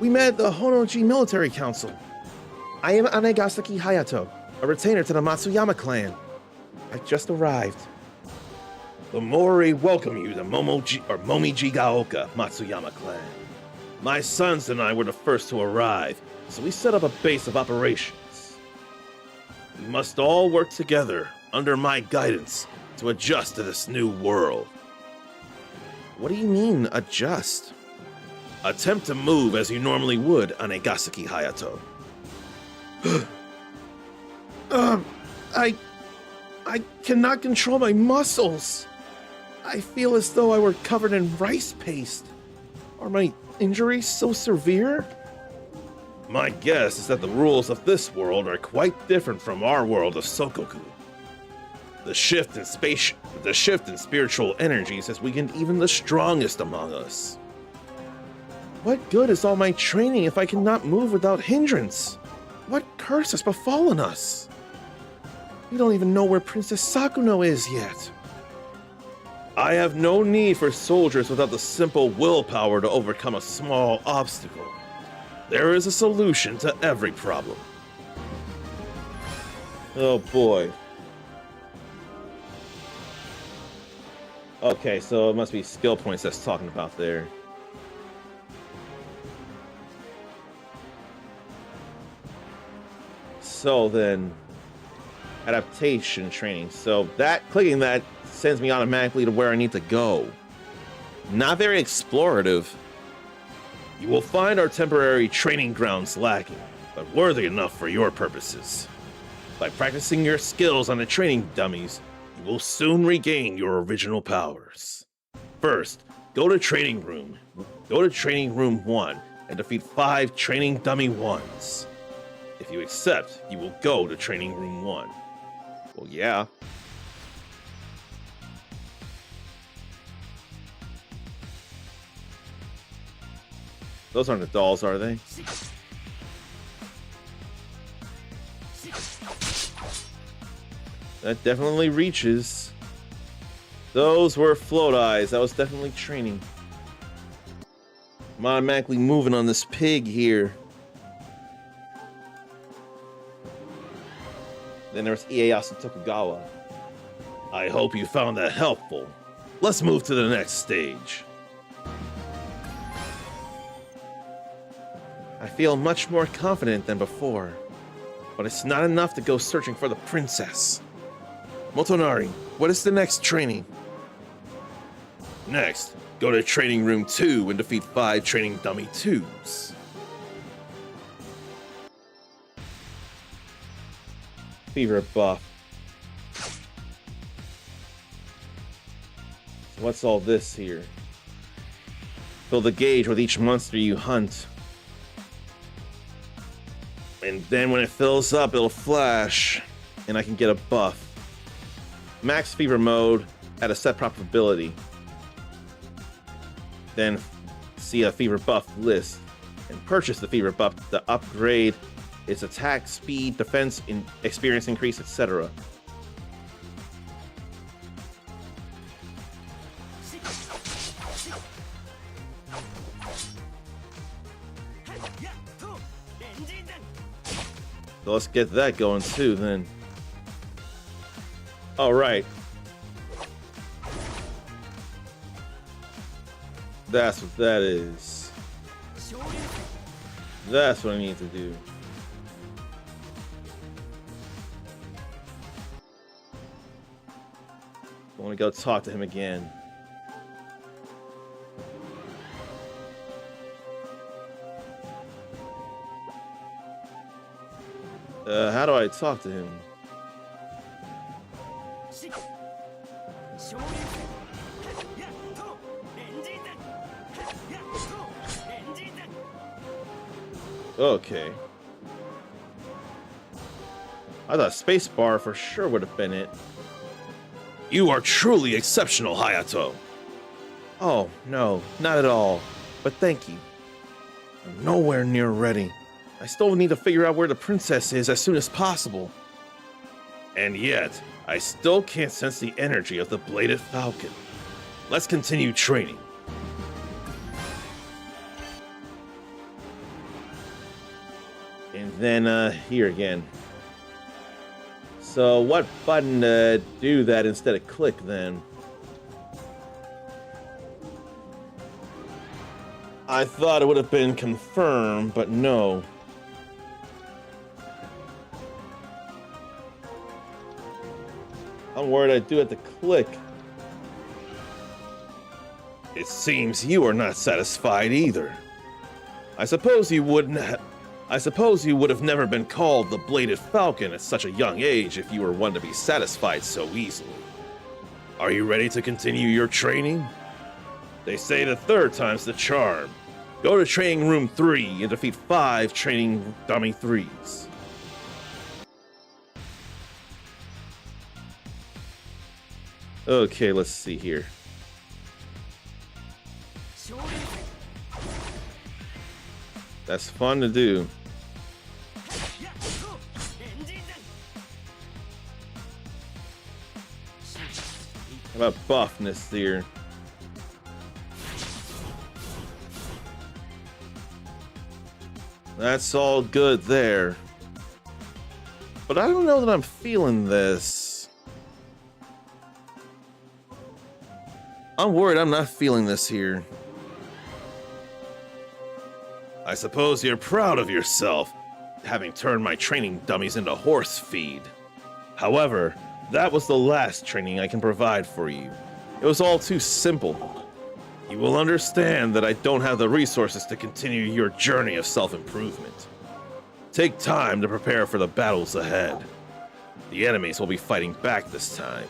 We met at the Honoji Military Council. I am Anegasaki Hayato, a retainer to the Matsuyama clan. I just arrived. The Mori welcome you to Momiji Gaoka, Matsuyama clan. My sons and I were the first to arrive, so we set up a base of operations. We must all work together, under my guidance, to adjust to this new world. What do you mean, adjust? Attempt to move as you normally would, Anegasaki Hayato. I cannot control my muscles. I feel as though I were covered in rice paste. Are my injuries so severe? My guess is that the rules of this world are quite different from our world of Sokoku. The shift in spiritual energies has weakened even the strongest among us. What good is all my training if I cannot move without hindrance? What curse has befallen us? We don't even know where Princess Sakuno is yet. I have no need for soldiers without the simple willpower to overcome a small obstacle. There is a solution to every problem. Oh boy. Okay, so it must be skill points that's talking about there. So then, adaptation training. So clicking that sends me automatically to where I need to go. Not very explorative. You will find our temporary training grounds lacking, but worthy enough for your purposes. By practicing your skills on the training dummies, you will soon regain your original powers. First, go to Training Room 1 and defeat 5 Training Dummy 1s. If you accept, you will go to Training Room 1. Well, yeah. Those aren't the dolls, are they? That definitely reaches. Those were float eyes. That was definitely training. I'm automatically moving on this pig here. Then there's Ieyasu Tokugawa. I hope you found that helpful. Let's move to the next stage. I feel much more confident than before, but it's not enough to go searching for the princess. Motonari, what is the next training? Next, go to Training Room 2 and defeat 5 Training Dummy 2s. Fever buff. So what's all this here? Fill the gauge with each monster you hunt. And then when it fills up, it'll flash, and I can get a buff. Max fever mode at a set probability. Then see a fever buff list and purchase the fever buff to upgrade its attack, speed, defense, experience increase, etc. So let's get that going too then. All right. That's what that is. That's what I need to do. I want to go talk to him again. How do I talk to him? Okay. I thought spacebar for sure would have been it. You are truly exceptional, Hayato. Oh, no, not at all. But thank you. I'm nowhere near ready. I still need to figure out where the princess is as soon as possible. And yet, I still can't sense the energy of the Bladed Falcon. Let's continue training. And then, here again. So, what button to do that instead of click, then? I thought it would have been confirm, but no. I'm worried I do have to click. It seems you are not satisfied either. I suppose you would have never been called the Bladed Falcon at such a young age if you were one to be satisfied so easily. Are you ready to continue your training? They say the third time's the charm. Go to training room 3 and defeat 5 training dummy 3s. Okay, let's see here. That's fun to do. How about buffness here? That's all good there. But I don't know that I'm feeling this. I'm worried I'm not feeling this here. I suppose you're proud of yourself, having turned my training dummies into horse feed. However, that was the last training I can provide for you. It was all too simple. You will understand that I don't have the resources to continue your journey of self-improvement. Take time to prepare for the battles ahead. The enemies will be fighting back this time.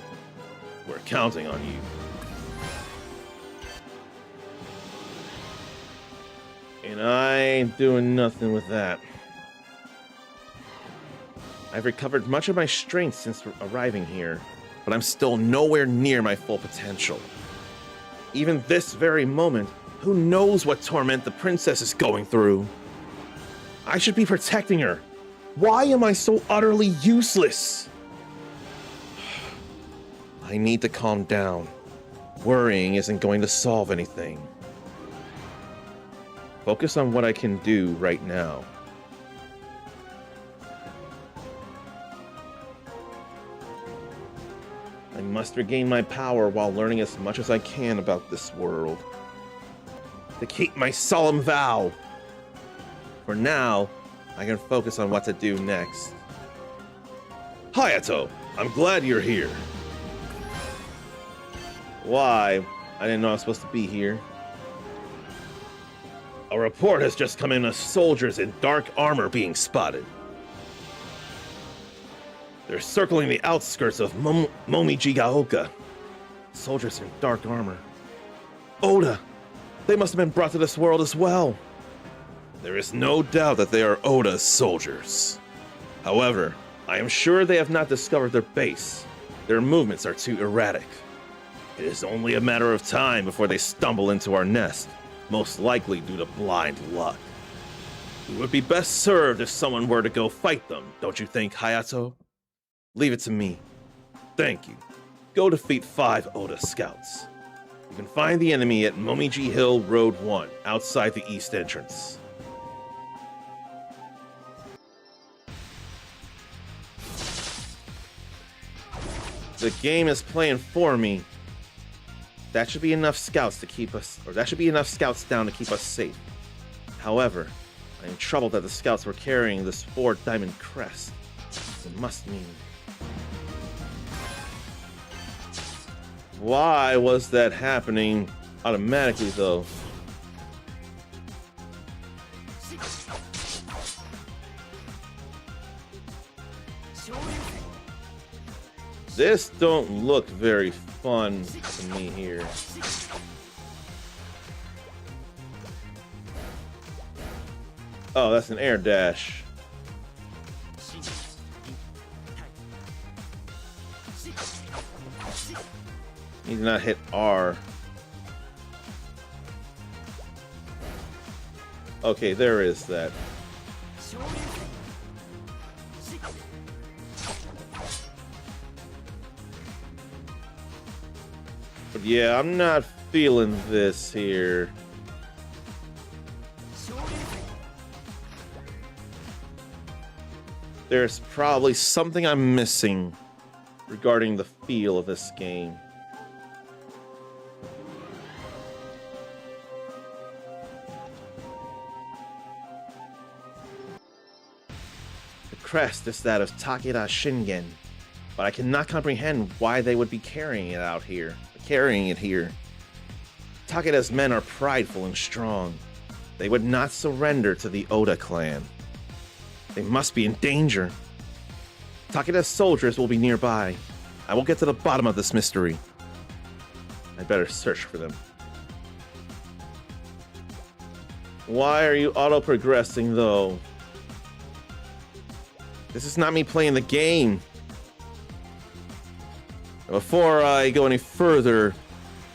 We're counting on you. And I ain't doing nothing with that. I've recovered much of my strength since arriving here, but I'm still nowhere near my full potential. Even this very moment, who knows what torment the princess is going through? I should be protecting her. Why am I so utterly useless? I need to calm down. Worrying isn't going to solve anything. Focus on what I can do right now. I must regain my power while learning as much as I can about this world. To keep my solemn vow. For now, I can focus on what to do next. Hayato, I'm glad you're here. Why? I didn't know I was supposed to be here. A report has just come in of soldiers in dark armor being spotted. They're circling the outskirts of Momijigaoka. Soldiers in dark armor. Oda! They must have been brought to this world as well. There is no doubt that they are Oda's soldiers. However, I am sure they have not discovered their base. Their movements are too erratic. It is only a matter of time before they stumble into our nest, most likely due to blind luck. We would be best served if someone were to go fight them, don't you think, Hayato? Leave it to me. Thank you. Go defeat 5 Oda scouts. You can find the enemy at Momiji Hill Road 1, outside the east entrance. The game is playing for me. That should be enough scouts to keep us, or that should be enough scouts down to keep us safe. However, I am troubled that the scouts were carrying this 4-diamond crest. It must mean... Why was that happening automatically, though? This don't look very fun to me here. Oh, that's an air dash. Need to not hit R. Okay, there is that. But yeah, I'm not feeling this here. There's probably something I'm missing regarding the feel of this game. The crest is that of Takeda Shingen, but I cannot comprehend why they would be carrying it here. Takeda's men are prideful and strong. They would not surrender to the Oda clan. They must be in danger. Takeda's soldiers will be nearby. I will get to the bottom of this mystery. I better search for them. Why are you auto-progressing, though? This is not me playing the game. Before I go any further,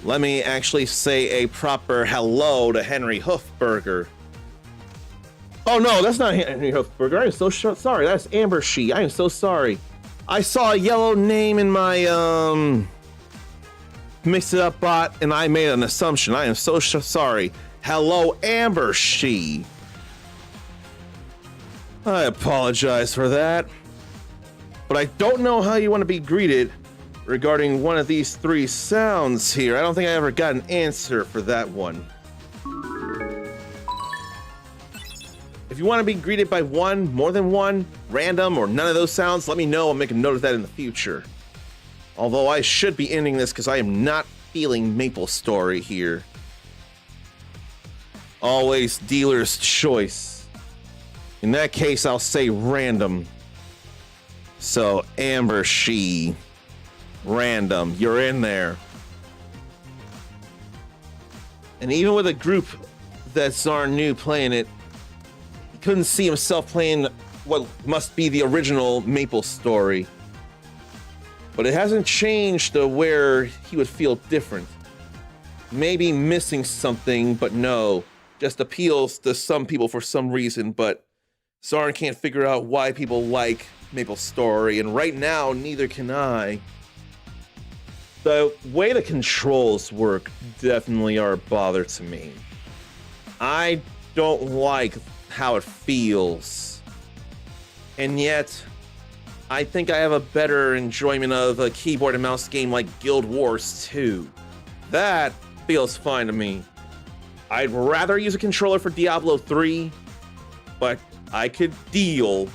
let me actually say a proper hello to Henry Hoofberger. Oh no, that's not Henry Hoofberger. I am so sorry. That's Amber She. I am so sorry. I saw a yellow name in my mix it up bot, and I made an assumption. I am so sorry. Hello, Amber She. I apologize for that, but I don't know how you want to be greeted regarding one of these three sounds here. I don't think I ever got an answer for that one. If you want to be greeted by one, more than one, random, or none of those sounds, let me know. I'll make a note of that in the future. Although I should be ending this because I am not feeling Maple Story here. Always dealer's choice. In that case, I'll say random. So, Amber She. Random. You're in there. And even with a group that's our new playing it, he couldn't see himself playing what must be the original Maple Story. But it hasn't changed to where he would feel different. Maybe missing something, but no. Just appeals to some people for some reason, but Zoran can't figure out why people like Maple Story, and right now, neither can I. The way the controls work definitely are a bother to me. I don't like how it feels. And yet, I think I have a better enjoyment of a keyboard and mouse game like Guild Wars 2. That feels fine to me. I'd rather use a controller for Diablo 3, but I could deal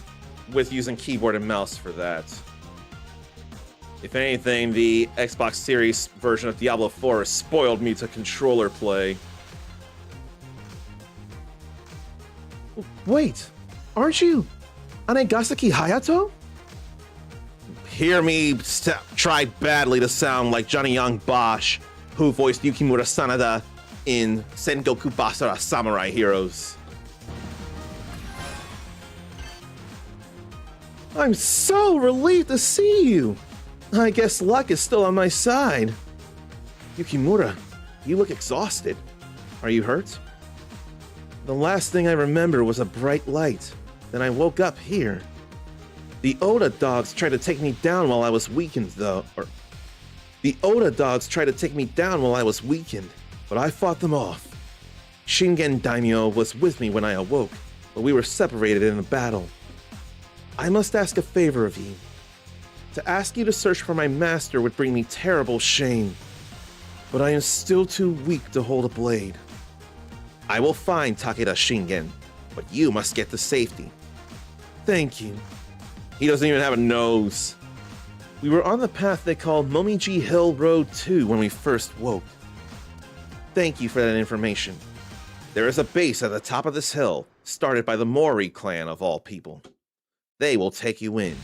with using keyboard and mouse for that. If anything, the Xbox Series version of Diablo 4 has spoiled me to controller play. Wait, aren't you Anegasaki Hayato? Hear me try badly to sound like Johnny Young Bosch, who voiced Yukimura Sanada in Sengoku Basara Samurai Heroes. I'm so relieved to see you. I guess luck is still on my side. Yukimura, you look exhausted. Are you hurt? The last thing I remember was a bright light. Then I woke up here. The Oda dogs tried to take me down while I was weakened, but I fought them off. Shingen Daimyo was with me when I awoke, but we were separated in a battle. I must ask a favor of you. To ask you to search for my master would bring me terrible shame, but I am still too weak to hold a blade. I will find Takeda Shingen, but you must get to safety. Thank you. He doesn't even have a nose. We were on the path they called Momiji Hill Road 2 when we first woke. Thank you for that information. There is a base at the top of this hill, started by the Mori clan of all people. They will take you in.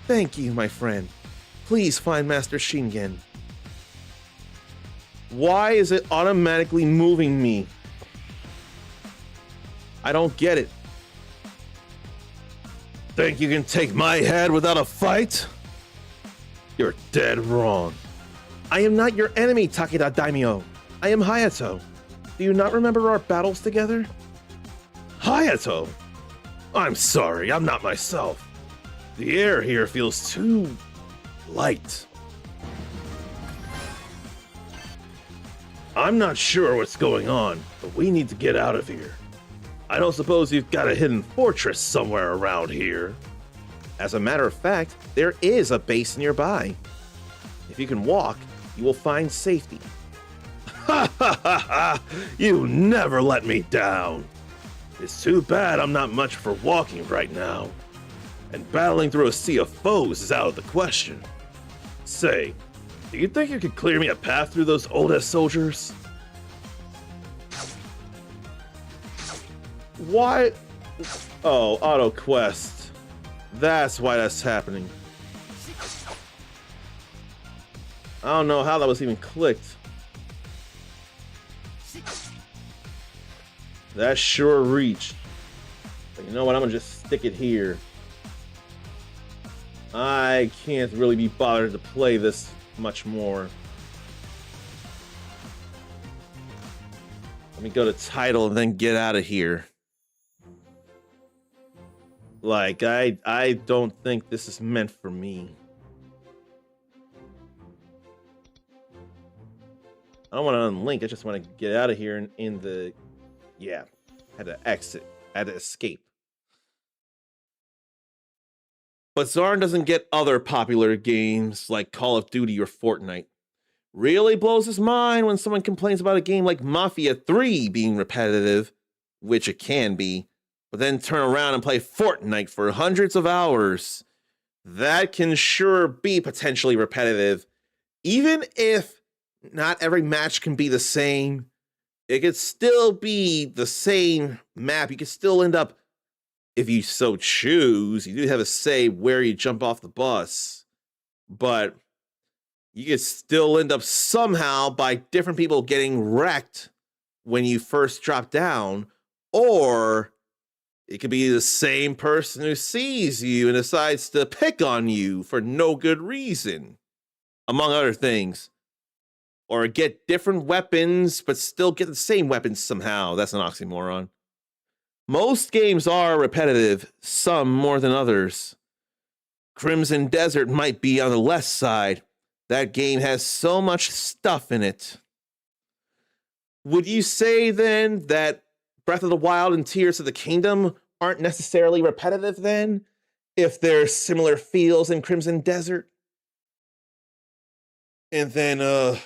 Thank you, my friend. Please find Master Shingen. Why is it automatically moving me? I don't get it. Think you can take my head without a fight? You're dead wrong. I am not your enemy, Takeda Daimyo. I am Hayato. Do you not remember our battles together? Hayato? I'm sorry, I'm not myself. The air here feels too light. I'm not sure what's going on, but we need to get out of here. I don't suppose you've got a hidden fortress somewhere around here. As a matter of fact, there is a base nearby. If you can walk, you will find safety. Ha ha ha ha! You never let me down. It's too bad I'm not much for walking right now. And battling through a sea of foes is out of the question. Say, do you think you could clear me a path through those old-ass soldiers? Why? Oh, auto quest. That's why that's happening. I don't know how that was even clicked. That sure reached. But you know what? I'm gonna just stick it here. I can't really be bothered to play this much more. Let me go to title and then get out of here. Like, I don't think this is meant for me. I don't want to unlink, I just want to get out of here and in the... Yeah, had to exit, had to escape. But Zarn doesn't get other popular games like Call of Duty or Fortnite. Really blows his mind when someone complains about a game like Mafia 3 being repetitive, which it can be, but then turn around and play Fortnite for hundreds of hours. That can sure be potentially repetitive. Even if not every match can be the same, it could still be the same map. You could still end up, if you so choose, you do have a say where you jump off the bus, but you could still end up somehow by different people getting wrecked when you first drop down, or it could be the same person who sees you and decides to pick on you for no good reason, among other things. Or get different weapons, but still get the same weapons somehow. That's an oxymoron. Most games are repetitive, some more than others. Crimson Desert might be on the less side. That game has so much stuff in it. Would you say then that Breath of the Wild and Tears of the Kingdom aren't necessarily repetitive then, if there's similar feels in Crimson Desert? And then,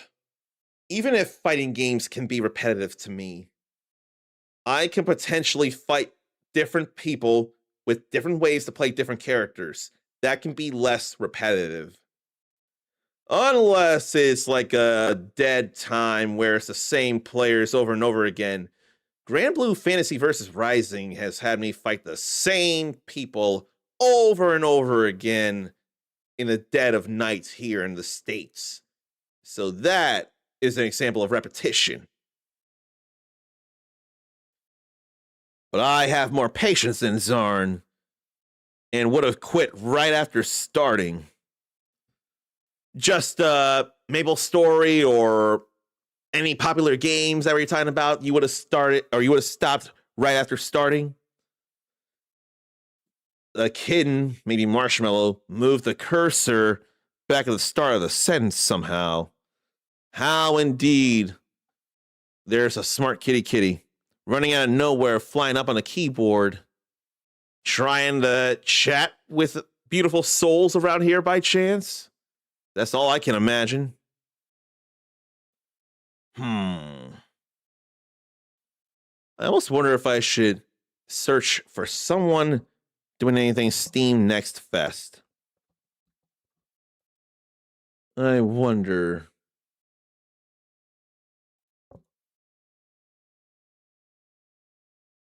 even if fighting games can be repetitive to me, I can potentially fight different people with different ways to play different characters. That can be less repetitive. Unless it's like a Dead Time where it's the same players over and over again. Grand Blue Fantasy vs. Rising has had me fight the same people over and over again in the dead of night here in the States. So that is an example of repetition. But I have more patience than Zarn and would have quit right after starting. Just Maple Story or any popular games that we're talking about, you would have started, or you would have stopped right after starting. A kitten, maybe Marshmallow, moved the cursor back at the start of the sentence somehow. How indeed. There's a smart kitty running out of nowhere, flying up on the keyboard, trying to chat with beautiful souls around here by chance. That's all I can imagine. I almost wonder if I should search for someone doing anything Steam Next Fest. I wonder.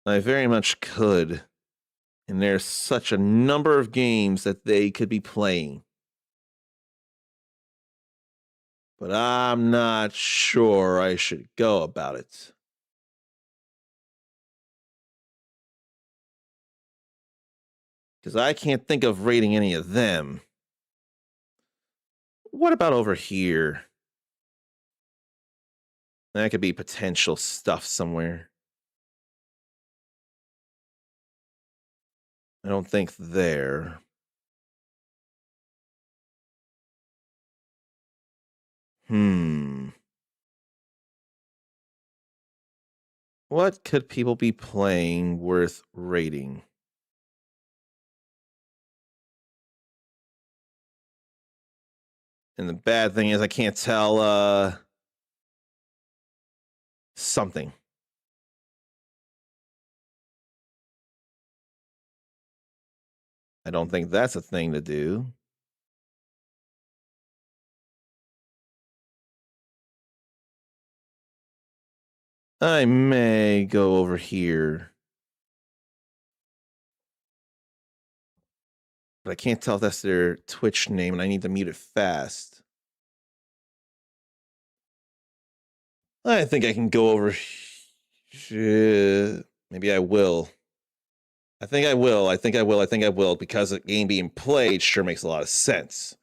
I very much could. And there's such a number of games that they could be playing. But I'm not sure I should go about it. Because I can't think of rating any of them. what about over here? That could be potential stuff somewhere. I don't think there. What could people be playing worth rating? And the bad thing is I can't tell something. I don't think that's a thing to do. I may go over here. But I can't tell if that's their Twitch name, and I need to mute it fast. I think I can go over. Maybe I will. I think I will, because the game being played sure makes a lot of sense.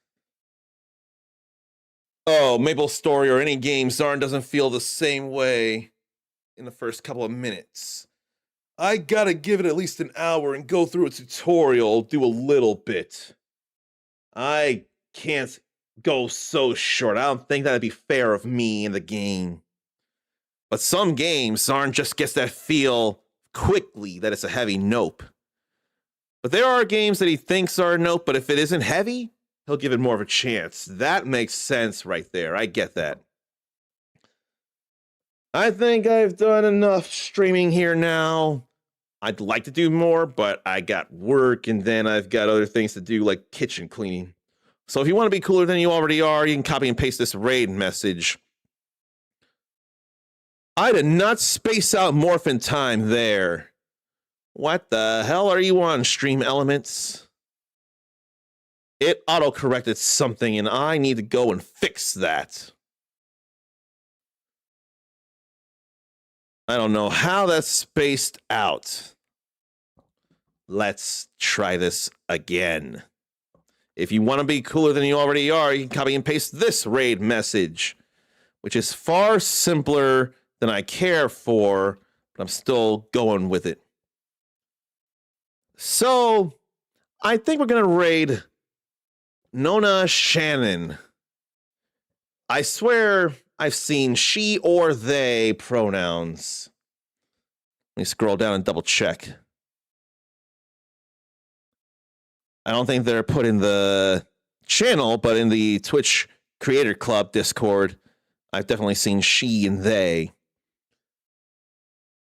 Oh, Maple Story or any game, Zarn doesn't feel the same way in the first couple of minutes. I gotta give it at least an hour and go through a tutorial, do a little bit. I can't go so short. I don't think that'd be fair of me in the game. But some games, Zarn just gets that feel quickly that it's a heavy nope. But there are games that he thinks are a nope, but if it isn't heavy, he'll give it more of a chance. That makes sense right there. I get that. I think I've done enough streaming here now. I'd like to do more, but I got work and then I've got other things to do like kitchen cleaning. So if you want to be cooler than you already are, you can copy and paste this raid message. I did not space out Morphin Time there. What the hell are you on, Stream Elements? It auto-corrected something and I need to go and fix that. I don't know how that's spaced out. Let's try this again. If you want to be cooler than you already are, you can copy and paste this raid message, which is far simpler than I care for, but I'm still going with it. So, I think we're going to raid Nona Shannon. I swear I've seen she or they pronouns. Let me scroll down and double check. I don't think they're put in the channel, but in the Twitch Creator Club Discord, I've definitely seen she and they.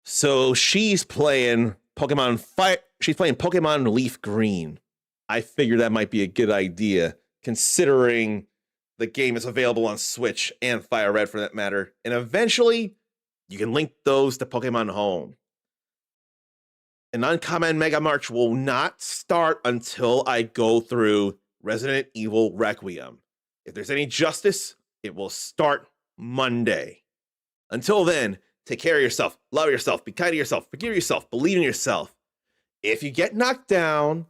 So she's playing Pokemon Fire. She's playing Pokemon Leaf Green. I figured that might be a good idea, considering the game is available on Switch and Fire Red for that matter. And eventually, you can link those to Pokemon Home. An Uncommon Mega March will not start until I go through Resident Evil Requiem. If there's any justice, it will start Monday. Until then, take care of yourself, love yourself, be kind to yourself, forgive yourself, believe in yourself. If you get knocked down,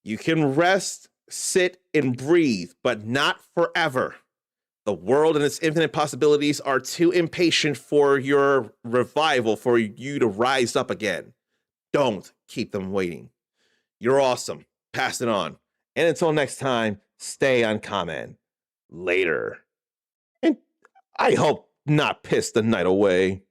you can rest, sit, and breathe, but not forever. The world and its infinite possibilities are too impatient for your revival, for you to rise up again. Don't keep them waiting. You're awesome. Pass it on. And until next time, stay uncommon. Later. And I hope not piss the night away.